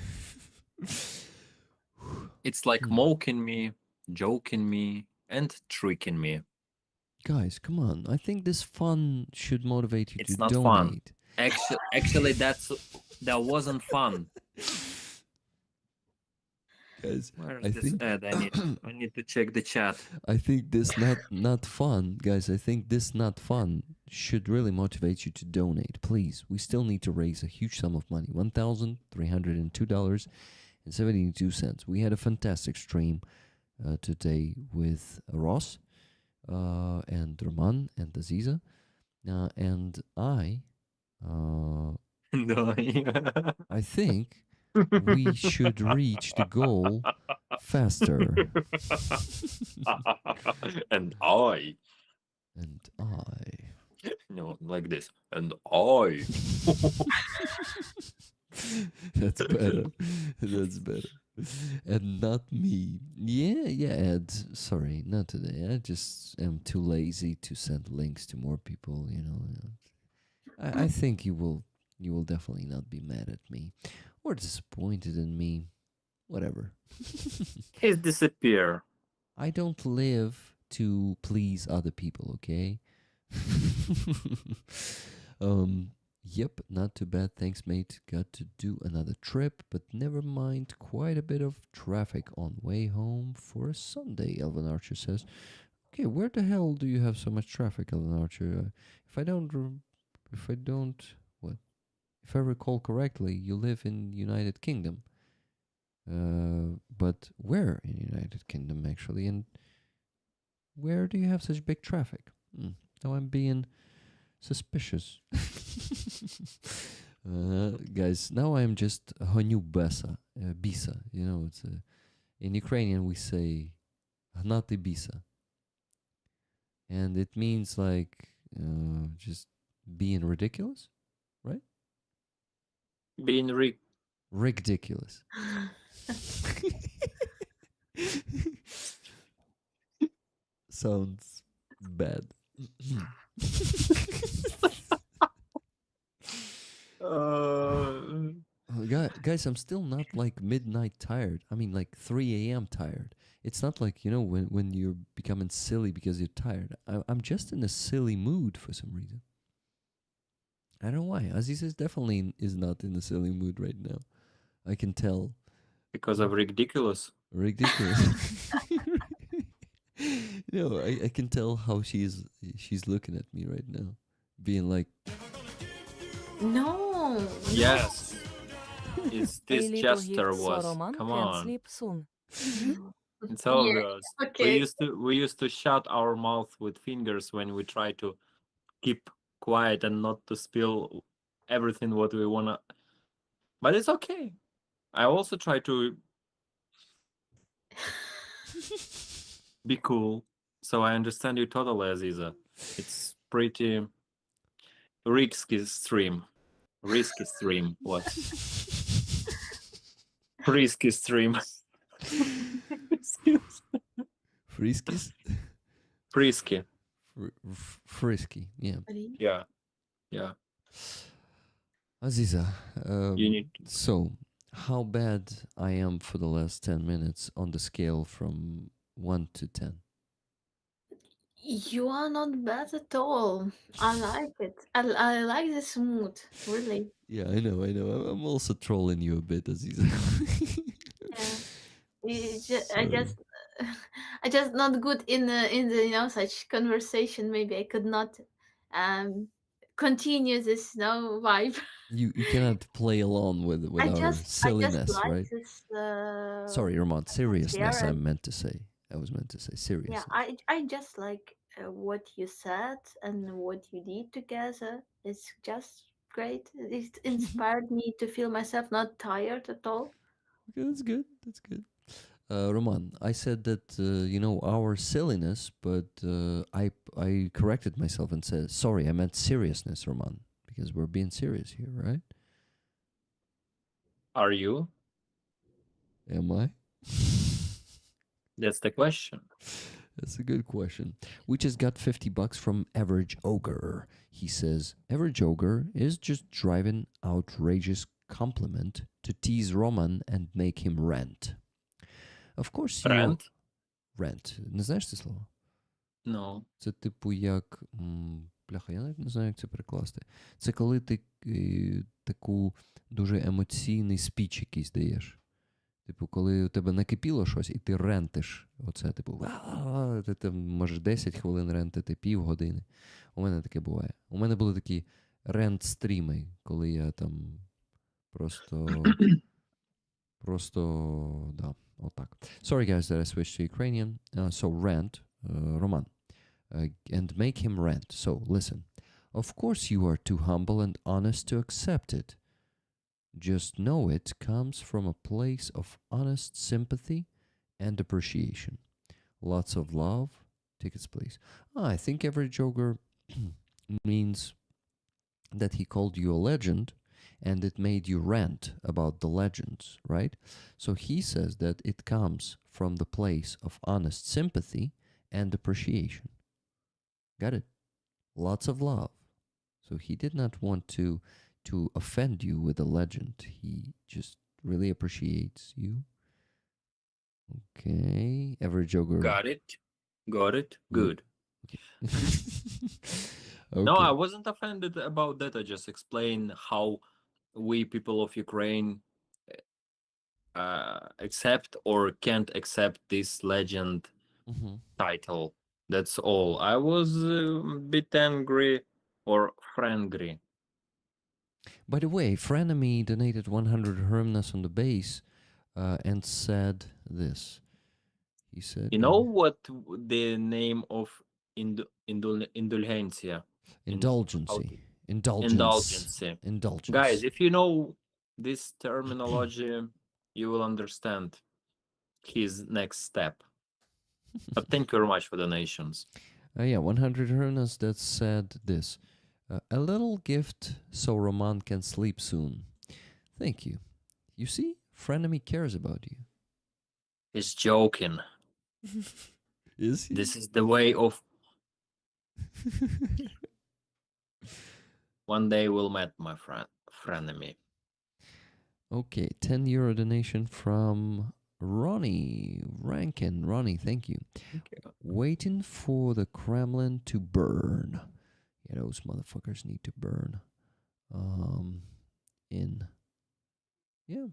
Speaker 4: It's like mocking me, joking me, and tricking me.
Speaker 1: Guys, come on. I think this fun should motivate you
Speaker 4: It's
Speaker 1: to
Speaker 4: not fun.
Speaker 1: donate.
Speaker 4: Actually, that wasn't fun.
Speaker 1: Guys,
Speaker 4: Where's
Speaker 1: I
Speaker 4: this
Speaker 1: think
Speaker 4: ad? I need to check the chat.
Speaker 1: I think this not fun, guys. I think this not fun should really motivate you to donate. Please, we still need to raise a huge sum of money: $1,302.72. We had a fantastic stream today with Ross and Roman and Aziza, and I
Speaker 4: No.
Speaker 1: think we should reach the goal faster.
Speaker 4: And I.
Speaker 1: And I.
Speaker 4: No, like this. And I.
Speaker 1: That's better. That's better. And not me. Yeah, Ed. Sorry, not today. I just am too lazy to send links to more people, you know. I think you will definitely not be mad at me or disappointed in me. Whatever.
Speaker 4: He's disappear.
Speaker 1: I don't live to please other people, okay? Yep, not too bad. Thanks, mate. Got to do another trip, but never mind. Quite a bit of traffic on way home for a Sunday, Elvin Archer says. Okay, where the hell do you have so much traffic, Elvin Archer? If I recall correctly, you live in United Kingdom. But where in United Kingdom, actually? And where do you have such big traffic? Now I'm being suspicious. Guys, now I'm just honyu bisa. You know, it's in Ukrainian we say hnati bisa, and it means like just being ridiculous, right?
Speaker 4: Being
Speaker 1: Ridiculous. Sounds bad. Guys, I'm still not like midnight tired. I mean, like 3 a.m. tired. It's not like, you know, when you're becoming silly because you're tired. I'm just in a silly mood for some reason. I don't know why. Aziz is not in a silly mood right now. I can tell.
Speaker 4: because of ridiculous.
Speaker 1: Ridiculous. No, I can tell how she's looking at me right now, being like,
Speaker 5: No.
Speaker 4: Yes. It's
Speaker 6: A
Speaker 4: this
Speaker 6: little
Speaker 4: gesture
Speaker 6: gift so
Speaker 4: was.
Speaker 6: Roman
Speaker 4: Come
Speaker 6: can
Speaker 4: on.
Speaker 6: sleep soon.
Speaker 4: It's
Speaker 5: Yeah,
Speaker 4: obvious.
Speaker 5: okay.
Speaker 4: We used to shut our mouth with fingers when we try to keep quiet and not to spill everything what we wanna. But it's okay. I also try to be cool. So I understand you totally, Aziza. It's pretty risky stream. Risky stream. What? Risky stream.
Speaker 1: Friskies?
Speaker 4: Frisky.
Speaker 1: Frisky, yeah.
Speaker 4: Yeah. Yeah.
Speaker 1: Aziza,
Speaker 4: You need
Speaker 1: so how bad I am for the last 10 minutes on the scale from 1 to 10?
Speaker 5: You are not bad at all. I like it. I like this mood, really.
Speaker 1: Yeah, I know. I'm also trolling you a bit, Aziza.
Speaker 5: Yeah. I
Speaker 1: Sorry.
Speaker 5: just I just not good in the such conversation. Maybe I could not um continue this vibe.
Speaker 1: You cannot play along with our
Speaker 5: I just
Speaker 1: silliness,
Speaker 5: like
Speaker 1: right?
Speaker 5: this
Speaker 1: Sorry, Roman.
Speaker 5: atmosphere,
Speaker 1: Seriousness. I
Speaker 5: and
Speaker 1: meant to say. I was meant to say
Speaker 5: yeah,
Speaker 1: seriousness.
Speaker 5: I just like what you said and what you did together. It's just great. It inspired me to feel myself not tired at all.
Speaker 1: Okay, that's good. That's good. Roman, I said that our silliness, but I corrected myself and said sorry. I meant seriousness, Roman, because we're being serious here, right?
Speaker 4: Are you?
Speaker 1: Am I?
Speaker 4: That's the question.
Speaker 1: That's a good question. We just got $50 from Average Ogre. He says, Average Ogre is just driving outrageous compliment to tease Roman and make him rant. Of course, you
Speaker 4: Friend?
Speaker 1: rant. Не знаєш це слово?
Speaker 4: No.
Speaker 1: Це типу як. Бляха, я навіть не знаю, як це перекласти. Це коли ти таку дуже емоційний спіч якийсь даєш. Типу, коли у тебе накипіло щось, і ти рентиш. Оце, типу, ти там можеш 10 хвилин рентити, півгодини. У мене таке буває. У мене були такі рент-стріми, коли я там просто, да, отак. Sorry, guys, that I switched to Ukrainian. So, rant, Roman, and make him rant. So, listen. Of course you are too humble and honest to accept it. Just know it comes from a place of honest sympathy and appreciation. Lots of love. Tickets, please. I think every joker means that he called you a legend and it made you rant about the legends, right? So he says that it comes from the place of honest sympathy and appreciation. Got it? Lots of love. So he did not want to offend you with a legend. He just really appreciates you. Okay. Average Joker.
Speaker 4: Got it. Good.
Speaker 1: Okay.
Speaker 4: No, I
Speaker 1: Okay.
Speaker 4: wasn't offended about that. I just explained how we people of Ukraine accept or can't accept this legend
Speaker 1: Mhm.
Speaker 4: title. That's all. I was a bit angry or frangry.
Speaker 1: By the way, Frenemy donated 100 hryvnias on the base and said this. He said,
Speaker 4: You know what the name of indulgencia?
Speaker 1: indulgency.
Speaker 4: Indulgency.
Speaker 1: Indulgence.
Speaker 4: Guys, if you know this terminology, you will understand his next step. But thank you very much for donations.
Speaker 1: Yeah, 100 hryvnias that said this. A little gift so Roman can sleep soon. Thank you. You see, Frenemy cares about you.
Speaker 4: He's joking.
Speaker 1: Is he?
Speaker 4: This is the way of one day we'll meet my frenemy.
Speaker 1: Okay, 10 euro donation from Ronnie Rankin. Ronnie, thank you. Waiting for the Kremlin to burn. Yeah, those motherfuckers need to burn. Yeah.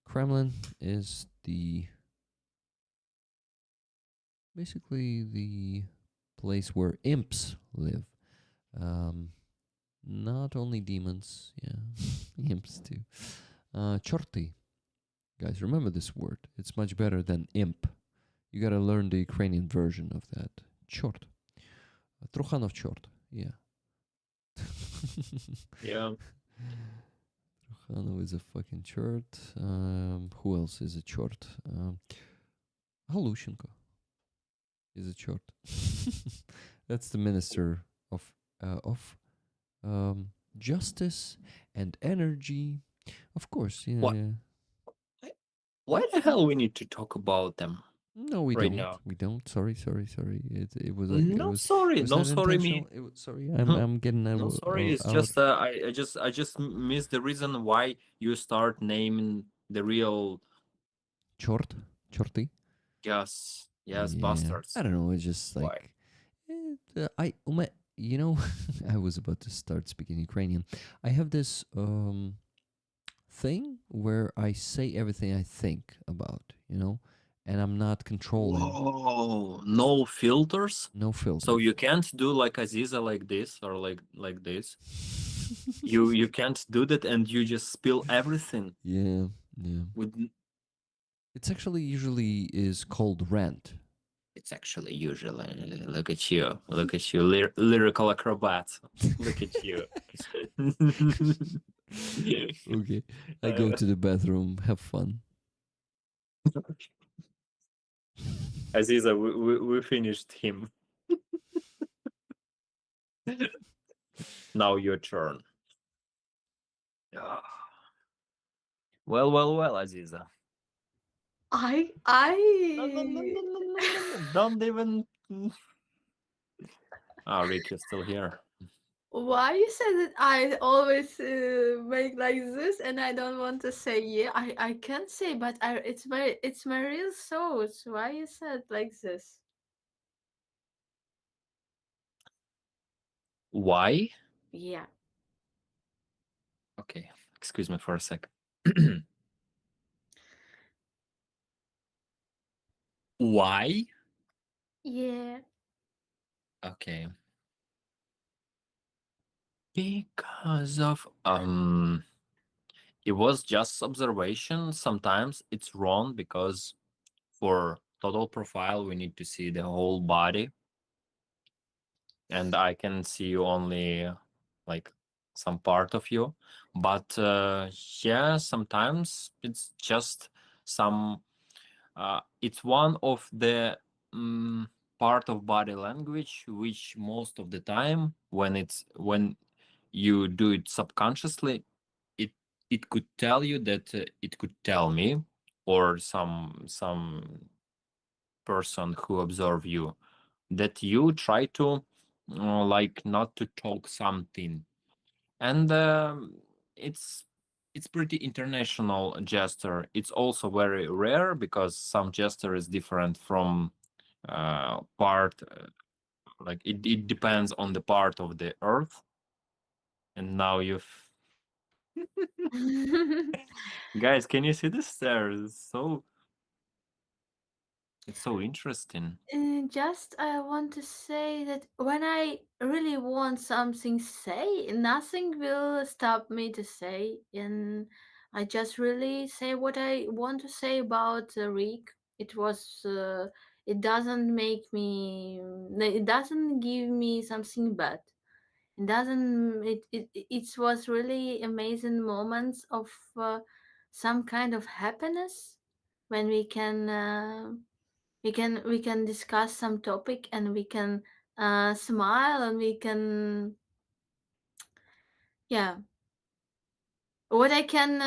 Speaker 1: Kremlin is basically the place where imps live. Not only demons, yeah, imps too. Chorty. Guys, remember this word. It's much better than imp. You gotta learn the Ukrainian version of that. Chort. Trochanov chort. Yeah.
Speaker 4: Yeah.
Speaker 1: Trochanov is a fucking chort. Who else is a chort? Halushenko is a chort. That's the minister of justice and energy. Of course, yeah.
Speaker 4: What? Why the hell we need to talk about them?
Speaker 1: No, we
Speaker 4: right
Speaker 1: don't.
Speaker 4: now?
Speaker 1: We don't. Sorry. It was.
Speaker 4: No, sorry.
Speaker 1: was
Speaker 4: No,
Speaker 1: not
Speaker 4: sorry, me.
Speaker 1: intentional. Sorry, I'm getting.
Speaker 4: No, sorry. It's just I just missed the reason why you start naming the real
Speaker 1: Chorty.
Speaker 4: yes
Speaker 1: Yeah.
Speaker 4: bastards.
Speaker 1: I don't know. It's just
Speaker 4: Why?
Speaker 1: like I was about to start speaking Ukrainian. I have this thing where I say everything I think about, and I'm not controlling.
Speaker 4: Whoa, no filters.
Speaker 1: No
Speaker 4: So
Speaker 1: filters.
Speaker 4: you can't do like Aziza like this or like this. You can't do that, and you just spill everything
Speaker 1: Yeah, yeah.
Speaker 4: with.
Speaker 1: It's actually usually is called rant.
Speaker 4: It's actually usually look at you, lyrical acrobat. Look at you.
Speaker 1: Okay, I go to the bathroom. Have fun.
Speaker 4: Aziza, we finished him. Now your turn. Ah. Well, Aziza.
Speaker 5: I
Speaker 4: No. Don't even. Oh, Rick, you're still here.
Speaker 5: Why you said that I always make like this and I don't want to say yeah? I can say, but it's my real thoughts. Why you said like this?
Speaker 4: Why?
Speaker 5: Yeah.
Speaker 4: Okay, excuse me for a sec. Why?
Speaker 5: Yeah.
Speaker 4: Okay. Because of it was just observation. Sometimes it's wrong because for total profile we need to see the whole body, and I can see only like some part of you. But yeah, sometimes it's just some. It's one of the part of body language which most of the time when you do it subconsciously, it it could tell you that it could tell me or some person who observe you that you try to like not to talk something, and it's it's pretty international gesture. It's also very rare because some gesture is different from part like it depends on the part of the earth. And now you've guys, can you see the stairs? It's so interesting.
Speaker 5: Just I want to say that when I really want something say, nothing will stop me to say, and I just really say what I want to say about Rick. It was. It doesn't make me. It doesn't give me something bad. It doesn't. It was really amazing moments of some kind of happiness when we can discuss some topic and we can smile and we can, yeah. What I can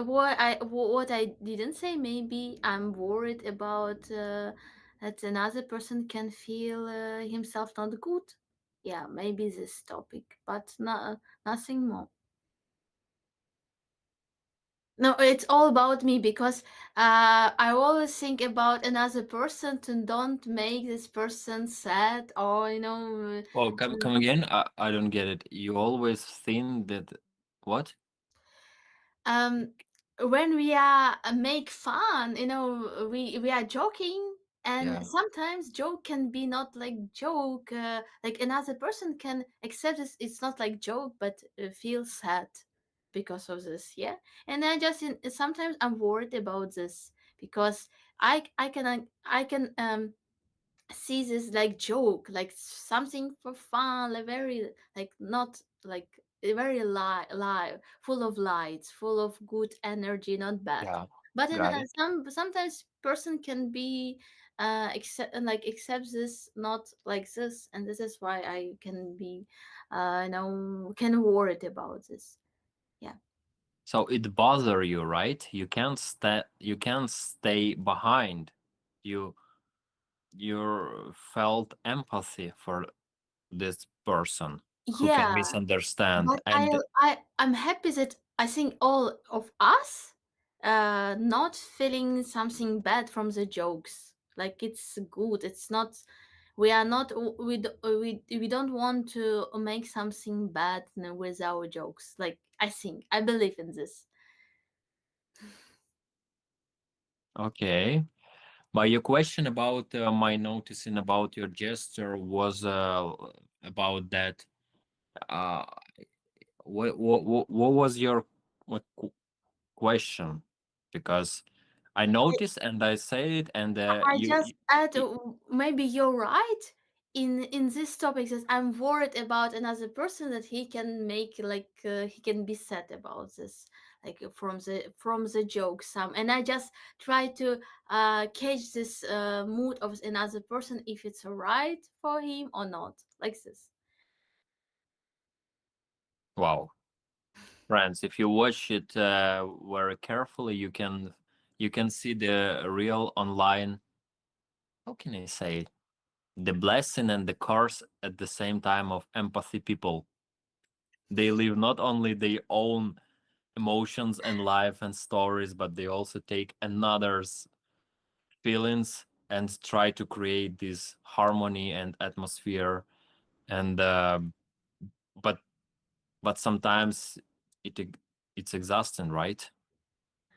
Speaker 5: what I didn't say, maybe I'm worried about that another person can feel himself not good. Yeah, maybe this topic, but nothing more. No, it's all about me because I always think about another person to don't make this person sad or
Speaker 4: Oh, come again. I don't get it. You always think that what?
Speaker 5: um when we are make fun, we are joking, and
Speaker 4: Yeah.
Speaker 5: sometimes joke can be not like joke, like another person can accept this, it's not like joke, but feel sad because of this, yeah. And I just sometimes I'm worried about this because I can see this like joke, like something for fun, like very, like not like very live, full of lights, full of good energy, not bad.
Speaker 4: Yeah.
Speaker 5: But in,
Speaker 4: Got it.
Speaker 5: sometimes person can be accept this not like this, and this is why I can be can worried about this. Yeah.
Speaker 4: So it bother you, right? You can't stay behind. You you felt empathy for this person who can
Speaker 5: Yeah.
Speaker 4: misunderstand.
Speaker 5: But
Speaker 4: And
Speaker 5: I'm happy that I think all of us not feeling something bad from the jokes. Like it's good. It's not. We are not. We don't want to make something bad with our jokes. Like I believe in this.
Speaker 4: okay, But your question about my noticing about your gesture was about that. Uh, what was your what question? Because I noticed and I say it, and
Speaker 5: I just add,
Speaker 4: you
Speaker 5: maybe you're right in this topic, that I'm worried about another person, that he can make like he can be sad about this, like from the joke some, and I just try to catch this mood of another person, if it's alright for him or not, like this.
Speaker 4: wow, friends, if you watch it very carefully, you can see the real online. How can I say it? The blessing and the curse at the same time of empathy people. They live not only their own emotions and life and stories, but they also take another's feelings and try to create this harmony and atmosphere. And but but sometimes it's exhausting, right?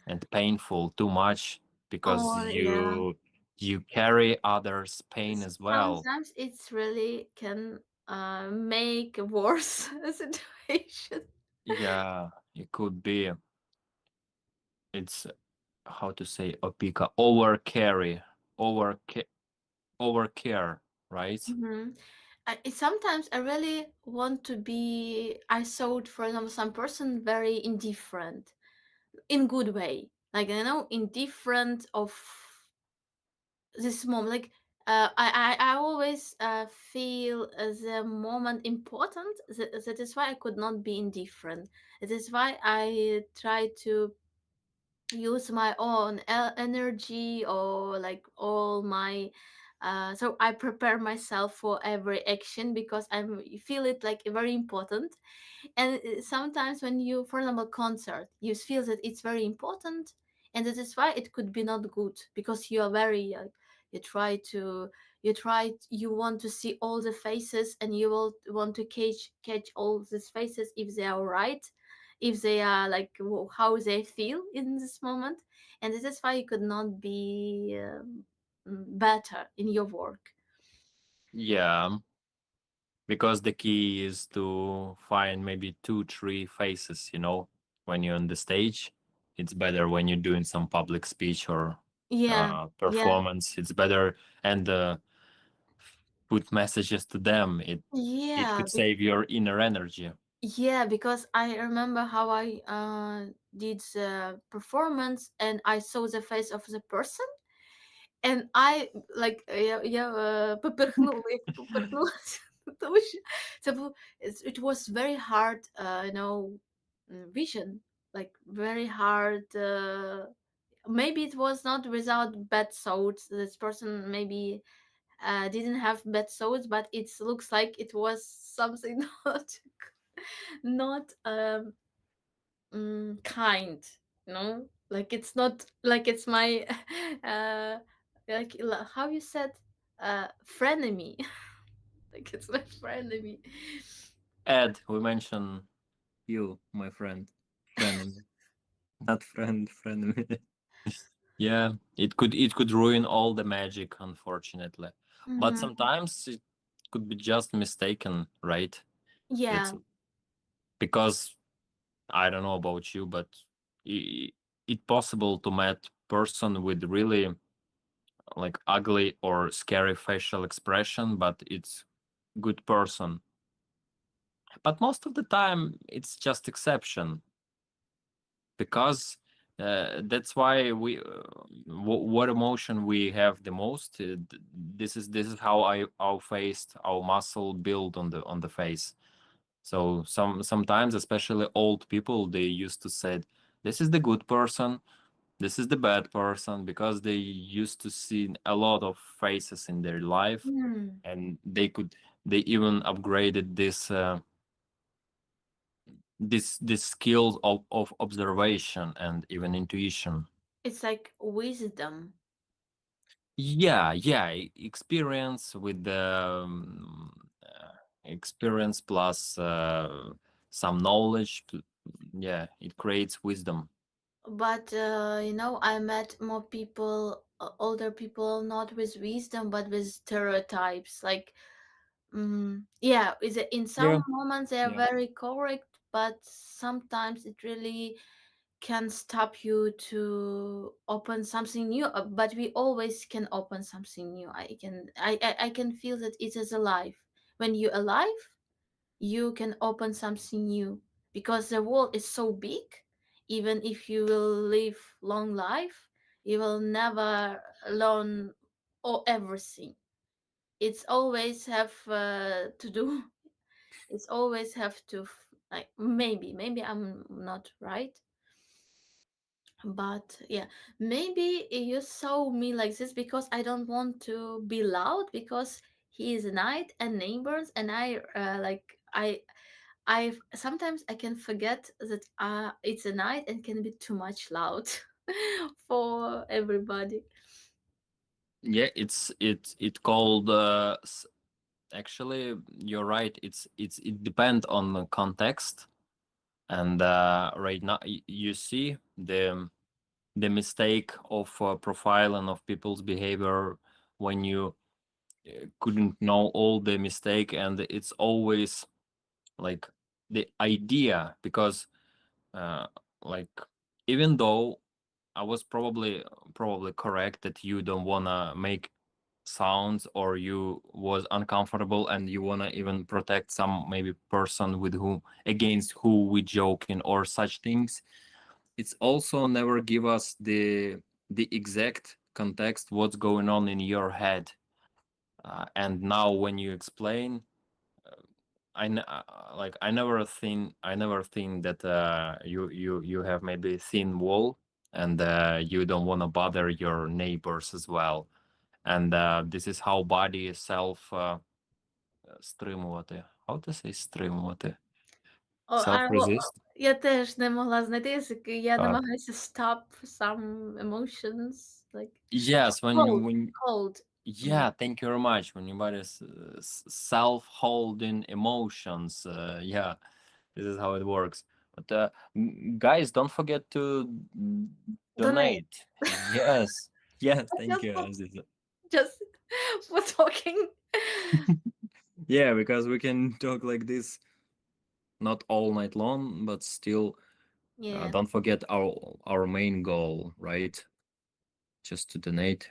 Speaker 4: And painful too much, because
Speaker 5: Oh yeah,
Speaker 4: you carry others' pain as well.
Speaker 5: sometimes it's really can make worse situation.
Speaker 4: Yeah, it could be. It's how to say opika over carry, over over care, right?
Speaker 5: Mhm. Sometimes I really want to be. I saw, for example, some person very indifferent in good way, like indifferent of this moment. Like I always feel the moment important. That is why I could not be indifferent. That is why I try to use my own energy, or like all my so I prepare myself for every action, because I feel it like very important. And sometimes when you, for example, concert, you feel that it's very important, and that is why it could be not good, because you are very you try to you want to see all the faces, and you will want to catch all these faces, if they are right, if they are like how they feel in this moment. And this is why you could not be better in your work.
Speaker 4: Yeah, because the key is to find maybe two, three faces, when you're on the stage. It's better when you're doing some public speech or
Speaker 5: Yeah, yeah,
Speaker 4: performance. It's better, and put messages to them. It
Speaker 5: yeah.
Speaker 4: could save your inner energy.
Speaker 5: Yeah, because I remember how I did the performance, and I saw the face of the person, and I like поперхнула, як поперхнулась, тому що it was very hard, vision, like very hard. Maybe it was not without bad thoughts. This person maybe didn't have bad thoughts, but it looks like it was something not kind, like it's not like it's my uh like how you said frenemy. Like it's my frenemy.
Speaker 4: Ed, we mentioned you, my friend, friend, not friend. Yeah, it could ruin all the magic, unfortunately. But
Speaker 5: Hmm.
Speaker 4: sometimes it could be just mistaken, right? It's
Speaker 5: Yeah.
Speaker 4: because I don't know about you, but i- it possible to meet person with really like ugly or scary facial expression, but it's good person. But most of the time, it's just exception, because that's why what emotion we have the most. This is how our face, our muscle build on the face. So sometimes, especially old people, they used to say, "This is the good person, this is the bad person," because they used to see a lot of faces in their life,
Speaker 5: Hmm.
Speaker 4: and they even upgraded this skills of observation and even intuition.
Speaker 5: It's like wisdom.
Speaker 4: Yeah, experience with the experience plus some knowledge. Yeah, it creates wisdom.
Speaker 5: but I met more people, older people, not with wisdom but with stereotypes. Like, yeah, in some
Speaker 4: Yeah,
Speaker 5: moments they are
Speaker 4: yeah.
Speaker 5: very correct, but sometimes it really can stop you to open something new. But we always can open something new. I can feel that it is alive. When you're alive, you can open something new, because the world is so big. Even if you will live long life, you will never learn or everything. It's always have to do. It's always have to like, maybe I'm not right, but yeah, maybe you saw me like this because I don't want to be loud, because he is a night and neighbors, and I sometimes I can forget that it's a night and can be too much loud for everybody.
Speaker 4: Yeah, it called actually you're right. It depends on the context. And right now you see the mistake of profiling of people's behavior when you couldn't know all the mistake, and it's always like the idea, because uh, like even though I was probably correct that you don't wanna make sounds, or you was uncomfortable and you wanna even protect some maybe person with whom against who we joking or such things, it's also never give us the exact context what's going on in your head. And now when you explain, like I never think that you have maybe thin wall, and you don't want to bother your neighbors as well. And this is how body self стримувати. How to say стримувати? Self resist.
Speaker 5: Я теж не могла знайти язик, і я
Speaker 4: Так.
Speaker 5: намагаюся stop some emotions, like
Speaker 4: Yes,
Speaker 5: cold,
Speaker 4: when
Speaker 5: cold.
Speaker 4: yeah, thank you very much. When your body's self-holding emotions, yeah, this is how it works. But guys, don't forget to
Speaker 5: Donate.
Speaker 4: donate. Yes, yes,
Speaker 5: I
Speaker 4: thank
Speaker 5: just
Speaker 4: you, Aziza.
Speaker 5: just for talking.
Speaker 4: Yeah, because we can talk like this not all night long, but still,
Speaker 5: Yeah.
Speaker 4: don't forget our main goal, right? Just to donate.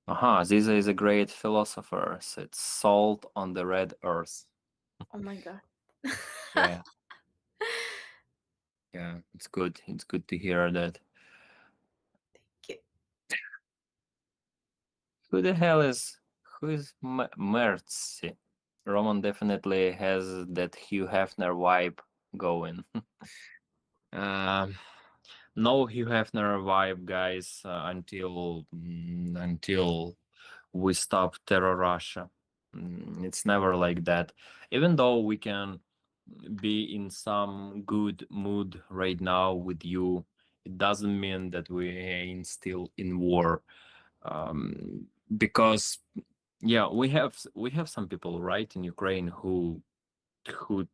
Speaker 4: Aha, Aziza is a great philosopher. So it's salt on the red earth.
Speaker 5: Oh my god.
Speaker 4: Yeah, yeah, it's good. It's good to hear that.
Speaker 5: Okay.
Speaker 4: Who the hell is Mertzi? Roman definitely has that Hugh Hefner vibe going. Um, no Hugh Hefner vibe, guys, until we stop terror Russia. It's never like that. Even though we can be in some good mood right now with you, it doesn't mean that we ain't still in war. Because yeah, we have some people right in Ukraine who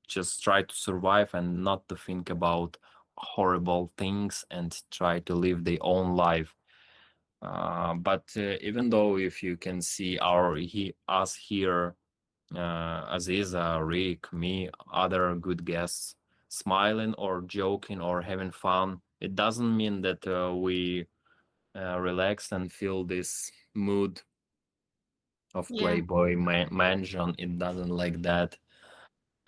Speaker 4: just try to survive and not to think about horrible things and try to live their own life. But even though if you can see us here, Aziza, Rick, me, other good guests smiling or joking or having fun, it doesn't mean that we relax and feel this mood of
Speaker 5: Yeah.
Speaker 4: Playboy mansion. It doesn't like that.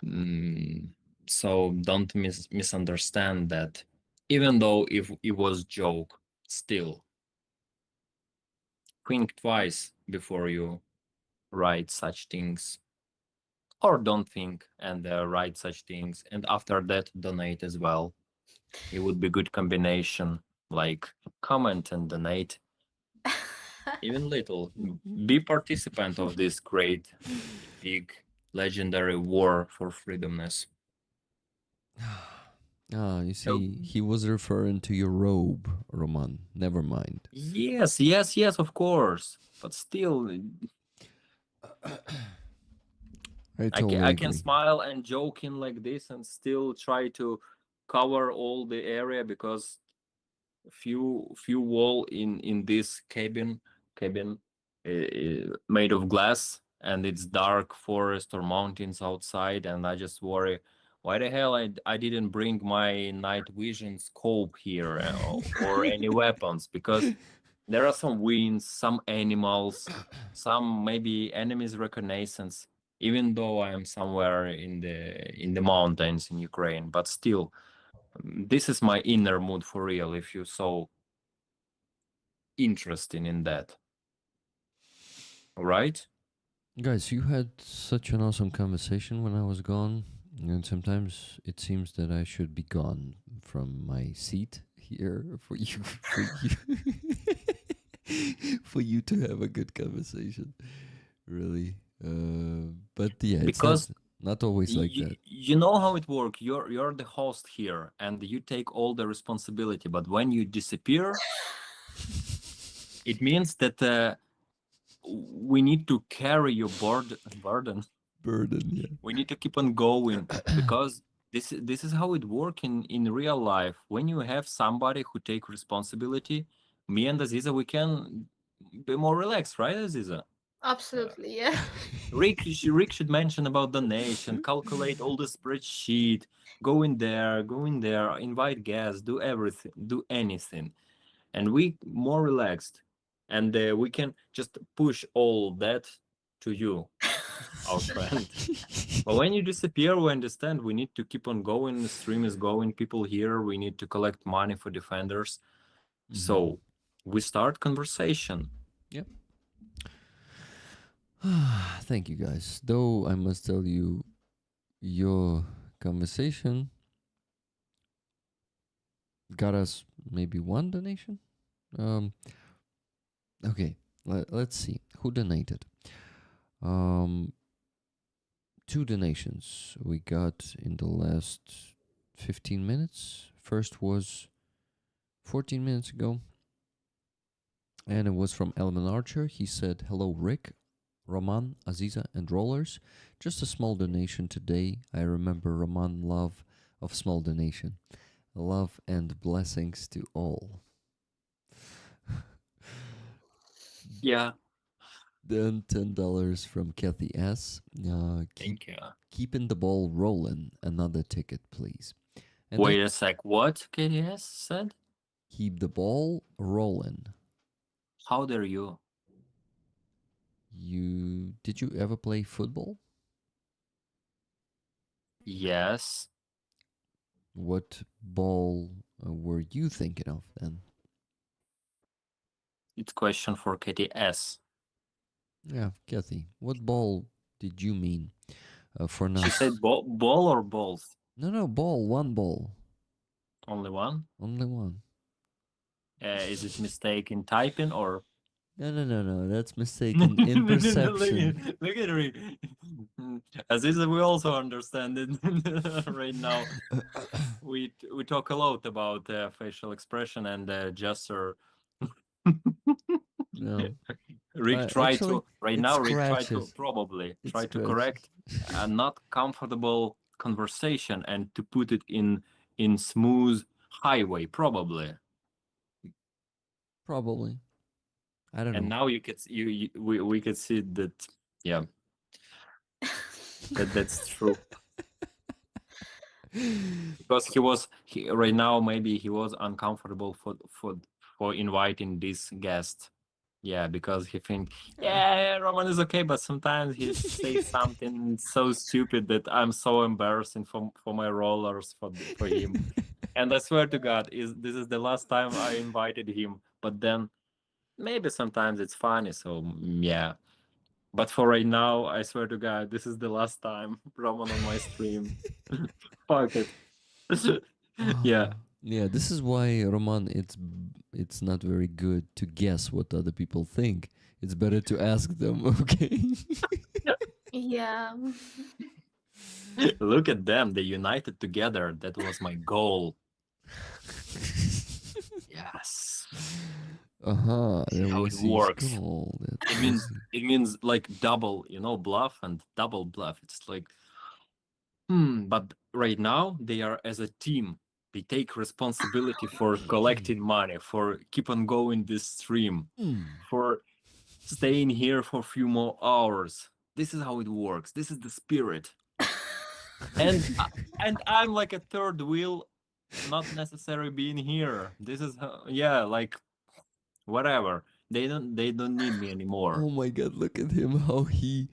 Speaker 4: Mm, so don't misunderstand that. Even though if it was joke, still think twice before you write such things, or don't think and write such things, and after that donate as well. It would be good combination, like comment and donate, even little. Be participant of this great, big, legendary war for freedomness.
Speaker 1: You
Speaker 4: So
Speaker 1: see, he was referring to your robe, Roman. Never mind.
Speaker 4: yes, of course. But still,
Speaker 1: I
Speaker 4: I can,
Speaker 1: totally
Speaker 4: I can
Speaker 1: agree.
Speaker 4: smile and joking like this and still try to cover all the area, because few wall in this cabin made of glass, and it's dark forest or mountains outside, and I just worry, why the hell I didn't bring my night vision scope here, or any weapons, because there are some winds, some animals, some maybe enemies reconnaissance, even though I am somewhere in the mountains in Ukraine, but still, this is my inner mood for real, if you so interested in that. Right?
Speaker 1: Guys, you had such an awesome conversation when I was gone, and sometimes it seems that I should be gone from my seat here for you, for you to have a good conversation. Really, but yeah, it's
Speaker 4: Because
Speaker 1: not always like that.
Speaker 4: you know how it works. You're the host here, and you take all the responsibility. But when you disappear, it means that we need to carry your burden.
Speaker 1: Burden, yeah.
Speaker 4: We need to keep on going, because this is how it works in real life. When you have somebody who take responsibility, me and Aziza, we can be more relaxed, right, Aziza?
Speaker 5: Absolutely, yeah.
Speaker 4: Rick should mention about donation, calculate all the spreadsheet, go in there, invite guests, do everything, do anything, and we more relaxed, and we can just push all that to you, our friend. But when you disappear, we understand we need to keep on going. The stream is going, people here. We need to collect money for defenders. So we start conversation.
Speaker 1: Yep. Thank you, guys. Though I must tell you, your conversation got us maybe one donation. Okay, let's see who donated. 2 donations we got in the last 15 minutes. First was 14 minutes ago, and it was from Elman Archer. He said, "Hello, Rick, Roman, Aziza, and Rollers. Just a small donation today. I remember Roman love of small donation. Love and blessings to all."
Speaker 4: Yeah.
Speaker 1: Then $10 from Kathy S.
Speaker 4: Thank you.
Speaker 1: Keeping the ball rolling. Another ticket, please. And
Speaker 4: Wait a sec. What KDS said?
Speaker 1: Keep the ball rolling.
Speaker 4: How dare you?
Speaker 1: Did you ever play football?
Speaker 4: Yes.
Speaker 1: What ball were you thinking of then?
Speaker 4: It's question for KTS.
Speaker 1: Yeah, Kathy, what ball did you mean for now?
Speaker 4: She said ball or balls?
Speaker 1: No, ball, one ball.
Speaker 4: Only one?
Speaker 1: Only one.
Speaker 4: Is it mistake in typing or?
Speaker 1: No, that's mistaken in perception.
Speaker 4: Look at Rick. Aziza, we also understand it right now. We talk a lot about facial expression and gesture.
Speaker 1: No.
Speaker 4: Rick tried
Speaker 1: actually,
Speaker 4: to right
Speaker 1: it
Speaker 4: now. Rick tried to
Speaker 1: scratches.
Speaker 4: probably
Speaker 1: It
Speaker 4: try to
Speaker 1: scratches.
Speaker 4: correct a not comfortable conversation and to put it in smooth highway probably.
Speaker 1: Probably. I don't
Speaker 4: And
Speaker 1: know.
Speaker 4: now you could we could see that, yeah, that's true. Because he right now maybe he was uncomfortable for inviting this guest. Yeah, because he think, yeah, Roman is okay, but sometimes he says something so stupid that I'm so embarrassing for my rollers for him. And I swear to God, this is the last time I invited him. But then maybe sometimes it's funny, so yeah. But for right now, I swear to God, this is the last time Roman on my stream. Fuck it. Yeah.
Speaker 1: Yeah, this is why, Roman, it's not very good to guess what other people think. It's better to ask them, okay?
Speaker 5: Yeah.
Speaker 4: Look at them. They united together. That was my goal. Yes.
Speaker 1: That
Speaker 4: how
Speaker 1: was
Speaker 4: it
Speaker 1: his
Speaker 4: works.
Speaker 1: goal.
Speaker 4: It means like double, bluff and double bluff. It's like, but right now they are as a team. we take responsibility for collecting money, for keep on going this stream, for staying here for a few more hours. This is how it works. This is the spirit. And I'm like a third wheel, not necessarily being here. This is like whatever. They don't need me anymore.
Speaker 1: Oh my god, look at him, how he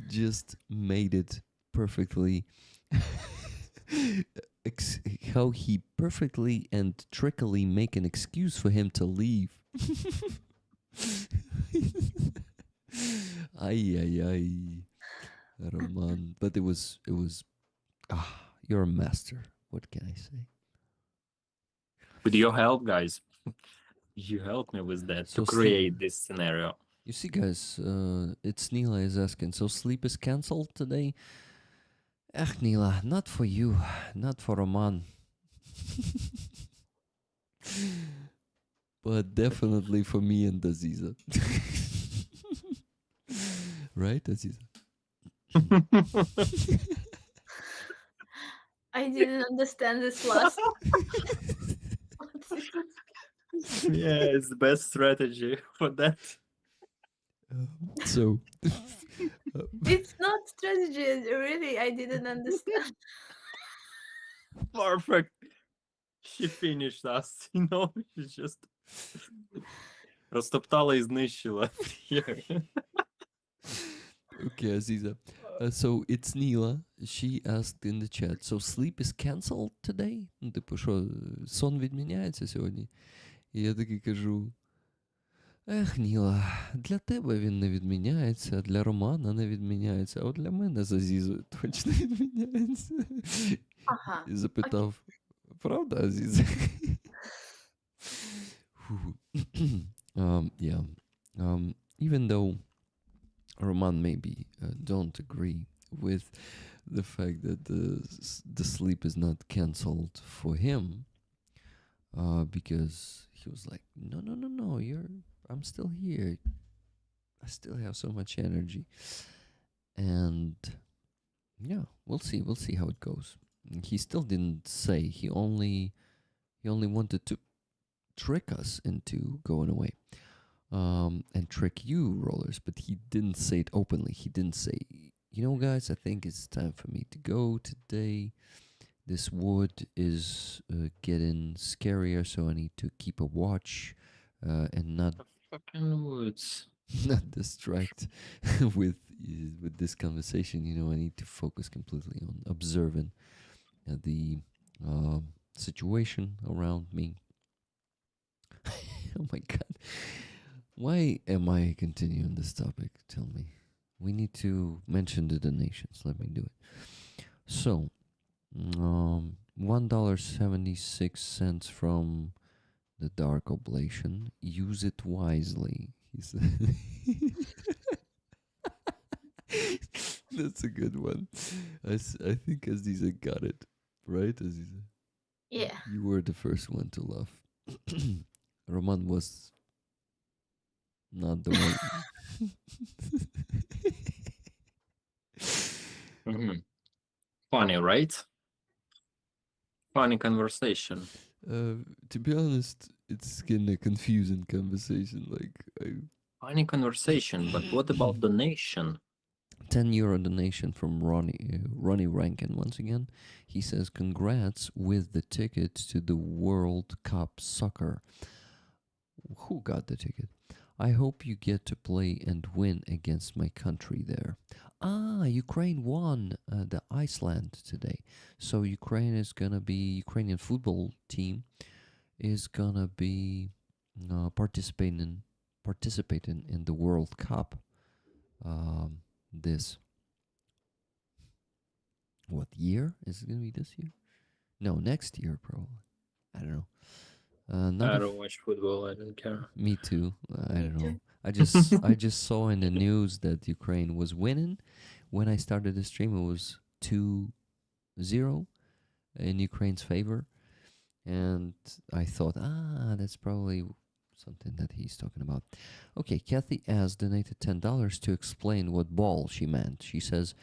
Speaker 1: just made it perfectly. How he perfectly and trickily make an excuse for him to leave. Ay, Roman. But it was you're a master. What can I say?
Speaker 4: With your help, guys, you helped me with that
Speaker 1: So
Speaker 4: to create this scenario.
Speaker 1: You see, guys, it's Nila is asking, so sleep is cancelled today? Ech, Nila, not for you, not for Roman. But definitely for me and Aziza. Right, Aziza?
Speaker 5: I didn't understand this last.
Speaker 4: Yeah, it's the best strategy for that.
Speaker 1: So,
Speaker 5: It's not strategy, really. I didn't understand.
Speaker 4: Perfect. She finished us, she's just розтоптала і знищила.
Speaker 1: okay, Aziza. So it's Nila. She asked in the chat. So sleep is cancelled today? Ну, типу, що, сон відміняється сьогодні? І я таки кажу: ех, Ніла, для тебе він не відміняється, для Романа не відміняється, а от для мене з Азізою точно відміняється.
Speaker 5: Ага.
Speaker 1: І запитав: правда, Азіза? Yeah. Even though Roman maybe don't agree with the fact that the sleep is not cancelled for him, because he was like, no, I'm still here. I still have so much energy, and yeah, we'll see how it goes. He still didn't say. He only wanted to trick us into going away. And trick you, rollers, but he didn't say it openly. He didn't say, guys, I think it's time for me to go today. This wood is getting scarier, so I need to keep a watch and not
Speaker 4: Fucking woods.
Speaker 1: not distract with this conversation. I need to focus completely on observing the situation around me. Oh my god. Why am I continuing this topic? Tell me. We need to mention the donations. Let me do it. So, $1.76 from the Dark Oblation. Use it wisely, he said. That's a good one. I think Aziza got it. Right, Aziza?
Speaker 5: Yeah.
Speaker 1: You were the first one to laugh. Roman was not the one.
Speaker 4: Funny, right? Funny conversation.
Speaker 1: To be honest, it's kind of confusing conversation.
Speaker 4: Funny conversation, but what about donation?
Speaker 1: €10 donation from Ronnie Rankin once again. He says, congrats with the ticket to the World Cup soccer. Who got the ticket? I hope you get to play and win against my country there. Ukraine won the Iceland today. So Ukrainian football team is gonna be participating in the World Cup. What year? Is it gonna be this year? No, next year probably. I don't know.
Speaker 4: I don't watch football. I don't care.
Speaker 1: Me too. I
Speaker 5: Me
Speaker 1: don't know.
Speaker 5: too.
Speaker 1: I just saw in the news that Ukraine was winning. When I started the stream, it was 2-0 in Ukraine's favor, and I thought, that's probably something that he's talking about. Okay, Kathy has donated $10 to explain what ball she meant. She says,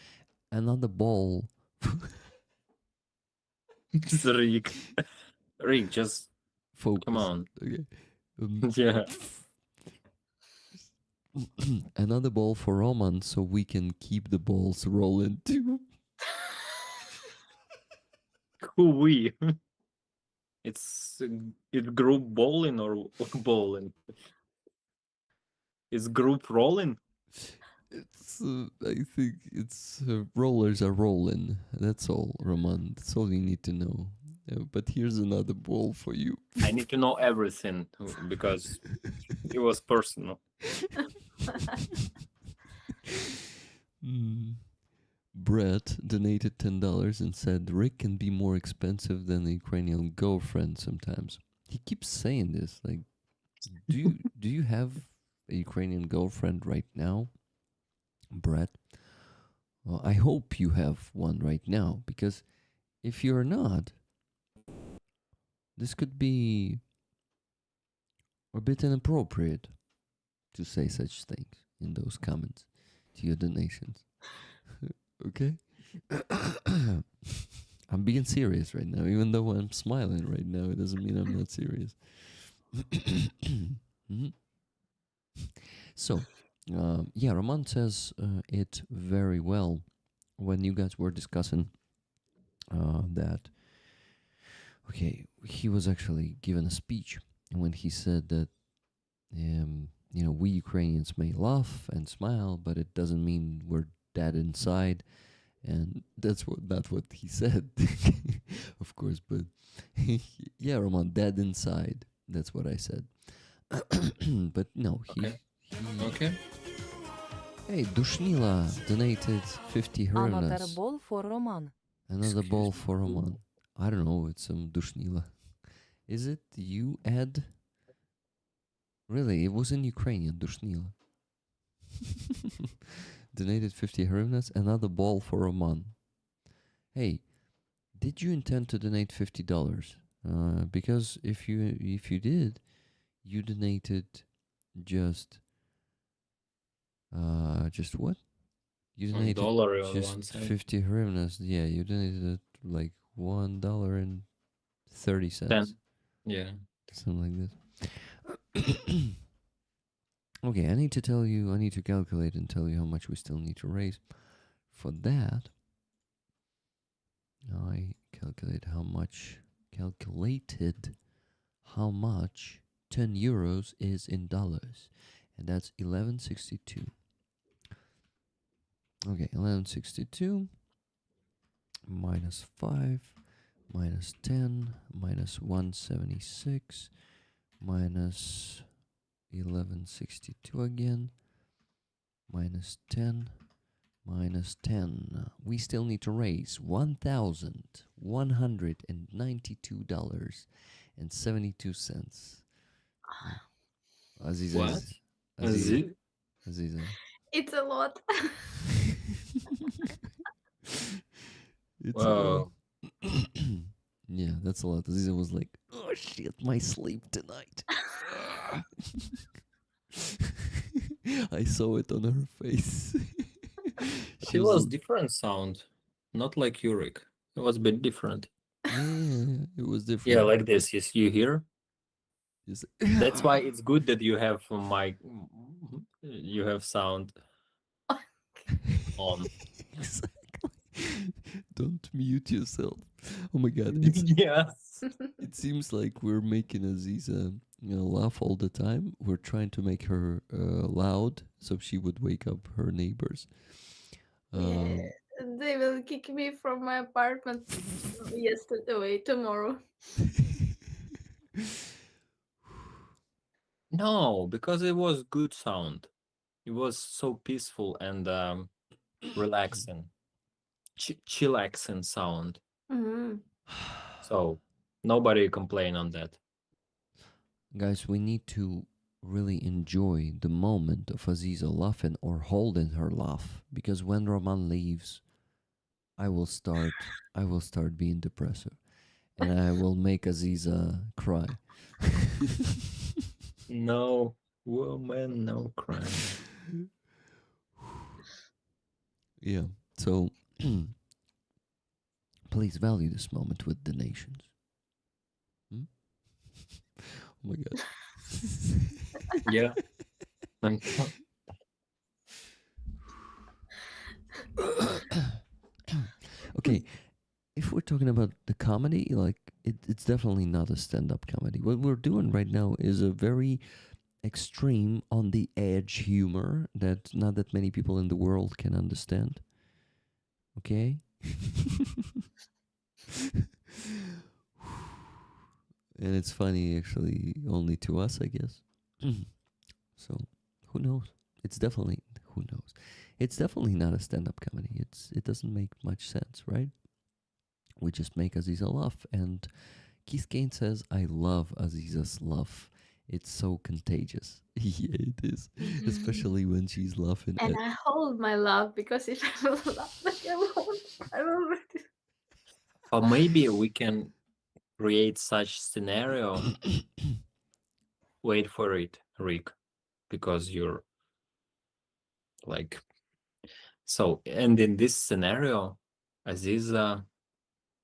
Speaker 1: another ball.
Speaker 4: It's Rick. Rick, just
Speaker 1: Focus.
Speaker 4: come on.
Speaker 1: Okay.
Speaker 4: Yeah.
Speaker 1: Another ball for Roman, so we can keep the balls rolling too.
Speaker 4: Who we? It's group bowling or bowling? Is group rolling?
Speaker 1: It's I think it's rollers are rolling. That's all, Roman. That's all you need to know. But here's another ball for you.
Speaker 4: I need to know everything because it was personal.
Speaker 1: Brett donated $10 and said Rick can be more expensive than a Ukrainian girlfriend sometimes. He keeps saying this. Like, do you have a Ukrainian girlfriend right now, Brett? Well, I hope you have one right now, because if you're not, this could be a bit inappropriate to say such things in those comments to your donations. Okay? I'm being serious right now. Even though I'm smiling right now, it doesn't mean I'm not serious. So, yeah, Roman says it very well when you guys were discussing that. Okay, he was actually given a speech when he said that, we Ukrainians may laugh and smile, but it doesn't mean we're dead inside. And that's not what he said, of course, but yeah, Roman, dead inside. That's what I said. But no,
Speaker 4: Okay.
Speaker 1: Hey, Dushnila donated 50
Speaker 6: Another
Speaker 1: hryvnias.
Speaker 6: ball for Roman.
Speaker 1: Another
Speaker 4: Excuse
Speaker 1: ball
Speaker 4: me.
Speaker 1: for Roman. I don't know, it's some Dushnila. Is it you, Ed? Really, it was in Ukrainian, Dushnila. Donated 50 hryvnias, another ball for Roman. Hey, did you intend to donate $50? Because if you did, you donated just what? You donated
Speaker 4: $1 or
Speaker 1: just
Speaker 4: 1 cent.
Speaker 1: 50 hryvnias. Yeah, you donated like $1.30.
Speaker 4: Ten. Yeah.
Speaker 1: Something like this. Okay, I need to calculate and tell you how much we still need to raise. For that, I calculated how much 10 euros is in dollars. And that's 1162. Okay, 1162 minus 5 minus 10 minus 176 minus 1162 again minus 10 minus 10. We still need to raise $1,192.72. Aziza.
Speaker 4: What?
Speaker 1: Aziza.
Speaker 5: It's a lot.
Speaker 1: It's
Speaker 4: Wow.
Speaker 1: Yeah, that's a lot. Aziza was like, "Oh shit, my sleep tonight." I saw it on her face.
Speaker 4: It was different sound. Not like Yurik. It was a bit different.
Speaker 1: Yeah, it was different.
Speaker 4: Yeah, like this. Yes, you hear?
Speaker 1: Yes.
Speaker 4: That's why it's good that you have you have sound on.
Speaker 1: Exactly. Don't mute yourself. Oh my god.
Speaker 4: Yes.
Speaker 1: It seems like we're making Aziza laugh all the time. We're trying to make her loud so she would wake up her neighbors.
Speaker 5: Yeah, they will kick me from my apartment tomorrow.
Speaker 4: No, because it was good sound. It was so peaceful and relaxing. Chillaxing sound.
Speaker 5: Mhm.
Speaker 4: So nobody complain on that.
Speaker 1: Guys, we need to really enjoy the moment of Aziza laughing or holding her laugh, because when Roman leaves, I will start being depressive, and I will make Aziza cry.
Speaker 4: No woman, no crime.
Speaker 1: Yeah. So please value this moment with donations. Hmm? Oh my god.
Speaker 4: Yeah.
Speaker 1: Okay, if we're talking about the comedy, like it's definitely not a stand-up comedy. What we're doing right now is a very extreme, on the edge humor that not that many people in the world can understand. Okay. And it's funny actually only to us, I guess. So who knows? It's definitely who knows. It's definitely not a stand-up comedy. It doesn't make much sense, right? We just make Aziza laugh, and Keith Kane says, "I love Aziza's laugh. It's so contagious." Yeah, it is, especially when she's laughing.
Speaker 5: And I hold my love, because if I will laugh like I will.
Speaker 4: Or maybe we can create such scenario. Wait for it, Rick, because you're like so. And in this scenario, Aziza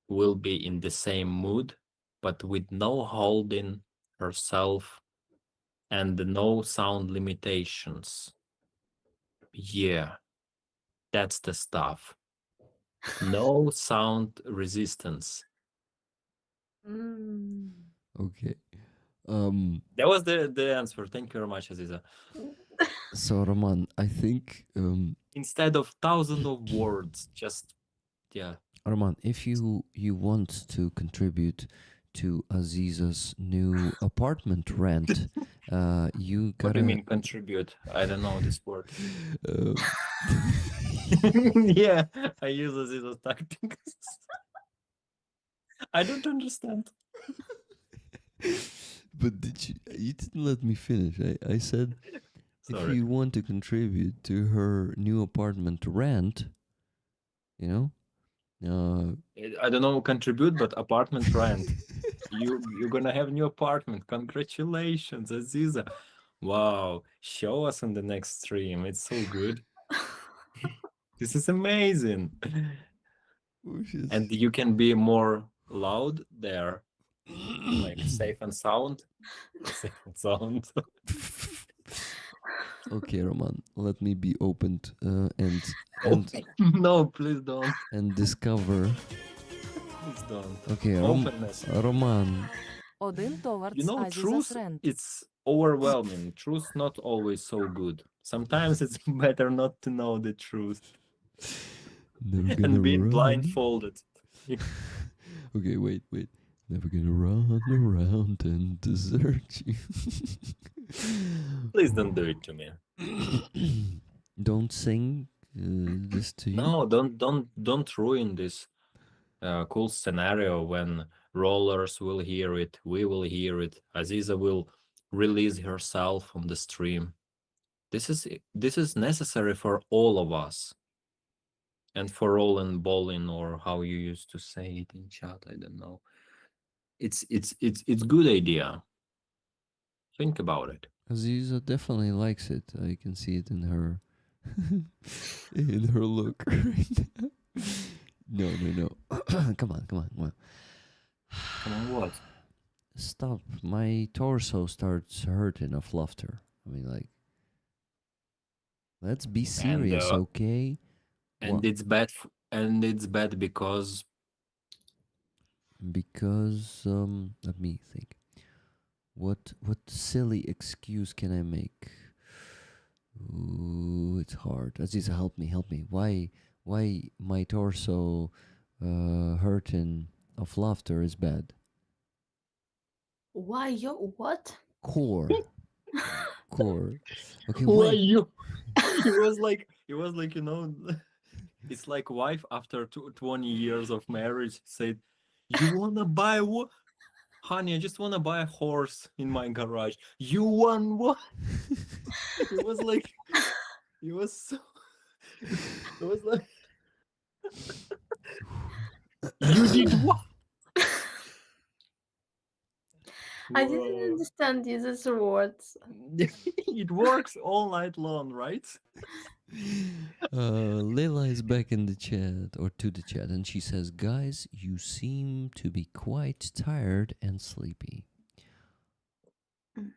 Speaker 4: will be in the same mood, but with no holding herself and no sound limitations. Yeah, that's the stuff. No sound resistance.
Speaker 1: Okay.
Speaker 4: That was the answer. Thank you very much, Aziza.
Speaker 1: So Roman, I think
Speaker 4: Instead of thousands of words, just yeah.
Speaker 1: Roman, if you want to contribute to Aziza's new apartment rent, you
Speaker 4: What
Speaker 1: gotta.
Speaker 4: do you mean contribute? I don't know this word.
Speaker 1: Uh,
Speaker 4: Yeah, I use Aziza's tactics. I don't understand.
Speaker 1: but you didn't let me finish. I said if
Speaker 4: Sorry.
Speaker 1: you want to contribute to her new apartment rent, you know,
Speaker 4: I don't know contribute, but apartment rent. You're gonna have new apartment. Congratulations, Aziza. Wow. Show us on the next stream. It's so good. This is amazing. And you can be more loud there. Like safe and sound. Safe and sound.
Speaker 1: Okay, Roman, let me be opened and
Speaker 4: No, please don't.
Speaker 1: and discover.
Speaker 4: Please don't.
Speaker 1: Okay,
Speaker 4: Openness.
Speaker 1: Roman.
Speaker 4: You know, truth, it's overwhelming. Truth not always so good. Sometimes it's better not to know the truth and being blindfolded.
Speaker 1: Okay, wait. Never gonna run around and desert you.
Speaker 4: Please don't do it to me.
Speaker 1: Don't sing this to you.
Speaker 4: No, don't ruin this cool scenario when rollers will hear it, we will hear it, Aziza will release herself on the stream. This is necessary for all of us, and for rolling bowling, or how you used to say it in chat, I don't know. It's good idea. Think about it.
Speaker 1: Aziza definitely likes it. I can see it in her in her look right now. No. Come on.
Speaker 4: Come on, what?
Speaker 1: Stop. My torso starts hurting of laughter. I mean, like, let's be serious, okay?
Speaker 4: And
Speaker 1: What?
Speaker 4: it's bad. And it's bad because
Speaker 1: let me think. What silly excuse can I make? Ooh, it's hard. Aziza, help me. Why my torso hurting of laughter is bad?
Speaker 5: Why you what?
Speaker 1: Core. Okay,
Speaker 4: why
Speaker 1: wait.
Speaker 4: you? It was like you know, it's like wife after 20 years of marriage said, "You wanna buy what? Honey, I just wanna buy a horse in my garage. You want what?" It was like, it was so. It was like, you did what?
Speaker 5: I didn't
Speaker 4: Whoa.
Speaker 5: understand these words.
Speaker 4: It works all night long, right?
Speaker 1: Leila is back in the chat or to the chat, and she says, "Guys, you seem to be quite tired and sleepy."
Speaker 5: Mm.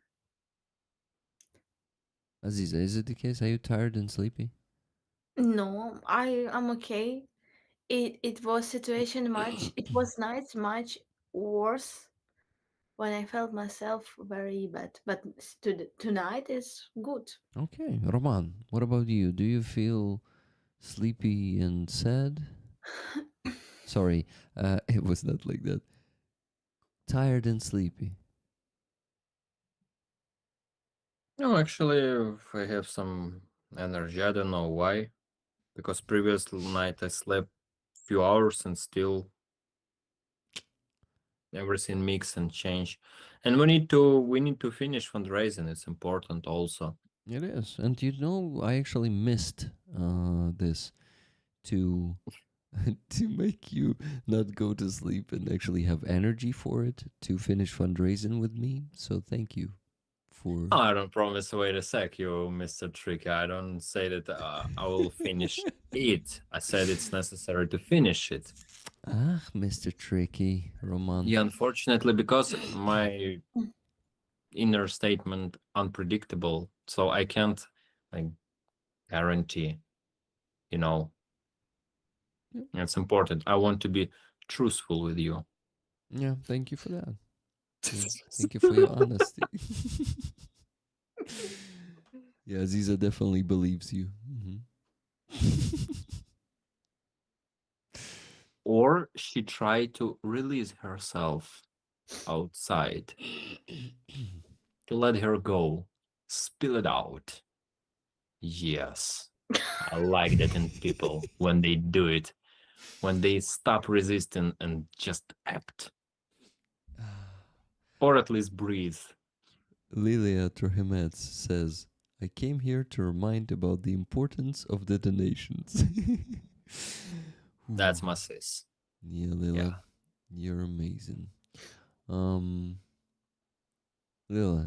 Speaker 1: Aziza, is it the case? Are you tired and sleepy?
Speaker 5: No, I'm okay. It was situation much. It was nights much worse when I felt myself very bad. But tonight is good.
Speaker 1: Okay, Roman, what about you? Do you feel sleepy and sad? Sorry, it was not like that. Tired and sleepy.
Speaker 4: No, actually, I have some energy. I don't know why. Because previous night I slept few hours and still everything mix and change. And we need to finish fundraising. It's important also.
Speaker 1: It is, and you know, I actually missed this to to make you not go to sleep and actually have energy for it to finish fundraising with me. So thank you for.
Speaker 4: Oh, I don't promise. Wait a sec, you Mr. Tricky. I don't say that I will finish it. I said it's necessary to finish it.
Speaker 1: Ah, Mr. Tricky, Roman.
Speaker 4: Yeah, unfortunately, because my inner statement unpredictable, so I can't like guarantee. You know,
Speaker 1: Yep.
Speaker 4: it's important. I want to be truthful with you.
Speaker 1: Yeah, thank you for that. Yeah, thank you for your honesty. Yeah, Aziza definitely believes you.
Speaker 4: Or she tried to release herself outside, to let her go, spill it out. Yes, I like that in people when they do it, when they stop resisting and just act, or at least breathe.
Speaker 1: Lilia Trokhymets says, "I came here to remind about the importance of the donations."
Speaker 4: That's
Speaker 1: Ooh.
Speaker 4: my sis.
Speaker 1: Yeah, Lila,
Speaker 4: Yeah.
Speaker 1: you're amazing. Lila,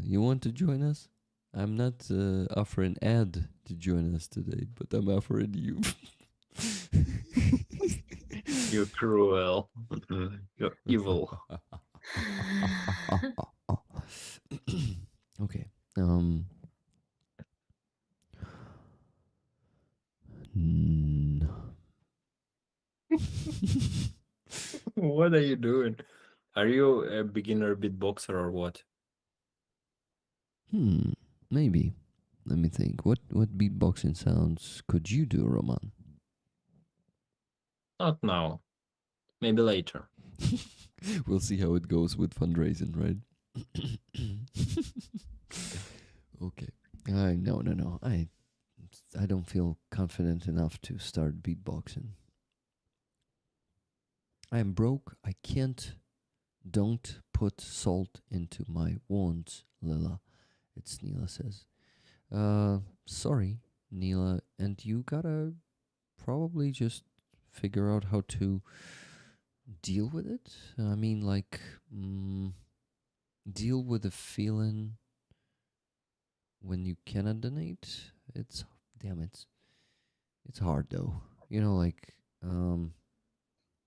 Speaker 1: you want to join us? I'm not offering Ed to join us today, but I'm offering you.
Speaker 4: You're cruel. You're evil.
Speaker 1: Okay. Mm.
Speaker 4: What are you doing? Are you a beginner beatboxer or what?
Speaker 1: Maybe. Let me think. What beatboxing sounds could you do, Roman?
Speaker 4: Not now. Maybe later.
Speaker 1: We'll see how it goes with fundraising, right? Okay. No. I don't feel confident enough to start beatboxing. I am broke. I can't. Don't put salt into my wounds, Lila. It's Neela says. Sorry, Neela, and you gotta probably just figure out how to deal with it. I mean, like, deal with the feeling when you cannot donate. It's it's hard though. You know, like,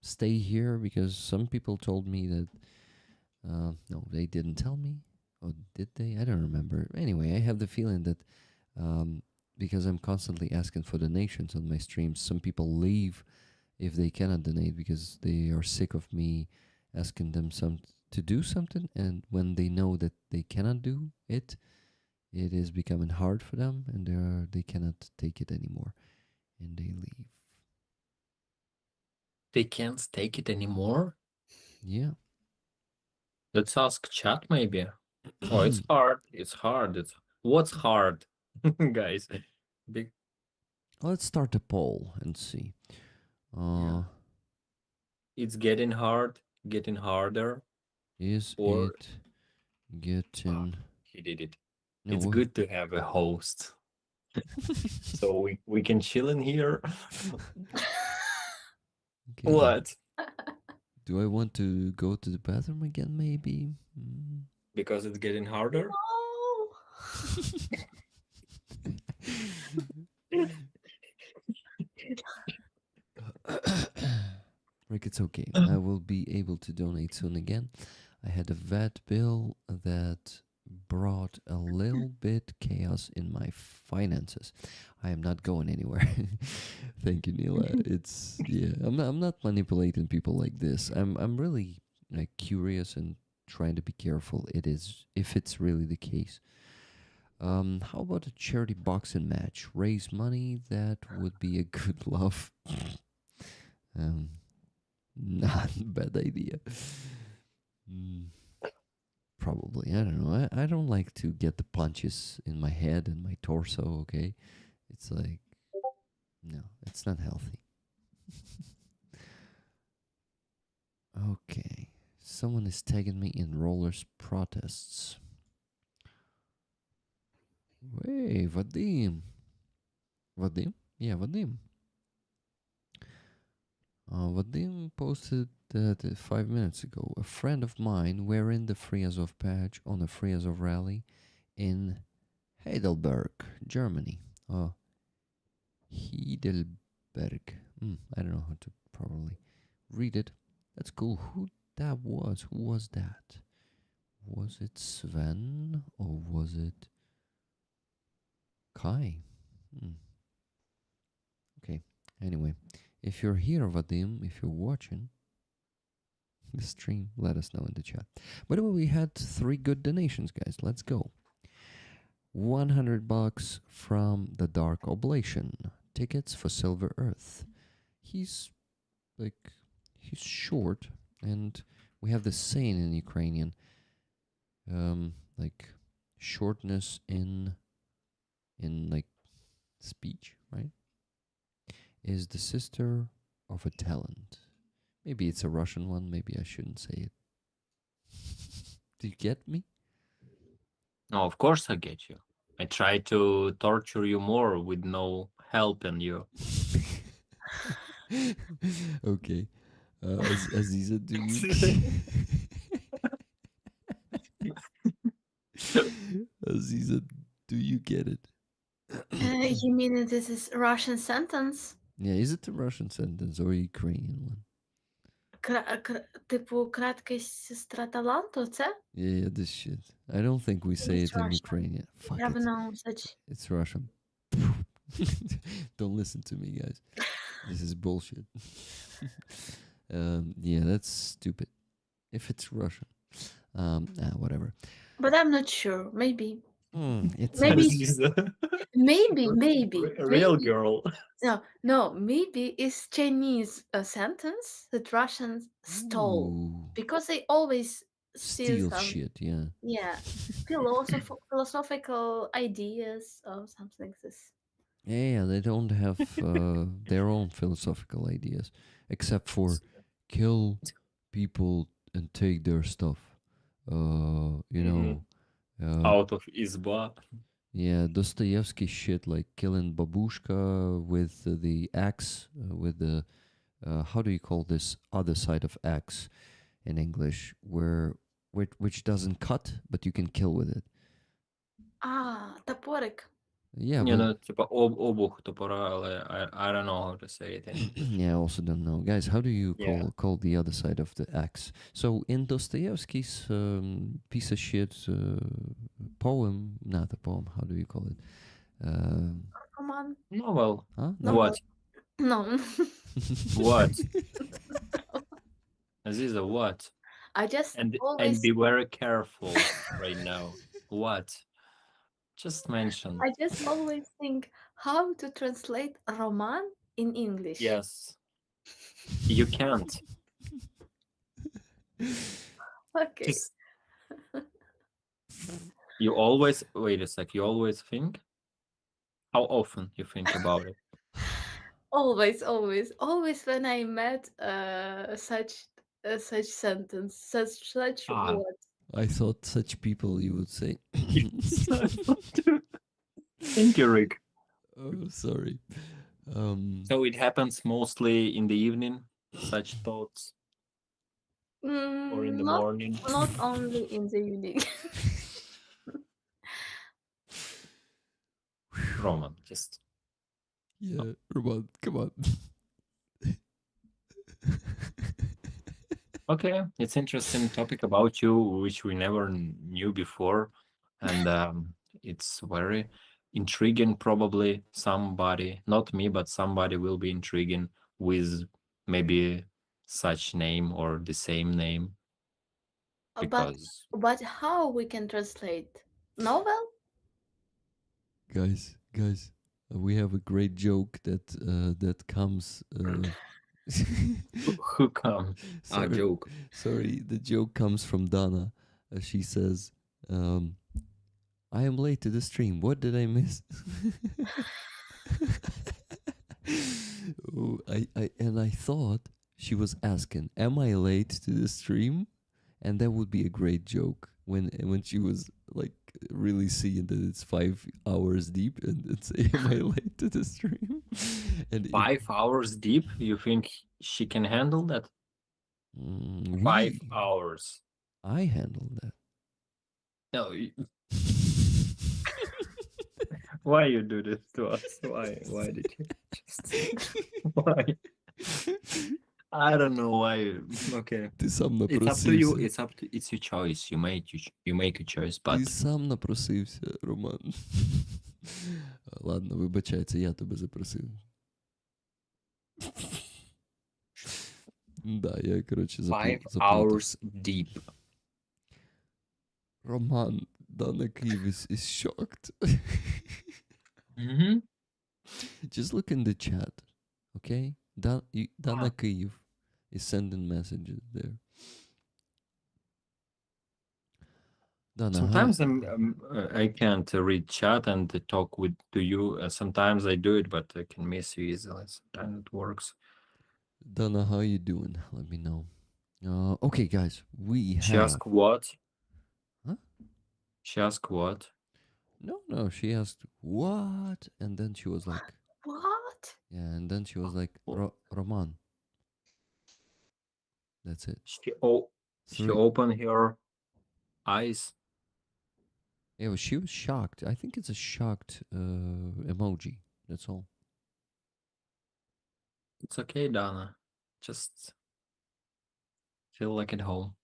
Speaker 1: stay here because some people told me that. No, they didn't tell me. Or did they? I don't remember. Anyway, I have the feeling that because I'm constantly asking for donations on my streams, some people leave if they cannot donate because they are sick of me asking them to do something, and when they know that they cannot do it, it is becoming hard for them, and they cannot take it anymore, and they leave.
Speaker 4: They can't take it anymore?
Speaker 1: Yeah.
Speaker 4: Let's ask chat maybe. Oh, it's hard. It's hard. What's hard, guys? Big.
Speaker 1: Let's start a poll and see.
Speaker 4: Yeah. It's getting hard, getting harder.
Speaker 1: Is
Speaker 4: Or
Speaker 1: it getting?
Speaker 4: he did it.
Speaker 1: No,
Speaker 4: It's good to have a host, so we can chill in here.
Speaker 1: Okay.
Speaker 4: What?
Speaker 1: Do I want to go to the bathroom again? Maybe.
Speaker 4: because it's getting harder.
Speaker 5: Oh.
Speaker 1: Rick, it's okay. I will be able to donate soon again. I had a vet bill that brought a little bit chaos in my finances. I am not going anywhere. Thank you, Neela. It's I'm not manipulating people like this. I'm really like curious and trying to be careful. It is if it's really the case. How about a charity boxing match? Raise money. That would be a good love. Not a bad idea. Probably. I don't know. I don't like to get the punches in my head and my torso, okay? It's like, no, it's not healthy. Okay. Someone is tagging me in rollers protests. Hey, Vadim. Vadim? Yeah, Vadim. Vadim posted that 5 minutes ago. A friend of mine wearing the Free Azov badge on a Free Azov rally in Heidelberg, Germany. Heidelberg. I don't know how to properly read it. That's cool. Who that was? Who was that? Was it Sven or was it Kai? Okay. Anyway, if you're here, Vadim, if you're watching the stream, let us know in the chat. By the way, we had 3 good donations, guys. Let's go. $100 from the Dark Oblation. Tickets for Silver Earth. He's short, and we have the saying in Ukrainian, like shortness in like speech, right? Is the sister of a talent. Maybe it's a Russian one, maybe I shouldn't say it. Do you get me?
Speaker 4: No, of course I get you. I try to torture you more with no help in you.
Speaker 1: Okay. Aziza, do you... Aziza, do you get it?
Speaker 5: You mean this is Russian sentence?
Speaker 1: Yeah, is it a Russian sentence or a Ukrainian one?
Speaker 5: Типу, краткість сестра таланту, це?
Speaker 1: Yeah, this shit. I don't think we say
Speaker 5: It's
Speaker 1: it in
Speaker 5: Russian.
Speaker 1: Ukrainian. Fuck
Speaker 5: Have
Speaker 1: it.
Speaker 5: no such.
Speaker 1: It's Russian. Don't listen to me, guys. This is bullshit. Yeah, that's stupid. If it's Russian. Whatever.
Speaker 5: But I'm not sure. Maybe.
Speaker 1: It's
Speaker 5: Maybe.
Speaker 4: Aziza.
Speaker 5: Maybe.
Speaker 4: Real
Speaker 5: maybe.
Speaker 4: girl.
Speaker 5: No, maybe it's Chinese sentence that Russians stole.
Speaker 1: Ooh,
Speaker 5: Because they always steal
Speaker 1: steal
Speaker 5: some,
Speaker 1: shit, yeah.
Speaker 5: yeah, philosophical ideas or something like this.
Speaker 1: Yeah, they don't have their own philosophical ideas, except for kill people and take their stuff. You know,
Speaker 4: Out of izba.
Speaker 1: yeah, Dostoevsky shit like killing babushka with the axe, with the how do you call this other side of axe in English, which doesn't cut but you can kill with it.
Speaker 5: Топорик.
Speaker 1: Yeah,
Speaker 4: You
Speaker 1: but
Speaker 4: know, типа обух топора, але I don't know how to say it in English.
Speaker 1: yeah, I also don't know, guys. How do you
Speaker 4: Yeah.
Speaker 1: call the other side of the axe? So in Dostoevsky's piece of shit poem, not a poem. How do you call it?
Speaker 5: Come on.
Speaker 4: No, well,
Speaker 1: Huh?
Speaker 5: No.
Speaker 4: what?
Speaker 5: No.
Speaker 4: What? Aziza, what?
Speaker 5: I just
Speaker 4: And
Speaker 5: always
Speaker 4: be very careful right now. What? Just mention.
Speaker 5: I just always think how to translate roman in English.
Speaker 4: Yes. You can't.
Speaker 5: Okay.
Speaker 4: Just... You always wait a sec. You always think? How often you think about it?
Speaker 5: Always when I met such sentence, such word.
Speaker 1: I thought such people you would say.
Speaker 4: Thank you, Rick.
Speaker 1: Oh, sorry.
Speaker 4: So it happens mostly in the evening, such thoughts.
Speaker 3: or in the
Speaker 5: Not
Speaker 3: morning?
Speaker 5: not only in the evening.
Speaker 3: Roman, just
Speaker 1: Yeah, Roman, come on.
Speaker 3: okay. It's interesting topic about you, which we never knew before, and it's very intriguing. Probably somebody, not me, but somebody will be intriguing with maybe such name or the same name
Speaker 5: But
Speaker 3: because
Speaker 5: but how we can translate novel?
Speaker 1: guys, we have a great joke that comes.
Speaker 3: who come?
Speaker 1: sorry,
Speaker 3: Joke.
Speaker 1: sorry, the joke comes from Dana. She says, "I am late to the stream. What did I miss?" Oh, I thought she was asking, "Am I late to the stream?" And that would be a great joke when she was like really seeing that it's 5 hours deep and say, "Am I late to the stream?" And
Speaker 3: 5 hours deep? You think she can handle that? 5 hours.
Speaker 1: I handle that.
Speaker 3: No. Why you do this to us? Why did you just why? I don't know why. Okay.
Speaker 1: Ти сам
Speaker 3: It's up to you.
Speaker 1: напросився.
Speaker 3: It's your choice. You make a choice, but
Speaker 1: Ти сам напросився, Роман. Ладно, вибачай, це я тебе запросив. Да, я, коротше,
Speaker 3: 5
Speaker 1: заплутався.
Speaker 3: hours deep.
Speaker 1: Роман, Dana Kyiv is shocked.
Speaker 3: Mm-hmm.
Speaker 1: Just look in the chat, okay? Dana Kyiv is sending messages there. Dana,
Speaker 3: Sometimes I can't read chat and talk to you. Sometimes I do it, but I can miss you easily. Sometimes it works.
Speaker 1: Dana, how you doing? Let me know. Okay, guys, we
Speaker 3: She
Speaker 1: have...
Speaker 3: asked what?
Speaker 1: Huh?
Speaker 3: She asked what?
Speaker 1: No, she asked, what? And then she was like...
Speaker 5: What?
Speaker 1: Yeah, and then she was like, Roman. That's it.
Speaker 3: She opened her eyes.
Speaker 1: Yeah, well, she was shocked. I think it's a shocked emoji. That's all.
Speaker 3: It's okay, Dana. Just feel like at home.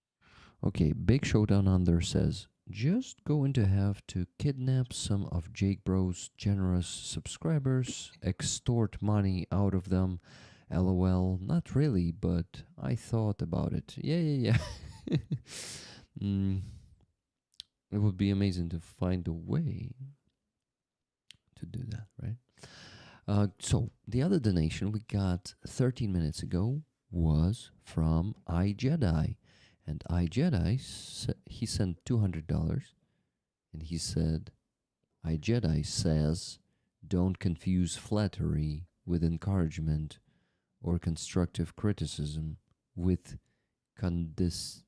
Speaker 1: Okay, Big Showdown Under says, just going to have to kidnap some of Jake Bro's generous subscribers, extort money out of them. LOL, not really, but I thought about it. Yeah. It would be amazing to find a way to do that, right? So the other donation we got 13 minutes ago was from iJedi. And iJedi, he sent $200, and he said, iJedi says, don't confuse flattery with encouragement or constructive criticism with condescension.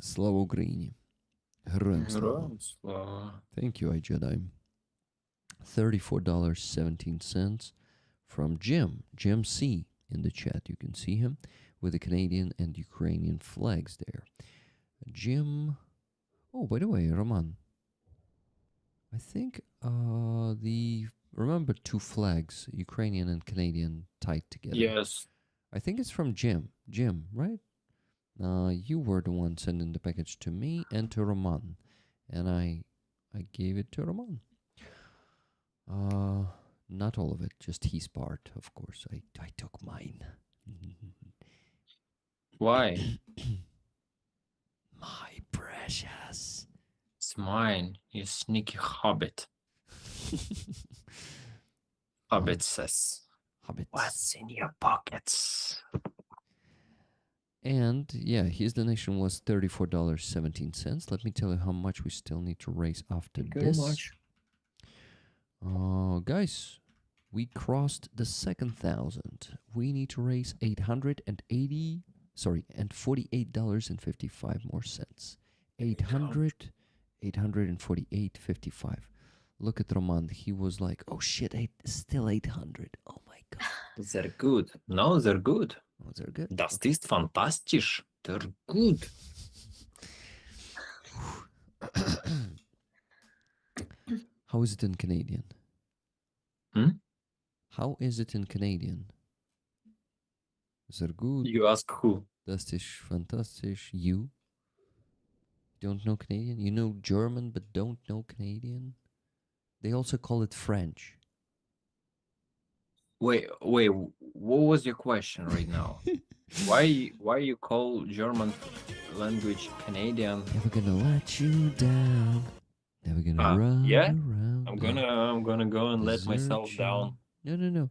Speaker 1: Слава Україні. Героям слава. Thank you, iJedi. $34.17 from Jim C. in the chat. You can see him with the Canadian and Ukrainian flags there. Jim. Oh, by the way, Roman. I think remember two flags, Ukrainian and Canadian, tied together.
Speaker 3: Yes.
Speaker 1: I think it's from Jim. Jim, right? You were the one sending the package to me and to Roman, and I gave it to Roman. Not all of it, just his part, of course. I took mine.
Speaker 3: Why?
Speaker 1: My precious.
Speaker 3: It's mine, you sneaky hobbit. Hobbit says,
Speaker 1: Hobbits.
Speaker 3: what's in your pockets?
Speaker 1: And yeah, his donation was $34.17. Let me tell you how much we still need to raise after this. Guys, we crossed the 2,000. We need to raise $848.55 more cents. 848.55. Look at Roman. He was like, oh shit, still 800. Oh my god.
Speaker 3: They're good. No, they're good.
Speaker 1: Oh, they're good.
Speaker 3: Das ist fantastisch. They're good.
Speaker 1: How is it in Canadian?
Speaker 3: Hmm?
Speaker 1: How is it in Canadian? Sehr gut.
Speaker 3: You ask who?
Speaker 1: Das ist fantastisch. You don't know Canadian? You know German but don't know Canadian? They also call it French.
Speaker 3: Wait, what was your question right now? Why you call German language Canadian?
Speaker 1: Never gonna let you down. Never gonna run
Speaker 3: yeah?
Speaker 1: around.
Speaker 3: I'm gonna go and let
Speaker 1: desert
Speaker 3: myself
Speaker 1: you.
Speaker 3: down.
Speaker 1: No.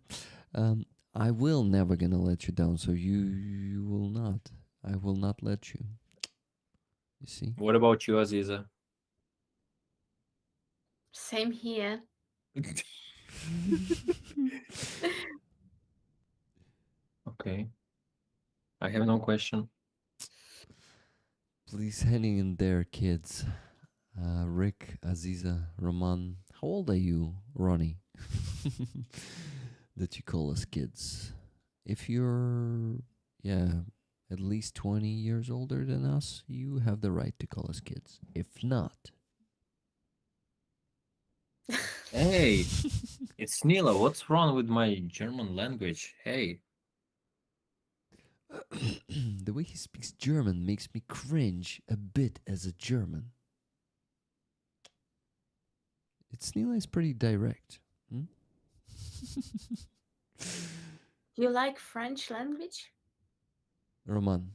Speaker 1: I will never gonna let you down. So you will not. I will not let you. You see?
Speaker 3: What about you, Aziza?
Speaker 5: Same here.
Speaker 3: Okay. I have no question.
Speaker 1: Please hang in there, kids. Rick, Aziza, Roman. How old are you, Ronnie? That you call us kids. If you're, at least 20 years older than us, you have the right to call us kids. If not,
Speaker 3: Hey, it's Nila. What's wrong with my German language? Hey,
Speaker 1: the way he speaks German makes me cringe a bit as a German. Nila is pretty direct. Hmm?
Speaker 5: You like French language?
Speaker 1: Roman.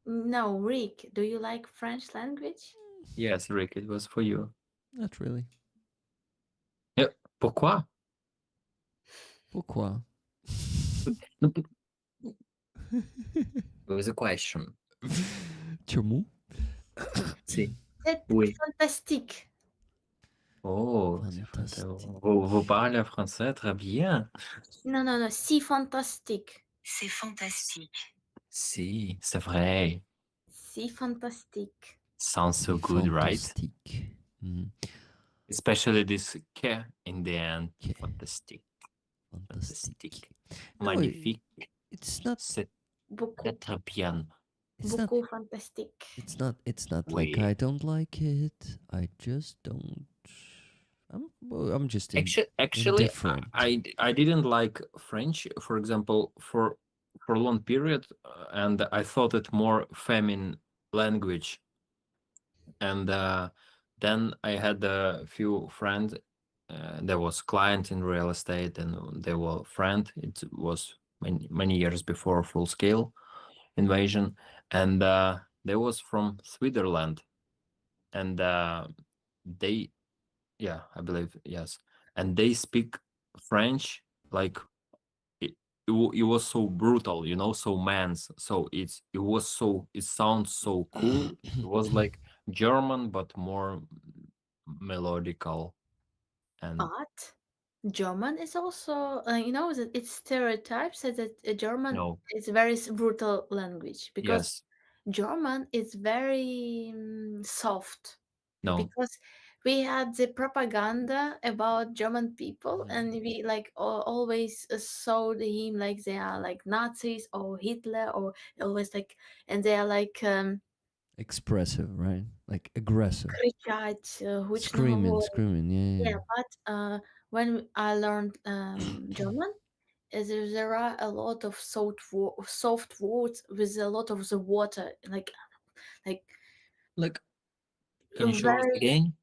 Speaker 5: No, Rick. Do you like French language?
Speaker 3: yes, Rick, it was for you.
Speaker 1: Not really.
Speaker 3: Pourquoi?
Speaker 1: Pourquoi?
Speaker 3: It was a question.
Speaker 1: Чему?
Speaker 3: Si.
Speaker 5: C'est
Speaker 3: Oui.
Speaker 5: fantastique.
Speaker 3: Oh,
Speaker 1: Fantastique.
Speaker 3: vous parlez français très bien.
Speaker 5: Non, si fantastique.
Speaker 6: C'est fantastique.
Speaker 3: Si, c'est vrai.
Speaker 5: Si fantastique.
Speaker 3: Sounds so good, right?
Speaker 1: Fantastique. Mhm.
Speaker 3: Especially this K in the end.
Speaker 1: K.
Speaker 3: Fantastic.
Speaker 1: Fantastique. No,
Speaker 3: Magnifique.
Speaker 1: It's not.
Speaker 3: C'est
Speaker 5: Beaucoup,
Speaker 3: très bien.
Speaker 1: It's not.
Speaker 5: beaucoup fantastique.
Speaker 1: It's not like
Speaker 3: Oui.
Speaker 1: I don't like it. I just don't. I'm just
Speaker 3: Actually,
Speaker 1: indifferent.
Speaker 3: I didn't like French, for example, for a long period, and I thought it more feminine language. And then I had a few friends. There was client in real estate, and they were friend. It was many years before full scale invasion, and they was from Switzerland, and they, yeah, I believe, yes, and they speak French like it was so brutal, so man's. So it sounds so cool. It was like German but more melodical. And
Speaker 5: But German is also, it's stereotypes that German
Speaker 3: no,
Speaker 5: is very brutal language because
Speaker 3: yes,
Speaker 5: German is very soft.
Speaker 3: no,
Speaker 5: Because we had the propaganda about German people, and we like always saw him like they are like Nazis or Hitler, or always like, and they are like
Speaker 1: Expressive, right? Like aggressive.
Speaker 5: кричать, гучного говору.
Speaker 1: Screaming. Yeah.
Speaker 5: But when I learned German, there are a lot of soft words with a lot of the water, like
Speaker 3: can you show us
Speaker 5: very,
Speaker 3: again?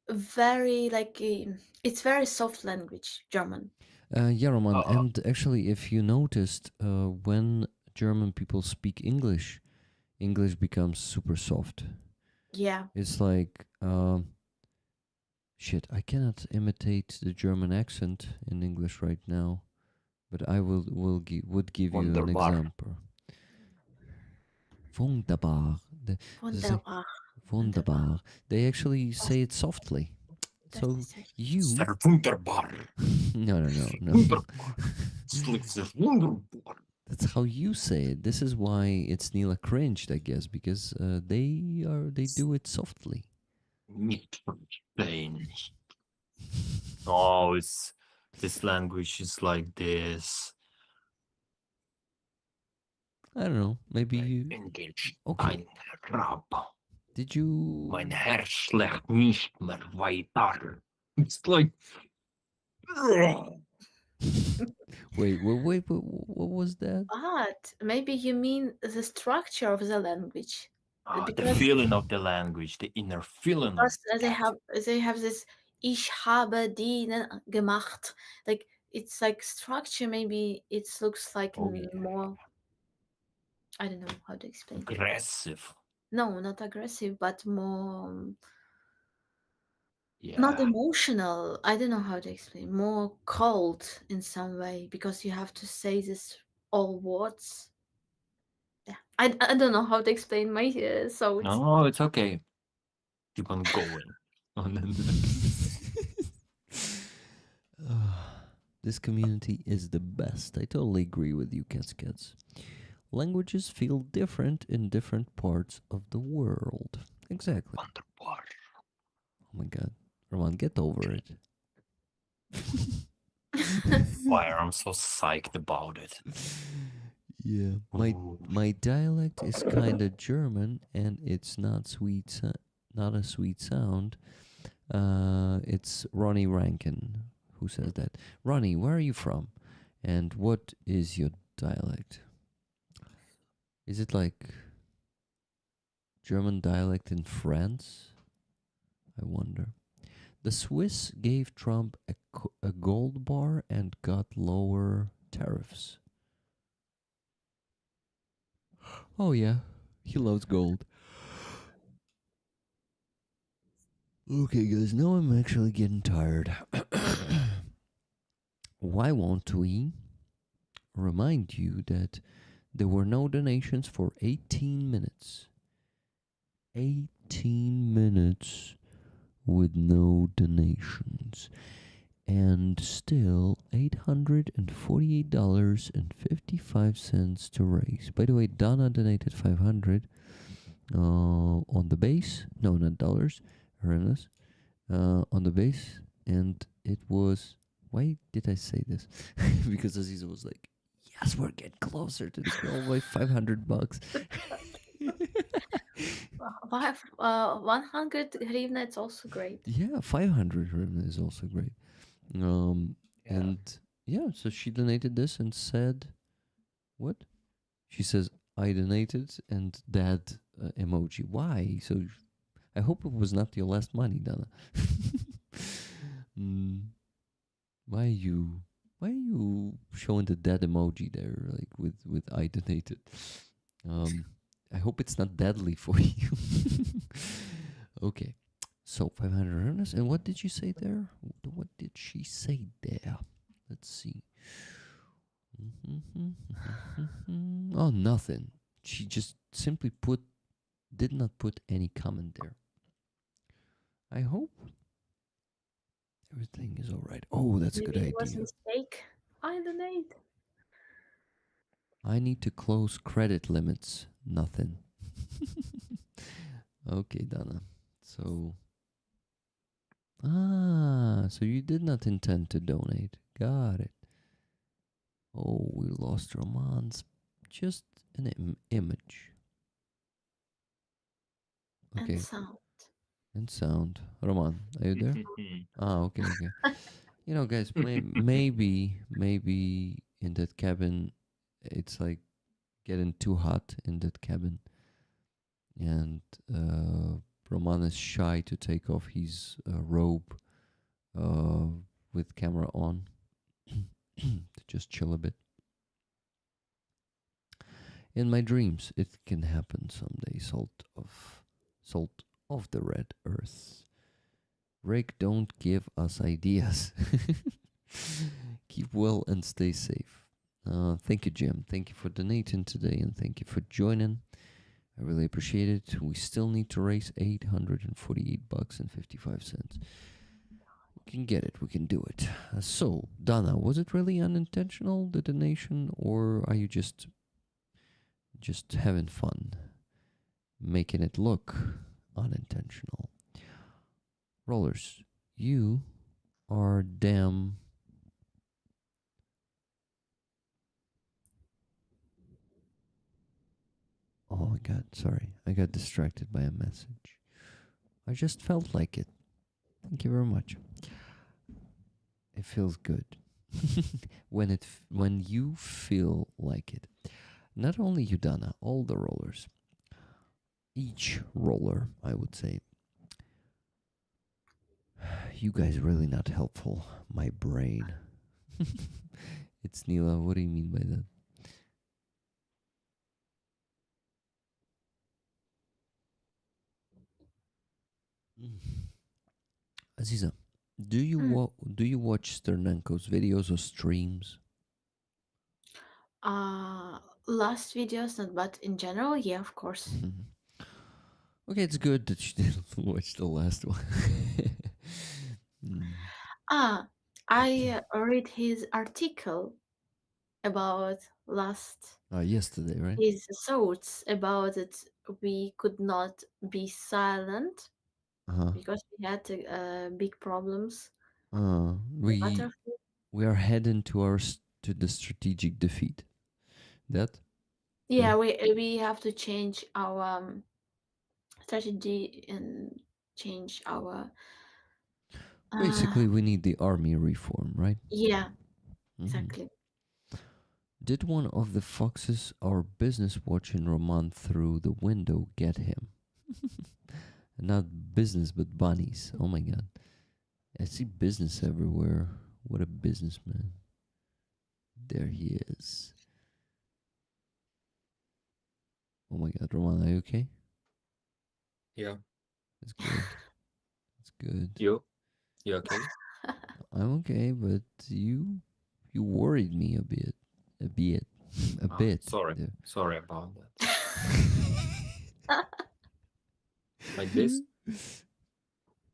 Speaker 5: very like it's very soft language, German.
Speaker 1: Yeah, Roman.
Speaker 3: Uh-uh.
Speaker 1: And actually, if you noticed, when German people speak English becomes super soft.
Speaker 5: Yeah.
Speaker 1: It's like, shit, I cannot imitate the German accent in English right now, but I would give you an
Speaker 3: Wunderbar.
Speaker 1: example. Wunderbar.
Speaker 5: Wunderbar.
Speaker 1: Wunderbar. They actually say it softly. So you.
Speaker 3: Sehr wunderbar.
Speaker 1: No.
Speaker 3: Wunderbar. It's like the wunderbar.
Speaker 1: That's how you say it. This is why it's Nila cringed, I guess, because they do it softly.
Speaker 3: Nicht verstehen. Oh, this language is like this.
Speaker 1: I don't know. Maybe you.
Speaker 3: Engage
Speaker 1: Okay.
Speaker 3: dein Rab.
Speaker 1: Did you?
Speaker 3: Mein Herz schlägt nicht mehr weiter. It's like.
Speaker 1: Wait, what was that?
Speaker 5: But maybe you mean the structure of the language,
Speaker 3: The
Speaker 5: because
Speaker 3: feeling of the language, the inner feeling of
Speaker 5: they
Speaker 3: that.
Speaker 5: have this ich habe den gemacht, like it's like structure. Maybe it looks like
Speaker 3: Oh, yeah.
Speaker 5: more. I don't know how to explain.
Speaker 3: Aggressive.
Speaker 5: No, not aggressive, but more
Speaker 3: Yeah.
Speaker 5: not emotional. I don't know how to explain. More cold in some way, because you have to say this all words. Yeah, I don't know how to explain my thoughts.
Speaker 3: No, it's okay. Keep on going.
Speaker 1: This community is the best. I totally agree with you, Cats. Languages feel different in different parts of the world. Exactly.
Speaker 3: Underwater.
Speaker 1: Oh my god. Roman, get over it.
Speaker 3: Why I'm so psyched about it.
Speaker 1: Yeah.
Speaker 3: Ooh.
Speaker 1: My dialect is kind of German, and it's not not a sweet sound. It's Ronnie Rankin who says that. Ronnie, where are you from? And what is your dialect? Is it like German dialect in France? I wonder. The Swiss gave Trump a gold bar and got lower tariffs. Oh, yeah. He loves gold. Okay, guys, now I'm actually getting tired. Why won't we remind you that there were no donations for 18 minutes? 18 minutes with no donations. And still $848.55 to raise. By the way, Donna donated 500 on the base. No, not dollars. Hryvnias. On the base. And it was... Why did I say this? Because Aziza was like, yes, we're getting closer to the goal by $500.
Speaker 5: 100 hryvnia, it's also great.
Speaker 1: Yeah, 500 hryvnia is also great. And yeah, so she donated this and said, what? She says, I donated and that emoji. Why? So I hope it was not your last money, Dana. Why are you showing the dead emoji there, like with I donated? I hope it's not deadly for you. Okay, so 500 earnest. And what did you say there? What did she say there? Let's see. Oh, nothing. She just simply did not put any comment there. I hope everything is all right. Oh, that's a good
Speaker 5: Maybe it was a
Speaker 1: idea.
Speaker 5: mistake. I donate.
Speaker 1: I need to close credit limits. Nothing. Okay, Dana. So so you did not intend to donate. Got it. Oh, we lost Roman's just an image. Okay.
Speaker 5: And sound.
Speaker 1: And sound. Roman, are you there? Okay. You know, guys, maybe in that cabin, it's like getting too hot in that cabin, and Roman is shy to take off his robe with camera on to just chill a bit. In my dreams, it can happen someday. Salt of the red earth. Rick, don't give us ideas. Keep well and stay safe. Thank you, Jim. Thank you for donating today, and thank you for joining. I really appreciate it. We still need to raise $848.55. We can get it. We can do it. So, Donna, was it really unintentional, the donation, or are you just having fun, making it look unintentional? Rollers, you are damn... Oh my god, sorry. I got distracted by a message. I just felt like it. Thank you very much. It feels good. when you feel like it. Not only you, Dana, all the rollers. Each roller, I would say. You guys really not helpful. My brain. It's Neela. What do you mean by that? Aziza, do you watch Sternenko's videos or streams?
Speaker 5: Last videos, not, but in general, yeah, of course.
Speaker 1: Okay, it's good that you didn't watch the last one.
Speaker 5: I read his article about
Speaker 1: Yesterday, right?
Speaker 5: his thoughts about it. We could not be silent because we had big problems.
Speaker 1: We are heading to the strategic defeat. That?
Speaker 5: Yeah, we have to change our strategy and change our.
Speaker 1: Basically, we need the army reform, right?
Speaker 5: Yeah, exactly.
Speaker 1: Did one of the foxes our business watching Roman through the window get him? Not business, but bunnies. Oh my god. I see business everywhere. What a businessman. There he is. Oh my god, Roman, are you okay?
Speaker 3: Yeah.
Speaker 1: That's good. That's good.
Speaker 3: You okay?
Speaker 1: I'm okay, but you worried me a bit. A bit.
Speaker 3: Sorry.
Speaker 1: Yeah.
Speaker 3: Sorry about that. Like this?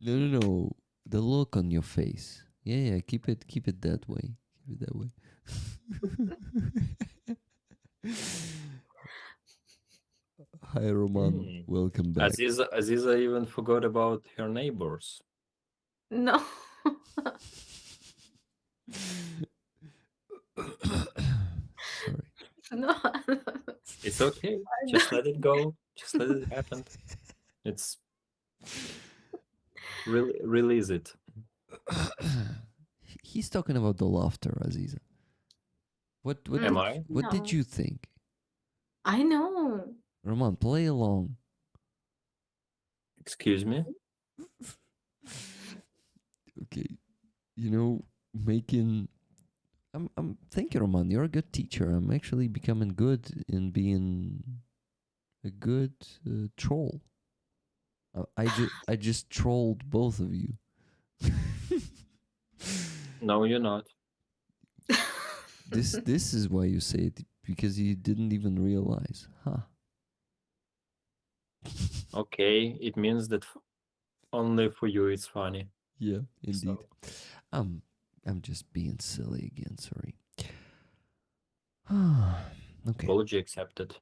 Speaker 1: No. The look on your face. Yeah. Keep it that way. Keep it that way. Hi, Roman. Welcome back.
Speaker 3: Aziza even forgot about her neighbors.
Speaker 5: No.
Speaker 1: Sorry.
Speaker 5: No.
Speaker 3: It's okay. Just let it go. Just let it happen. It's release it.
Speaker 1: He's talking about the laughter, Aziza. What did you think?
Speaker 5: I know.
Speaker 1: Roman, play along.
Speaker 3: Excuse me?
Speaker 1: Okay. Making I'm thinking, Roman, you're a good teacher. I'm actually becoming good in being a good troll. I just trolled both of you.
Speaker 3: No, you're not.
Speaker 1: This is why you say it, because you didn't even realize, huh?
Speaker 3: Okay, it means that only for you it's funny.
Speaker 1: Yeah, indeed. So. I'm just being silly again. Sorry. Okay.
Speaker 3: Apology accepted.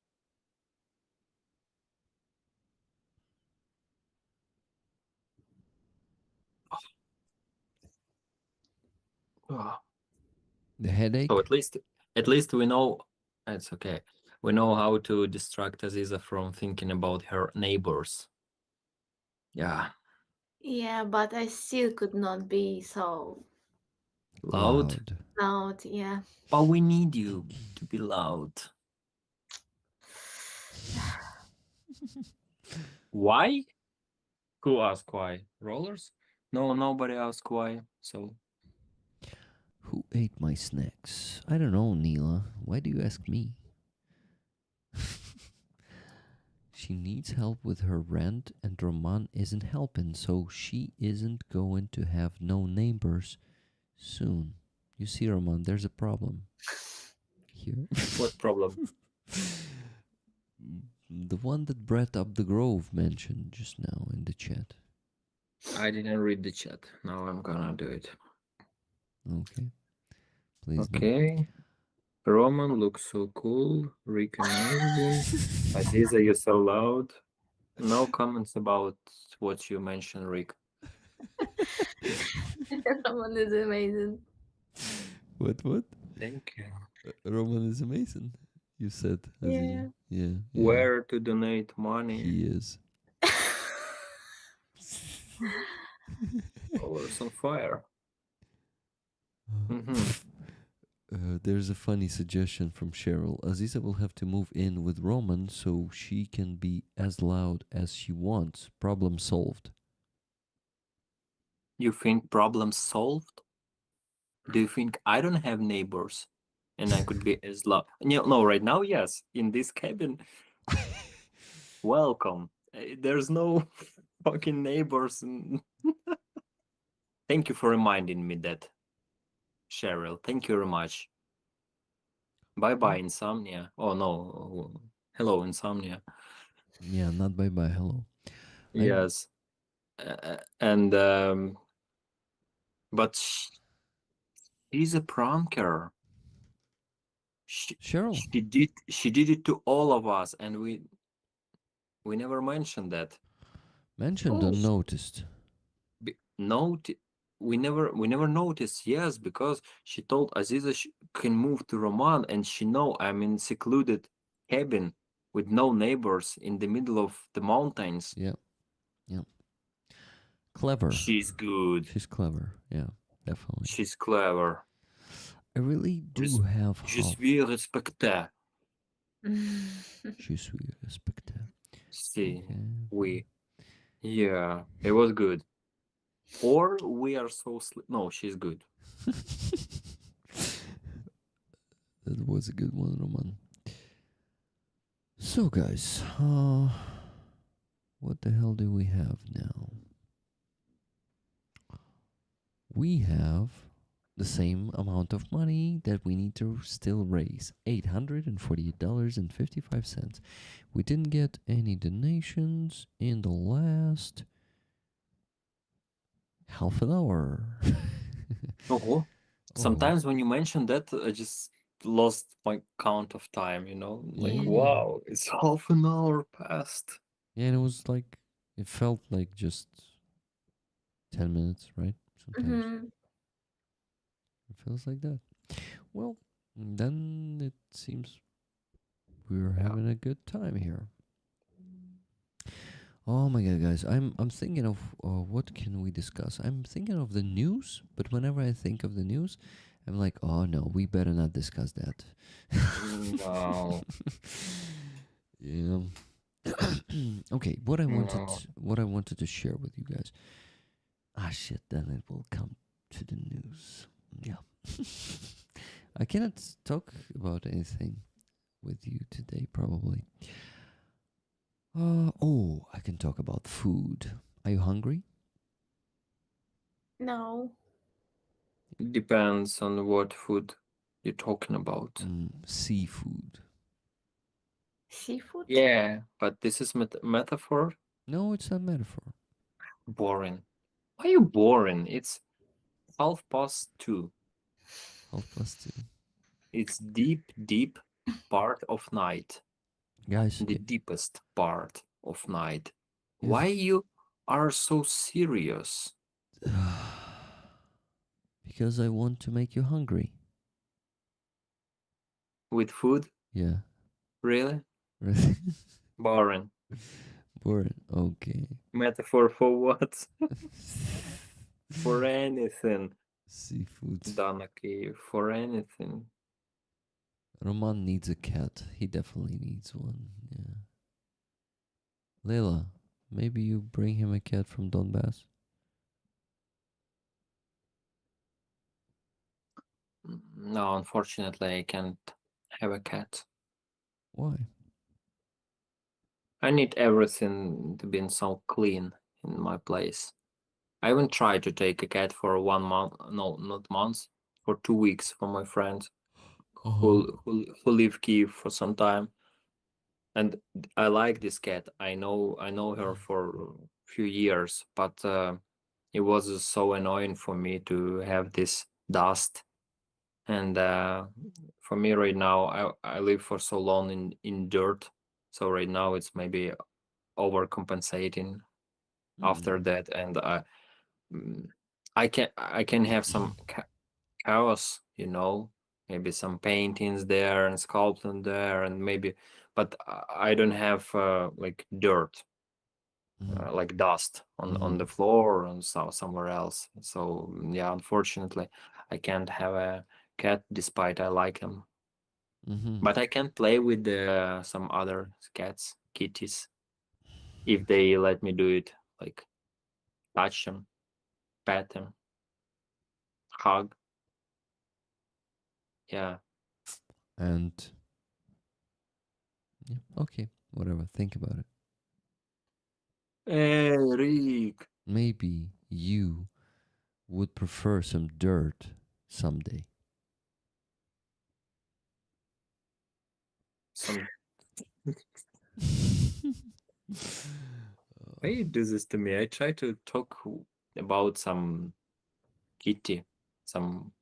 Speaker 1: The headache.
Speaker 3: So at least we know it's okay. We know how to distract Aziza from thinking about her neighbors. Yeah.
Speaker 5: Yeah, but I still could not be so
Speaker 3: Loud,
Speaker 5: yeah.
Speaker 3: But we need you to be loud. Why? Who asked why? Rollers? No, nobody asked why. So.
Speaker 1: Who ate my snacks? I don't know, Neela. Why do you ask me? She needs help with her rent, and Roman isn't helping, so she isn't going to have no neighbors soon. You see, Roman, there's a problem here.
Speaker 3: What problem?
Speaker 1: The one that Brett Up the Grove mentioned just now in the chat.
Speaker 3: I didn't read the chat. Now I'm gonna do it.
Speaker 1: Okay. Please
Speaker 3: okay.
Speaker 1: do.
Speaker 3: Roman looks so cool. Rick amazing. Aziza, you're so loud. No comments about what you mentioned, Rick.
Speaker 5: Roman is amazing.
Speaker 1: What?
Speaker 3: Thank you.
Speaker 1: Roman is amazing. You said,
Speaker 5: Yeah.
Speaker 1: Aziza. Yeah.
Speaker 4: Where to donate money?
Speaker 1: He is.
Speaker 4: Colors on fire.
Speaker 1: There's a funny suggestion from Cheryl. Aziza will have to move in with Roman so she can be as loud as she wants. Problem solved.
Speaker 4: You think problem solved? Do you think I don't have neighbors and I could be as loud? No, right now, yes. In this cabin, welcome. There's no fucking neighbors. Thank you for reminding me that, Cheryl. Thank you very much. Bye bye, insomnia. Oh no. Hello, insomnia.
Speaker 1: Yeah, not bye bye. Hello.
Speaker 4: Yes. And but she's a pranker.
Speaker 1: Cheryl
Speaker 4: She did it to all of us, and we never mentioned that.
Speaker 1: mentioned
Speaker 5: Oh.
Speaker 1: unnoticed.
Speaker 4: We never noticed. Yes, because she told Aziza she can move to Roman, and she know I'm in secluded cabin with no neighbors in the middle of the mountains.
Speaker 1: Yeah. Clever.
Speaker 4: She's good.
Speaker 1: She's clever. Yeah, definitely.
Speaker 4: She's clever.
Speaker 1: I really do have
Speaker 4: Je
Speaker 1: half.
Speaker 4: suis respecté.
Speaker 1: Je suis respecté.
Speaker 4: See,
Speaker 1: Okay.
Speaker 4: yeah, it was good. Or we are so no, she's good.
Speaker 1: That was a good one, Roman. So, guys, what the hell do we have now? We have the same amount of money that we need to still raise, $848.55. We didn't get any donations in the last half an hour.
Speaker 4: Oh, sometimes when you mention that, I just lost my count of time, like,
Speaker 5: Yeah.
Speaker 4: wow, it's half an hour past.
Speaker 1: Yeah, and it was like, it felt like just 10 minutes, right? Sometimes it feels like that. Well, then it seems we're having a good time here. Oh my god, guys! I'm thinking of what can we discuss. I'm thinking of the news, but whenever I think of the news, I'm like, oh no, we better not discuss that.
Speaker 4: No.
Speaker 1: Yeah. Okay, what I wanted to share with you guys. Ah shit, then it will come to the news. Yeah. I cannot talk about anything with you today, probably. I can talk about food. Are you hungry?
Speaker 5: No.
Speaker 4: Depends on what food you're talking about.
Speaker 1: Seafood.
Speaker 5: Seafood?
Speaker 4: Yeah, but this is metaphor.
Speaker 1: No, it's not metaphor.
Speaker 4: Boring. Why are you boring? It's 2:30.
Speaker 1: 2:30.
Speaker 4: It's deep part of night.
Speaker 1: Guys,
Speaker 4: The deepest part of night.
Speaker 1: If-
Speaker 4: Why you are so serious?
Speaker 1: because I want to make you hungry.
Speaker 4: With food?
Speaker 1: Yeah.
Speaker 4: Really?
Speaker 1: Really?
Speaker 4: Boring.
Speaker 1: Boring. Okay.
Speaker 4: Metaphor for what? For anything.
Speaker 1: Seafood.
Speaker 4: Danaki, for anything.
Speaker 1: Roman needs a cat. He definitely needs one. Yeah. Leila, maybe you bring him a cat from Donbass?
Speaker 4: No, unfortunately, I can't have a cat.
Speaker 1: Why?
Speaker 4: I need everything to be so clean in my place. I even tried to take a cat for 1 month, no, not months, for 2 weeks from my friend who live Kiev for some time, and I like this cat. I know her for a few years, but it was so annoying for me to have this dust. And for me right now, I live for so long in dirt, so right now it's maybe overcompensating after that, and I can have some chaos,
Speaker 3: maybe some paintings there and sculpting there, and maybe, but I don't have like dirt, like dust on the floor or somewhere else. So yeah, unfortunately, I can't have a cat despite I like them. But I can play with some other cats, kitties, if they let me do it, like touch them, pet them, hug. Yeah.
Speaker 1: And yeah, okay, whatever. Think about it.
Speaker 3: Eric.
Speaker 1: Maybe you would prefer some dirt someday.
Speaker 3: Some. Why you do this to me? I try to talk about some kitty, some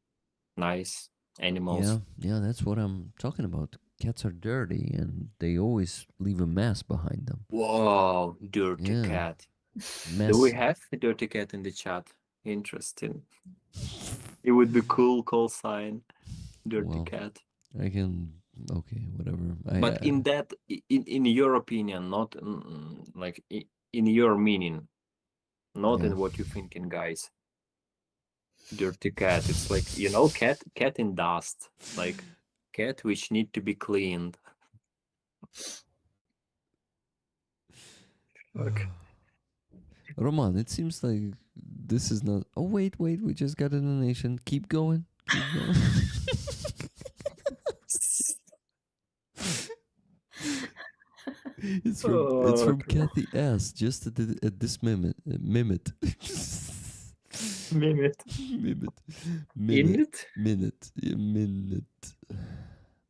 Speaker 3: nice animals.
Speaker 1: Yeah, that's what I'm talking about. Cats are dirty and they always leave a mess behind them.
Speaker 3: Whoa, dirty
Speaker 1: Yeah.
Speaker 3: cat.
Speaker 1: Mess.
Speaker 3: Do we have a dirty cat in the chat? Interesting. It would be cool call sign. Dirty
Speaker 1: Well,
Speaker 3: cat.
Speaker 1: I can. Okay, whatever.
Speaker 3: But in that, in your opinion, not like in your meaning, not
Speaker 1: Yeah.
Speaker 3: in what you're thinking, guys. Dirty cat. It's like, cat in dust, like cat which need to be cleaned. Okay.
Speaker 1: Roman, it seems like this is not. Oh wait, we just got a donation. Keep going. Keep going. It's from Kathy S. Just at this mimit.
Speaker 3: Minute.
Speaker 1: Minute.
Speaker 3: Minute.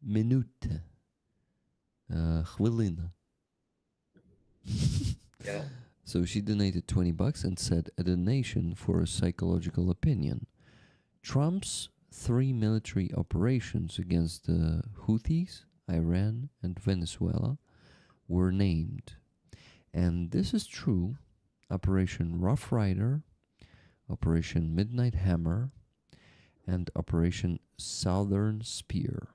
Speaker 1: Minute. Хвилина.
Speaker 3: Yeah.
Speaker 1: So she donated $20 and said a donation for a psychological opinion. Trump's 3 military operations against the Houthis, Iran, and Venezuela were named. And this is true. Operation Rough Rider, Operation Midnight Hammer, and Operation Southern Spear.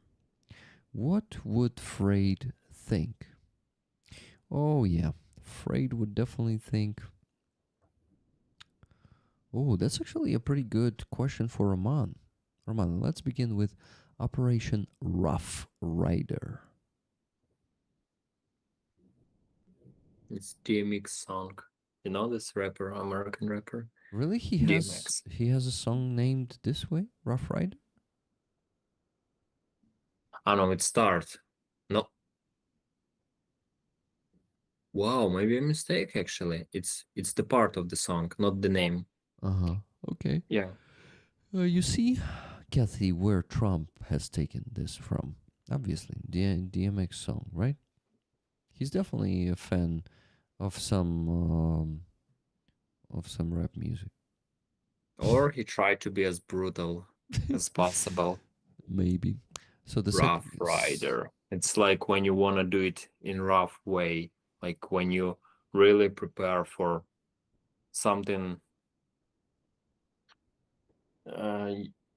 Speaker 1: What would Freud think? Oh yeah, Freud would definitely think... Oh, that's actually a pretty good question for Roman. Roman, let's begin with Operation Rough Rider.
Speaker 3: It's DMX song. You know this rapper, American rapper?
Speaker 1: Really? He has a song named this way? Rough Rider?
Speaker 3: I know it starts. No. Wow, maybe a mistake actually. It's the part of the song, not the name.
Speaker 1: Uh-huh. Okay.
Speaker 3: Yeah.
Speaker 1: You see, Kathy, where Trump has taken this from. Obviously, DMX song, right? He's definitely a fan of some rap music.
Speaker 3: Or he tried to be as brutal as possible.
Speaker 1: Maybe. So the
Speaker 3: Rough Rider. It's like when you want to do it in rough way, like when you really prepare for something.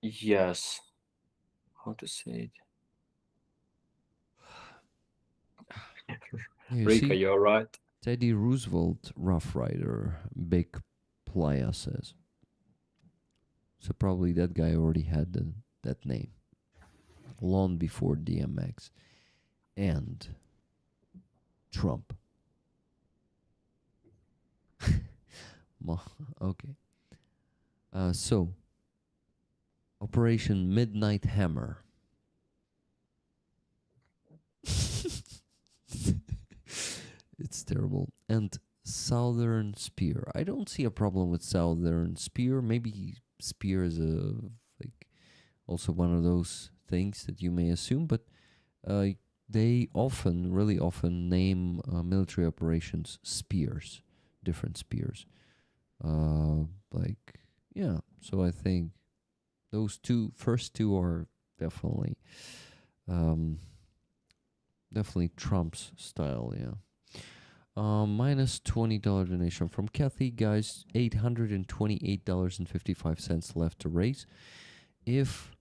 Speaker 3: Yes. How to say it? Rika, you're right.
Speaker 1: Teddy Roosevelt, Rough Rider, Big Playa says. So probably that guy already had that name long before DMX and Trump. Okay. So, Operation Midnight Hammer. It's terrible. And Southern Spear. I don't see a problem with Southern Spear. Maybe spear is also one of those things that you may assume, but they really often name military operations spears, different spears. So I think those first two are definitely Trump's style, yeah. Minus $20 donation from Kathy, guys. $828.55 left to raise. If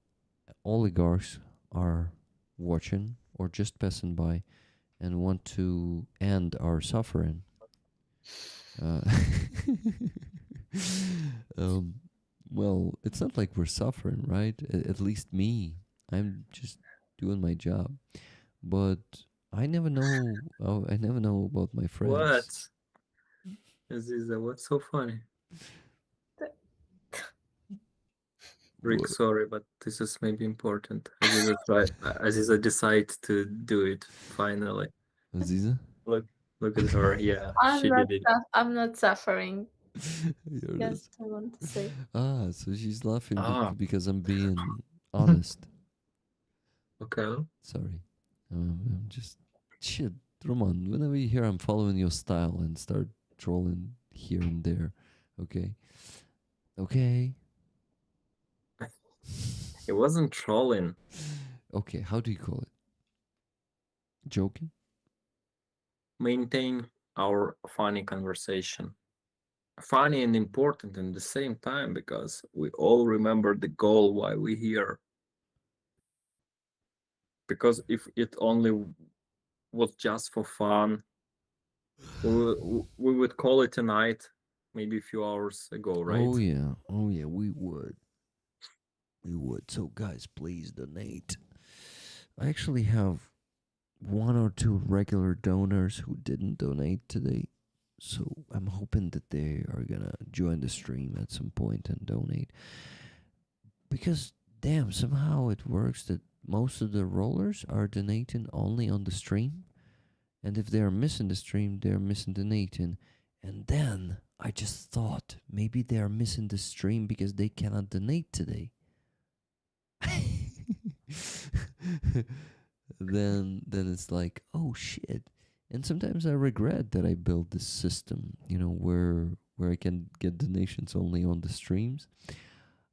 Speaker 1: oligarchs are watching or just passing by and want to end our suffering, uh, um, well, it's not like we're suffering, right? At least me. I'm just doing my job. But I never know. I never know about my friends.
Speaker 3: Aziza, what's so funny?
Speaker 5: The-
Speaker 3: Rick,
Speaker 1: What?
Speaker 3: sorry, but this is maybe important. Aziza decide to do it finally.
Speaker 1: Aziza?
Speaker 3: Look at her. Yeah, she did it.
Speaker 5: I'm not suffering.
Speaker 1: You're not-
Speaker 5: Just I want to say.
Speaker 1: Ah, so she's laughing
Speaker 3: Ah,
Speaker 1: because I'm being honest.
Speaker 3: okay.
Speaker 1: Sorry. I'm just shit, Roman. Whenever you hear I'm following your style and start trolling here and there, okay, okay,
Speaker 3: It wasn't trolling.
Speaker 1: okay. How do you call it? Joking?
Speaker 3: Maintain our funny conversation. Funny and important at the same time because we all remember the goal why we're here. Because if it only was just for fun, we would call it a night maybe a few hours ago, right?
Speaker 1: Oh yeah, we would. We would. So guys, please donate. I actually have one or two regular donors who didn't donate today. So I'm hoping that they are gonna join the stream at some point and donate. Because damn, somehow it works that most of the rollers are donating only on the stream. And if they are missing the stream, they're missing donating. And then I just thought maybe they are missing the stream because they cannot donate today. then it's like, oh shit. And sometimes I regret that I built this system, where I can get donations only on the streams.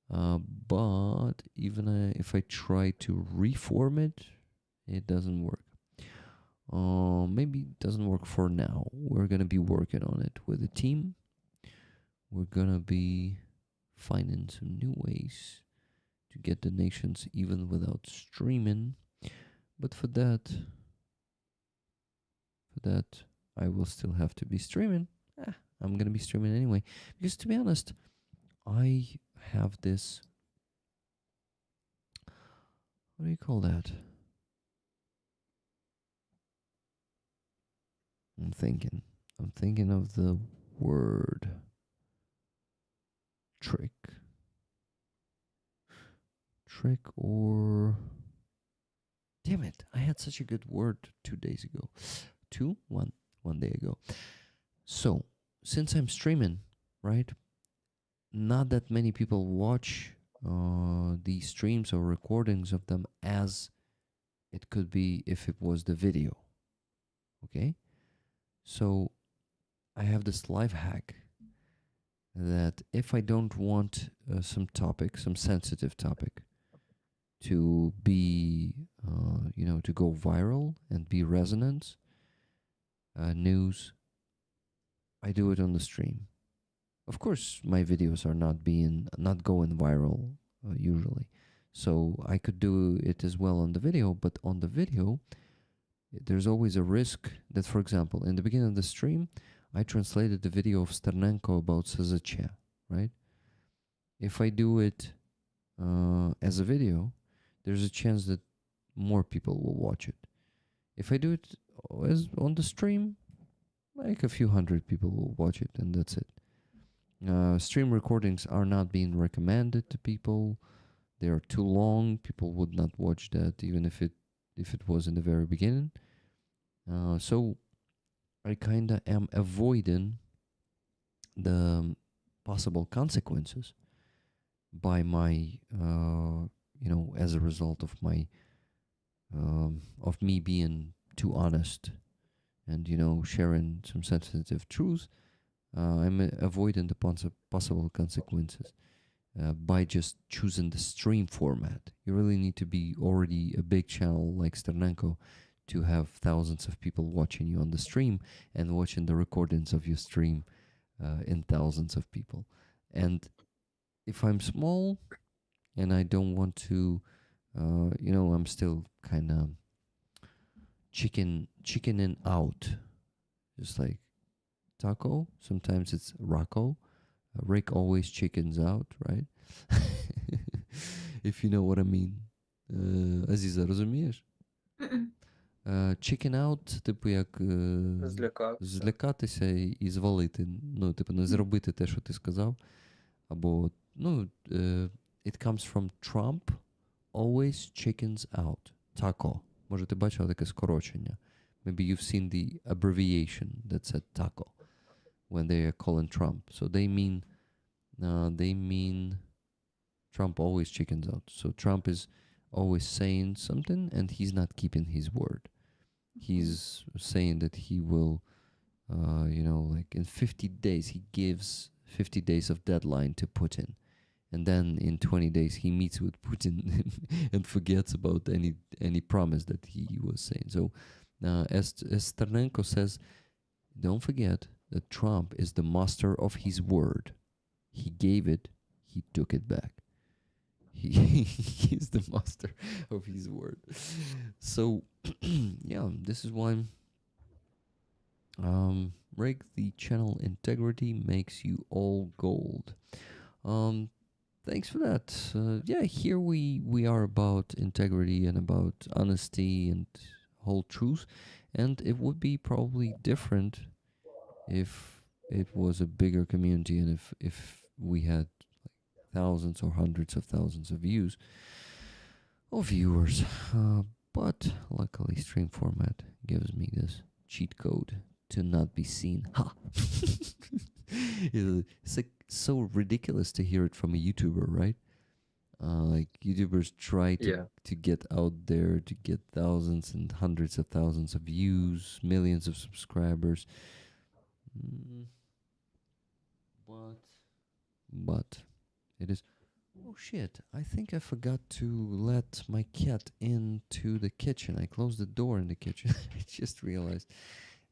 Speaker 1: But even if I try to reform it, it doesn't work. Maybe it doesn't work for now. We're gonna be working on it with a team. We're gonna be finding some new ways to get donations even without streaming. But for that, I will still have to be streaming. I'm gonna be streaming anyway. Because to be honest, I have this. What do you call that? I'm thinking of the word trick. Trick or. Damn it, I had such a good word 2 days ago. One day ago. So, since I'm streaming, right? Not that many people watch these streams or recordings of them as it could be if it was the video. Okay? So, I have this life hack that if I don't want some sensitive topic, to be, to go viral and be resonance news, I do it on the stream. Of course, my videos are not going viral usually, so I could do it as well on the video. But on the video, there's always a risk that, for example, in the beginning of the stream, I translated the video of Sternenko about SZC, right? If I do it as a video, there's a chance that more people will watch it. If I do it as on the stream, like a few hundred people will watch it, and that's it. Stream recordings are not being recommended to people. They are too long. People would not watch that even if it was in the very beginning. So I kinda am avoiding the possible consequences by my as a result of my of me being too honest and sharing some sensitive truths. I'm avoiding the possible consequences by just choosing the stream format. You really need to be already a big channel like Sternenko to have thousands of people watching you on the stream and watching the recordings of your stream in thousands of people. And if I'm small and I don't want to I'm still kind of chickening out, just like taco. Sometimes it's Rocco. Rick always chickens out, right? If you know what I mean. Aziza, розумієш?
Speaker 5: Mm-mm.
Speaker 1: Chicken out, типу, як злякатися і звалити. Ну, типу, не зробити те, що ти сказав. Або, it comes from Trump always chickens out. Taco. Може, ти бачив таке скорочення. Maybe you've seen the abbreviation that said taco when they are calling Trump. So they mean Trump always chickens out. So Trump is always saying something and he's not keeping his word. He's saying that he will, like in 50 days, he gives 50 days of deadline to Putin. And then in 20 days, he meets with Putin and forgets about any promise that he was saying. So Esternenko says, don't forget that Trump is the master of his word. He gave it, he took it back. He's the master of his word. So, yeah, this is why Rick, the channel integrity makes you all gold. Thanks for that. Here we are about integrity and about honesty and whole truth. And it would be probably different if it was a bigger community and if we had thousands or hundreds of thousands of views or viewers. But luckily stream format gives me this cheat code to not be seen. Ha! It's like so ridiculous to hear it from a YouTuber, right? Like YouTubers try to get out there, to get thousands and hundreds of thousands of views, millions of subscribers. But it is... Oh shit, I think I forgot to let my cat into the kitchen. I closed the door in the kitchen. I just realized.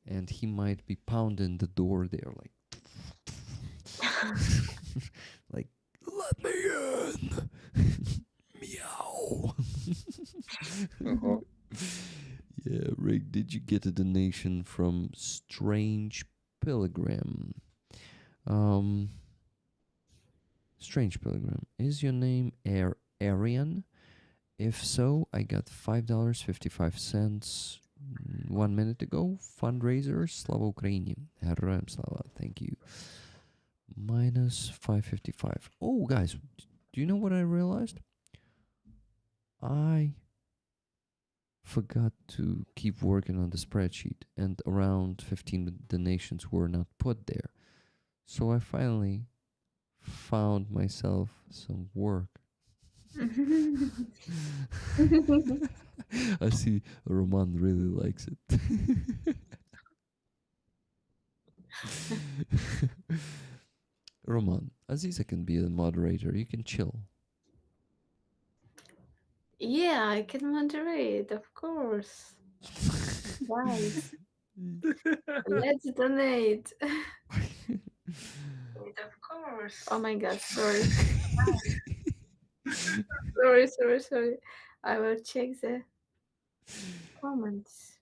Speaker 1: And he might be pounding the door there like... like, let me in! Meow! Yeah, Rick, did you get a donation from Strange Pilgrim? Strange Pilgrim, is your name Arian? If so, I got $5.55 1 minute ago. Fundraiser, Slava Ukraini. Героям слава, thank you. Minus 555. Oh, guys, do you know what I realized? I forgot to keep working on the spreadsheet, and around 15 donations were not put there. So I finally found myself some work. I see Roman really likes it. Roman, Aziza can be the moderator. You can chill.
Speaker 5: Yeah, I can moderate, of course. Guys, let's donate. Of course. Oh my god, sorry. Sorry. I will check the comments.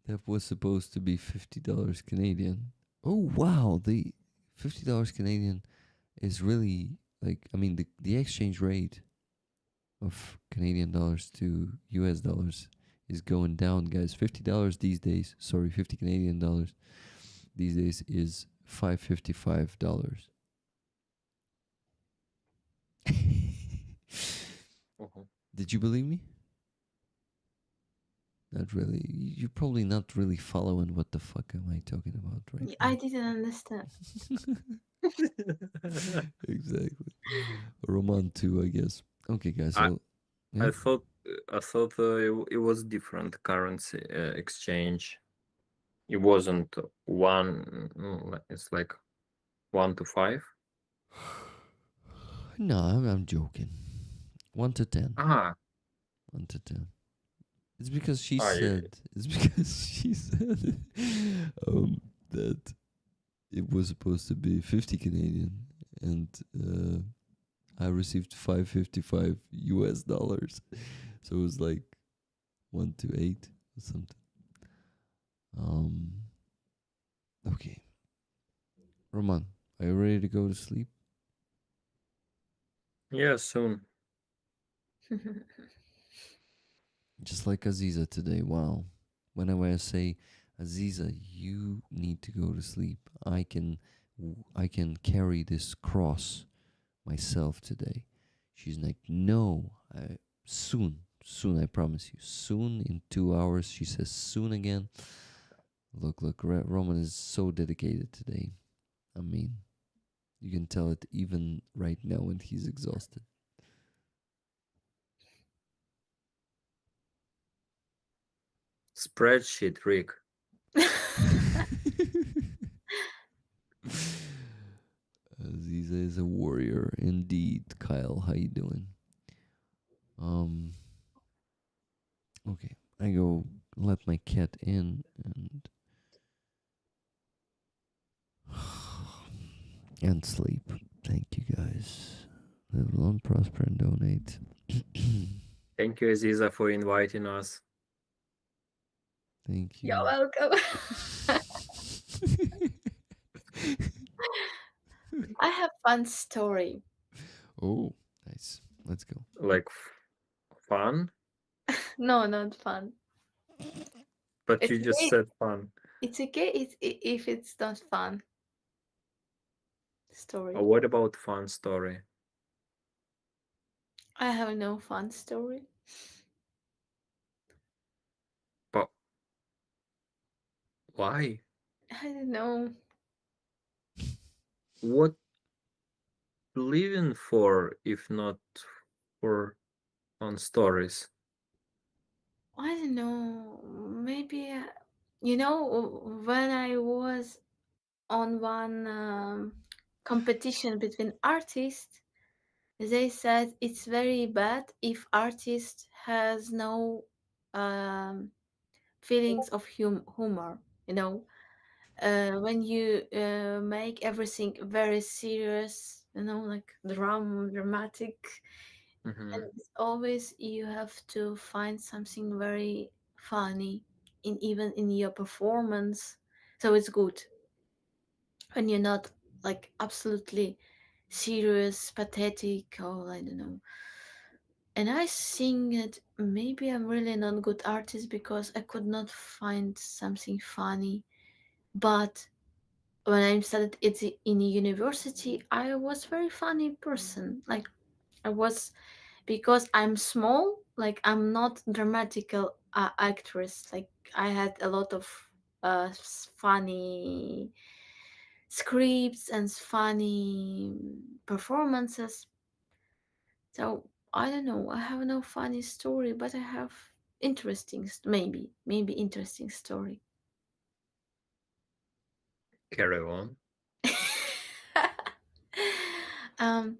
Speaker 1: That was supposed to be $50 Canadian. Oh wow, the $50 Canadian is really like, I mean, the exchange rate of Canadian dollars to US dollars is going down, guys. $50 these days, 50 Canadian dollars these days is $555. Did you believe me? Not really. You're probably not really following what the fuck am I talking about right now.
Speaker 5: I didn't understand.
Speaker 1: Exactly. Roman too, I guess. Okay, guys.
Speaker 4: I
Speaker 1: Yeah.
Speaker 4: I thought it was different currency exchange. It wasn't one. It's like 1 to 5.
Speaker 1: No, I'm joking. 1 to 10. 1 to 10. It's because she said. It's because she said that it was supposed to be 50 Canadian, and I received 555 US dollars. So it was like 1 to 8 or something. Um okay. Roman, are you ready to go to sleep?
Speaker 4: Yeah, soon.
Speaker 1: Just like Aziza today. Wow. Whenever I say, Aziza, you need to go to sleep, I can carry this cross myself today. She's like, no, soon, I promise you, soon, in 2 hours. She says soon again. Look, Roman is so dedicated today. I mean, you can tell it even right now when he's exhausted.
Speaker 4: Spreadsheet, Rick.
Speaker 1: Aziza is a warrior indeed. Kyle, how you doing? Okay, I go let my cat in and and sleep. Thank you guys. Live long, prosper, and donate.
Speaker 4: Thank you, Aziza, for inviting us.
Speaker 1: Thank you.
Speaker 5: You're welcome. I have fun story.
Speaker 1: Oh, nice. Let's go.
Speaker 4: Like fun,
Speaker 5: No, not fun.
Speaker 4: but
Speaker 5: It's
Speaker 4: you just
Speaker 5: okay.
Speaker 4: said fun.
Speaker 5: It's okay. If it's not fun story.
Speaker 4: What about fun story?
Speaker 5: I have no fun story.
Speaker 4: But why?
Speaker 5: I don't know.
Speaker 4: What living for if not for fun stories?
Speaker 5: I don't know. Maybe when I was on one competition between artists, they said it's very bad if artist has no feelings of humor. When you make everything very serious, like dramatic, and
Speaker 4: Mm-hmm.
Speaker 5: it's always you have to find something very funny even in your performance. So it's good when you're not like absolutely serious, pathetic, or I don't know. And I think that maybe I'm really not good artist because I could not find something funny. But when I studied in university, I was very funny person. Like I was, because I'm small. Like I'm not dramatical actress. Like I had a lot of funny scripts and funny performances. So I don't know. I have no funny story, but I have interesting, maybe interesting story.
Speaker 4: Carry on.
Speaker 5: um,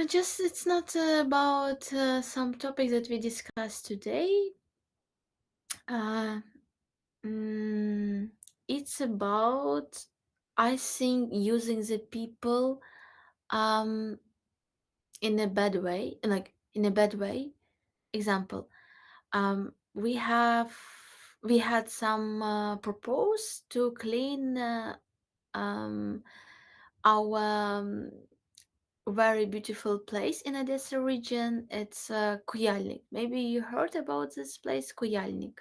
Speaker 5: just it's not about some topic that we discussed today. Uh, mm, it's about, I think, using the people um in a bad way, like in a bad way. Example, we had some propose to clean um, our very beautiful place in Odessa region. It's Kuyalnik. Maybe you heard about this place, Kuyalnik.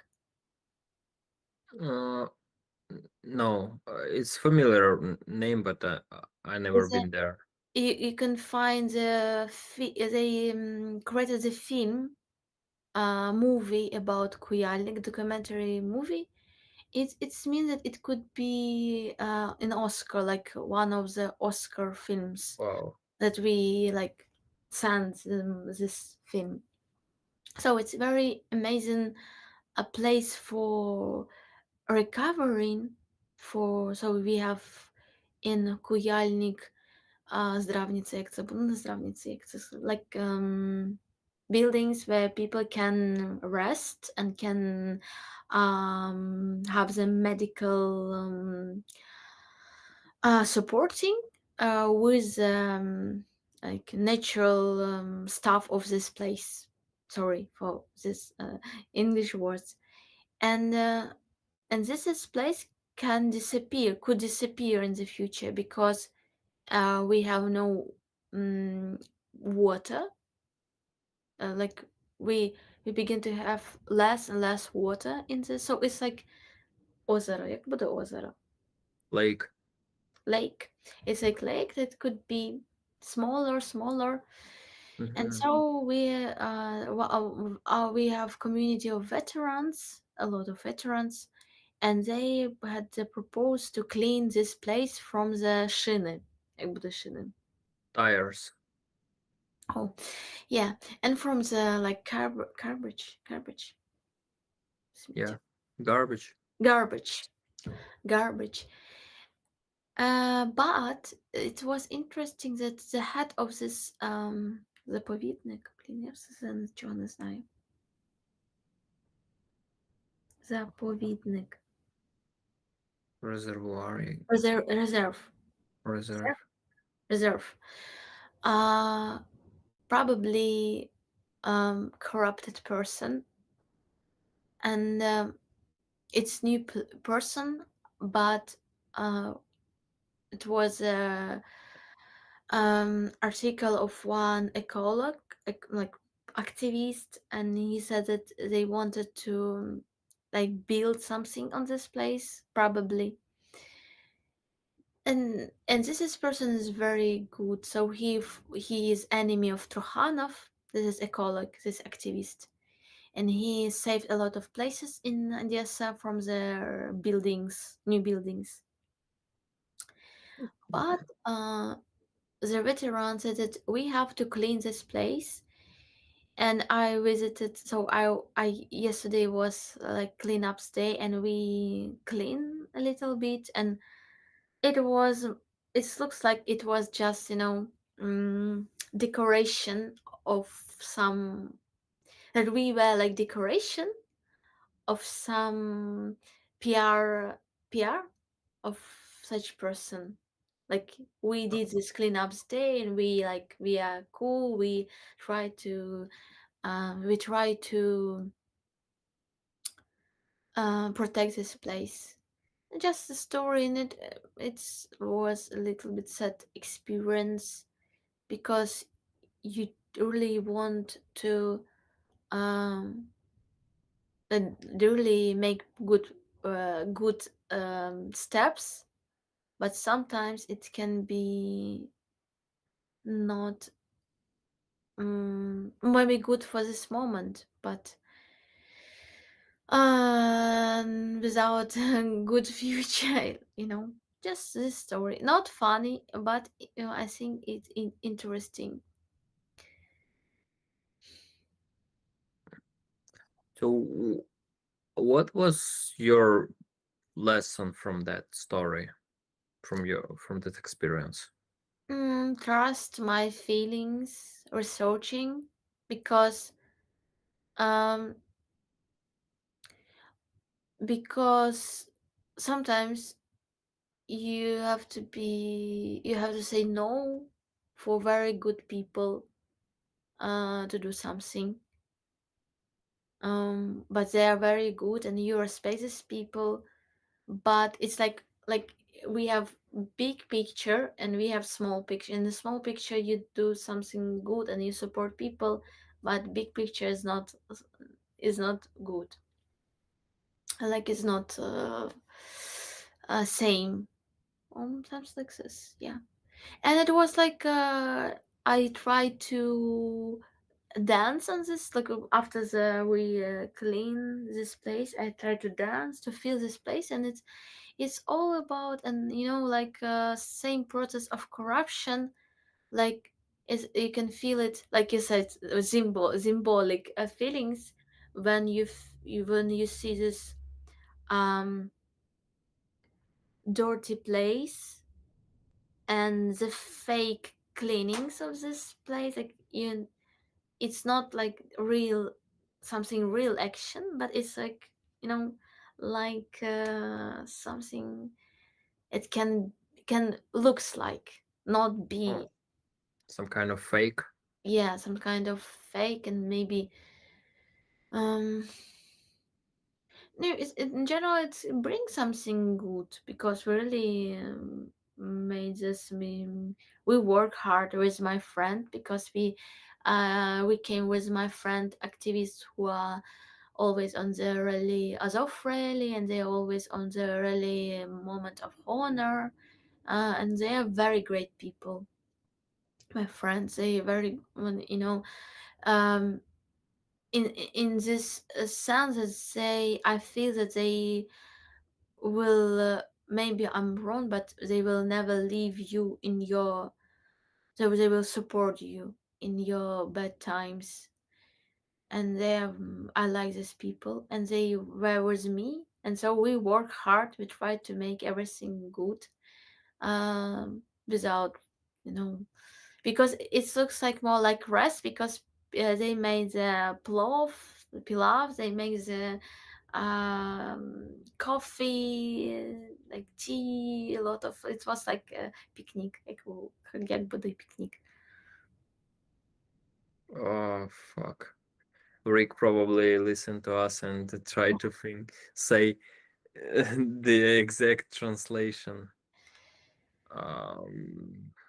Speaker 4: Uh, no, it's familiar name, but I never
Speaker 5: It's a,
Speaker 4: been there.
Speaker 5: you can find they created a film movie about Kuyalnik, documentary movie. It means that it could be an Oscar, like one of the Oscar films
Speaker 4: Wow.
Speaker 5: that we like sent this film. So it's very amazing, a place for recovering. So we have in Kuyalnik здравні секції, не здравні секції, like buildings where people can rest and can have the medical supporting with like natural stuff of this place. Sorry for this English words. And this place could disappear in the future because we have no water. Like we we begin to have less and less water in this. So it's like озеро. Як буде озеро?
Speaker 4: Lake.
Speaker 5: Lake. It's like lake that could be smaller. And so we have community of veterans, a lot of veterans, and they had proposed to clean this place from the szyny. Як буде szyny?
Speaker 4: Tires.
Speaker 5: Oh, yeah, and from the like garbage,
Speaker 4: Yeah. Garbage.
Speaker 5: garbage. But it was interesting that the head of this заповідник, блін, я все нічого не знаю. Заповідник.
Speaker 4: Reservoir.
Speaker 5: Reserve. Probably corrupted person, and it's new person, but it was a article of one like activist, and he said that they wanted to like build something on this place, probably. And this person is very good. So he is enemy of Trokhanov. This is ecologue, this activist, and he saved a lot of places in Odessa from their buildings, new buildings. But the veteran said that we have to clean this place. And I visited. So I yesterday was like cleanups day, and we clean a little bit, and it looks like it was just decoration of some, that we were like decoration of some PR of such person. Like we did this cleanups day, and we are cool. We try to protect this place. Just the story in it. It was a little bit sad experience because you really want to um, really make good steps, but sometimes it can be not maybe good for this moment, but without a good future, just this story, not funny, but I think it's interesting.
Speaker 4: So, what was your lesson from that story, from that experience?
Speaker 5: Trust my feelings researching, because um because sometimes you have to say no for very good people to do something, but they are very good and you respect these people. But it's like we have big picture and we have small picture. In the small picture you do something good and you support people, but big picture is not good, like it's not same, sometimes like this, yeah. And it was like I tried to dance on this, like after we clean this place, I tried to dance to feel this place, and it's all about, and like same process of corruption, like you can feel it, like you said, symbolic feelings when when you see this um dirty place and the fake cleanings of this place, like it's not like real, something real action, but it's like like something it can looks like, not be.
Speaker 3: Some kind of fake.
Speaker 5: Yeah, some kind of fake, and maybe um no, in general it brings something good, because we really made this. We work hard with my friend, because we came with my friend activists who are always on the rally Azov rally, and they're always on the rally moment of honor, and they are very great people. My friends, they very, um in this sense, that I feel that they will, maybe I'm wrong, but they will never leave you in your, so they will support you in your bad times. And I like these people, and they were with me, and so we work hard. We try to make everything good, without, you know because it looks like more like rest, because they made the pilaf, they make the coffee, like tea, a lot of, it was like a picnic, як буде picnic.
Speaker 3: Oh fuck. Rick probably listened to us and tried to say the exact translation.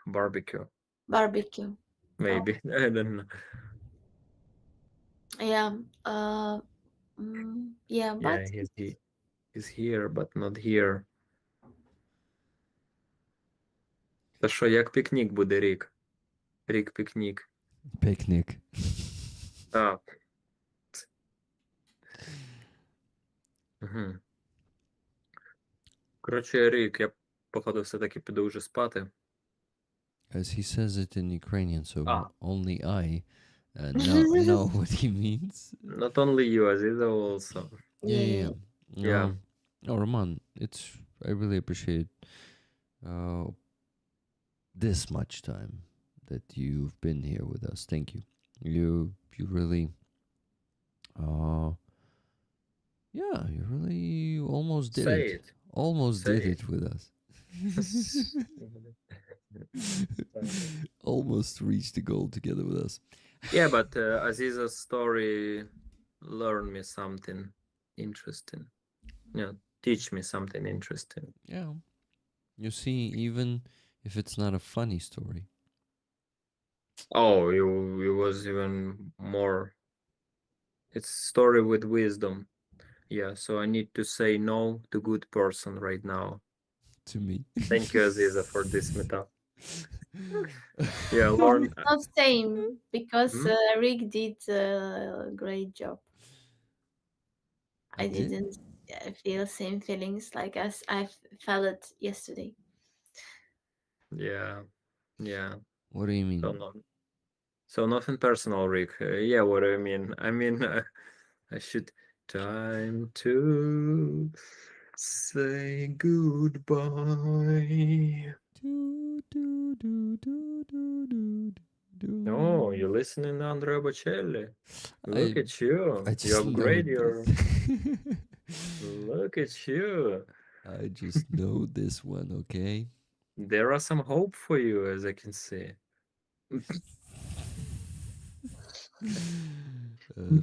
Speaker 3: Barbecue,
Speaker 5: Barbecue.
Speaker 3: maybe. I don't know.
Speaker 5: Yeah. Yeah, but
Speaker 3: Yeah, he's here, but not here. Та що, як пікнік буде, Рік? Рік пікнік.
Speaker 1: Picnic.
Speaker 3: А. Угу. Коротше, Рік, я, походу, все-таки піду вже спати.
Speaker 1: As he says it in Ukrainian, so
Speaker 3: Ah.
Speaker 1: only I know what he means.
Speaker 3: Not only you, Aziza also.
Speaker 1: Yeah.
Speaker 3: Yeah.
Speaker 1: Oh, Roman, I really appreciate this much time that you've been here with us. Thank you. You really you really almost did
Speaker 3: Say
Speaker 1: it.
Speaker 3: it.
Speaker 1: Almost
Speaker 3: Say
Speaker 1: did
Speaker 3: it.
Speaker 1: it with us. Almost reached the goal together with us.
Speaker 3: Yeah, but Aziza's story learned me something interesting. Yeah, teach me something interesting.
Speaker 1: Yeah. You see, even if it's not a funny story.
Speaker 3: Oh, it was even more. It's story with wisdom. Yeah, so I need to say no to good person right now.
Speaker 1: To me.
Speaker 3: Thank you, Aziza, for this meta. Yeah, Lauren.
Speaker 5: not same, because
Speaker 3: Hmm?
Speaker 5: Rick did a great job. I
Speaker 1: did?
Speaker 5: didn't feel same feelings like as I felt it yesterday.
Speaker 3: Yeah.
Speaker 1: What do you mean?
Speaker 3: So nothing personal, Rick. Yeah, what do I mean? I mean, I should time to say goodbye. Oh, you're listening to Andrea Bocelli. Look at you.
Speaker 1: I just
Speaker 3: You upgrade
Speaker 1: know
Speaker 3: your.
Speaker 1: this.
Speaker 3: Look at you.
Speaker 1: I just know this one, okay?
Speaker 3: There are some hope for you, as I can see.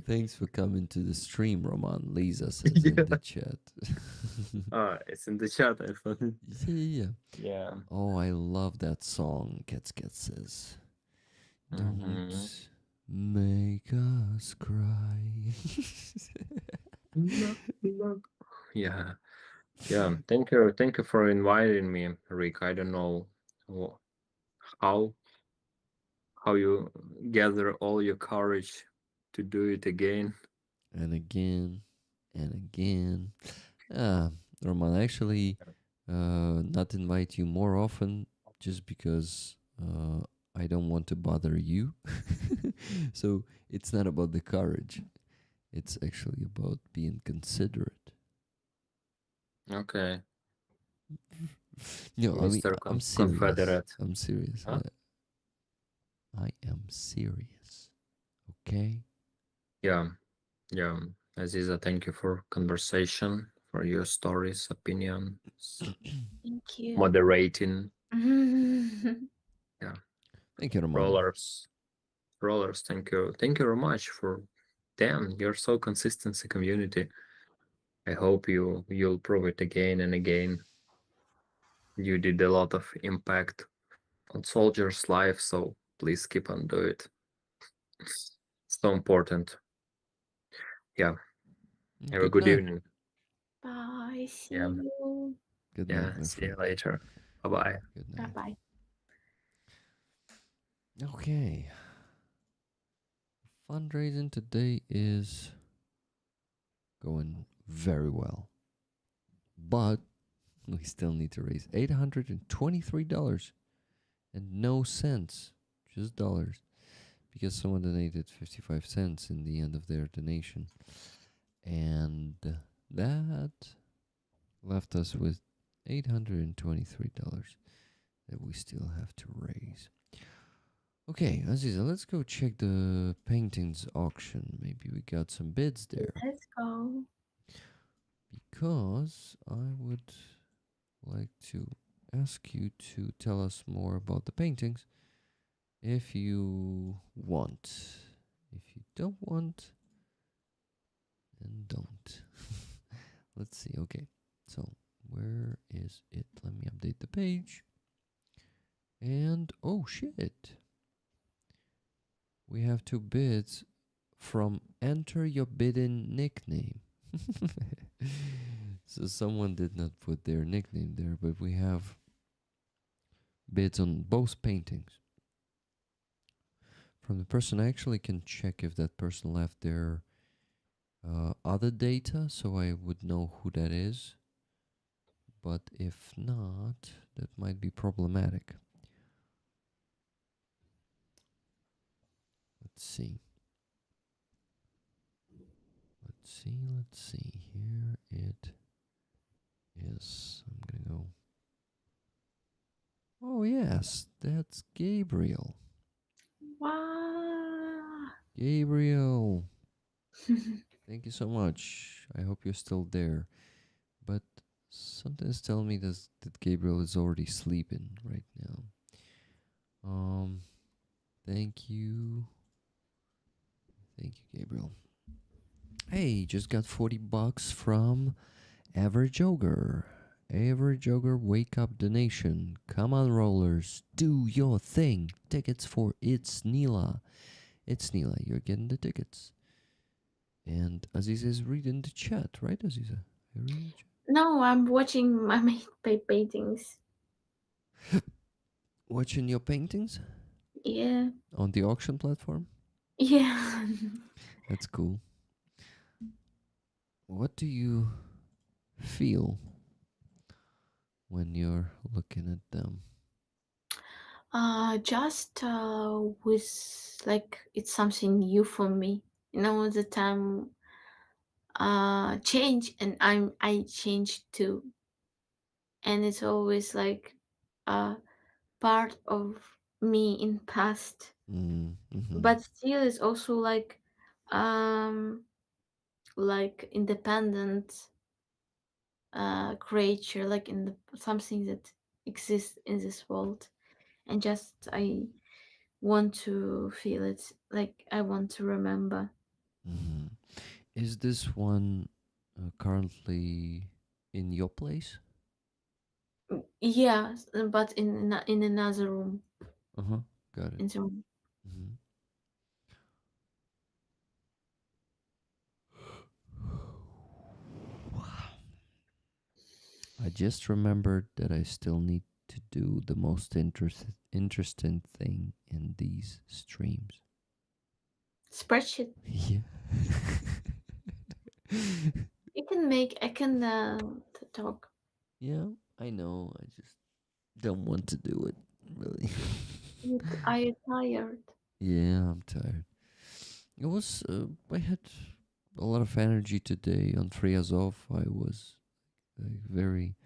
Speaker 1: Thanks for coming to the stream, Roman. Lisa says in the chat.
Speaker 3: It's in the chat, I thought.
Speaker 1: Yeah. Oh, I love that song, Cats says. Don't make us cry.
Speaker 3: Yeah. Thank you for inviting me, Rick. I don't know how you gather all your courage to do it again
Speaker 1: and again and again. Roman, actually not invite you more often just because I don't want to bother you. So it's not about the courage. It's actually about being considerate.
Speaker 3: Okay.
Speaker 1: No, I mean,
Speaker 3: Mr.
Speaker 1: I'm serious.
Speaker 3: Confederate.
Speaker 1: I'm serious.
Speaker 3: Huh?
Speaker 1: I am serious. Okay?
Speaker 3: Yeah. Aziza, thank you for conversation, for your stories, opinions,
Speaker 5: Thank you.
Speaker 3: moderating. Yeah.
Speaker 1: Thank you, Roman.
Speaker 3: Rollers, thank you very much for. Damn, you're so consistent in community. I hope you'll prove it again and again. You did a lot of impact on soldiers' life, so please keep on do it. So important. Yeah. Have a good
Speaker 1: night.
Speaker 3: evening.
Speaker 5: Bye. See
Speaker 3: Yeah.
Speaker 5: you.
Speaker 1: Good
Speaker 3: Yeah.
Speaker 1: night, my
Speaker 3: See you
Speaker 1: friend.
Speaker 3: later. Bye-bye.
Speaker 1: Good
Speaker 5: Bye
Speaker 1: night.
Speaker 5: bye.
Speaker 1: Okay. Fundraising today is going very well. But we still need to raise $823 and no cents, just dollars, because someone donated 55 cents in the end of their donation. And that left us with $823 that we still have to raise. Okay, Aziza, let's go check the paintings auction. Maybe we got some bids there.
Speaker 5: Let's go.
Speaker 1: Because I would like to ask you to tell us more about the paintings if you want. If you don't want, then don't. Let's see. Okay, so where is it? Let me update the page. And oh shit, we have 2 bids from Enter Your Bidding Nickname. So someone did not put their nickname there, but we have bids on both paintings. From the person, I actually can check if that person left their other data, so I would know who that is. But if not, that might be problematic. Let's see. Let's see. Here it is. I'm gonna go. Oh yes, that's Gabriel.
Speaker 5: Wow.
Speaker 1: Gabriel. Thank you so much. I hope you're still there. But something's telling me that Gabriel is already sleeping right now. Thank you. Thank you, Gabriel. Hey, just got $40 from Average Ogre. Average Ogre wake up donation. Come on, rollers, do your thing. Tickets for It's Nila. It's Nila, you're getting the tickets. And Aziza is reading the chat, right, Aziza? You're reading the chat?
Speaker 5: No, I'm watching my paintings.
Speaker 1: Watching your paintings
Speaker 5: Yeah.
Speaker 1: on the auction platform?
Speaker 5: Yeah.
Speaker 1: That's cool. What do you feel when you're looking at them?
Speaker 5: Just with like it's something new for me. You know, the time change and I change too. And it's always like part of me in past.
Speaker 1: Mm-hmm.
Speaker 5: But still it's also like independent creature, like in the something that exists in this world. And just I want to feel it, like I want to remember.
Speaker 1: Mm-hmm. Is this one currently in your place?
Speaker 5: Yeah, but in another room.
Speaker 1: Uh-huh. Got it.
Speaker 5: In the room.
Speaker 1: Mm-hmm. I just remembered that I still need to do the most interesting thing in these streams.
Speaker 5: Spreadsheet.
Speaker 1: Yeah.
Speaker 5: You can make. I can talk.
Speaker 1: Yeah, I know. I just don't want to do it, really.
Speaker 5: Are you tired?
Speaker 1: Yeah, I'm tired. It was, I had a lot of energy today on Friazov. I was very,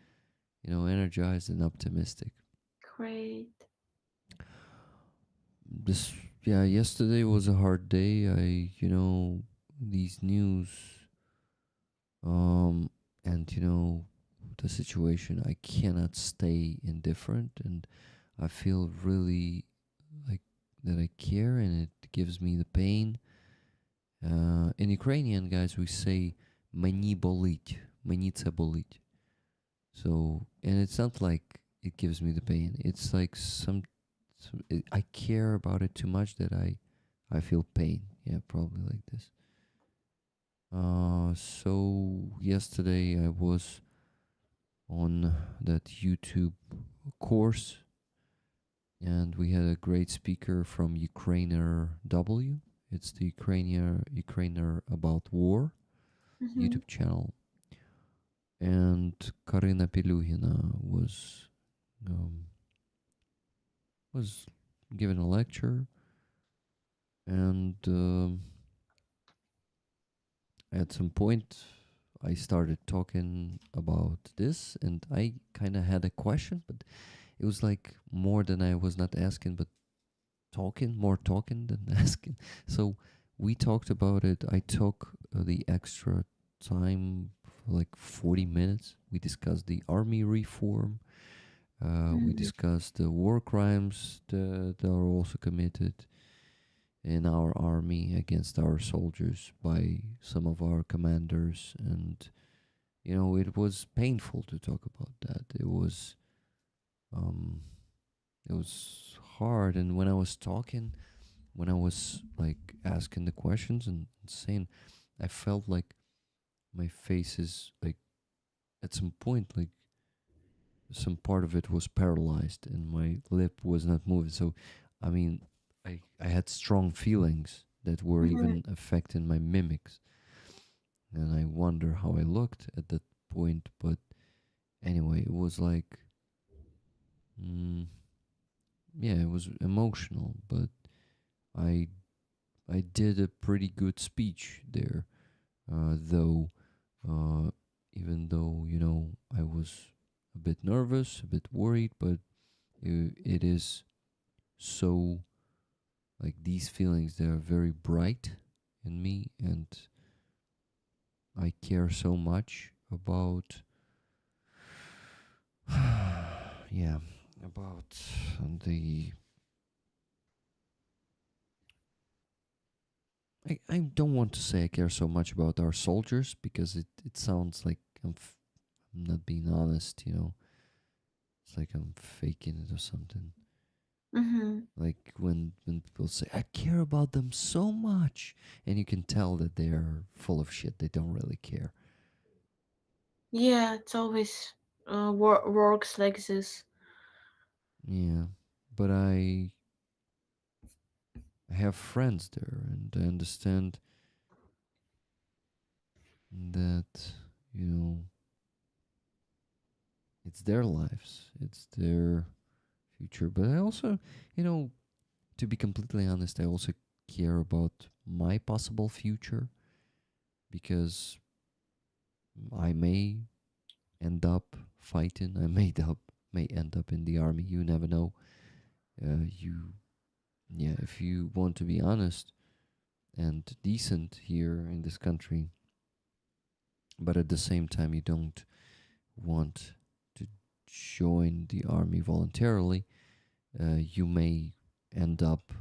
Speaker 1: energized and optimistic.
Speaker 5: Great.
Speaker 1: Yesterday was a hard day. These news, and the situation, I cannot stay indifferent, and I feel really like that I care and it gives me the pain. In Ukrainian, guys, we say "мені болить," "мені це болить." So, and it's not like it gives me the pain. It's like I care about it too much that I feel pain. Yeah, probably like this. So yesterday I was on that YouTube course, and we had a great speaker from Ukrainer W. It's the Ukrainer about war YouTube channel, and Karina Pelugina was giving a lecture, and at some point I started talking about this, and I kind of had a question, but it was like more than I was not asking, but more talking than asking. So we talked about it. I took the extra time, like 40 minutes. We discussed the army reform. We discussed the war crimes that are also committed in our army against our soldiers by some of our commanders. And, it was painful to talk about that. Um, it was hard. And when I was talking, when I was like asking the questions and saying, I felt like my face is like at some point, like some part of it was paralyzed and my lip was not moving. So, I mean, I had strong feelings that were even affecting my mimics. And I wonder how I looked at that point. But anyway, it was like, yeah, it was emotional, but I I did a pretty good speech there, though, uh, even though I was a bit nervous, a bit worried, but it is so like these feelings they are very bright in me, and I care so much about yeah about the I don't want to say I care so much about our soldiers because it sounds like I'm not being honest, It's like I'm faking it or something. Like when people say I care about them so much, and you can tell that they're full of shit. They don't really care.
Speaker 5: Yeah, it's always works like this.
Speaker 1: Yeah, but I have friends there, and I understand that you know it's their lives, it's their future. But I also, to be completely honest, I also care about my possible future because I may end up fighting. I may end up in the army. You never know. Yeah. If you want to be honest and decent here in this country, but at the same time you don't want to join the army voluntarily, you may end up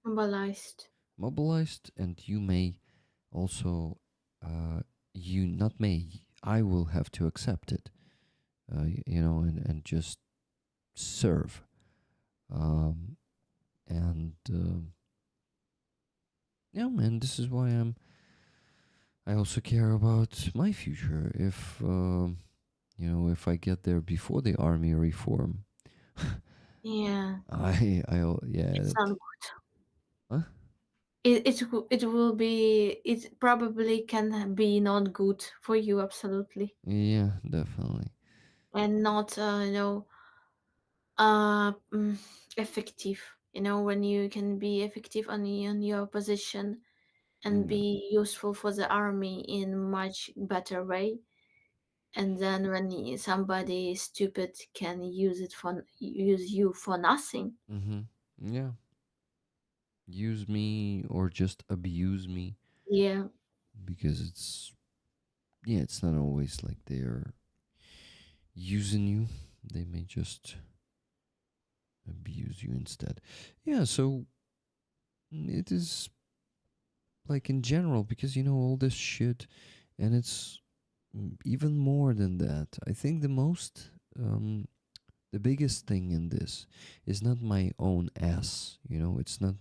Speaker 5: Mobilized.
Speaker 1: mobilized, and you may also, you not may, I will have to accept it, and just serve. And yeah, man, this is why I also care about my future. If I get there before the army reform,
Speaker 5: Yeah,
Speaker 1: yeah,
Speaker 5: it's not.
Speaker 1: huh?
Speaker 5: It will be. It probably can be not good for you, absolutely,
Speaker 1: Yeah, definitely.
Speaker 5: and not effective. When you can be effective on your position and
Speaker 1: Yeah.
Speaker 5: be useful for the army in much better way. And then when somebody stupid can use you for nothing.
Speaker 1: Mm-hmm. Yeah. Use me or just abuse me
Speaker 5: Yeah,
Speaker 1: because it's not always like they're using you. They may just abuse you instead. Yeah, so it is like in general because all this shit, and it's even more than that. I think the biggest thing in this is not my own ass. It's not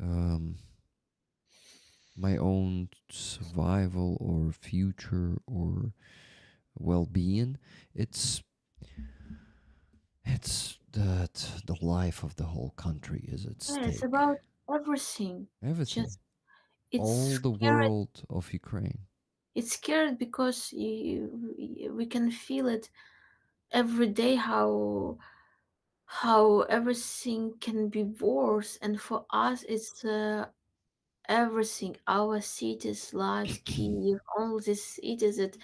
Speaker 1: um, my own survival or future or well-being. It's that the life of the whole country is at
Speaker 5: Yeah, it's
Speaker 1: stake.
Speaker 5: about everything.
Speaker 1: Everything,
Speaker 5: Just it's
Speaker 1: all the
Speaker 5: scary.
Speaker 1: world of Ukraine.
Speaker 5: It's scary because we can feel it every day how everything can be worse, and for us it's everything. Our cities, lives, Kiev, all these cities that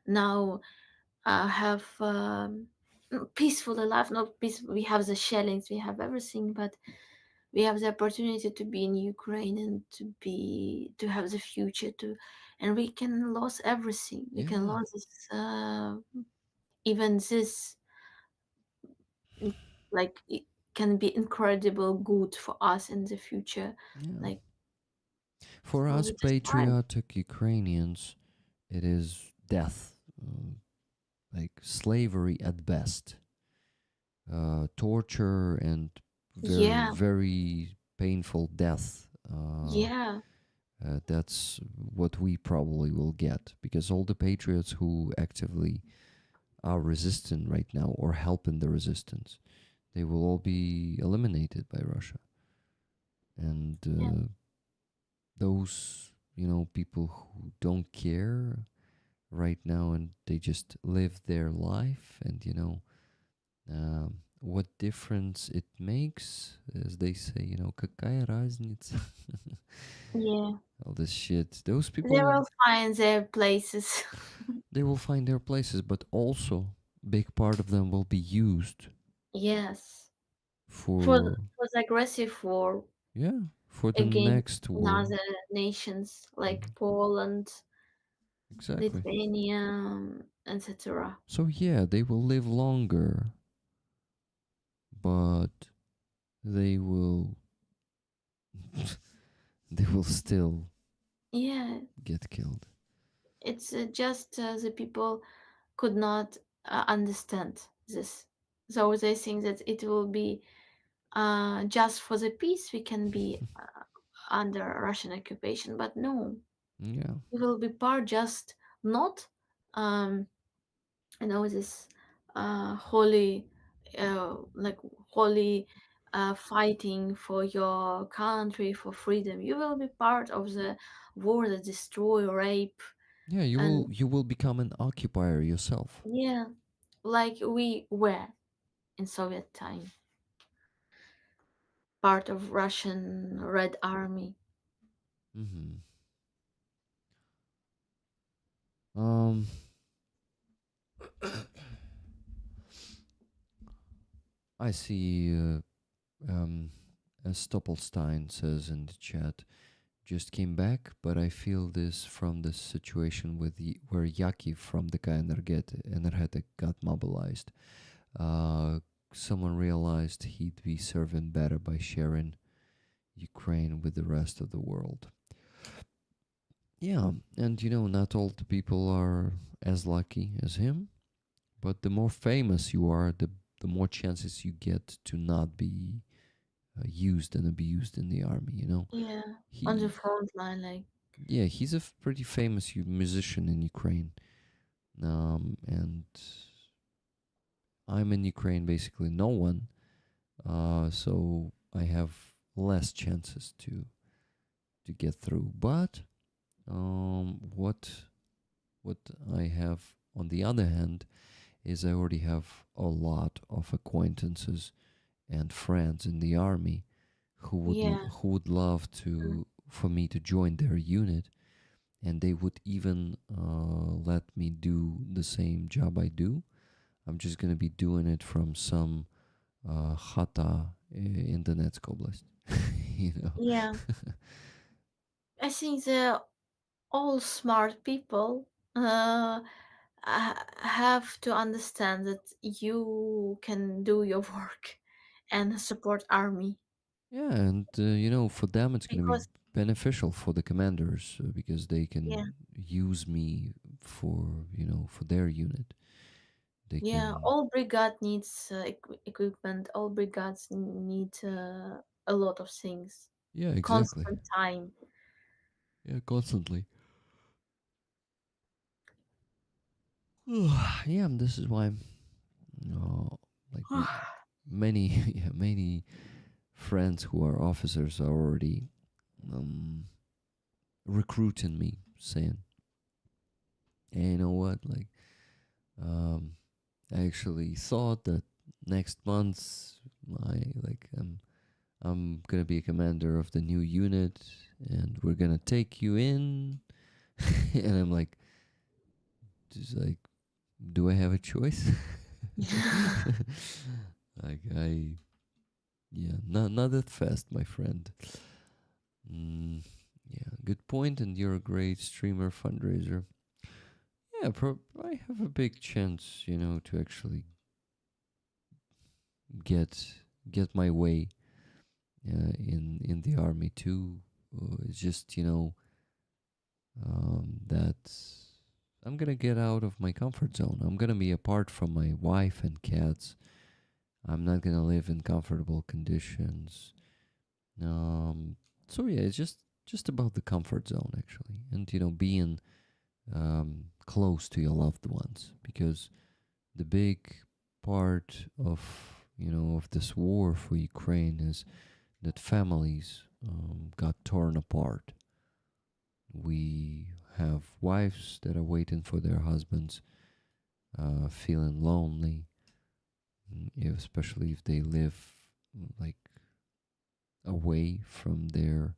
Speaker 5: now have peaceful life. Not peace. We have the shellings, we have everything, but we have the opportunity to be in Ukraine and to have the future to, and we can lose everything. We can
Speaker 1: Yeah,
Speaker 5: lose this, even this, in- like it can be incredible good for us in the future.
Speaker 1: yeah.
Speaker 5: Like
Speaker 1: For
Speaker 5: so,
Speaker 1: us
Speaker 5: we just fine.
Speaker 1: patriotic Ukrainians, it is death, like slavery at best, torture and very,
Speaker 5: Yeah,
Speaker 1: very painful death.
Speaker 5: yeah,
Speaker 1: That's what we probably will get because all the patriots who actively are resistant right now or helping the resistance, they will all be eliminated by Russia. And
Speaker 5: yeah,
Speaker 1: those, people who don't care right now and they just live their life and what difference it makes, as they say, какая разница.
Speaker 5: yeah.
Speaker 1: All this shit, those
Speaker 5: They
Speaker 1: people,
Speaker 5: will find their places.
Speaker 1: they will find their places, but also big part of them will be used
Speaker 5: Yes,
Speaker 1: for,
Speaker 5: for the aggressive war
Speaker 1: yeah, for the
Speaker 5: against
Speaker 1: next war.
Speaker 5: other nations like
Speaker 1: Mhm.
Speaker 5: Poland,
Speaker 1: Exactly.
Speaker 5: Lithuania, etc.
Speaker 1: So yeah, they will live longer, but they will they will still
Speaker 5: Yeah,
Speaker 1: get killed.
Speaker 5: it's just the people could not understand this. So they think that it will be just for the peace we can be under Russian occupation, but no,
Speaker 1: Yeah.
Speaker 5: we will be part just not um, this holy, like holy fighting for your country for freedom. You will be part of the war that destroy, rape,
Speaker 1: Yeah, you
Speaker 5: and
Speaker 1: will you will become an occupier yourself.
Speaker 5: yeah, like we were in Soviet time, part of Russian Red Army.
Speaker 1: Mhm. Um I see as Stoppelstein says in the chat, just came back, but I feel this from the situation with where Yaki from the Energetic got mobilized. Uh, Someone realized he'd be serving better by sharing Ukraine with the rest of the world. Yeah, and not all the people are as lucky as him, but the more famous you are, the more chances you get to not be used and abused in the army.
Speaker 5: Yeah, on the
Speaker 1: He,
Speaker 5: front line, like
Speaker 1: yeah, he's a pretty famous musician in Ukraine, and I'm in Ukraine, basically no one, so I have less chances to get through. But what I have on the other hand is I already have a lot of acquaintances and friends in the army
Speaker 5: yeah,
Speaker 1: who would love
Speaker 5: mm,
Speaker 1: to for me to join their unit, and they would even let me do the same job I do. I'm just gonna be doing it from some chata in Donetsk Oblast. you know.
Speaker 5: yeah. I think the all smart people have to understand that you can do your work. and support army
Speaker 1: Yeah, and you know, for them it's going to be
Speaker 5: because
Speaker 1: beneficial for the commanders because they
Speaker 5: yeah,
Speaker 1: can use me for, you know, for their unit. They
Speaker 5: yeah,
Speaker 1: can.
Speaker 5: all brigade needs equipment. All brigades need a lot of things.
Speaker 1: Yeah, exactly.
Speaker 5: Constant time.
Speaker 1: Yeah, constantly. Yeah, and this is why, like many, yeah, many friends who are officers are already um, recruiting me, saying, "Hey, you know what? Like, um, I actually thought that next month, I'm gonna be a commander of the new unit, and we're gonna take you in." And I'm like, just like, do I have a choice? Like yeah, not that fast, my friend. Mm, yeah, good point, and you're a great streamer fundraiser. Yeah, I have a big chance, you know, to actually get get my way in the army too. It's just, you know, that I'm gonna get out of my comfort zone. I'm gonna be apart from my wife and cats. I'm not gonna live in comfortable conditions. Um, so yeah, it's just about the comfort zone actually, and you know, being close to your loved ones, because the big part of, you know, of this war for Ukraine is that families got torn apart. We have wives that are waiting for their husbands, feeling lonely, especially if they live like away from their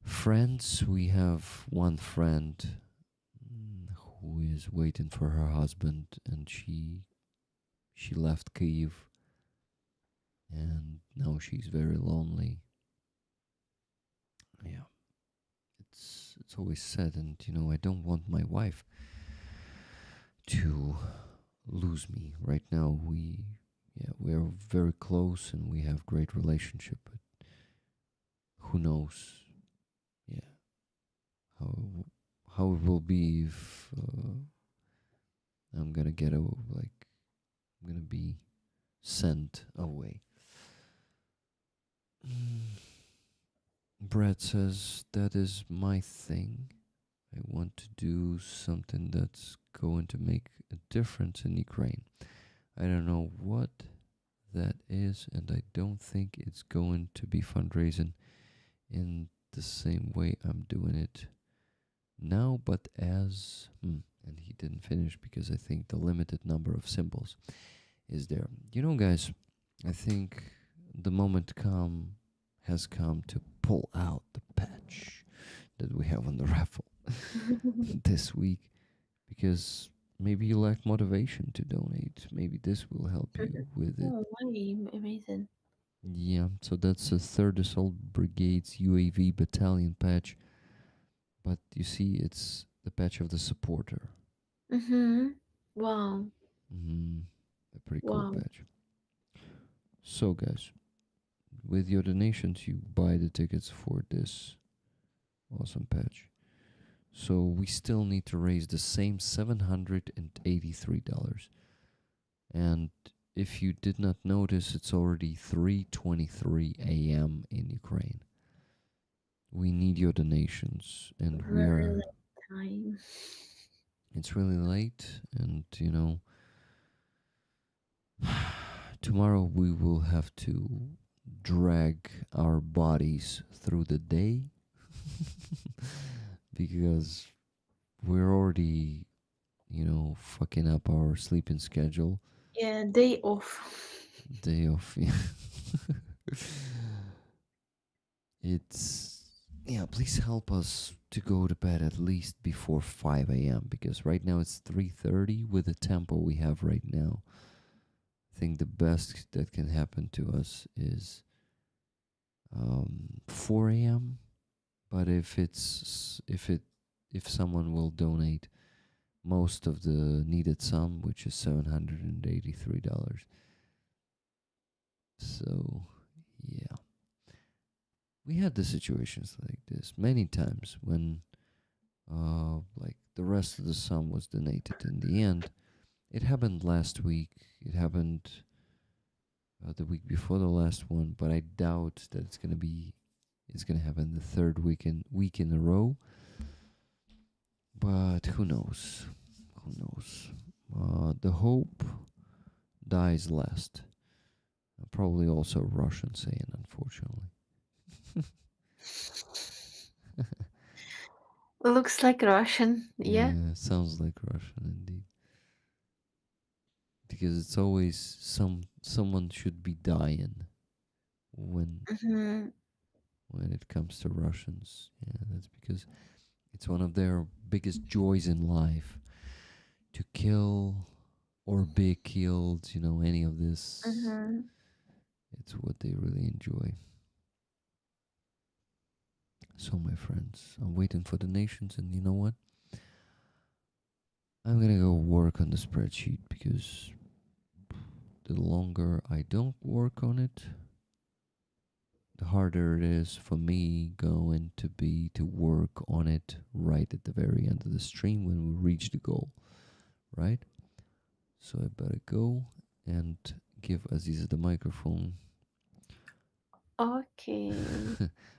Speaker 1: friends. We have one friend who is waiting for her husband, and she left Kyiv, and now she's very lonely. Yeah, it's always sad, and you know, I don't want my wife to lose me. Right now, we are very close and we have great relationship, but who knows? Yeah, how how it will be if I'm gonna get like I'm gonna be sent away. Brad says that is my thing. I want to do something that's going to make a difference in Ukraine. I don't know what that is, and I don't think it's going to be fundraising in the same way I'm doing it now, but as. And he didn't finish because I think the limited number of symbols is there. You know, guys, I think the moment has come to pull out the patch that we have on the raffle this week, because maybe you lack motivation to donate. Maybe this will help you with it.
Speaker 5: Oh, really amazing.
Speaker 1: Yeah, so that's a 3rd Assault Brigade's UAV battalion patch, but you see, it's the patch of the supporter.
Speaker 5: Wow.
Speaker 1: A pretty cool
Speaker 5: Wow.
Speaker 1: patch. So, guys, with your donations, you buy the tickets for this awesome patch. So we still need to raise the same $783. And if you did not notice, it's already 3:23 a.m. in Ukraine. We need your donations, and
Speaker 5: Very late time.
Speaker 1: it's really late, and you know, tomorrow we will have to drag our bodies through the day because we're already, you know, fucking up our sleeping schedule.
Speaker 5: Yeah, day off.
Speaker 1: Day off. Yeah. It's, yeah, please help us to go to bed at least before 5 a.m. because right now it's 3:30 with the tempo we have right now. I think the best that can happen to us is 4 a.m. But if someone will donate most of the needed sum, which is $783, So, yeah. We had the situations like this many times when, like, the rest of the sum was donated in the end. It happened last week. It happened the week before the last one, but I doubt that it's gonna happen the third week in a row. But who knows? Who knows? The hope dies last. Probably also a Russian saying, unfortunately.
Speaker 5: Looks like Russian. Yeah.
Speaker 1: Yeah, sounds like Russian indeed. Because it's always someone should be dying when
Speaker 5: Hmm.
Speaker 1: when it comes to Russians. Yeah, that's because it's one of their biggest joys in life to kill or be killed. Any of this.
Speaker 5: Hmm.
Speaker 1: It's what they really enjoy. So, my friends, I'm waiting for the nations, and you know what? I'm gonna go work on the spreadsheet because the longer I don't work on it, the harder it is for me going to be to work on it right at the very end of the stream when we reach the goal, right? So I better go and give Aziza the microphone.
Speaker 5: Okay.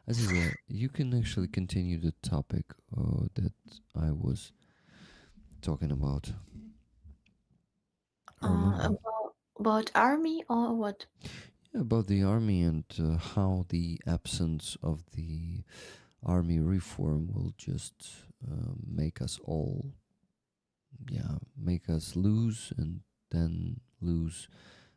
Speaker 1: Aziza, you can actually continue the topic that I was talking about. I remember.
Speaker 5: About army or what?
Speaker 1: About the army and how the absence of the army reform will just make us all, make us lose and then lose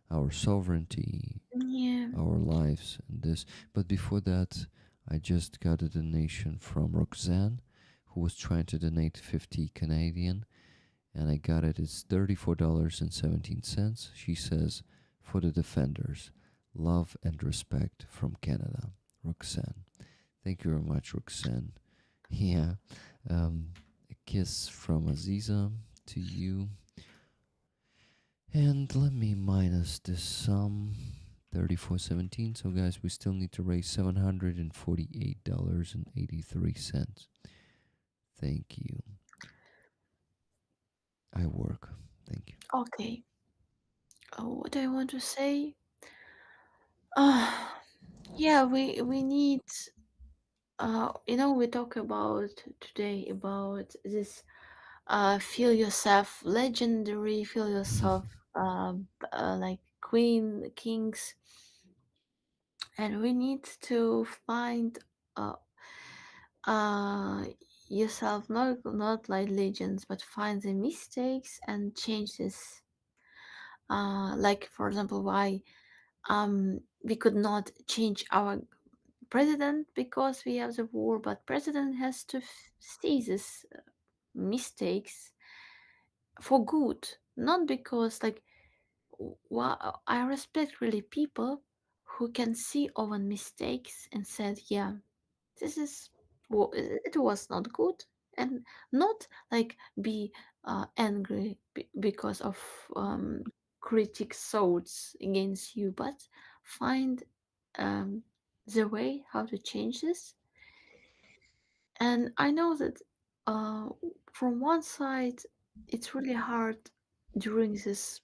Speaker 1: our sovereignty,
Speaker 5: Yeah.
Speaker 1: our lives, and this. But before that, I just got a donation from Roxanne, who was trying to donate 50 Canadian, and I got it. It's $34.17. She says, for the defenders, love and respect from Canada. Roxanne. Thank you very much, Roxanne. Yeah. A kiss from Aziza to you. And let me minus this sum. 34.17. So, guys, we still need to raise $748.83. Thank you. I work. Thank you.
Speaker 5: Okay. What do I want to say? Yeah, we need. We talk about today about this. Feel yourself legendary. Feel yourself like queen, kings, and we need to find uh, uh, yourself not like legends, but find the mistakes and change this. Like for example, why we could not change our president because we have the war, but president has to see this mistakes for good, not because like I respect really people who can see our mistakes and said, yeah, this is it was not good, and not like be angry because of critics thoughts against you, but find the way how to change this. And I know that uh, from one side it's really hard during this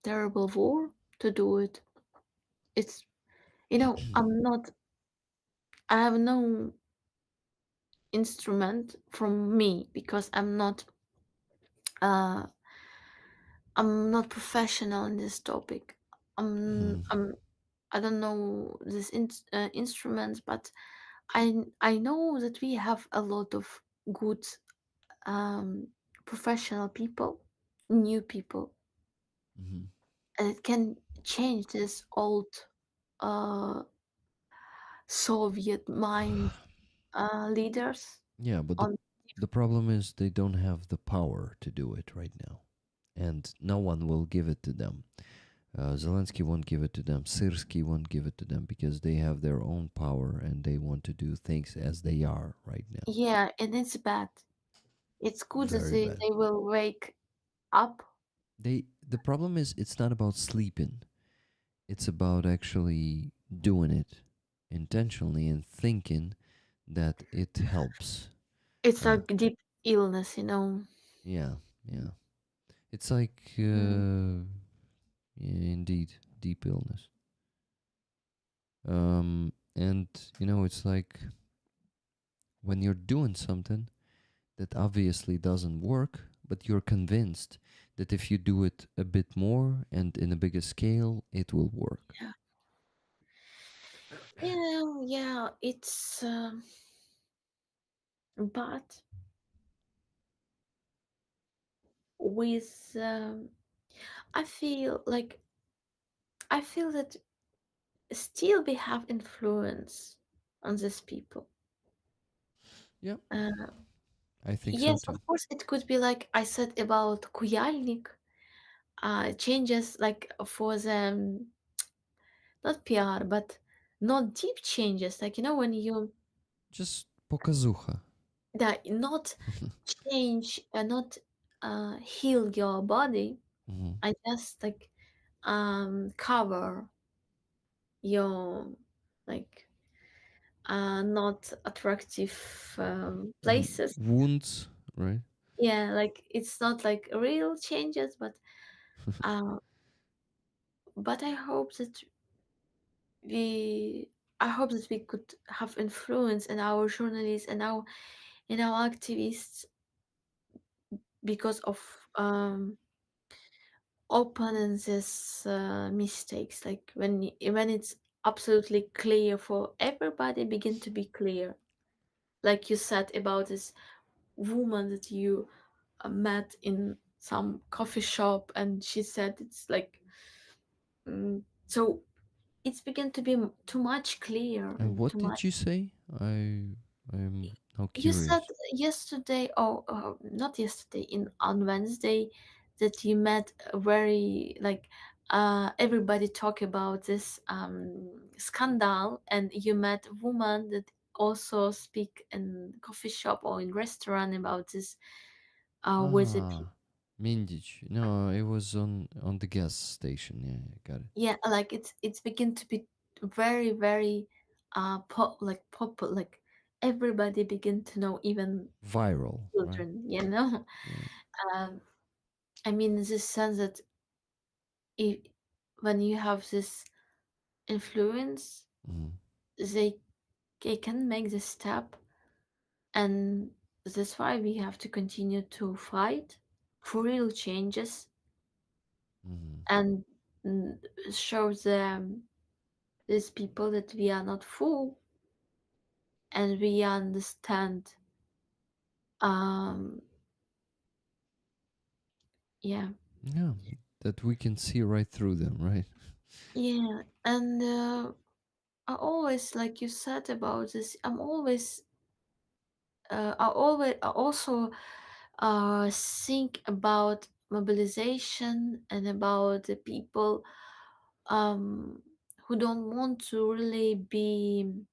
Speaker 5: terrible war to do it. It's I have no instrument from me because uh I'm not professional in this topic.
Speaker 1: Mhm.
Speaker 5: I don't know this instruments, but I know that we have a lot of good um professional people, new people,
Speaker 1: Mhm.
Speaker 5: and it can change this old uh Soviet mind leaders
Speaker 1: Yeah, but the
Speaker 5: on.
Speaker 1: the problem is they don't have the power to do it right now, and no one will give it to them. Zelensky won't give it to them. Syrsky won't give it to them because they have their own power and they want to do things as they are right now.
Speaker 5: Yeah, and it's bad. It's good that
Speaker 1: Very bad.
Speaker 5: they will wake up.
Speaker 1: The problem is it's not about sleeping. It's about actually doing it intentionally and thinking that it helps.
Speaker 5: It's
Speaker 1: Uh,
Speaker 5: like deep illness, you know.
Speaker 1: yeah, yeah. It's like,
Speaker 5: Mm.
Speaker 1: yeah, indeed, deep illness. And it's like when you're doing something that obviously doesn't work, but you're convinced that if you do it a bit more and in a bigger scale, it will work.
Speaker 5: Yeah. Yeah, it's but with I feel like I feel that still we have influence on these people.
Speaker 1: Yeah,
Speaker 5: Uh,
Speaker 1: I think so
Speaker 5: yes, of
Speaker 1: too.
Speaker 5: course, it could be like I said about Kuyalnik, changes like for them, not PR, but not deep changes. Like, when you
Speaker 1: Just показуха.
Speaker 5: that not change, not heal your body,
Speaker 1: Mhm.
Speaker 5: I just like cover your like not attractive places.
Speaker 1: Wounds, right?
Speaker 5: Yeah, like it's not like real changes, uh, but we I hope that we could have influence in our journalists and our activists because of opening these mistakes. Like when it's absolutely clear for everybody, begin to be clear. Like you said about this woman that you met in some coffee shop, and she said it's like so it's begun to be too much clear
Speaker 1: And
Speaker 5: and
Speaker 1: what
Speaker 5: too much.
Speaker 1: did you say? I'm now
Speaker 5: You said
Speaker 1: curious.
Speaker 5: yesterday, or not yesterday, in on Wednesday, that you met a very like everybody talk about this scandal, and you met a woman that also speak in coffee shop or in restaurant about this with the
Speaker 1: Ah, Mindic. No, it was on the gas station. Yeah, I got it.
Speaker 5: yeah, like it's begin to be very very popular, like everybody begin to know, even
Speaker 1: Viral, right?
Speaker 5: children, you know.
Speaker 1: Yeah.
Speaker 5: um I mean, in this sense that if, when you have this influence,
Speaker 1: Mhm.
Speaker 5: they they can make this step, and that's why we have to continue to fight for real changes
Speaker 1: Mhm.
Speaker 5: and mm, show them these people that we are not fool, and we understand. um yeah,
Speaker 1: Yeah, that we can see right through them, right?
Speaker 5: yeah, and I always, like you said about this, I also think about mobilization and about the people um who don't want to really be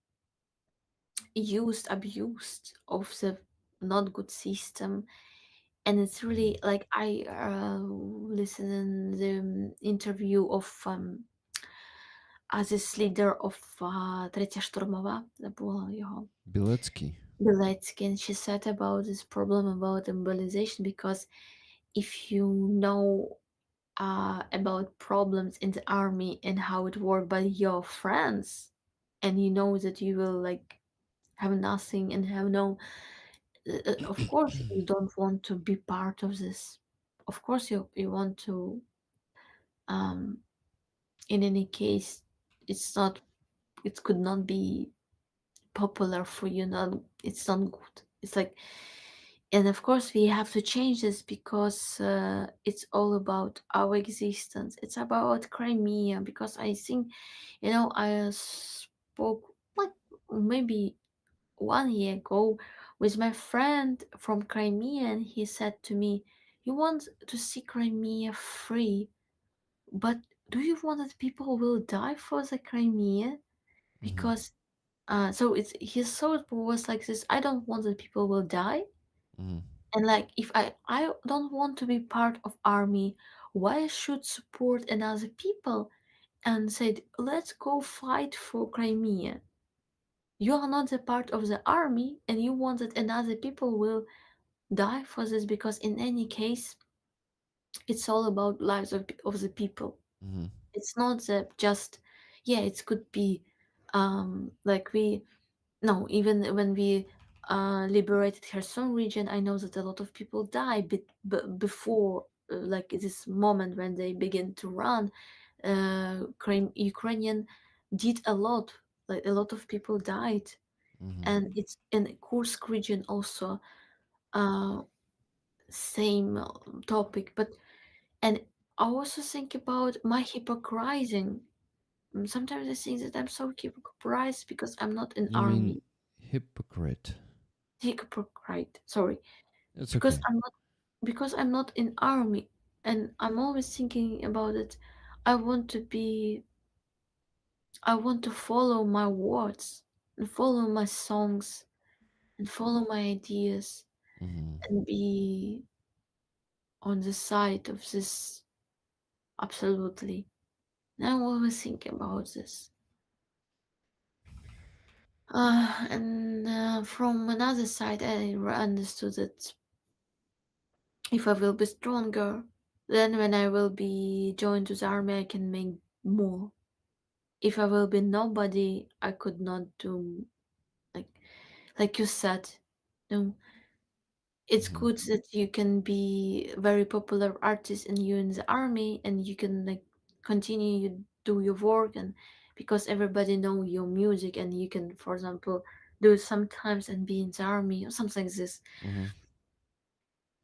Speaker 5: abused of the not good system. And it's really like I listened the interview of this leader of Третя штурмова, забула його,
Speaker 1: Biletsky.
Speaker 5: Білецький, and she said about this problem about mobilization, because if you know about problems in the army and how it works by your friends, and you know that you will like have nothing and have no of course you don't want to be part of this. Of course you want to um in any case, it's not, it could not be popular for you, not, it's not good. It's like, and of course we have to change this because it's all about our existence. It's about Crimea, because I think, I spoke like maybe 1 year ago with my friend from Crimea, and he said to me, you want to see Crimea free, but do you want that people will die for the Crimea?
Speaker 1: Mhm.
Speaker 5: Because so it's his thought was like this: I don't want that people will die,
Speaker 1: Mhm.
Speaker 5: and like if I don't want to be part of army, why I should support another people? and said, "Let's go fight for Crimea. You are not a part of the army, and you want that another people will die for this because in any case, it's all about lives of the people.
Speaker 1: Mm-hmm.
Speaker 5: It's not that just, yeah, it could be like we no, even when we liberated Kherson region, I know that a lot of people die before like this moment when they begin to run. Ukrainian did a lot, like a lot of people died,
Speaker 1: Mm-hmm.
Speaker 5: and it's in Kursk region also uh, same topic. But and I also think about my hypocrising. Sometimes I think that I'm so hypocrite because I'm not in
Speaker 1: You mean
Speaker 5: army.
Speaker 1: hypocrite?
Speaker 5: Hypocrite, sorry,
Speaker 1: It's
Speaker 5: because
Speaker 1: okay.
Speaker 5: I'm not in army, and I'm always thinking about it. I want to be. I want to follow my words and follow my songs and follow my ideas
Speaker 1: Mm-hmm.
Speaker 5: and be on the side of this absolutely. And I always think about this. And from another side, I understood that if I will be stronger, then when I will be joined to the army, I can make more. If I will be nobody, I could not do like like you said. No, it's
Speaker 1: Mm-hmm.
Speaker 5: good that you can be very popular artist and you in the army and you can like continue you do your work and because everybody know your music and you can, for example, do it sometimes and be in the army or something like this.
Speaker 1: Mm-hmm.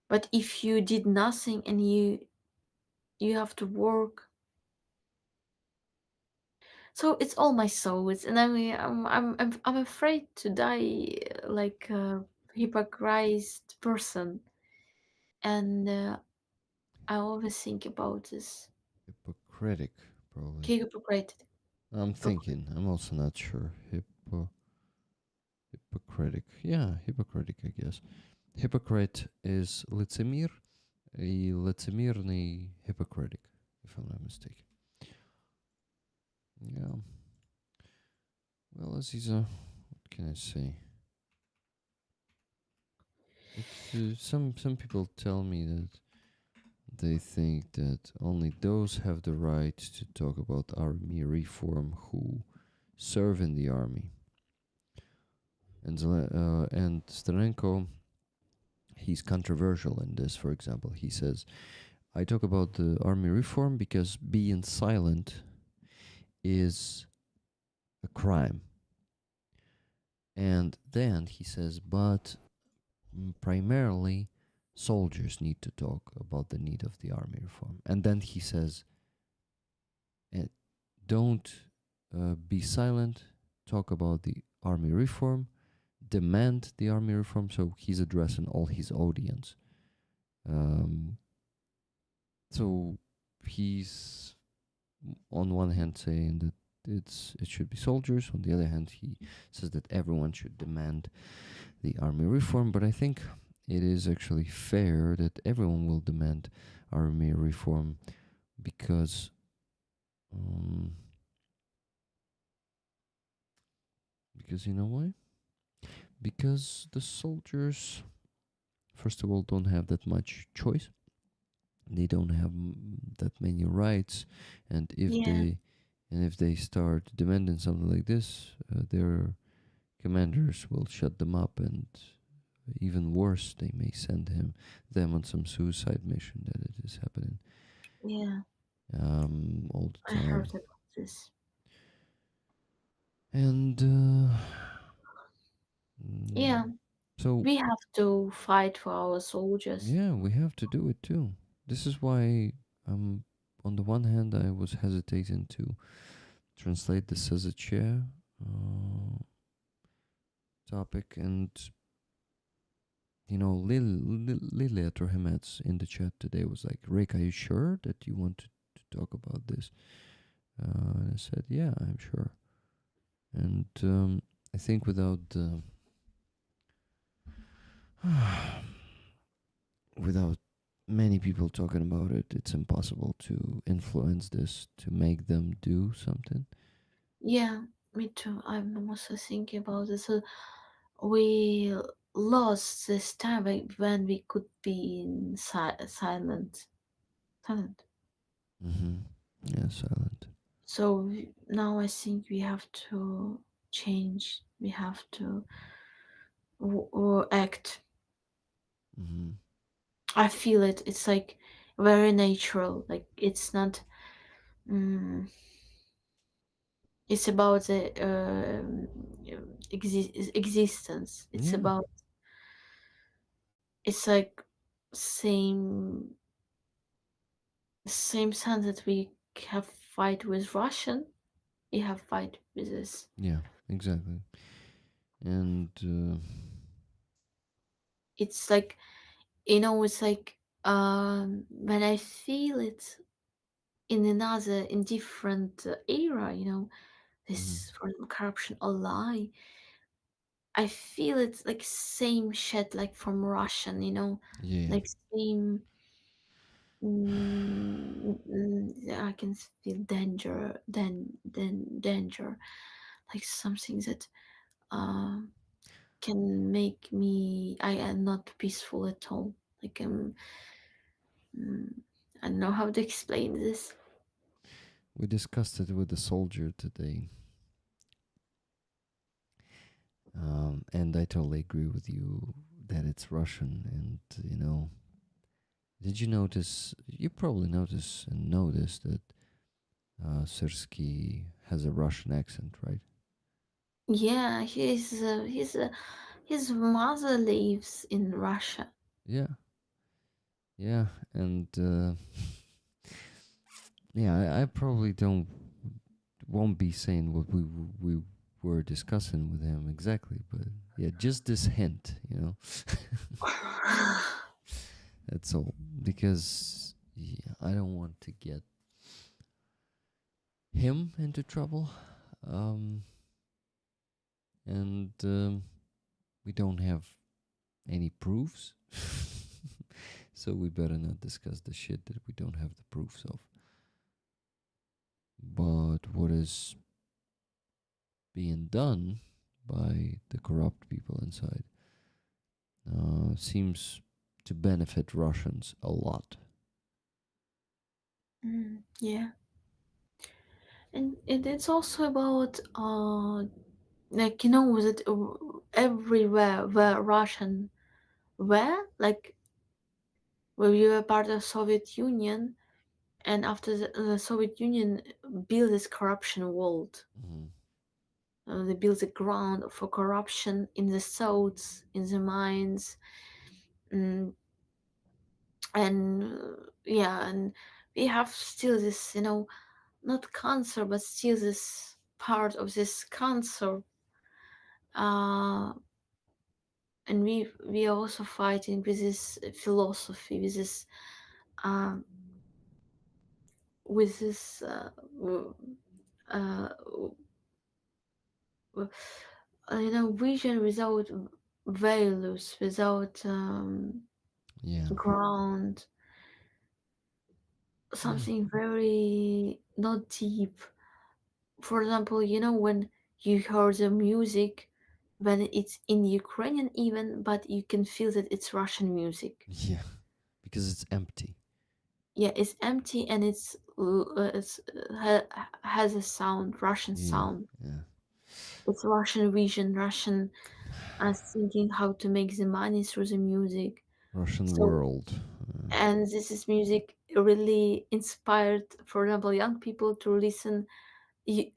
Speaker 5: But if you did nothing and you have to work, so it's all my souls, and I mean, I'm afraid to die like a hypocrite person, and I always think about this.
Speaker 1: Hypocritic, probably.
Speaker 5: Hypocrite.
Speaker 1: I'm thinking. I'm also not sure. Hypocritic. Yeah, hypocritic, I guess. Hypocrite is лицемир, и лицемирный hypocritic, if I'm not mistaken. Yeah. Well, Aziza, what can I say? It's some people tell me that they think that only those have the right to talk about army reform who serve in the army. And Starenko, he's controversial in this. For example, he says, "I talk about the army reform because being silent is a crime." And then he says, "But primarily, soldiers need to talk about the need of the army reform." And then he says, "Don't be silent. Talk about the army reform. Demand the army reform." So he's addressing all his audience. Um, so he's on one hand saying that it should be soldiers. On the other hand, he says that everyone should demand the army reform. But I think it is actually fair that everyone will demand army reform because because you know why? Because the soldiers, first of all, don't have that much choice. They don't have that many rights, and
Speaker 5: Yeah,
Speaker 1: if they start demanding something like this, their commanders will shut them up, and even worse, they may send them on some suicide mission. That it is happening
Speaker 5: yeah,
Speaker 1: all the
Speaker 5: I heard
Speaker 1: time.
Speaker 5: about this.
Speaker 1: And
Speaker 5: Yeah,
Speaker 1: so
Speaker 5: we have to fight for our soldiers.
Speaker 1: yeah, we have to do it too. This is why on the one hand I was hesitating to translate this as a chair topic, and Lilia Trokhymets in the chat today was like, "Rick, are you sure that you want to talk about this?" And I said, "Yeah, I'm sure." And I think without many people talking about it. It's impossible to influence this to make them do something.
Speaker 5: Yeah, me too. I'm also thinking about this. So we lost this time when we could be in silent. Silent.
Speaker 1: Mm-hmm. Yeah, silent.
Speaker 5: So now I think we have to change. We have to act.
Speaker 1: Mm-hmm.
Speaker 5: I feel it. It's like very natural. Like it's not. Mm, it's about the existence. It's
Speaker 1: Yeah,
Speaker 5: about. It's like same same sense that we have fight with Russian. We have fight with this.
Speaker 1: yeah, exactly. And
Speaker 5: It's like it's like when I feel it in another in different era,
Speaker 1: mhm.
Speaker 5: this for corruption or lie, I feel it's like same shit like from Russian,
Speaker 1: Yeah,
Speaker 5: like same. Yeah, I can feel danger, then danger, like something that uh, can make me. I am not peaceful at all. Like mm, I don't know how to explain this.
Speaker 1: we discussed it with the soldier today, and I totally agree with you that it's Russian. And did you notice? You probably notice and noticed that Sersky has a Russian accent, right?
Speaker 5: Yeah, his mother lives in Russia.
Speaker 1: Yeah, yeah, and yeah, I probably don't won't be saying what we were discussing with him exactly, but yeah, just this hint, that's all. Because yeah, I don't want to get him into trouble, um, and we don't have any proofs, so we better not discuss the shit that we don't have the proofs of. But what is being done by the corrupt people inside seems to benefit Russians a lot.
Speaker 5: Yeah, and it's also about like was it everywhere where Russian were like where we were part of Soviet Union, and after the Soviet Union built this corruption world.
Speaker 1: Mm-hmm.
Speaker 5: They built the ground for corruption in the thoughts, in the minds, mm, and yeah, and we have still this, not cancer, but still this part of this cancer, uh, and we are also fighting with this philosophy, uh, with this uh, vision without values, without
Speaker 1: Yeah.
Speaker 5: ground,
Speaker 1: Yeah.
Speaker 5: something very not deep. For example, when you hear the music, when it's in Ukrainian even, but you can feel that it's Russian music.
Speaker 1: Yeah. Because it's empty.
Speaker 5: Yeah, it's empty and has a sound, Russian
Speaker 1: Yeah.
Speaker 5: sound.
Speaker 1: Yeah.
Speaker 5: It's Russian vision, Russian thinking how to make the money through the music.
Speaker 1: Russian
Speaker 5: So,
Speaker 1: world.
Speaker 5: and this is music really inspired, for example, young people to listen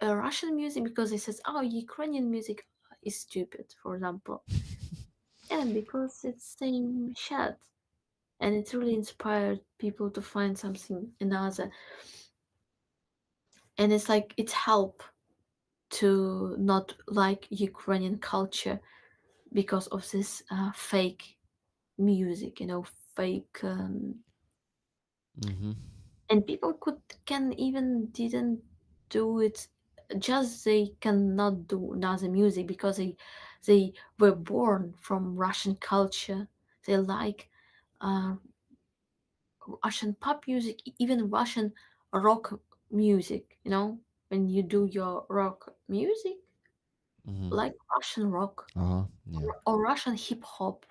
Speaker 5: Russian music because they says, "Oh, Ukrainian music is stupid," for example, and because it's same shit, and it really inspired people to find something another, and it's like it help to not like Ukrainian culture because of this fake music, fake.
Speaker 1: Mm-hmm.
Speaker 5: And people can even didn't do it, just they cannot do another music because they were born from Russian culture. They like uh, Russian pop music, even Russian rock music. When you do your rock music,
Speaker 1: Mm-hmm.
Speaker 5: like Russian rock
Speaker 1: Yeah.
Speaker 5: or Russian hip hop.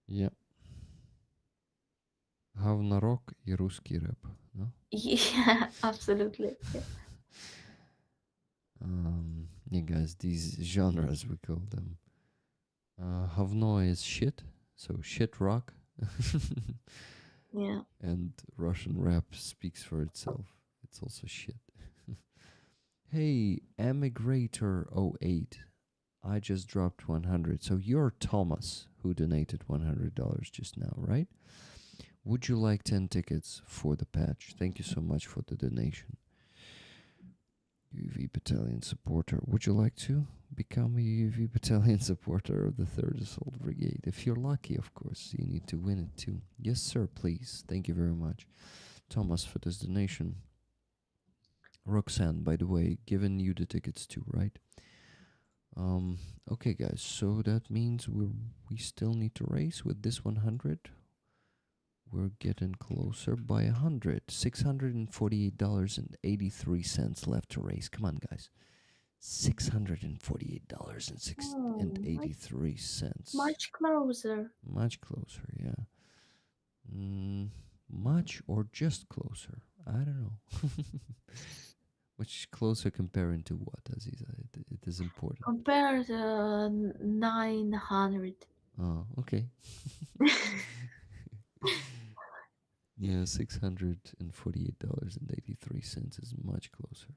Speaker 1: Yeah. Говнорок и русский рэп. No?
Speaker 5: Yeah, absolutely. Yeah.
Speaker 1: Yeah, guys, these genres we call them. Говно is shit, so shit rock.
Speaker 5: Yeah.
Speaker 1: And Russian rap speaks for itself. It's also shit. Hey, Emigrator08. I just dropped 100. So you're Thomas who donated $100 just now, right? Would you like 10 tickets for the patch? Thank you so much for the donation. UV Battalion supporter. Would you like to become a UV Battalion supporter of the 3rd Assault Brigade? If you're lucky, of course, you need to win it too. Yes, sir, please. Thank you very much, Thomas, for this donation. Roxanne, by the way, given you the tickets too, right? Okay, guys, so that means we still need to race with this 100. We're getting closer by 100. $648.83 left to raise. Come on, guys. $648.83.
Speaker 5: Much closer.
Speaker 1: Much closer, yeah. Much or just closer? I don't know. Much closer comparing to what, Aziza? It is important.
Speaker 5: Compare to 900.
Speaker 1: Oh, okay. Yeah, $648.83 is much closer.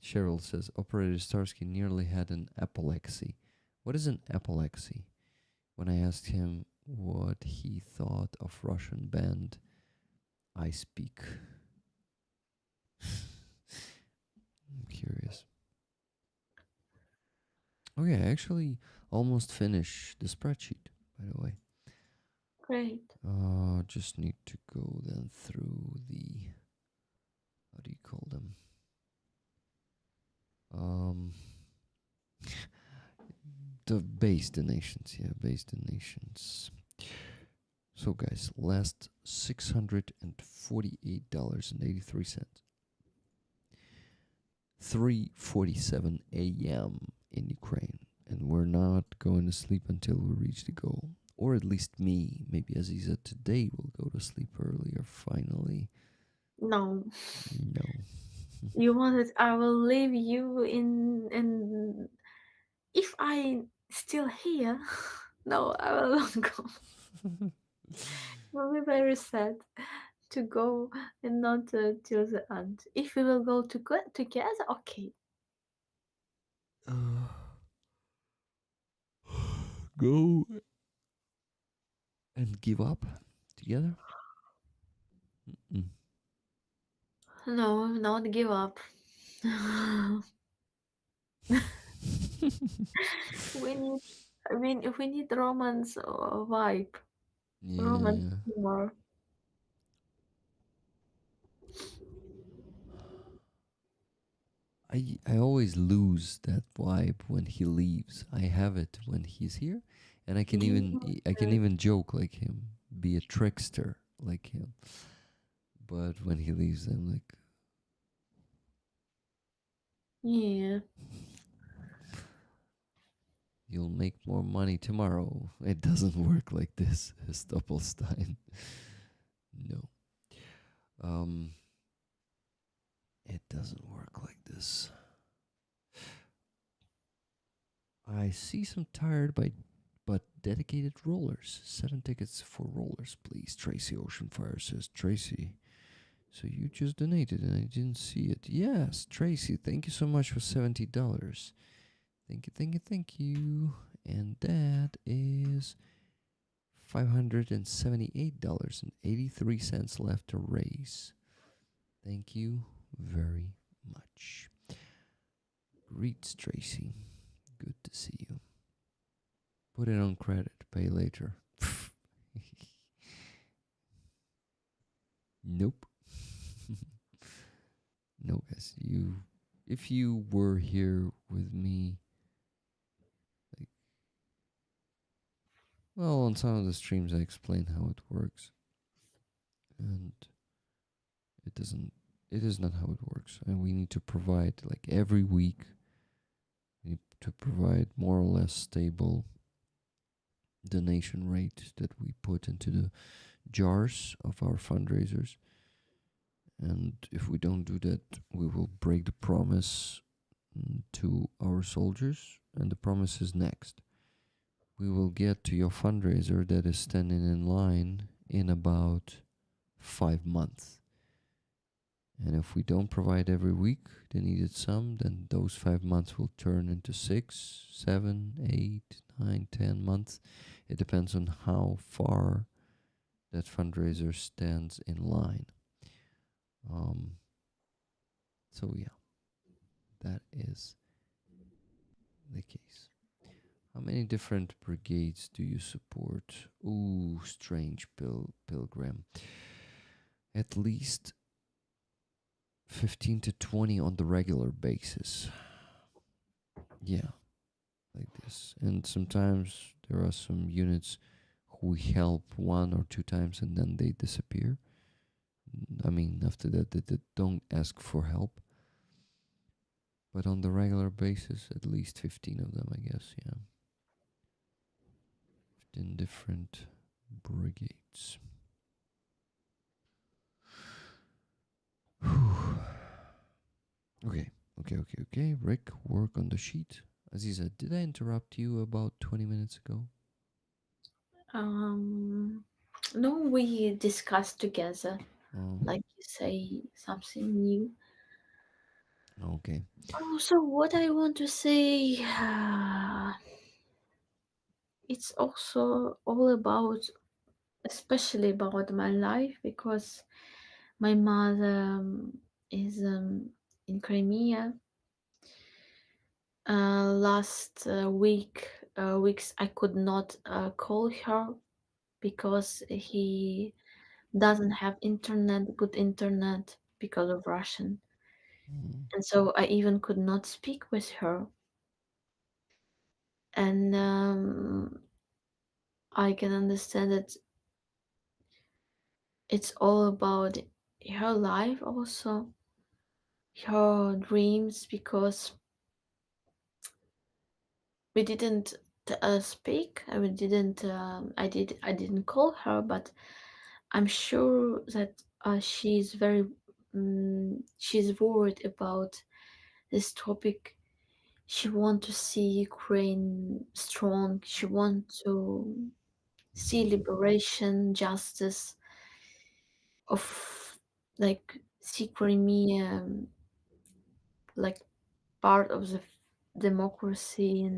Speaker 1: Cheryl says Operator Starsky nearly had an epilepsy. What is an epilepsy? When I asked him what he thought of Russian band I Speak. I'm curious. Okay, I actually almost finished the spreadsheet, by the way.
Speaker 5: Great.
Speaker 1: Just need to go then through the, how do you call them? The base donations, yeah, base donations. So guys, last $648.83. 3:47 a.m. in Ukraine, and we're not going to sleep until we reach the goal. Or at least me. Maybe Aziza today will go to sleep earlier finally.
Speaker 5: No.
Speaker 1: No.
Speaker 5: You wanted I will leave you in if I still here. No, I will not go. Will be very sad to go and not till the end. If we will go together, okay.
Speaker 1: Go and give up together? Mm-mm.
Speaker 5: No, not give up. we need we need romance vibe. Romance
Speaker 1: Yeah.
Speaker 5: humor.
Speaker 1: I always lose that vibe when he leaves. I have it when he's here, and I can even joke like him, be a trickster like him. But when he leaves, I'm like,
Speaker 5: Yeah.
Speaker 1: you'll make more money tomorrow. It doesn't work like this, Stoppelstein. No. It doesn't work like this. I see some tired but dedicated rollers. 7 tickets for rollers, please. Tracy Oceanfire says, Tracy, so you just donated and I didn't see it. Yes, Tracy, thank you so much for $70. Thank you, thank you, thank you. And that is $578.83 left to raise. Thank you very much. Greets, Tracy. Good to see you. Put it on credit. Pay later. Nope. No, guys, if you were here with me, like, well, on some of the streams I explain how it works, and it doesn't. It is not how it works, and we need to provide, like, every week. We need to provide more or less stable donation rate that we put into the jars of our fundraisers. And if we don't do that, we will break the promise to our soldiers. And the promise is next. We will get to your fundraiser that is standing in line in about 5 months. And if we don't provide every week the needed sum, then those 5 months will turn into 6, 7, 8, 9, 10 months. It depends on how far that fundraiser stands in line. So yeah, that is the case. How many different brigades do you support? Ooh, strange pilgrim. At least 15 to 20 on the regular basis. Yeah, like this. And sometimes there are some units who help 1 or 2 times and then they disappear. I mean, after that, they don't ask for help. But on the regular basis, at least 15 of them, I guess, yeah. 15 different brigades. Okay. Rick, work on the sheet. Aziza, did I interrupt you about 20 minutes ago?
Speaker 5: No, we discussed together,
Speaker 1: Oh,
Speaker 5: like you say something new.
Speaker 1: okay.
Speaker 5: Oh, so what I want to say, it's also all about, especially about my life, because my mother is in Crimea. Last weeks I could not call her because he doesn't have internet, good internet, because of Russian.
Speaker 1: Mm,
Speaker 5: And so I even could not speak with her. And I can understand that it's all about her life, also her dreams, because we didn't speak. I didn't call her, but I'm sure that she's worried about this topic. She wants to see Ukraine strong. She wants to see liberation, justice of, like, see Crimea like part of the democracy,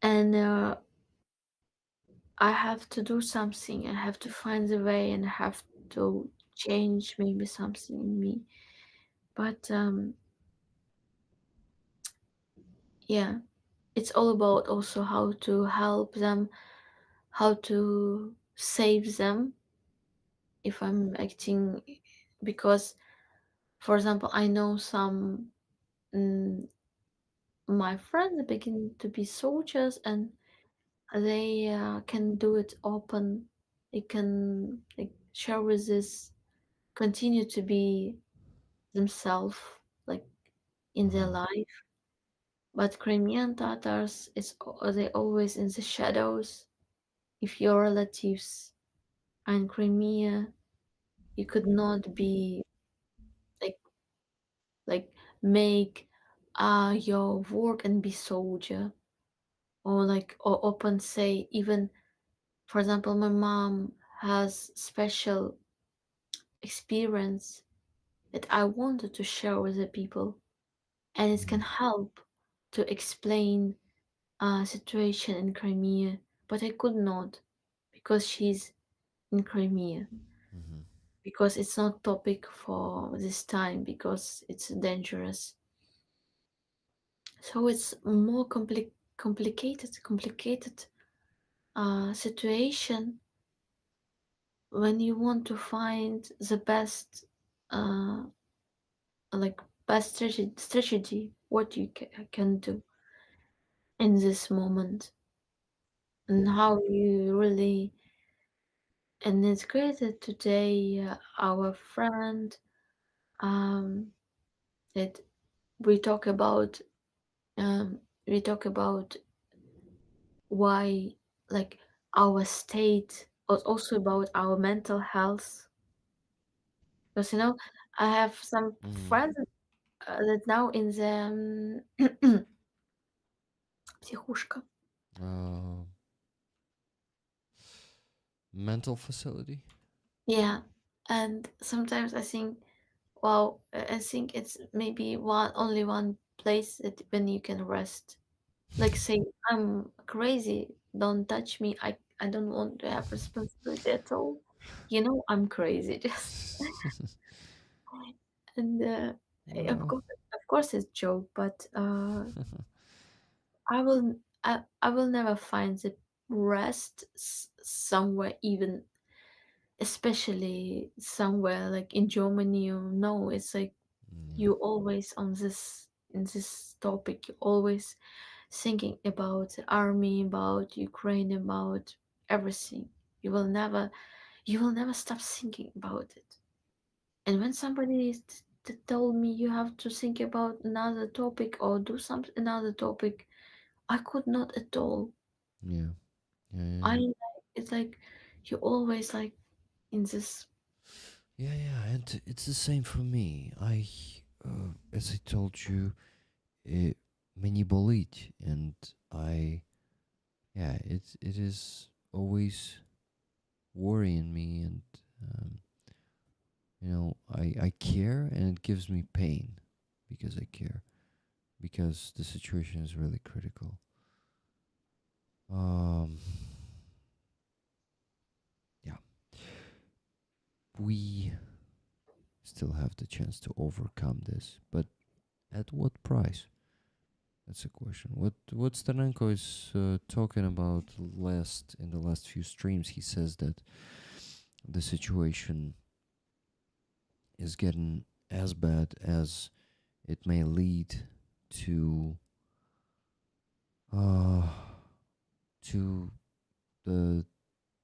Speaker 5: and I have to do something. I have to find the way, and I have to change maybe something in me. But yeah, it's all about also how to help them, how to save them if I'm acting, because, for example, I know some mm, my friends begin to be soldiers, and they can do it open. They can, like, share with this, continue to be themselves, like, in their life. But Crimean Tatars, they always in the shadows. If your relatives are in Crimea, you could not be, like like make your work and be soldier, or like, or open say, even, for example, my mom has special experience that I wanted to share with the people, and it can help to explain a situation in Crimea, but I could not, because she's in Crimea,
Speaker 1: mhm,
Speaker 5: because it's not topic for this time, because it's dangerous. So it's more complicated situation when you want to find the best uh, like best strategy what you can do in this moment, and how you really. And it's great that today our friend um that we talk about um we talk about why, like, our state, also about our mental health, because I have some
Speaker 1: Mm.
Speaker 5: friends that now in the психушка.
Speaker 1: Uh, mental facility.
Speaker 5: Yeah, and sometimes I think, wow, I think it's maybe only one place that when you can rest. Like, say, I'm crazy, don't touch me. I don't want to have responsibility at all. I'm crazy, just. And of
Speaker 1: Well,
Speaker 5: course, it's joke, but I will never find the rest somewhere, even especially somewhere like in Germany. No, it's like
Speaker 1: yeah,
Speaker 5: you always on this in this topic. You always thinking about the army, about Ukraine, about everything. You will never, stop thinking about it. And when somebody told me you have to think about another topic or do some another topic, I could not at all.
Speaker 1: yeah, yeah, yeah,
Speaker 5: I it's like you always like in this.
Speaker 1: yeah, yeah. And it's the same for me. As I told you, it many болить, and yeah, it is always worrying me, and um, I care, and it gives me pain because I care, because the situation is really critical. Um, yeah, we still have the chance to overcome this, but at what price? That's a question. What Starenko is talking about in the last few streams, he says that the situation is getting as bad as it may lead to uh to the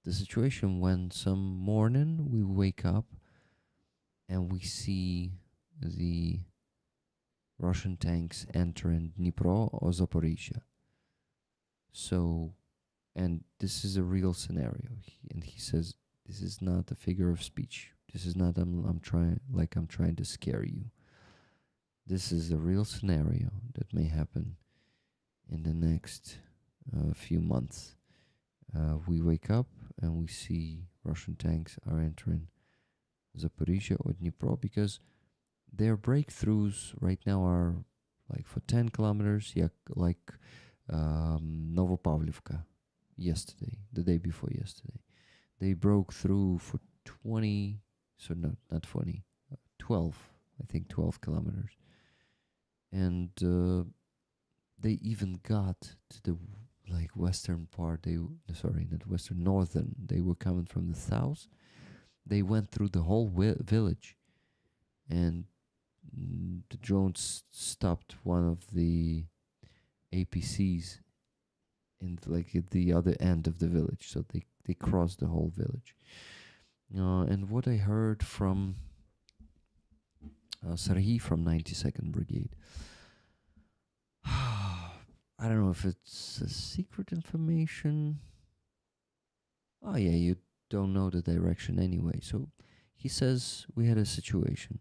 Speaker 1: the situation when some morning we wake up and we see the Russian tanks entering Dnipro or Zaporizhia. So, and this is a real scenario. And he says this is not a figure of speech. This is not I'm trying to scare you. This is a real scenario that may happen in the next few months. We wake up and we see Russian tanks are entering Zaporizhia or Dnipro, because their breakthroughs right now are like for 10 kilometers, yeah, like Novopavlivka yesterday, the day before yesterday. They broke through for 20, so no, not 20, 12, I think 12 kilometers. And they even got to the like western part. Sorry, not western, northern. They were coming from the south. They went through the whole village, and the drones stopped one of the APCs in like at the other end of the village. So they crossed the whole village. And what I heard from Serhiy from 92nd Brigade, I don't know if it's a secret information. Oh yeah, you don't know the direction anyway. So he says we had a situation.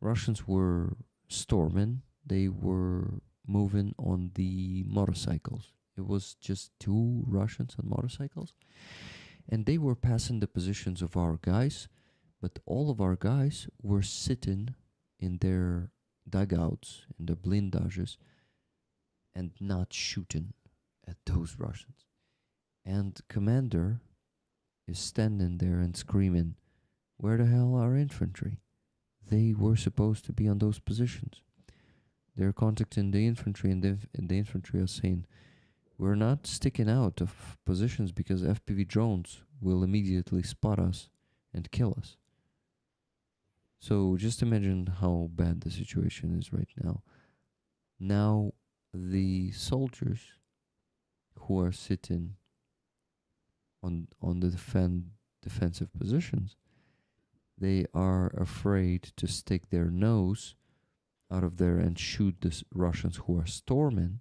Speaker 1: Russians were storming. They were moving on the motorcycles. It was just two Russians on motorcycles, and they were passing the positions of our guys, but all of our guys were sitting in their dugouts, in the blindages, and not shooting at those Russians. And commander is standing there and screaming, "Where the hell are infantry? They were supposed to be on those positions." They're contacting the infantry, and the infantry are saying, "We're not sticking out of positions because FPV drones will immediately spot us and kill us." So just imagine how bad the situation is right now. Now the soldiers who are sitting on the defensive positions, they are afraid to stick their nose out of there and shoot the Russians who are storming,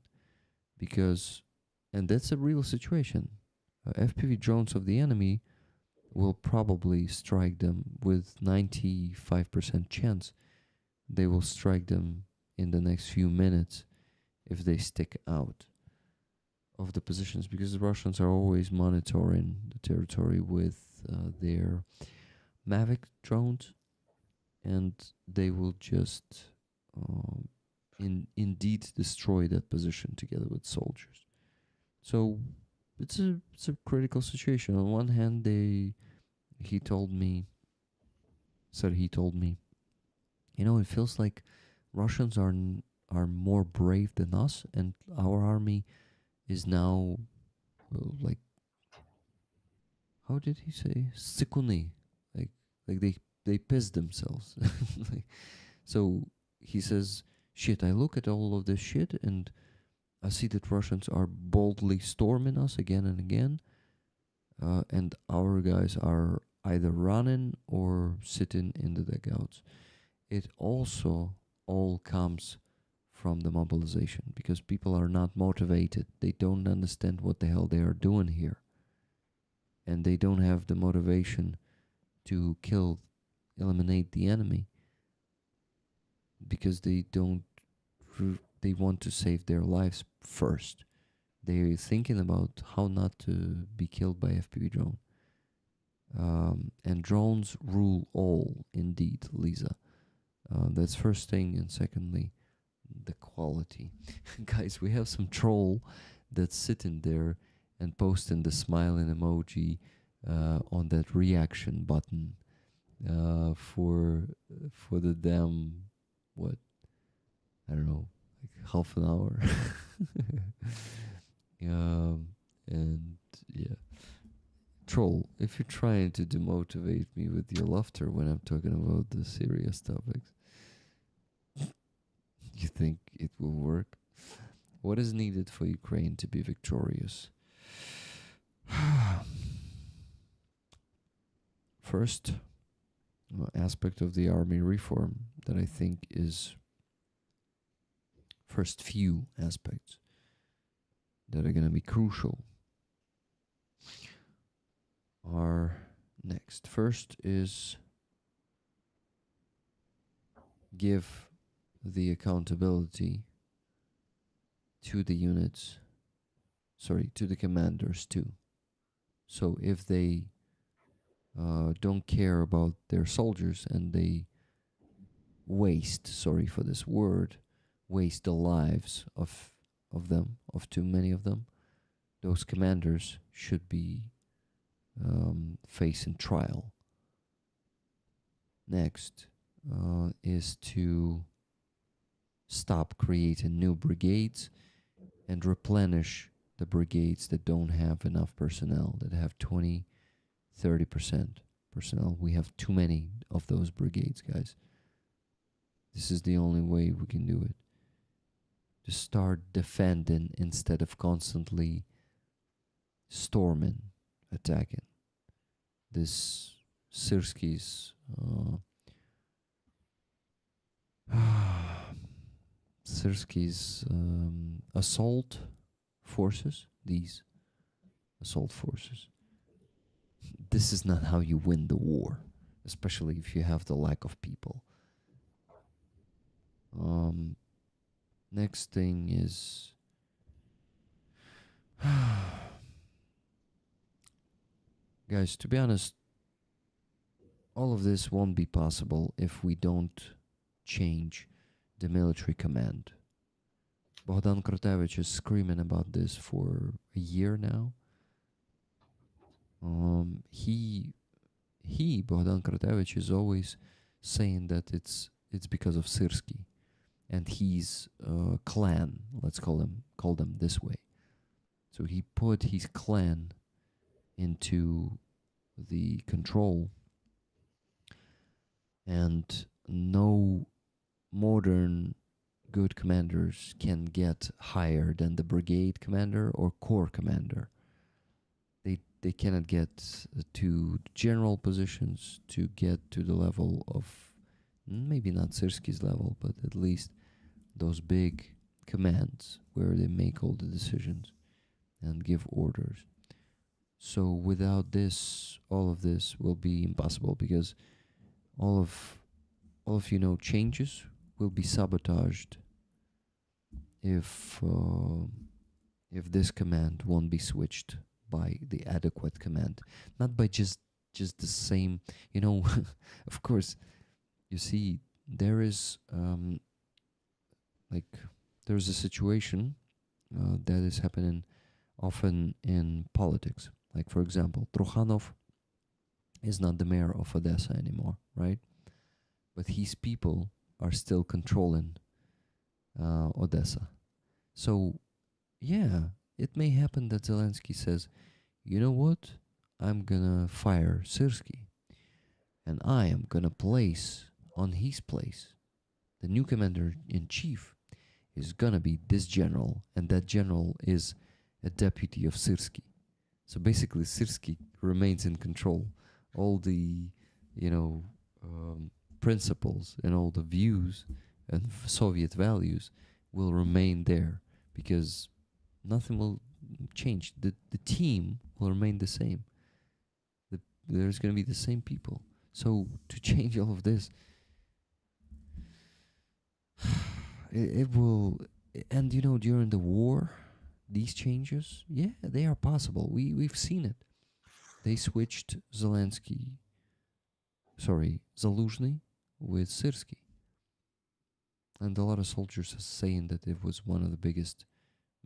Speaker 1: because, and that's a real situation. FPV drones of the enemy will probably strike them with 95% chance. They will strike them in the next few minutes if they stick out of the positions, because the Russians are always monitoring the territory with their Mavic drones, and they will just indeed destroy that position together with soldiers. So it's a critical situation. On one hand, he told me, you know, it feels like Russians are more brave than us, and our army is now like, how did he say, sikuni, like they pissed themselves. Like, so he says, shit, I look at all of this shit and I see that Russians are boldly storming us again and again, and our guys are either running or sitting in the dugouts. It also all comes from the mobilization, because people are not motivated. They don't understand what the hell they are doing here, and they don't have the motivation to eliminate the enemy, because they don't. They want to save their lives first. They're thinking about how not to be killed by FPV drone. And drones rule all, indeed, Lisa. That's first thing, and secondly, the quality. Guys, we have some troll that's sitting there and posting the smiling emoji on that reaction button for the damn, what, I don't know, like half an hour. And yeah, troll, if you're trying to demotivate me with your laughter when I'm talking about the serious topics, you think it will work? What is needed for Ukraine to be victorious? First aspect of the army reform that I think is, first few aspects that are going to be crucial are next. First is give the accountability to the units, to the commanders too. So if they don't care about their soldiers and they waste, sorry for this word, waste the lives of too many of them, those commanders should be facing trial. Next is to stop creating new brigades and replenish the brigades that don't have enough personnel, that have 20, 30% personnel. We have too many of those brigades, guys. This is the only way we can do it. To start defending instead of constantly storming, attacking. This Syrsky's assault forces, these assault forces. This is not how you win the war, especially if you have the lack of people. Next thing is guys, to be honest, all of this won't be possible if we don't change the military command. Bogdan Krotevich is screaming about this for a year now. He Bogdan Krotevich is always saying that it's because of Syrsky and his clan. Let's call them this way. So he put his clan into the control, and no modern good commanders can get higher than the brigade commander or corps commander. They cannot get to general positions to get to the level of, maybe not Syrski's level, but at least those big commands where they make all the decisions and give orders. So without this, all of this will be impossible, because all of changes will be sabotaged if this command won't be switched by the adequate command, not by just the same. Of course, you see, there is there's a situation that is happening often in politics. Like, for example, Trokhanov is not the mayor of Odessa anymore, right? But his people are still controlling Odessa. So, yeah, it may happen that Zelensky says, you know what? I'm gonna fire Syrsky, and I am gonna place on his place the new commander-in-chief is gonna be this general, and that general is a deputy of Syrsky. So basically, Syrsky remains in control. All the, principles and all the views and Soviet values will remain there, because nothing will change. The team will remain the same. There's going to be the same people. So to change all of this, it will. And during the war, these changes, yeah, they are possible. We've seen it. They switched Zaluzhny with Syrsky. And a lot of soldiers are saying that it was one of the biggest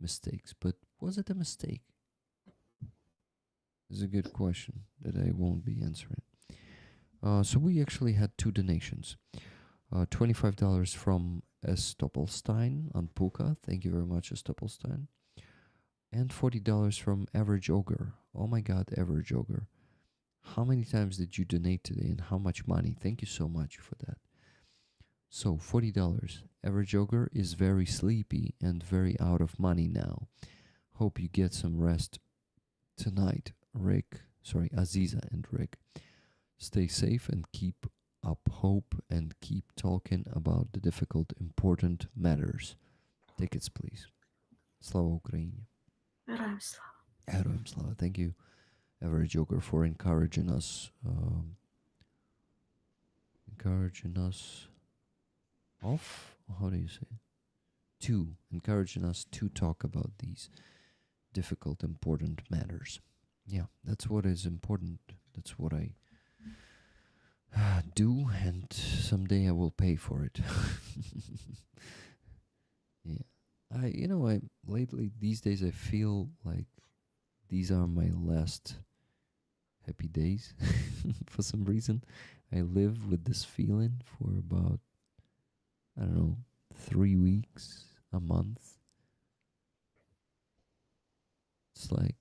Speaker 1: mistakes. But was it a mistake? It's a good question that I won't be answering. So we actually had two donations. $25 from Estopelstein on Puka. Thank you very much, Estopelstein. And $40 from Average Ogre. Oh my God, Average Ogre. How many times did you donate today, and how much money? Thank you so much for that. So, $40. Average Ogre is very sleepy and very out of money now. Hope you get some rest tonight, Aziza and Rick. Stay safe and keep up hope, and keep talking about the difficult, important matters. Tickets, please. Slava Ukraini.
Speaker 5: Героям слава.
Speaker 1: Героям слава. Thank you, Average Joker, for encouraging us. How do you say? Encouraging us to talk about these difficult, important matters. Yeah, that's what is important. That's what I do, and someday I will pay for it. Yeah. I lately, these days, I feel like these are my last happy days. For some reason, I live with this feeling for about, 3 weeks, a month. It's like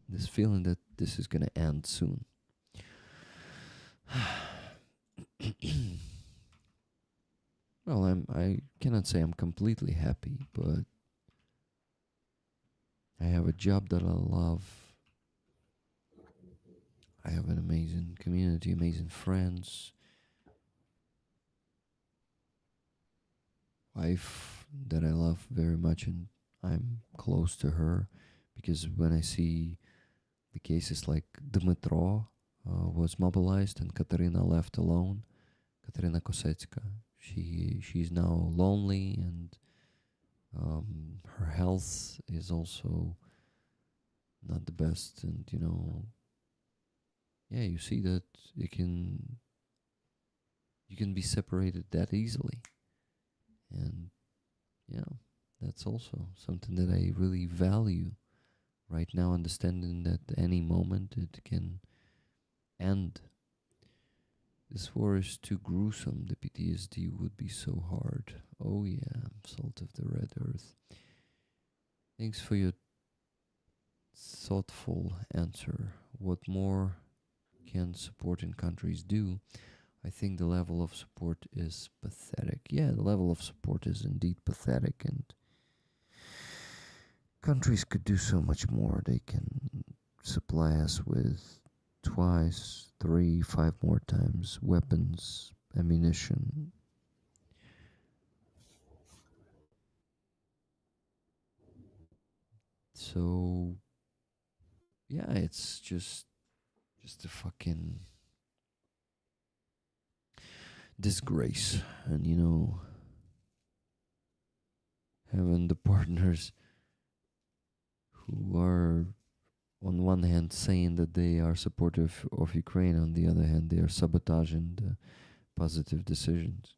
Speaker 1: this feeling that this is gonna end soon. Well, I cannot say I'm completely happy, but I have a job that I love. I have an amazing community, amazing friends, wife that I love very much, and I'm close to her, because when I see the cases like Dmitro was mobilized and Katerina left alone, Katerina Kosetska, she's now lonely, and her health is also not the best, and you see that you can be separated that easily, and that's also something that I really value right now, understanding that any moment it can end. This war is too gruesome. The PTSD would be so hard. Oh yeah, salt of the red earth. Thanks for your thoughtful answer. What more can supporting countries do? I think the level of support is pathetic. Yeah, the level of support is indeed pathetic, and countries could do so much more. They can supply us with twice, 3, 5 more times weapons, ammunition. So yeah, it's just a fucking disgrace. And having the partners who are on one hand saying that they are supportive of Ukraine, on the other hand they are sabotaging the positive decisions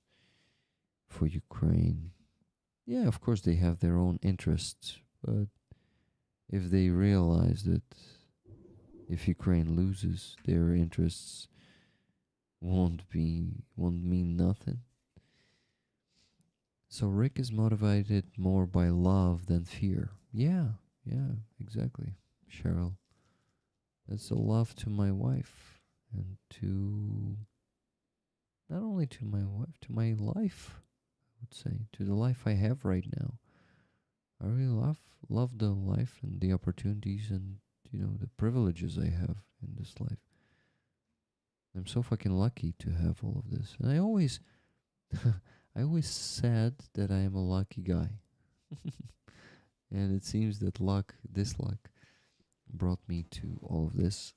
Speaker 1: for Ukraine. Yeah, of course they have their own interests, but if they realize that if Ukraine loses, their interests won't mean nothing. So Rick is motivated more by love than fear. Yeah, exactly, Cheryl. That's a love to my wife, and to not only to my wife, to my life, I would say, to the life I have right now. I really love the life and the opportunities and the privileges I have in this life. I'm so fucking lucky to have all of this. And I always said that I am a lucky guy. And it seems that this luck brought me to all of this.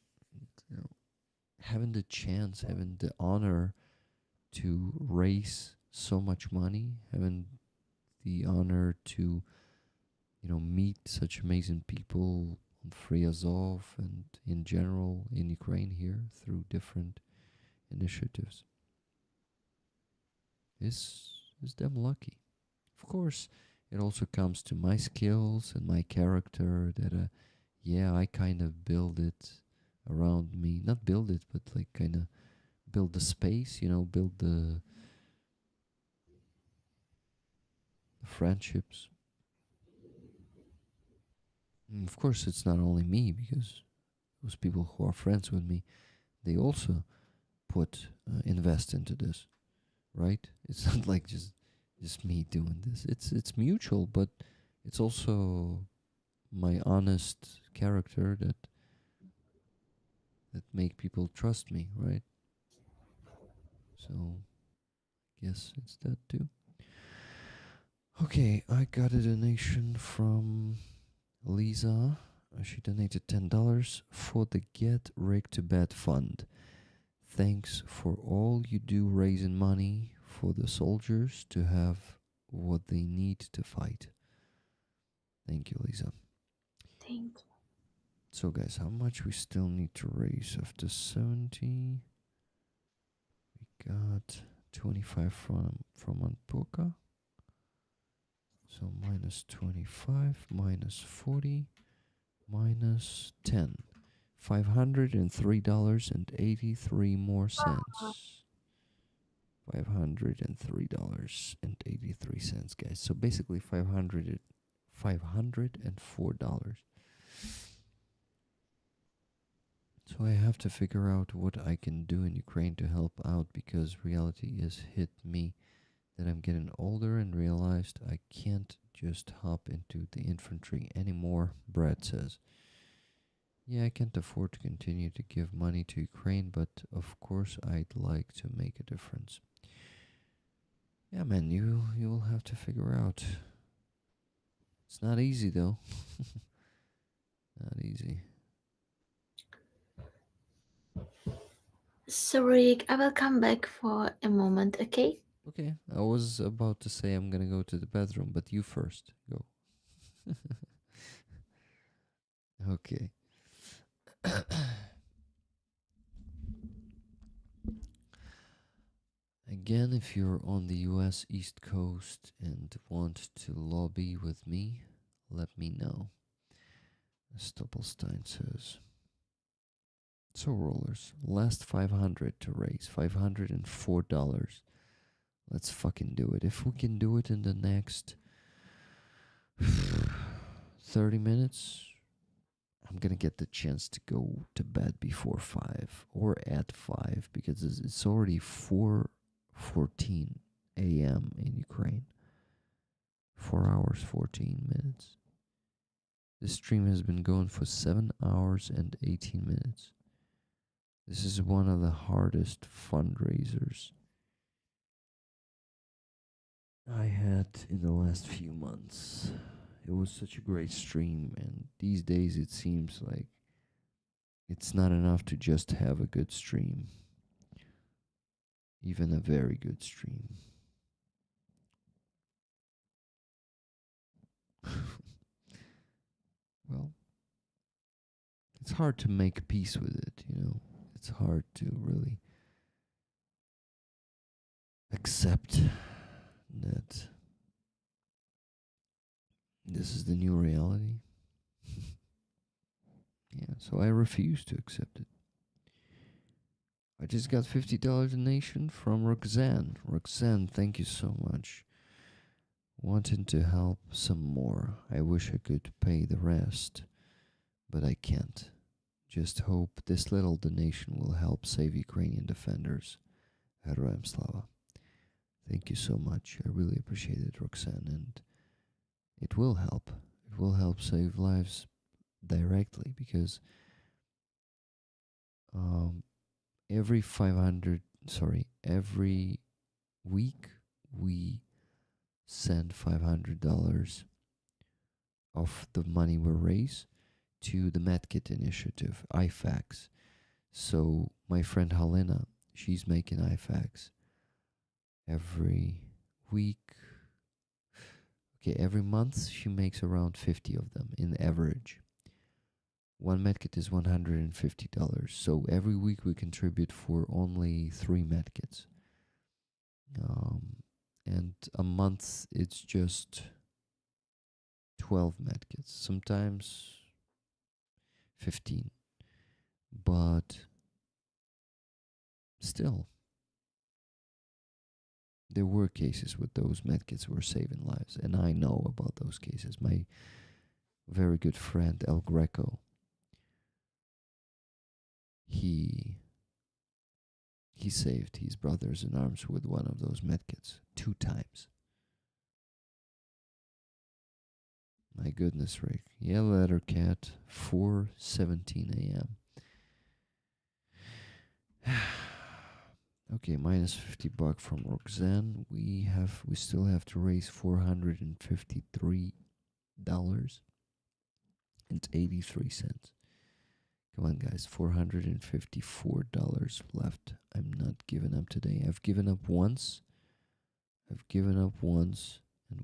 Speaker 1: Having the chance, having the honor to raise so much money, having the honor to meet such amazing people on Free Azov and in general in Ukraine here through different initiatives is damn lucky. Of course, it also comes to my skills and my character that I kind of build it around me. Not build it, but like kind of build the space, build the friendships. And of course, it's not only me, because those people who are friends with me, they also invest into this, right? It's not like just me doing this. It's mutual, but it's also my honest character that make people trust me, right? So guess it's that too. Okay, I got a donation from Lisa. She donated $10 for the Get Rick to Bed Fund. Thanks for all you do raising money for the soldiers to have what they need to fight. Thank you, Lisa.
Speaker 5: Thank you.
Speaker 1: So guys, how much we still need to raise after 70? We got 25 from Anpoka. So minus 25, minus 40, minus 10. $503.83 more cents. $503.83, guys. So basically $504. So I have to figure out what I can do in Ukraine to help out, because reality has hit me that I'm getting older and realized I can't just hop into the infantry anymore, Brad says. Yeah, I can't afford to continue to give money to Ukraine, but of course I'd like to make a difference. Yeah, man, you will have to figure out. It's not easy though. Not easy.
Speaker 5: So, Rick, I will come back for a moment, okay?
Speaker 1: Okay, I was about to say I'm gonna go to the bathroom, but you first. Go. Okay. Again, if you're on the US East Coast and want to lobby with me, let me know. Stoppelstein says. So, rollers, last 500 to raise, $504. Let's fucking do it. If we can do it in the next 30 minutes, I'm gonna get the chance to go to bed before 5 or at 5 because it's already 4:14 a.m. in Ukraine. 4 hours 14 minutes. This stream has been going for 7 hours and 18 minutes. This is one of the hardest fundraisers I had in the last few months. It was such a great stream, and these days it seems like it's not enough to just have a good stream, even a very good stream. Well, it's hard to make peace with it, you know. It's hard to really accept that this is the new reality. Yeah, so I refuse to accept it. I just got $50 donation from Roxanne. Roxanne, thank you so much. Wanting to help some more. I wish I could pay the rest, but I can't. Just hope this little donation will help save Ukrainian defenders. Heroям слава. Thank you so much. I really appreciate it, Roxanne, and it will help. It will help save lives directly because every week we send $500 of the money we raise to the Medkit initiative, IFAX. So my friend Helena, she's making IFAX every week. Okay, every month she makes around 50 of them in average. One medkit is $150. So every week we contribute for only 3 medkits. And a month it's just 12 medkits. Sometimes 15. But still, there were cases with those medkits were saving lives. And I know about those cases. My very good friend El Greco, he saved his brothers in arms with one of those medkits 2 times. My goodness, Rick. Yeah, letter cat, 4:17 a.m. Okay, minus $50 from Roxanne. We still have to raise $453.83. Come on, guys, $454 left. I'm not giving up today. I've given up once and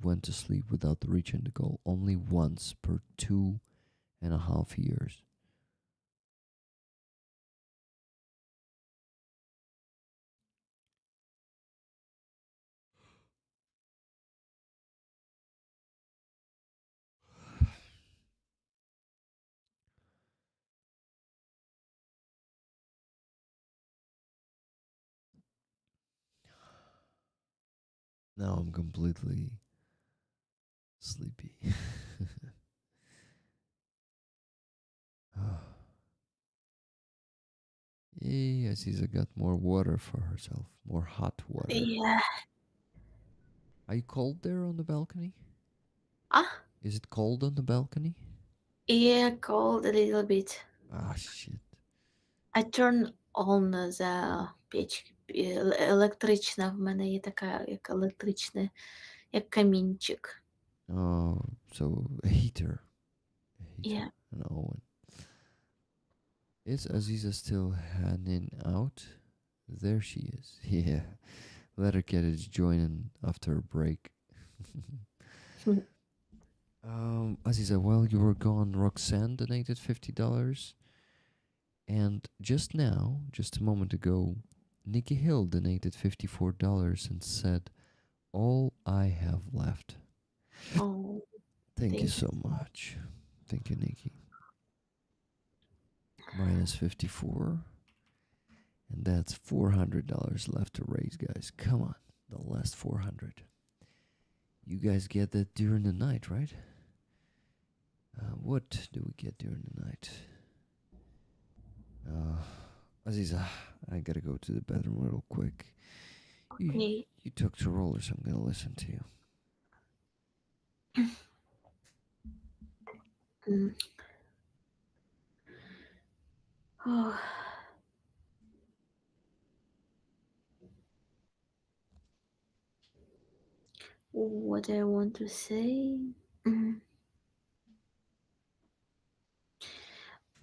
Speaker 1: went to sleep without reaching the goal. Only once per 2.5 years. Now I'm completely sleepy. Yay, Aziza got more water for herself. More hot water.
Speaker 5: Yeah.
Speaker 1: Are you cold there on the balcony?
Speaker 5: Ah,
Speaker 1: Is it cold on the balcony?
Speaker 5: yeah, cold a little bit.
Speaker 1: Ah, shit.
Speaker 5: I turn on the печь. Електрична в мене є така, як електричне, як камінчик.
Speaker 1: Oh, so a heater.
Speaker 5: Yeah.
Speaker 1: An oven. Is Aziza still hanging out? There she is. Yeah. Lettercat is joining after a break. Aziza, while you were gone, Roxanne donated $50. And just now, just a moment ago, Nikki Hill donated $54 and said, "All I have left."
Speaker 5: Oh,
Speaker 1: Thank you
Speaker 5: thank
Speaker 1: so much. Thank you, Nikki. Minus 54. And that's $400 left to raise, guys. Come on, the last 400. You guys get that during the night, right? What do we get during the night? Aziza, I gotta go to the bedroom real quick.
Speaker 5: Okay.
Speaker 1: You took to rollers. I'm gonna listen to you.
Speaker 5: Mm. Oh. What I want to say? Mm.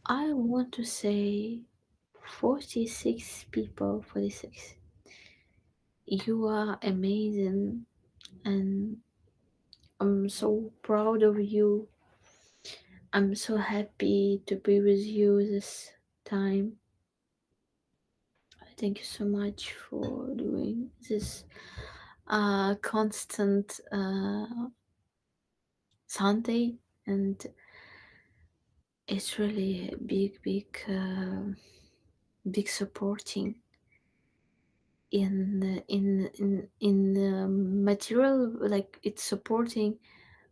Speaker 5: I want to say 46 people, 46. You are amazing, and I'm so proud of you. I'm so happy to be with you this time. Thank you so much for doing this constant Sunday, and it's really a big supporting in material, like it's supporting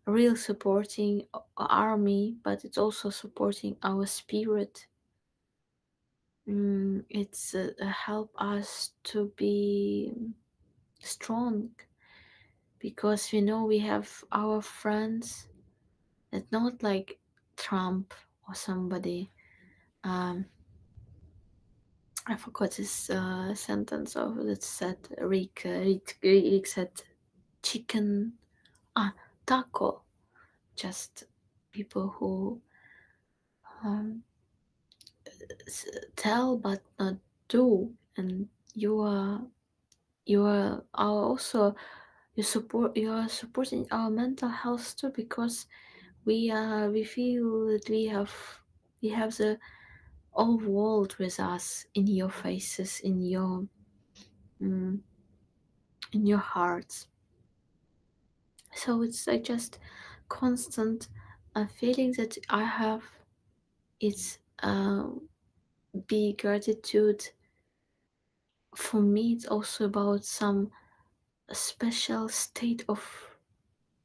Speaker 5: real supporting army, but it's also supporting our spirit. It's help us to be strong, because we know we have our friends. It's not like Trump or somebody. I forgot this sentence of that said Rick said chicken taco. Just people who tell but not do, and you are also you are supporting our mental health too, because we feel that we have the whole world with us, in your faces, mm, in your hearts. So it's like just constant feeling that I have. It's big gratitude. For me, it's also about some special state of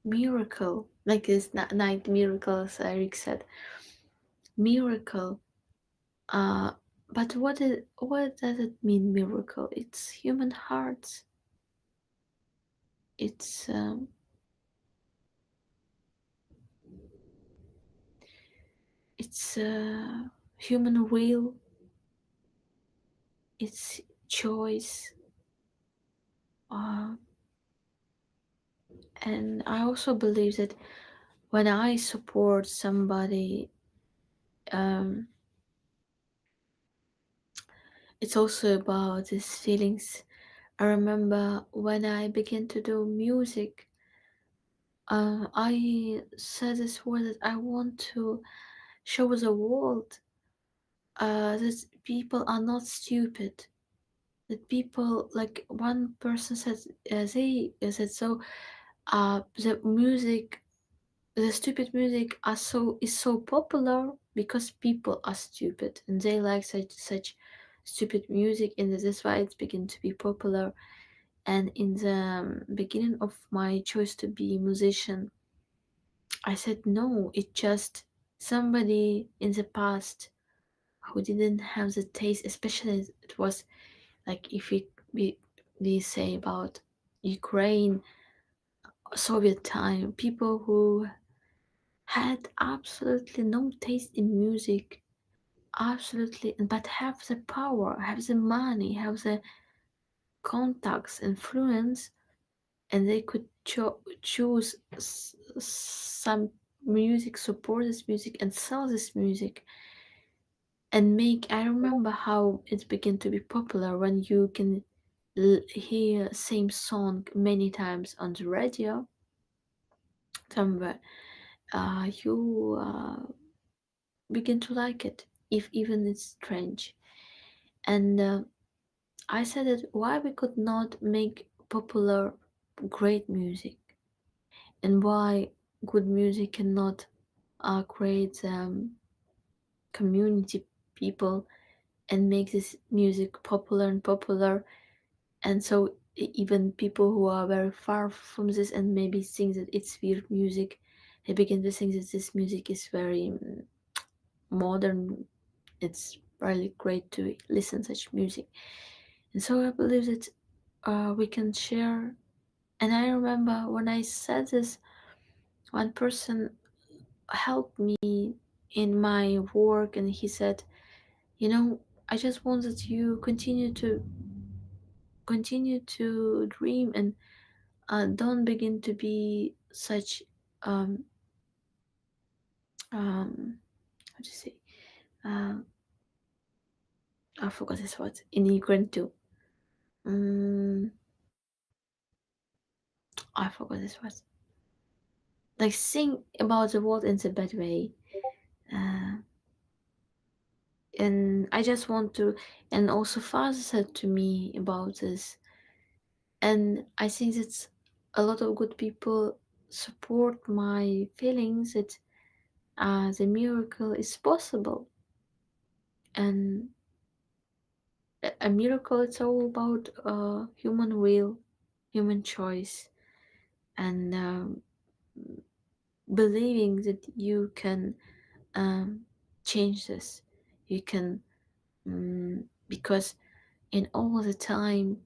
Speaker 5: miracle, like this night miracle, as Eric said. Miracle. But what does it mean, miracle? It's human hearts. It's human will. It's choice. And I also believe that when I support somebody, it's also about these feelings. I remember when I began to do music, I said this word that I want to show the world that people are not stupid. That people, like one person said, they said so. The stupid music is so popular because people are stupid and they like such stupid music, and that's why it's begin to be popular. And in the beginning of my choice to be a musician, I said no, it's just somebody in the past who didn't have the taste, especially it was like if we say about Ukraine, Soviet time, people who had absolutely no taste in music, absolutely, but have the power, have the money, have the contacts, influence, and they could choose some music, support this music, and sell this music, and make. I remember how it began to be popular when you can hear same song many times on the radio. Somewhere, you begin to like it, if even it's strange. And I said that why we could not make popular great music, and why good music cannot create community people and make this music popular and popular. And so even people who are very far from this and maybe think that it's weird music, I began to think that this music is very modern. It's really great to listen such music, and so I believe that we can share. And I remember when I said this, one person helped me in my work, and he said, I just want that you continue to dream, and don't begin to be such um how to say, uh, I forgot this word in Ukraine too. um I forgot this word. Like, think about the world in the bad way. uh, and I just want to, and also father said to me about this, and I think that a lot of good people support my feelings that the miracle is possible. And a miracle, it's all about human will, human choice, and believing that you can change this. You can, because in all the time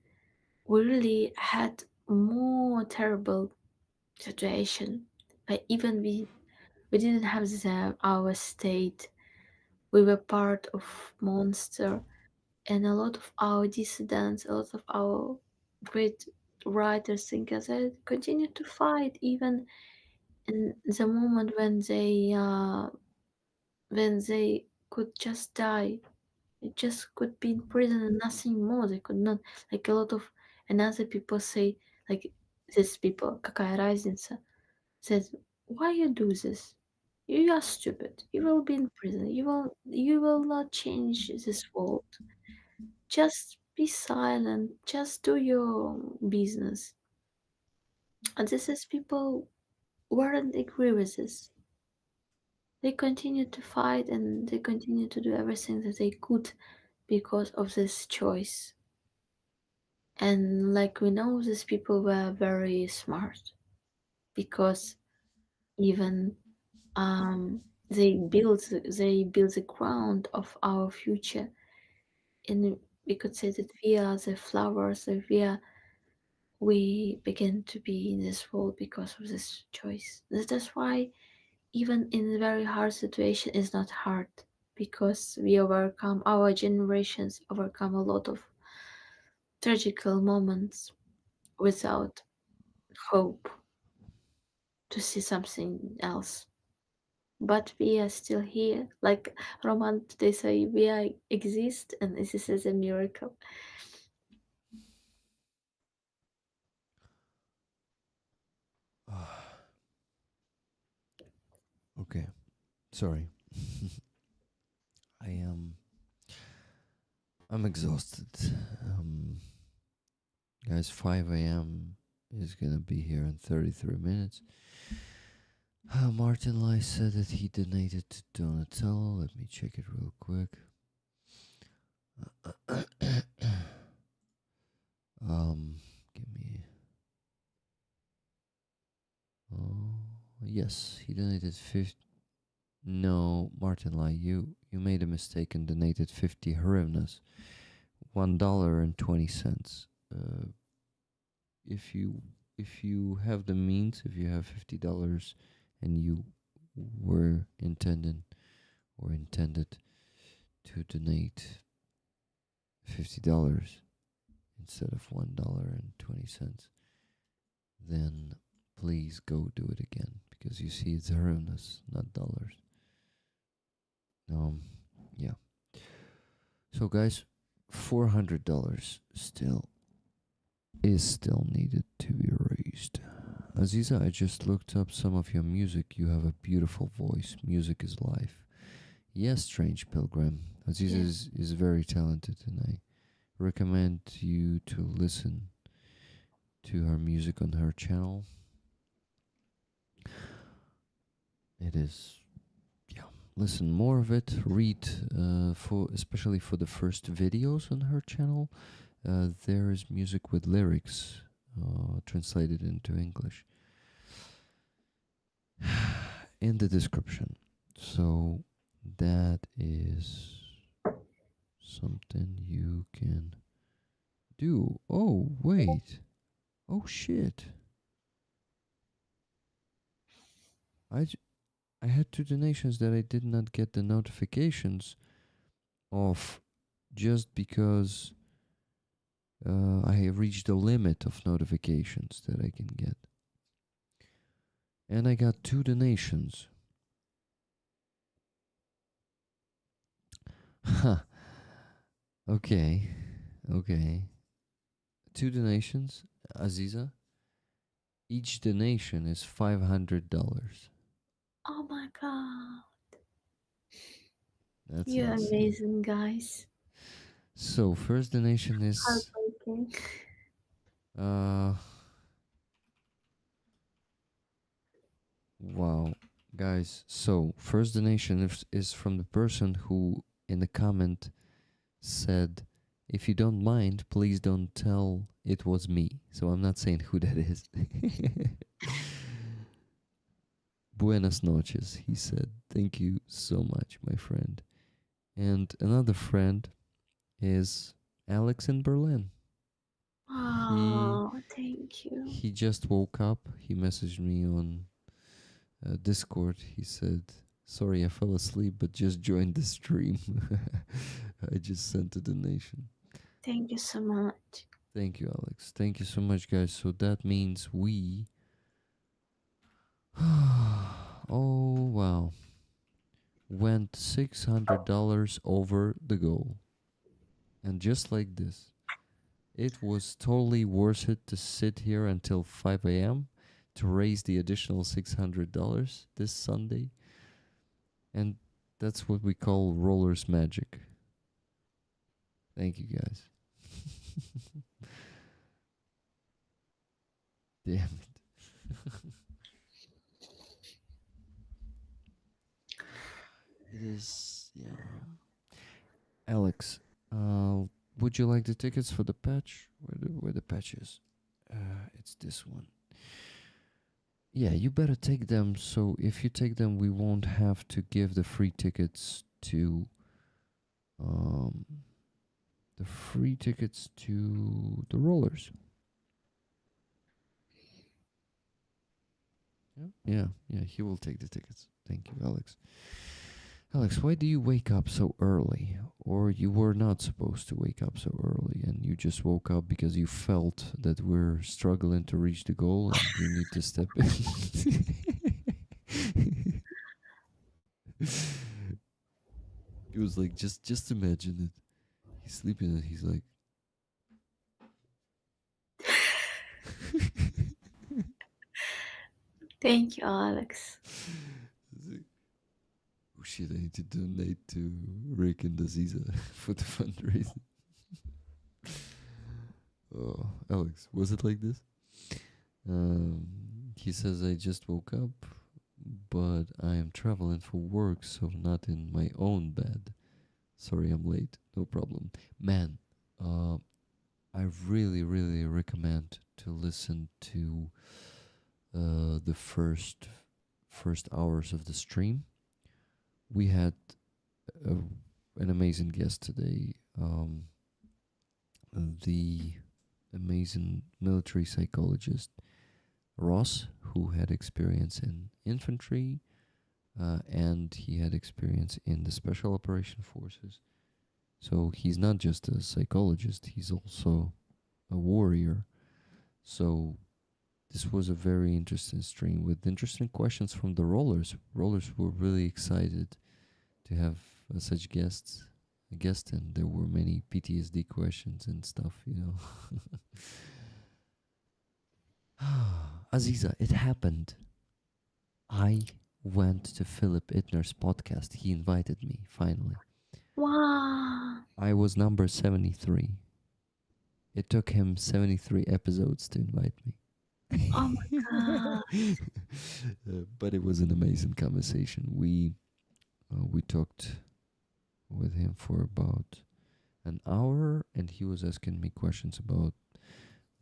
Speaker 5: we really had more terrible situation, but even we didn't have our state. We were part of monster, and a lot of our dissidents, a lot of our great writers, thinkers, they continue to fight even in the moment when they could just die. It just could be in prison and nothing more. They could not, like a lot of another people say, like these people, какая разница, said, why you do this? You are stupid. You will be in prison. You will not change this world. Just be silent. Just do your business. And this is people weren't agree with this. They continue to fight and they continue to do everything that they could because of this choice. And like we know, these people were very smart because even they built the ground of our future, and we could say that we are the flowers that we begin to be in this world because of this choice. That's why even in a very hard situation is not hard, because we overcome, our generations overcome a lot of tragical moments without hope to see something else. But we are still here. Like Roman today say, we are exist, and this is a miracle.
Speaker 1: Okay, sorry. I am. I'm exhausted. Guys, 5 a.m. is gonna be here in 33 minutes. Martin Lai said that he donated to Donatello. Let me check it real quick. Give me. Oh, yes, he donated 50. No, Martin Lai, you made a mistake and donated 50 hryvnias, $1.20. If you have the means, if you have $50 and you were intended to donate $50 instead of $1.20, then please go do it again, because you see it's hryvnias, not dollars. Yeah. So guys, $400 is still needed to be raised. Aziza, I just looked up some of your music. You have a beautiful voice. Music is life. Yes, Strange Pilgrim. Aziza is very talented, and I recommend you to listen to her music on her channel. It is, listen more of it. Read especially for the first videos on her channel. There is music with lyrics translated into English. in the description. So that is something you can do. Oh, wait. Oh, shit. I had 2 donations that I did not get the notifications of just because I reached the limit of notifications that I can get. And I got 2 donations. Huh. Okay. 2 donations, Aziza. Each donation is $500.
Speaker 5: Oh my god.
Speaker 1: That's
Speaker 5: You're
Speaker 1: insane.
Speaker 5: amazing, guys.
Speaker 1: So first donation is
Speaker 5: Heartbreaking.
Speaker 1: wow, guys. So first donation is from the person who in the comment said, if you don't mind, please don't tell it was me. So I'm not saying who that is. Buenas noches, he said. Thank you so much, my friend. And another friend is Alex in Berlin.
Speaker 5: Oh, thank you.
Speaker 1: He just woke up. He messaged me on Discord. He said, sorry, I fell asleep, but just joined the stream. I just sent a donation.
Speaker 5: Thank you so much.
Speaker 1: Thank you, Alex. Thank you so much, guys. So that means we... oh, wow. Went $600 over the goal. And just like this, it was totally worth it to sit here until 5 a.m. to raise the additional $600 this Sunday. And that's what we call Rollers Magic. Thank you, guys. Damn it. It is, yeah. Alex, would you like the tickets for the patch? Where the patch is? It's this one. Yeah, you better take them. So if you take them, we won't have to give the free tickets to the rollers. Yeah, he will take the tickets. Thank you, Alex. Alex, why do you wake up so early? Or you were not supposed to wake up so early and you just woke up because you felt that we're struggling to reach the goal and you need to step in? He was like, just imagine it. He's sleeping and he's like...
Speaker 5: Thank you, Alex.
Speaker 1: Oh shit, I need to donate to Rick and Aziza for the fundraising. Oh, Alex, was it like this? He says, I just woke up, but I am traveling for work, so not in my own bed. Sorry, I'm late. No problem. Man, I really, really recommend to listen to the first hours of the stream. We had an amazing guest today, the amazing military psychologist Ross, who had experience in infantry and he had experience in the Special Operation Forces. So he's not just a psychologist, he's also a warrior. So this was a very interesting stream with interesting questions from the rollers. Rollers were really excited to have such guests, a guest, and there were many PTSD questions and stuff, you know. Aziza, it happened. I went to Philip Ittner's podcast. He invited me, finally.
Speaker 5: Wow.
Speaker 1: I was number 73. It took him 73 episodes to invite me.
Speaker 5: Oh my god.
Speaker 1: But it was an amazing conversation. We talked with him for about an hour, and he was asking me questions about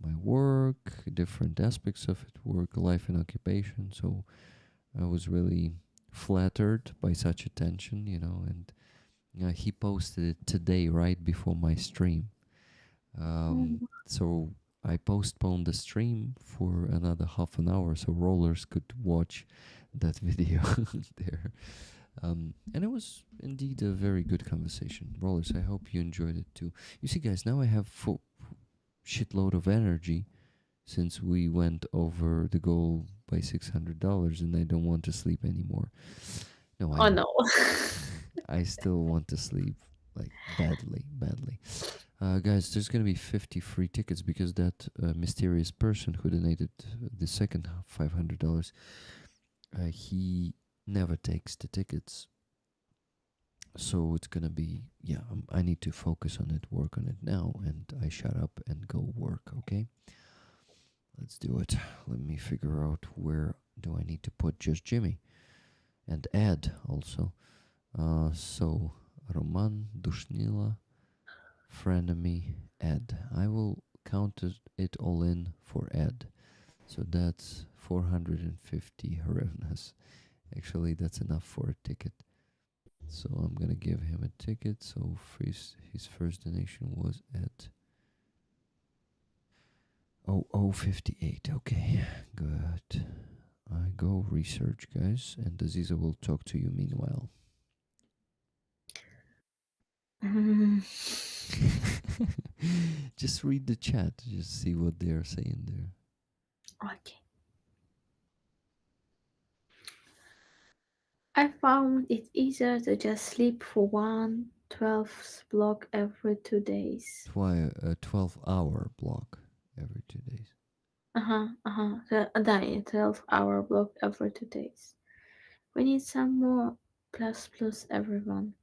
Speaker 1: my work, different aspects of it, work, life, and occupation. So I was really flattered by such attention, and he posted it today, right before my stream. So I postponed the stream for another half an hour so rollers could watch that video there. And it was indeed a very good conversation. Rollers, I hope you enjoyed it too. You see, guys, now I have full shitload of energy since we went over the goal by $600 and I don't want to sleep anymore. No,
Speaker 5: Oh no.
Speaker 1: I still want to sleep, like, badly. Guys, there's gonna be 50 free tickets because that mysterious person who donated the second $500, he never takes the tickets. So it's gonna be, I need to focus on it, work on it now, and I shut up and go work, okay? Let's do it. Let me figure out where do I need to put just Jimmy and Ed also. So Roman, Dushnila, Frenemy, Ed. I will count it all in for Ed. So that's 450 hryvnias. Actually, that's enough for a ticket. So I'm gonna give him a ticket. So his first donation was at 0058. Okay, good. I go research, guys, and Aziza will talk to you meanwhile. Just read the chat, just see what they're saying there.
Speaker 5: Okay. I found it easier to just sleep for 1/12 block every 2 days.
Speaker 1: Why a 12-hour block every 2 days?
Speaker 5: A 12-hour block every 2 days. We need some more plus everyone.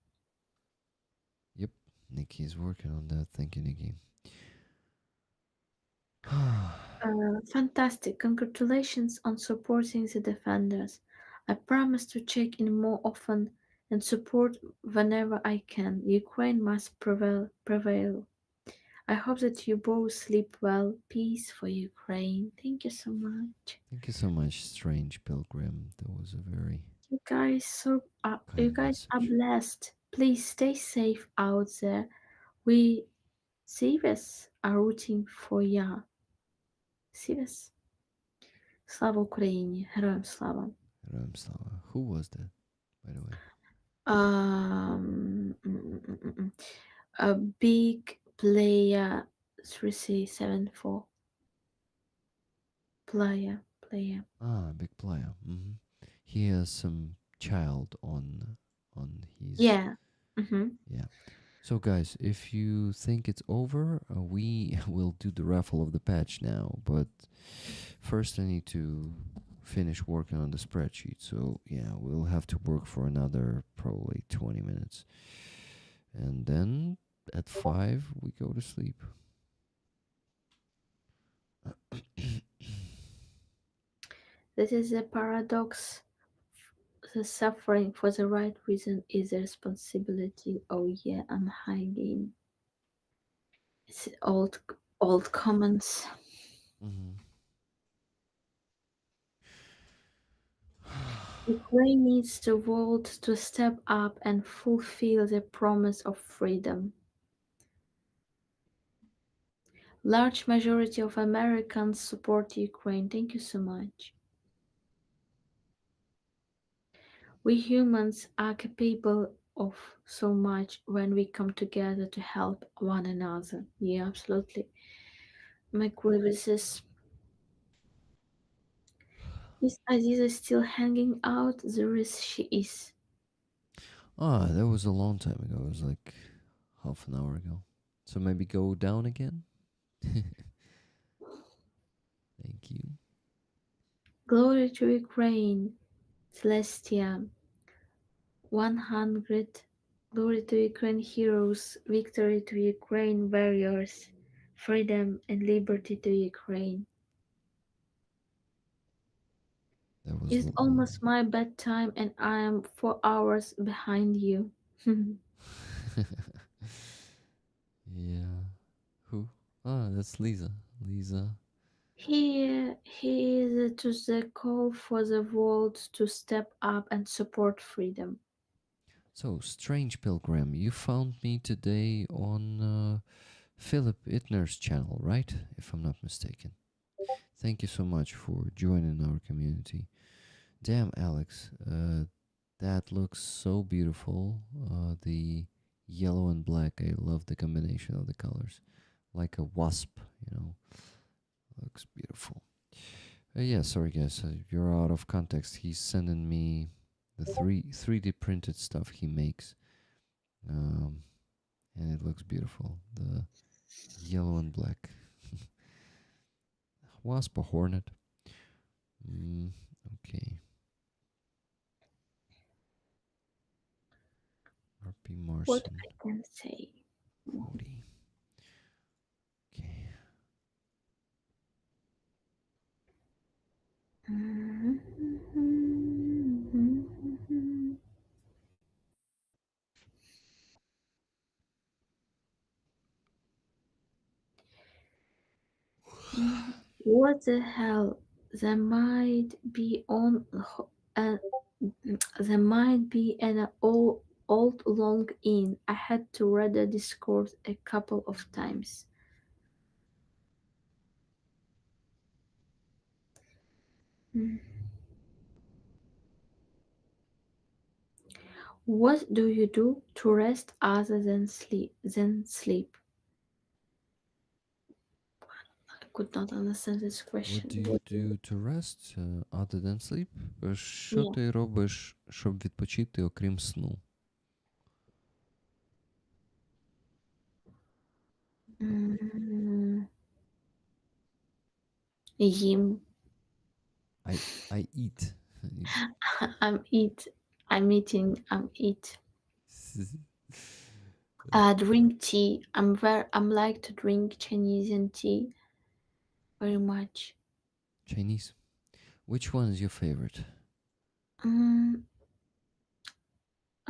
Speaker 1: Yep, Nikki is working on that. Thank you, Nikki.
Speaker 5: Fantastic. Congratulations on supporting the defenders. I promise to check in more often and support whenever I can. Ukraine must prevail. I hope that you both sleep well. Peace for Ukraine. Thank you so much.
Speaker 1: Thank you so much, Strange Pilgrim. That was a very
Speaker 5: You guys are
Speaker 1: message.
Speaker 5: blessed. Please stay safe out there. We Sivas are rooting for ya. Sivas. Слава Україні! Героям слава!
Speaker 1: Ram Slava. Who was that, by the way?
Speaker 5: A big player 3374. Player.
Speaker 1: Ah, big player. He has some child on his.
Speaker 5: Yeah.
Speaker 1: Yeah. So, guys, if you think it's over, we will do the raffle of the patch now. But first, I need to finish working on the spreadsheet. So, yeah, we'll have to work for another probably 20 minutes. And then at 5, we go to sleep.
Speaker 5: This is a paradox. The suffering for the right reason is a responsibility. Oh yeah, I'm hiding. It's old comments. Ukraine needs the world to step up and fulfill the promise of freedom. Large majority of Americans support Ukraine. Thank you so much. We humans are capable of so much when we come together to help one another. Yeah, absolutely. My grievances. Is Aziza still hanging out? There is she is.
Speaker 1: That was a long time ago. It was like half an hour ago. So maybe go down again? Thank you.
Speaker 5: Glory to Ukraine, Celestia. 100. Glory to Ukraine heroes, victory to Ukraine warriors, freedom and liberty to Ukraine.
Speaker 1: That was
Speaker 5: It's almost my bedtime and I am 4 hours behind you.
Speaker 1: Yeah. Who? Ah, that's Lisa. Lisa.
Speaker 5: He is to the call for the world to step up and support freedom.
Speaker 1: So, Strange Pilgrim, you found me today on Philip Ittner's channel, right? If I'm not mistaken. Thank you so much for joining our community. Damn, Alex, that looks so beautiful. The yellow and black, I love the combination of the colors. Like a wasp, looks beautiful. Yeah, sorry guys, you're out of context. He's sending me the 3D printed stuff he makes. And it looks beautiful. The yellow and black. Wasp or hornet? Okay. RP
Speaker 5: What
Speaker 1: Marson.
Speaker 5: I can say.
Speaker 1: Howdy. Okay.
Speaker 5: What the hell? There might be on uh, there might be an old long in. I had to read the Discord a couple of times. What do you do to rest other than sleep? I could not understand this question.
Speaker 1: What do you do to rest other than sleep? Що
Speaker 5: Yeah.
Speaker 1: ти робиш, щоб відпочити, окрім сну?
Speaker 5: Їм.
Speaker 1: I eat.
Speaker 5: I'm eating. I'm eat. Drink tea. I'm like to drink Chinese tea very much.
Speaker 1: Chinese. Which one is your favorite?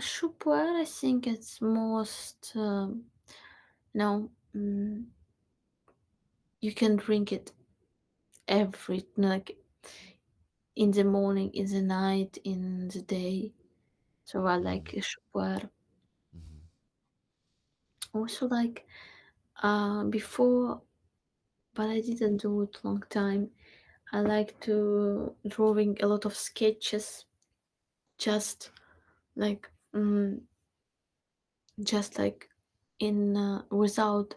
Speaker 5: Choupeur, I think it's most no. You can drink it every like in the morning, in the night, in the day. So I like choupeur.
Speaker 1: Mhm.
Speaker 5: Also like before, but I didn't do it long time. I like to drawing a lot of sketches, just like just like in without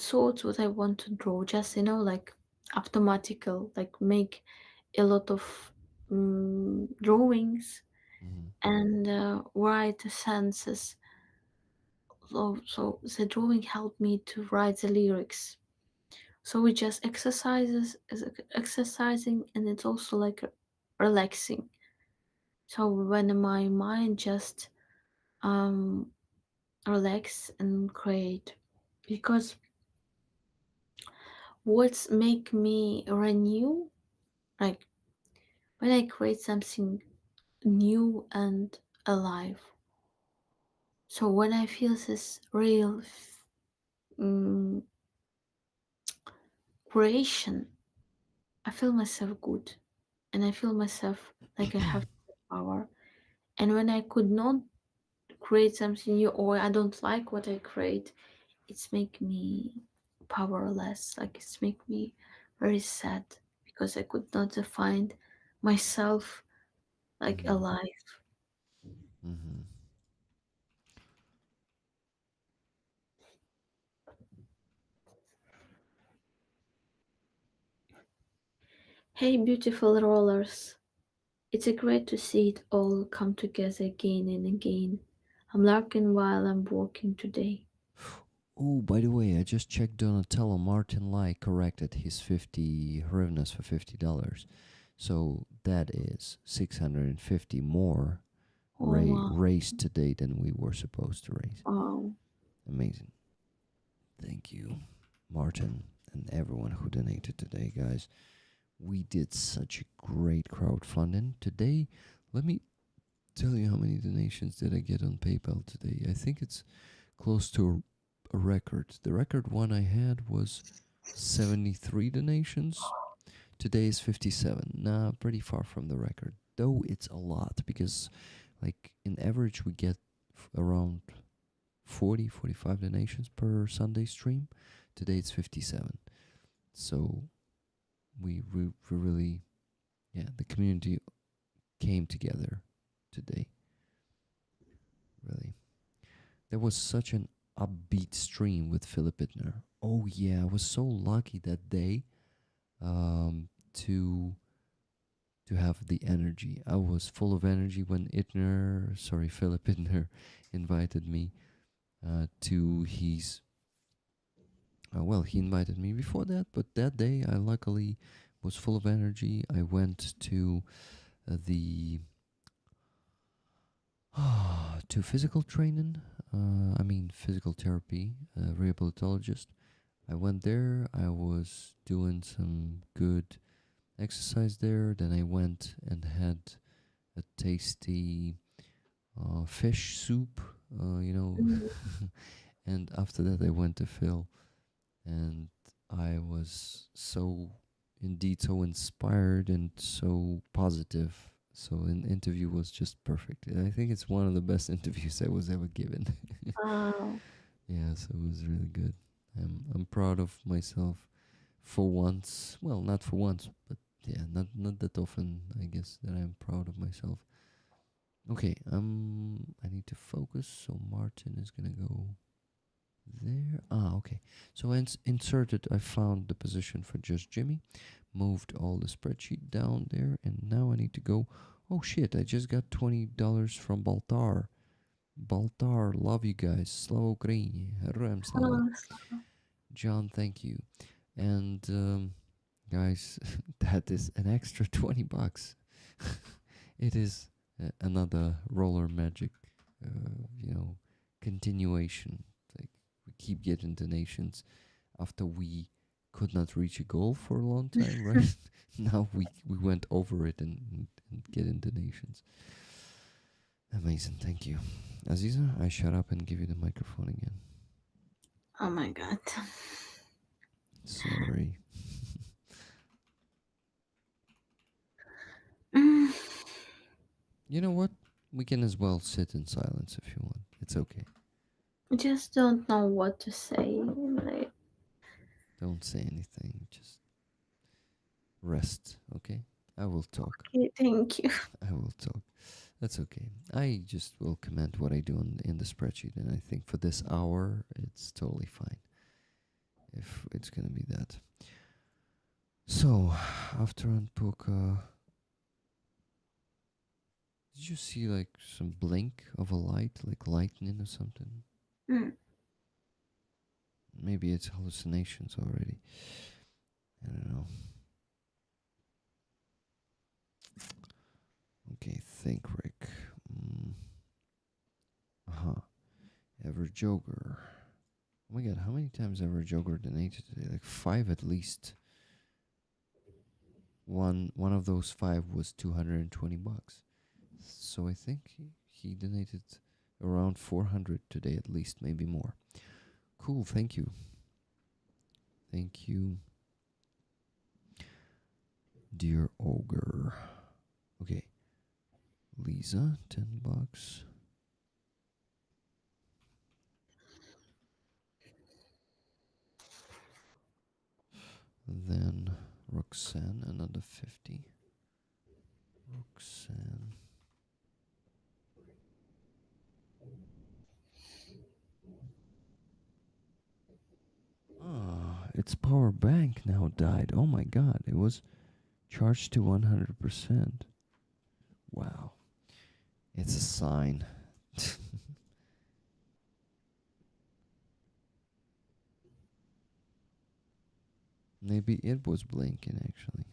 Speaker 5: thoughts what I want to draw. Just like automatical, like make a lot of drawings
Speaker 1: Mhm.
Speaker 5: and write sentences. So the drawing helped me to write the lyrics. So we just exercising, and it's also like relaxing. So when my mind just relax and create, because what's make me renew, like when I create something new and alive. So when I feel this real um, creation, I feel myself good, and I feel myself like I have power. And when I could not create something new, or I don't like what I create, it's make me powerless. Like it's make me very sad because I could not find myself like
Speaker 1: Mhm.
Speaker 5: alive.
Speaker 1: Mhm.
Speaker 5: Hey, beautiful rollers. It's a great to see it all come together again and again. I'm lurking while I'm working today.
Speaker 1: Oh, by the way, I just checked Donatello. Martin Lai corrected his 50 hryvnias for $50. So that is 650 more
Speaker 5: Oh wow.
Speaker 1: raised today than we were supposed to raise.
Speaker 5: Wow.
Speaker 1: Amazing. Thank you, Martin, and everyone who donated today, guys. We did such a great crowdfunding today. Let me tell you how many donations did I get on PayPal today. I think it's close to a record. The record one I had was 73 donations. Today is 57. Nah, pretty far from the record. Though it's a lot because, like, in average, we get around 40, 45 donations per Sunday stream. Today it's 57. So we really, yeah, the community came together today. Really. There was such an upbeat stream with Philip Ittner. Oh yeah, I was so lucky that day to have the energy. I was full of energy when Philip Ittner invited me to his well, he invited me before that, but that day I luckily was full of energy. I went to the to physical training. Physical therapy, rehabilitologist. I went there. I was doing some good exercise there. Then I went and had a tasty fish soup.
Speaker 5: Mhm.
Speaker 1: And after that, I went to Phil, and I was indeed so inspired and so positive. So an interview was just perfect. I think it's one of the best interviews I was ever given.
Speaker 5: Wow.
Speaker 1: Yeah, so it was really good. I'm proud of myself for once. Well, not for once, but yeah, not that often, I guess, that I'm proud of myself. Okay, I need to focus. So Martin is gonna go there. Okay. So inserted, I found the position for just Jimmy, moved all the spreadsheet down there, and now I need to go. Oh shit! I just got $20 from Baltar. Baltar, love you guys. Slava Ukraini. Героям слава.
Speaker 5: Oh,
Speaker 1: John, thank you. And guys, that is an extra $20. It is another roller magic, continuation. Like we keep getting donations after we could not reach a goal for a long time, right? Now we went over it and getting donations. Amazing, thank you. Aziza, I shut up and give you the microphone again.
Speaker 5: oh my god.
Speaker 1: Sorry.
Speaker 5: Mm,
Speaker 1: You know what? We can as well sit in silence if you want. It's okay.
Speaker 5: I just don't know what to say. Like,
Speaker 1: Don't say anything. Just rest, okay? I will talk.
Speaker 5: okay, thank you.
Speaker 1: I will talk. That's okay. I just will comment what I do in the spreadsheet, and I think for this hour, it's totally fine. If it's gonna be that. So, after Unpoka, did you see like some blink of a light, like lightning or something?
Speaker 5: Mm.
Speaker 1: Maybe it's hallucinations already. I don't know. Okay, think, Rick. Ever Joker. Oh my god, how many times Ever Joker donated today? Like 5 at least. One of those 5 was $220. So I think he donated around 400 today at least, maybe more. Cool, thank you. Thank you. Dear Ogre. Okay. Lisa, $10. Then Roxanne, another 50. Roxanne. Its power bank now died. Oh my god, it was charged to 100%. Wow. It's a sign. Maybe it was blinking actually.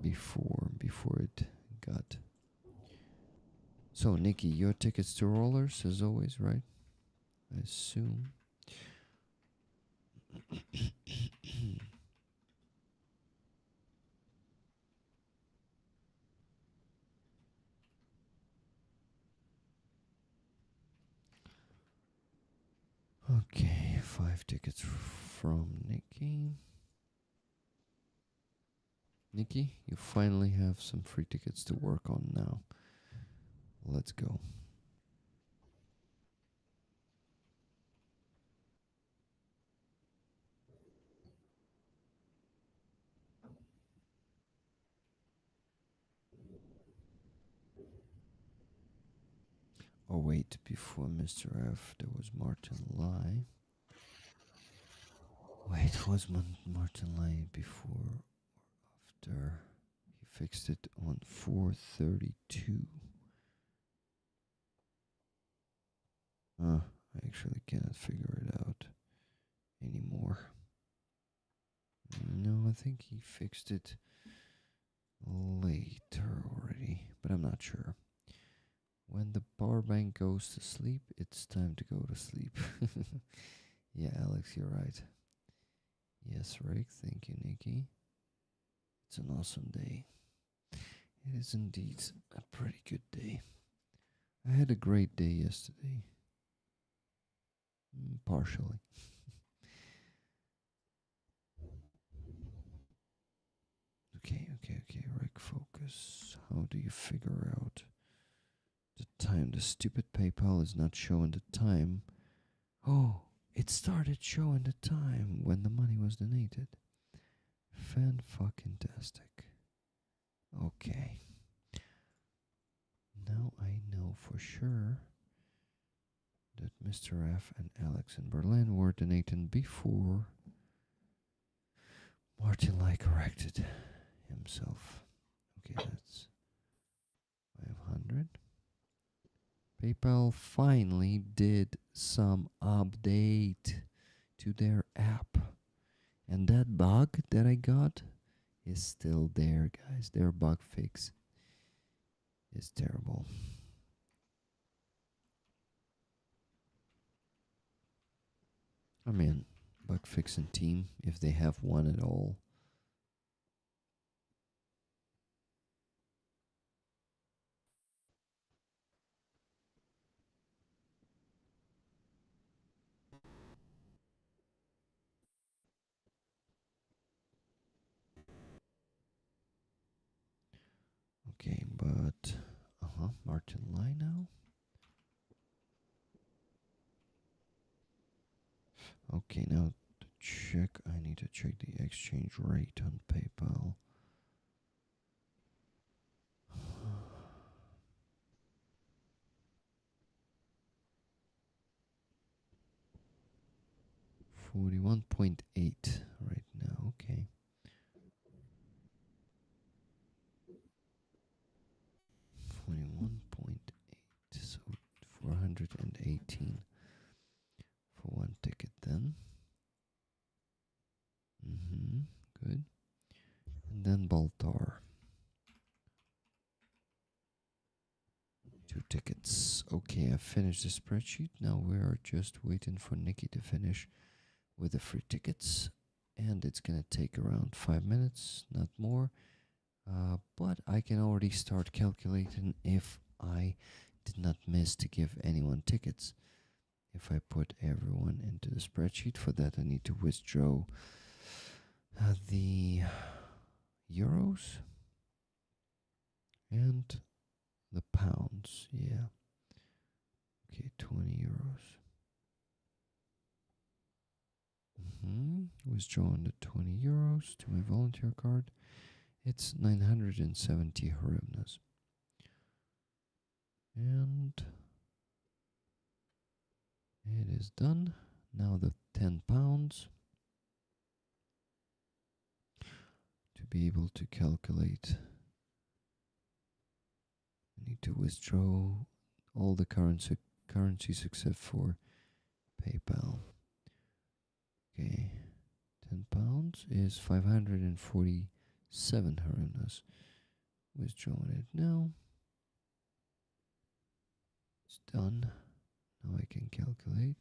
Speaker 1: before it got. So Nikki, your tickets to rollers as always, right? I assume. Okay, 5 tickets from Nikki. Nikki, you finally have some free tickets to work on now. Let's go. Oh wait, before Mr. F, there was Martin Lai. Wait, was Martin Lai before or after? He fixed it on 432. I actually cannot figure it out anymore. No, I think he fixed it later already, but I'm not sure. When the power bank goes to sleep, it's time to go to sleep. Yeah, Alex, you're right. Yes, Rick, thank you, Nikki. It's an awesome day. It is indeed a pretty good day. I had a great day yesterday. Partially. Okay, Rick, focus. How do you figure out the time? The stupid PayPal is not showing the time. Oh, it started showing the time when the money was donated. Fan-fucking-tastic. Okay. Now I know for sure that Mr. F and Alex in Berlin were donating before Martin Lai corrected himself. Okay, that's 500. PayPal finally did some update to their app. And that bug that I got is still there, guys. Their bug fix is terrible. I mean, bug fixing team, if they have one at all. Okay, but Martin Lai now. Okay, now to check, I need to check the exchange rate on PayPal. $41.8 right now. Okay. 41.8, so 418 for one ticket then. Good. And then Baltar. 2 tickets. Okay, I finished the spreadsheet. Now we are just waiting for Nikki to finish with the free tickets. And it's gonna take around 5 minutes, not more. But I can already start calculating if I did not miss to give anyone tickets. If I put everyone into the spreadsheet, for that I need to withdraw the euros and the pounds. Yeah. Okay, 20 euros. Withdrawing the 20 euros to my volunteer card. It's 970 hryvnias. And it is done. Now the 10 pounds. To be able to calculate, I need to withdraw all the currencies except for PayPal. Okay, 10 pounds is 547 hryvnias. Withdrawing it now. It's done. Now I can calculate.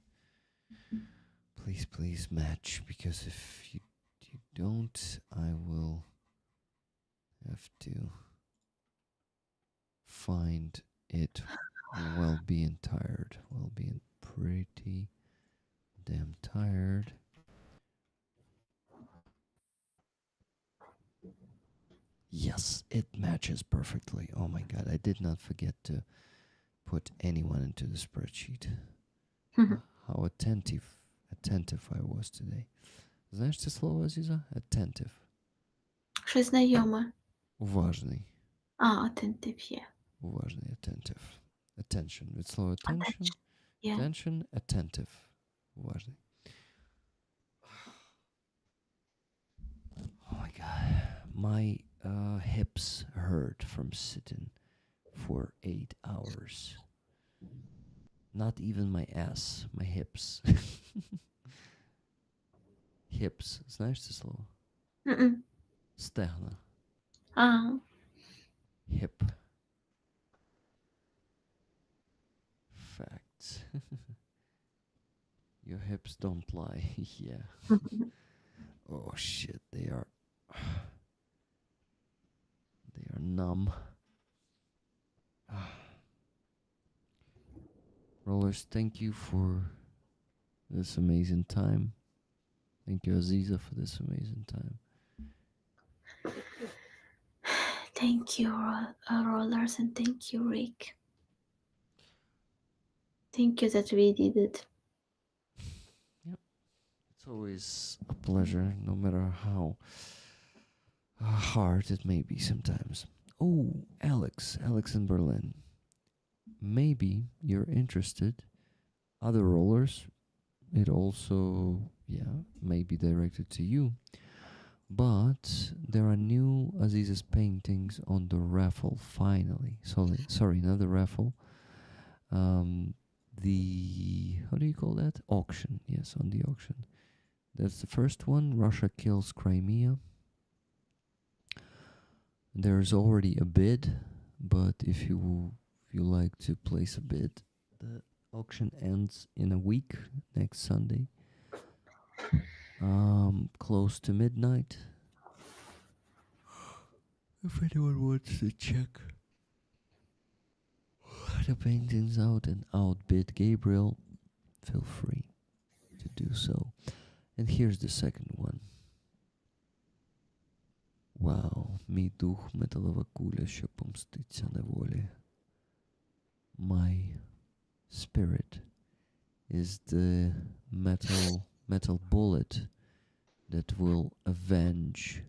Speaker 1: Please match, because if you don't, I will have to find it while being tired, while being pretty damn tired. my God, I did not forget to put anyone into the spreadsheet. How attentive I was today. Знаешь це слово, Aziza? Attentive.
Speaker 5: Щось знайоме.
Speaker 1: Уважний.
Speaker 5: Attentive є.
Speaker 1: Уважний, attentive. Attention. Від слова attention.
Speaker 5: Yeah.
Speaker 1: Attention, attentive. Уважний. Oh my God. My hips hurt from sitting for 8 hours. Not even my ass, my hips. Hips. Знаєш це слово?
Speaker 5: Mm-mm.
Speaker 1: Стегна. Hip. Facts. Your hips don't lie. Yeah. Oh shit, they are numb. Rollers, thank you for this amazing time. Thank you, Aziza, for this amazing time.
Speaker 5: Thank you, Rollers, and thank you, Rick. Thank you that we did it.
Speaker 1: It's always a pleasure, no matter how hard it may be sometimes. Oh, Alex in Berlin. Maybe you're interested. Other rollers, it also, may be directed to you. But there are new Aziza's paintings on the raffle, finally. Sorry, not the raffle. The, how do you call that? Auction. Yes, on the auction. That's the first one, Russia Kills Crimea. There's already a bid, but if you like to place a bid, the auction ends in a week, next Sunday. Close to midnight. If anyone wants to check the paintings out and outbid Gabriel, feel free to do so. And here's the second one. Wow, мій дух металова куля, що помститься неволі. My spirit is the metal bullet that will avenge,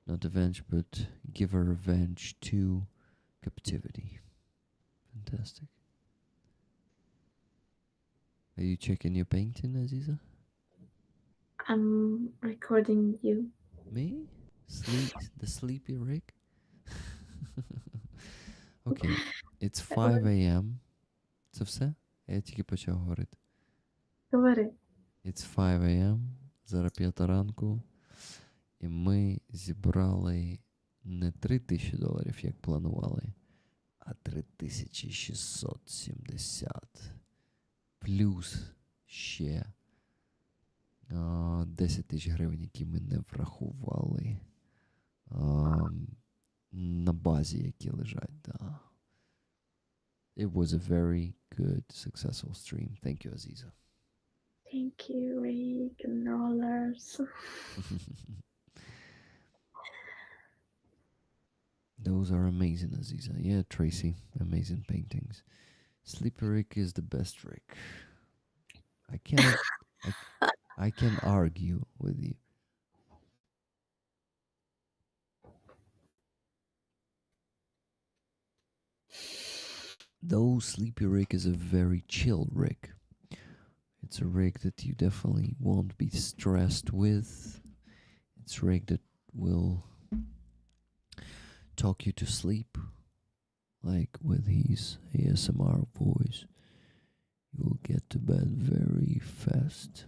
Speaker 1: not avenge, but give a revenge to captivity. Fantastic. Are you checking your painting, Aziza?
Speaker 5: I'm recording you.
Speaker 1: Me? The sleepy Rick? Okay, it's 5 a.m. Це все? Я тільки почав говорити.
Speaker 5: Говори.
Speaker 1: It's 5 a.m. Зараз 5 ранку. І ми зібрали не $3000, як планували, а 3670. Плюс ще 10 тисяч гривень, які ми не врахували на базі, які лежать. Да. It was a very good, successful stream. Thank you, Aziza.
Speaker 5: Thank you, Rick and Rollers.
Speaker 1: Those are amazing, Aziza. Yeah, Tracy, amazing paintings. Sleepy Rick is the best Rick. I can argue with you. Though Sleepy Rick is a very chill Rick. It's a rig that you definitely won't be stressed with. It's a rig that will talk you to sleep, like with his ASMR voice. You will get to bed very fast.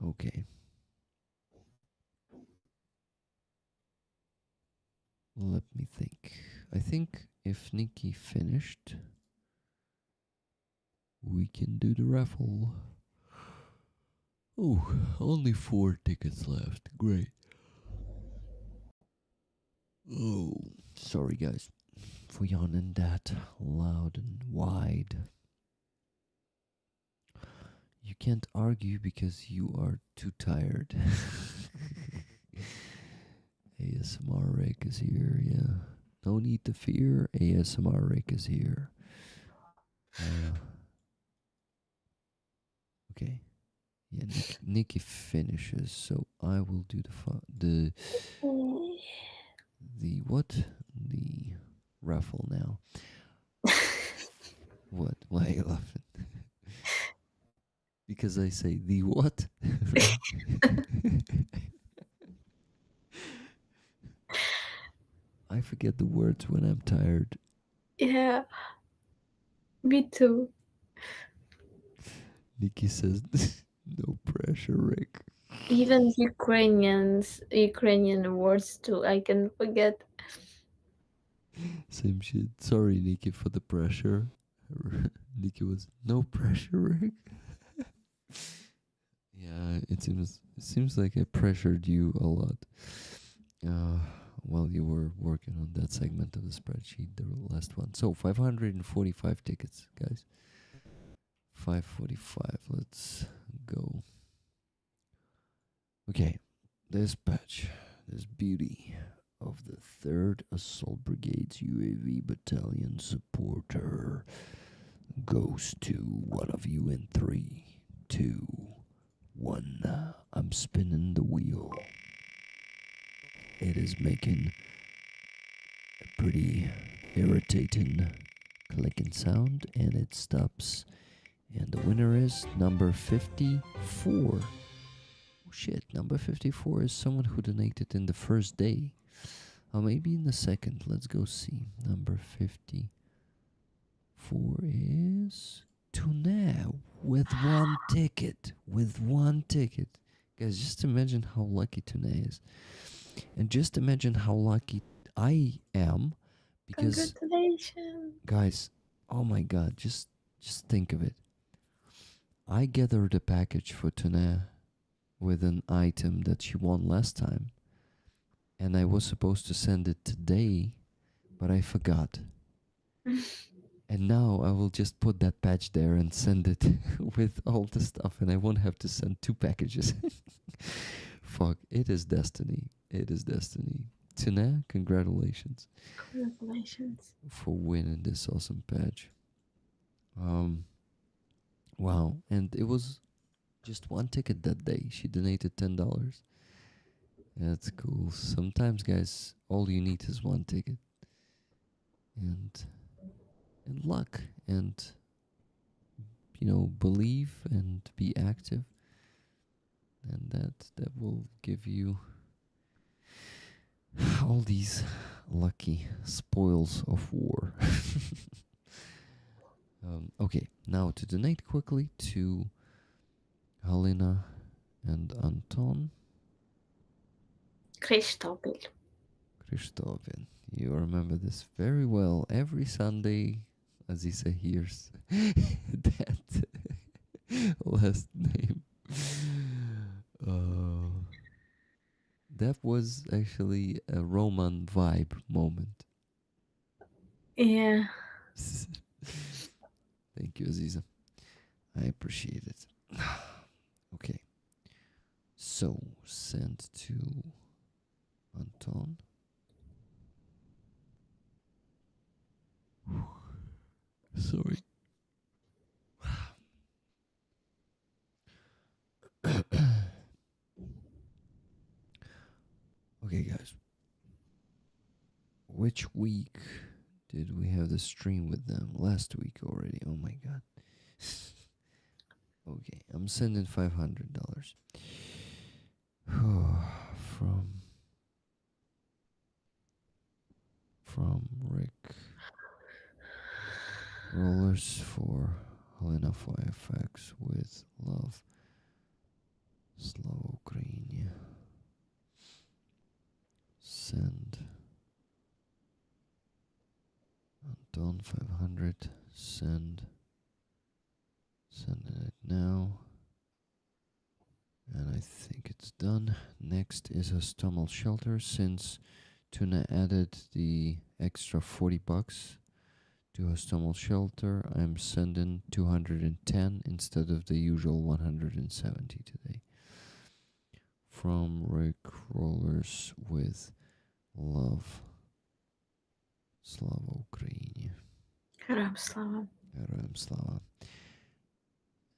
Speaker 1: Okay. Let me think. I think if Nikki finished, we can do the raffle. Oh, only 4 tickets left. Great. Oh, sorry guys for yawning that loud and wide. You can't argue because you are too tired. ASMR Rick is here, yeah. No need to fear, ASMR Rick is here. Okay. Yeah, Nikki finishes, so I will do the what? The raffle now. What? Why are you laughing? Because I say the what? I forget the words when I'm tired.
Speaker 5: Yeah, me too.
Speaker 1: Nikki says, no pressure, Rick.
Speaker 5: Even Ukrainian words too, I can forget.
Speaker 1: Same shit. Sorry, Nikki, for the pressure. Nikki was, no pressure, Rick. Yeah, it seems like I pressured you a lot while you were working on that segment of the spreadsheet, the last one. So 545 tickets, guys. 545. Let's go. Okay, this patch, this beauty of the 3rd Assault Brigade's UAV Battalion supporter goes to one of you in 3, 2, 1. I'm spinning the wheel. It is making a pretty irritating clicking sound, and it stops. And the winner is number 54. Oh shit, number 54 is someone who donated in the first day. Or maybe in the second. Let's go see. Number 54 is Tuna with one ticket. With one ticket. Guys, just imagine how lucky Tuna is. And just imagine how lucky I am. Because,
Speaker 5: Congratulations.
Speaker 1: guys, oh my god, just think of it. I gathered a package for Tuna with an item that she won last time. And I was supposed to send it today, but I forgot. And now I will just put that patch there and send it with all the stuff, and I won't have to send 2 packages. Fuck, it is destiny. It is destiny. Tuna, congratulations.
Speaker 5: Congratulations.
Speaker 1: For winning this awesome patch. Wow, and it was just one ticket that day. She donated $10. That's cool. Sometimes, guys, all you need is one ticket. And luck. And, believe and be active. And that will give you all these lucky spoils of war. Okay, now to donate quickly to Halina and Anton.
Speaker 5: Kristopil.
Speaker 1: Kristofin. You remember this very well. Every Sunday, Aziza hears that last name. That was actually a Roman vibe moment.
Speaker 5: Yeah.
Speaker 1: Thank you, Aziza. I appreciate it. Okay. So, send to Anton. Sorry. Okay, guys. Which week did we have the stream with them? Last week already. Oh my god. Okay, I'm sending $500. From Rick. Rollers for Helena FX with love. Slava Ukraine. Send. Anton 500. Send. Sending it now. And I think it's done. Next is a Stommel shelter. Since Tuna added the extra $40 to Stommel shelter, I'm sending 210 instead of the usual 170 today. From Rick Rollers with Love. Slava Ukraini.
Speaker 5: Героям слава.
Speaker 1: Героям слава.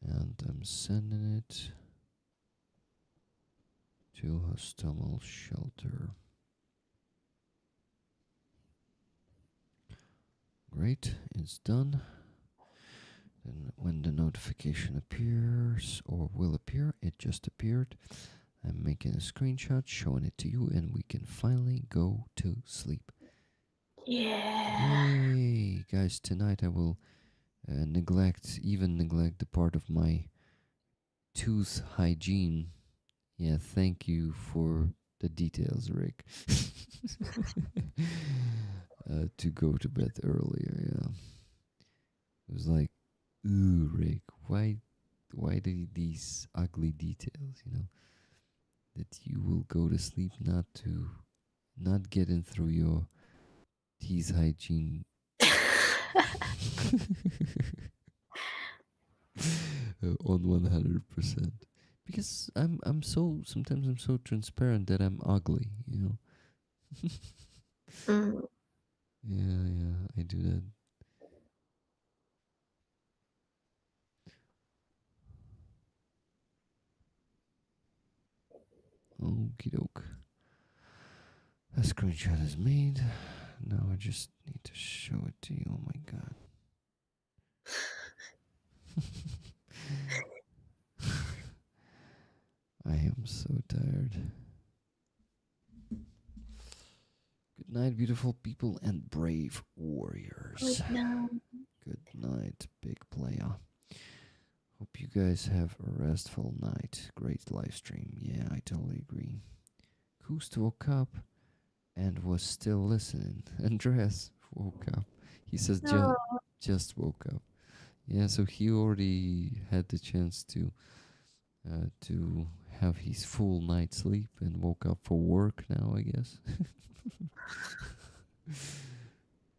Speaker 1: And I'm sending it to Hostomel Shelter. Great, it's done. Then when the notification appears or will appear, it just appeared. I'm making a screenshot, showing it to you, and we can finally go to sleep.
Speaker 5: Yeah.
Speaker 1: Yay! Guys, tonight I will neglect the part of my tooth hygiene. Yeah, thank you for the details, Rick. To go to bed earlier, yeah. It was like, ooh, Rick, why do these ugly details, that you will go to sleep not getting through your teeth hygiene. On 100%, because sometimes I'm so transparent that I'm ugly,
Speaker 5: Mm.
Speaker 1: Yeah, I do that. Okie doke. A screenshot is made. Now I just need to show it to you. Oh my god. I am so tired. Good night, beautiful people and brave warriors.
Speaker 5: Good night.
Speaker 1: Good night, big player. Hope you guys have a restful night. Great live stream. Yeah, I totally agree. Kust woke up and was still listening. Andreas woke up. He says just woke up. Yeah, so he already had the chance to have his full night's sleep and woke up for work now, I guess.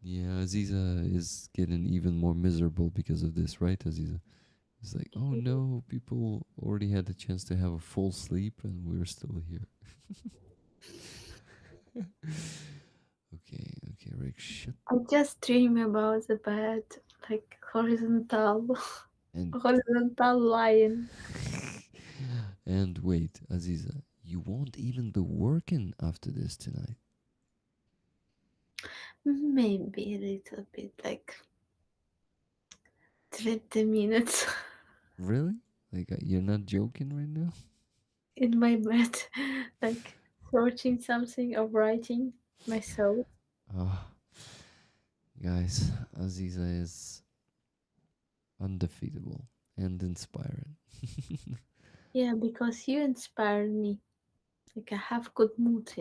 Speaker 1: Yeah, Aziza is getting even more miserable because of this, right, Aziza? It's like, oh no, people already had the chance to have a full sleep and we're still here. Okay, Rick, shut.
Speaker 5: I just dream about the bed, like horizontal line.
Speaker 1: And wait, Aziza, you won't even be working after this tonight.
Speaker 5: Maybe a little bit, like 20 minutes
Speaker 1: Really? Like, you're not joking right now?
Speaker 5: in my bed, like searching something or writing myself.
Speaker 1: Guys, Aziza is undefeatable and inspiring.
Speaker 5: Yeah, because you inspired me. Like I have good mood,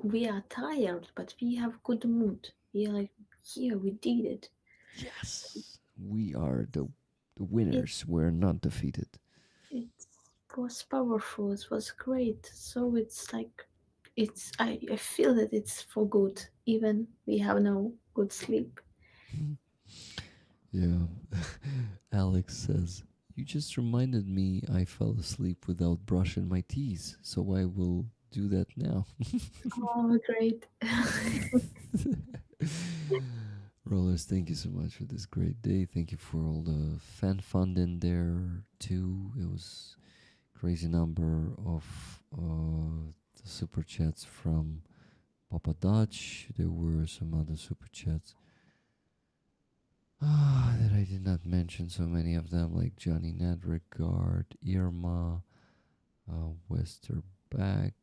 Speaker 5: we are tired, but we have good mood. We are like, here, we did it.
Speaker 1: Yes, we are the winners. We're not defeated.
Speaker 5: It was powerful. It was great. So it's like, I feel that it's for good, even we have no good sleep.
Speaker 1: Yeah. Alex says, you just reminded me I fell asleep without brushing my teeth, so I will do that now.
Speaker 5: Oh, great.
Speaker 1: Rollers, thank you so much for this great day. Thank you for all the fan fund in there too. It was crazy number of the super chats from Papa Dutch. There were some other super chats that I did not mention. So many of them, like Johnny Nadregard, Irma, Westerback,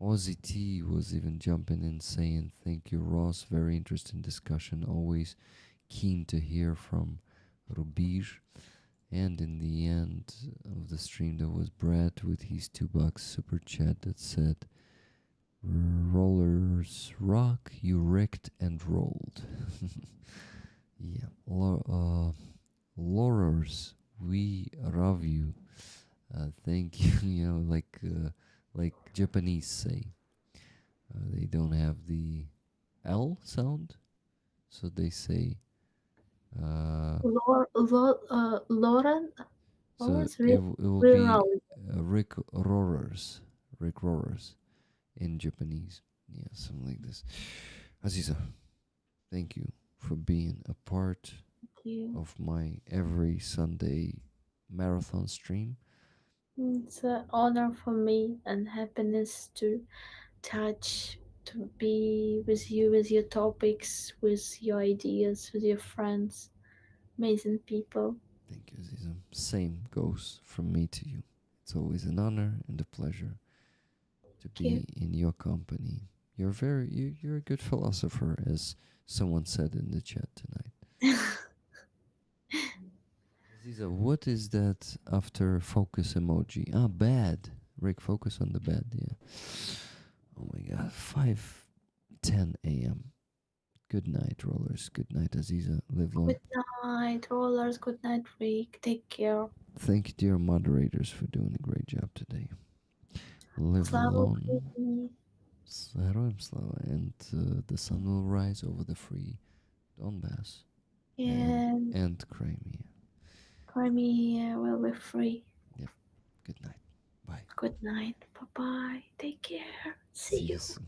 Speaker 1: Ozzy T was even jumping in saying thank you, Ross. Very interesting discussion. Always keen to hear from Rubij. And in the end of the stream, there was Brad with his $2 super chat that said, Rollers rock, you wrecked and rolled. Yeah. Laurers, we love you. Thank you. Like Japanese say. They don't have the L sound, so they say.
Speaker 5: Lauren?
Speaker 1: So it will be Rick Rollers. in Japanese. Yeah, something like this. Aziza, thank you for being a part
Speaker 5: Thank you.
Speaker 1: of my every Sunday marathon stream.
Speaker 5: It's an honor for me and happiness to be with you, with your topics, with your ideas, with your friends, amazing people.
Speaker 1: Thank you, Aziza. Same goes from me to you. It's always an honor and a pleasure to
Speaker 5: Thank you.
Speaker 1: be in your company. You're a good philosopher, as someone said in the chat tonight. Aziza, what is that after focus emoji? Ah, bad. Rick, focus on the bed. Yeah. Oh my God. 5:10 a.m. Good night, rollers. Good night, Aziza. Live long.
Speaker 5: Good night, rollers. Good night, Rick. Take care.
Speaker 1: Thank you, dear moderators, for doing a great job today. Live
Speaker 5: Slava
Speaker 1: long.
Speaker 5: Ukraini.
Speaker 1: Heroям slava. And the sun will rise over the free Donbass and Crimea.
Speaker 5: Crimea will be free.
Speaker 1: Yep. Good night. Bye.
Speaker 5: Good night. Bye bye. Take care. See you.
Speaker 1: soon.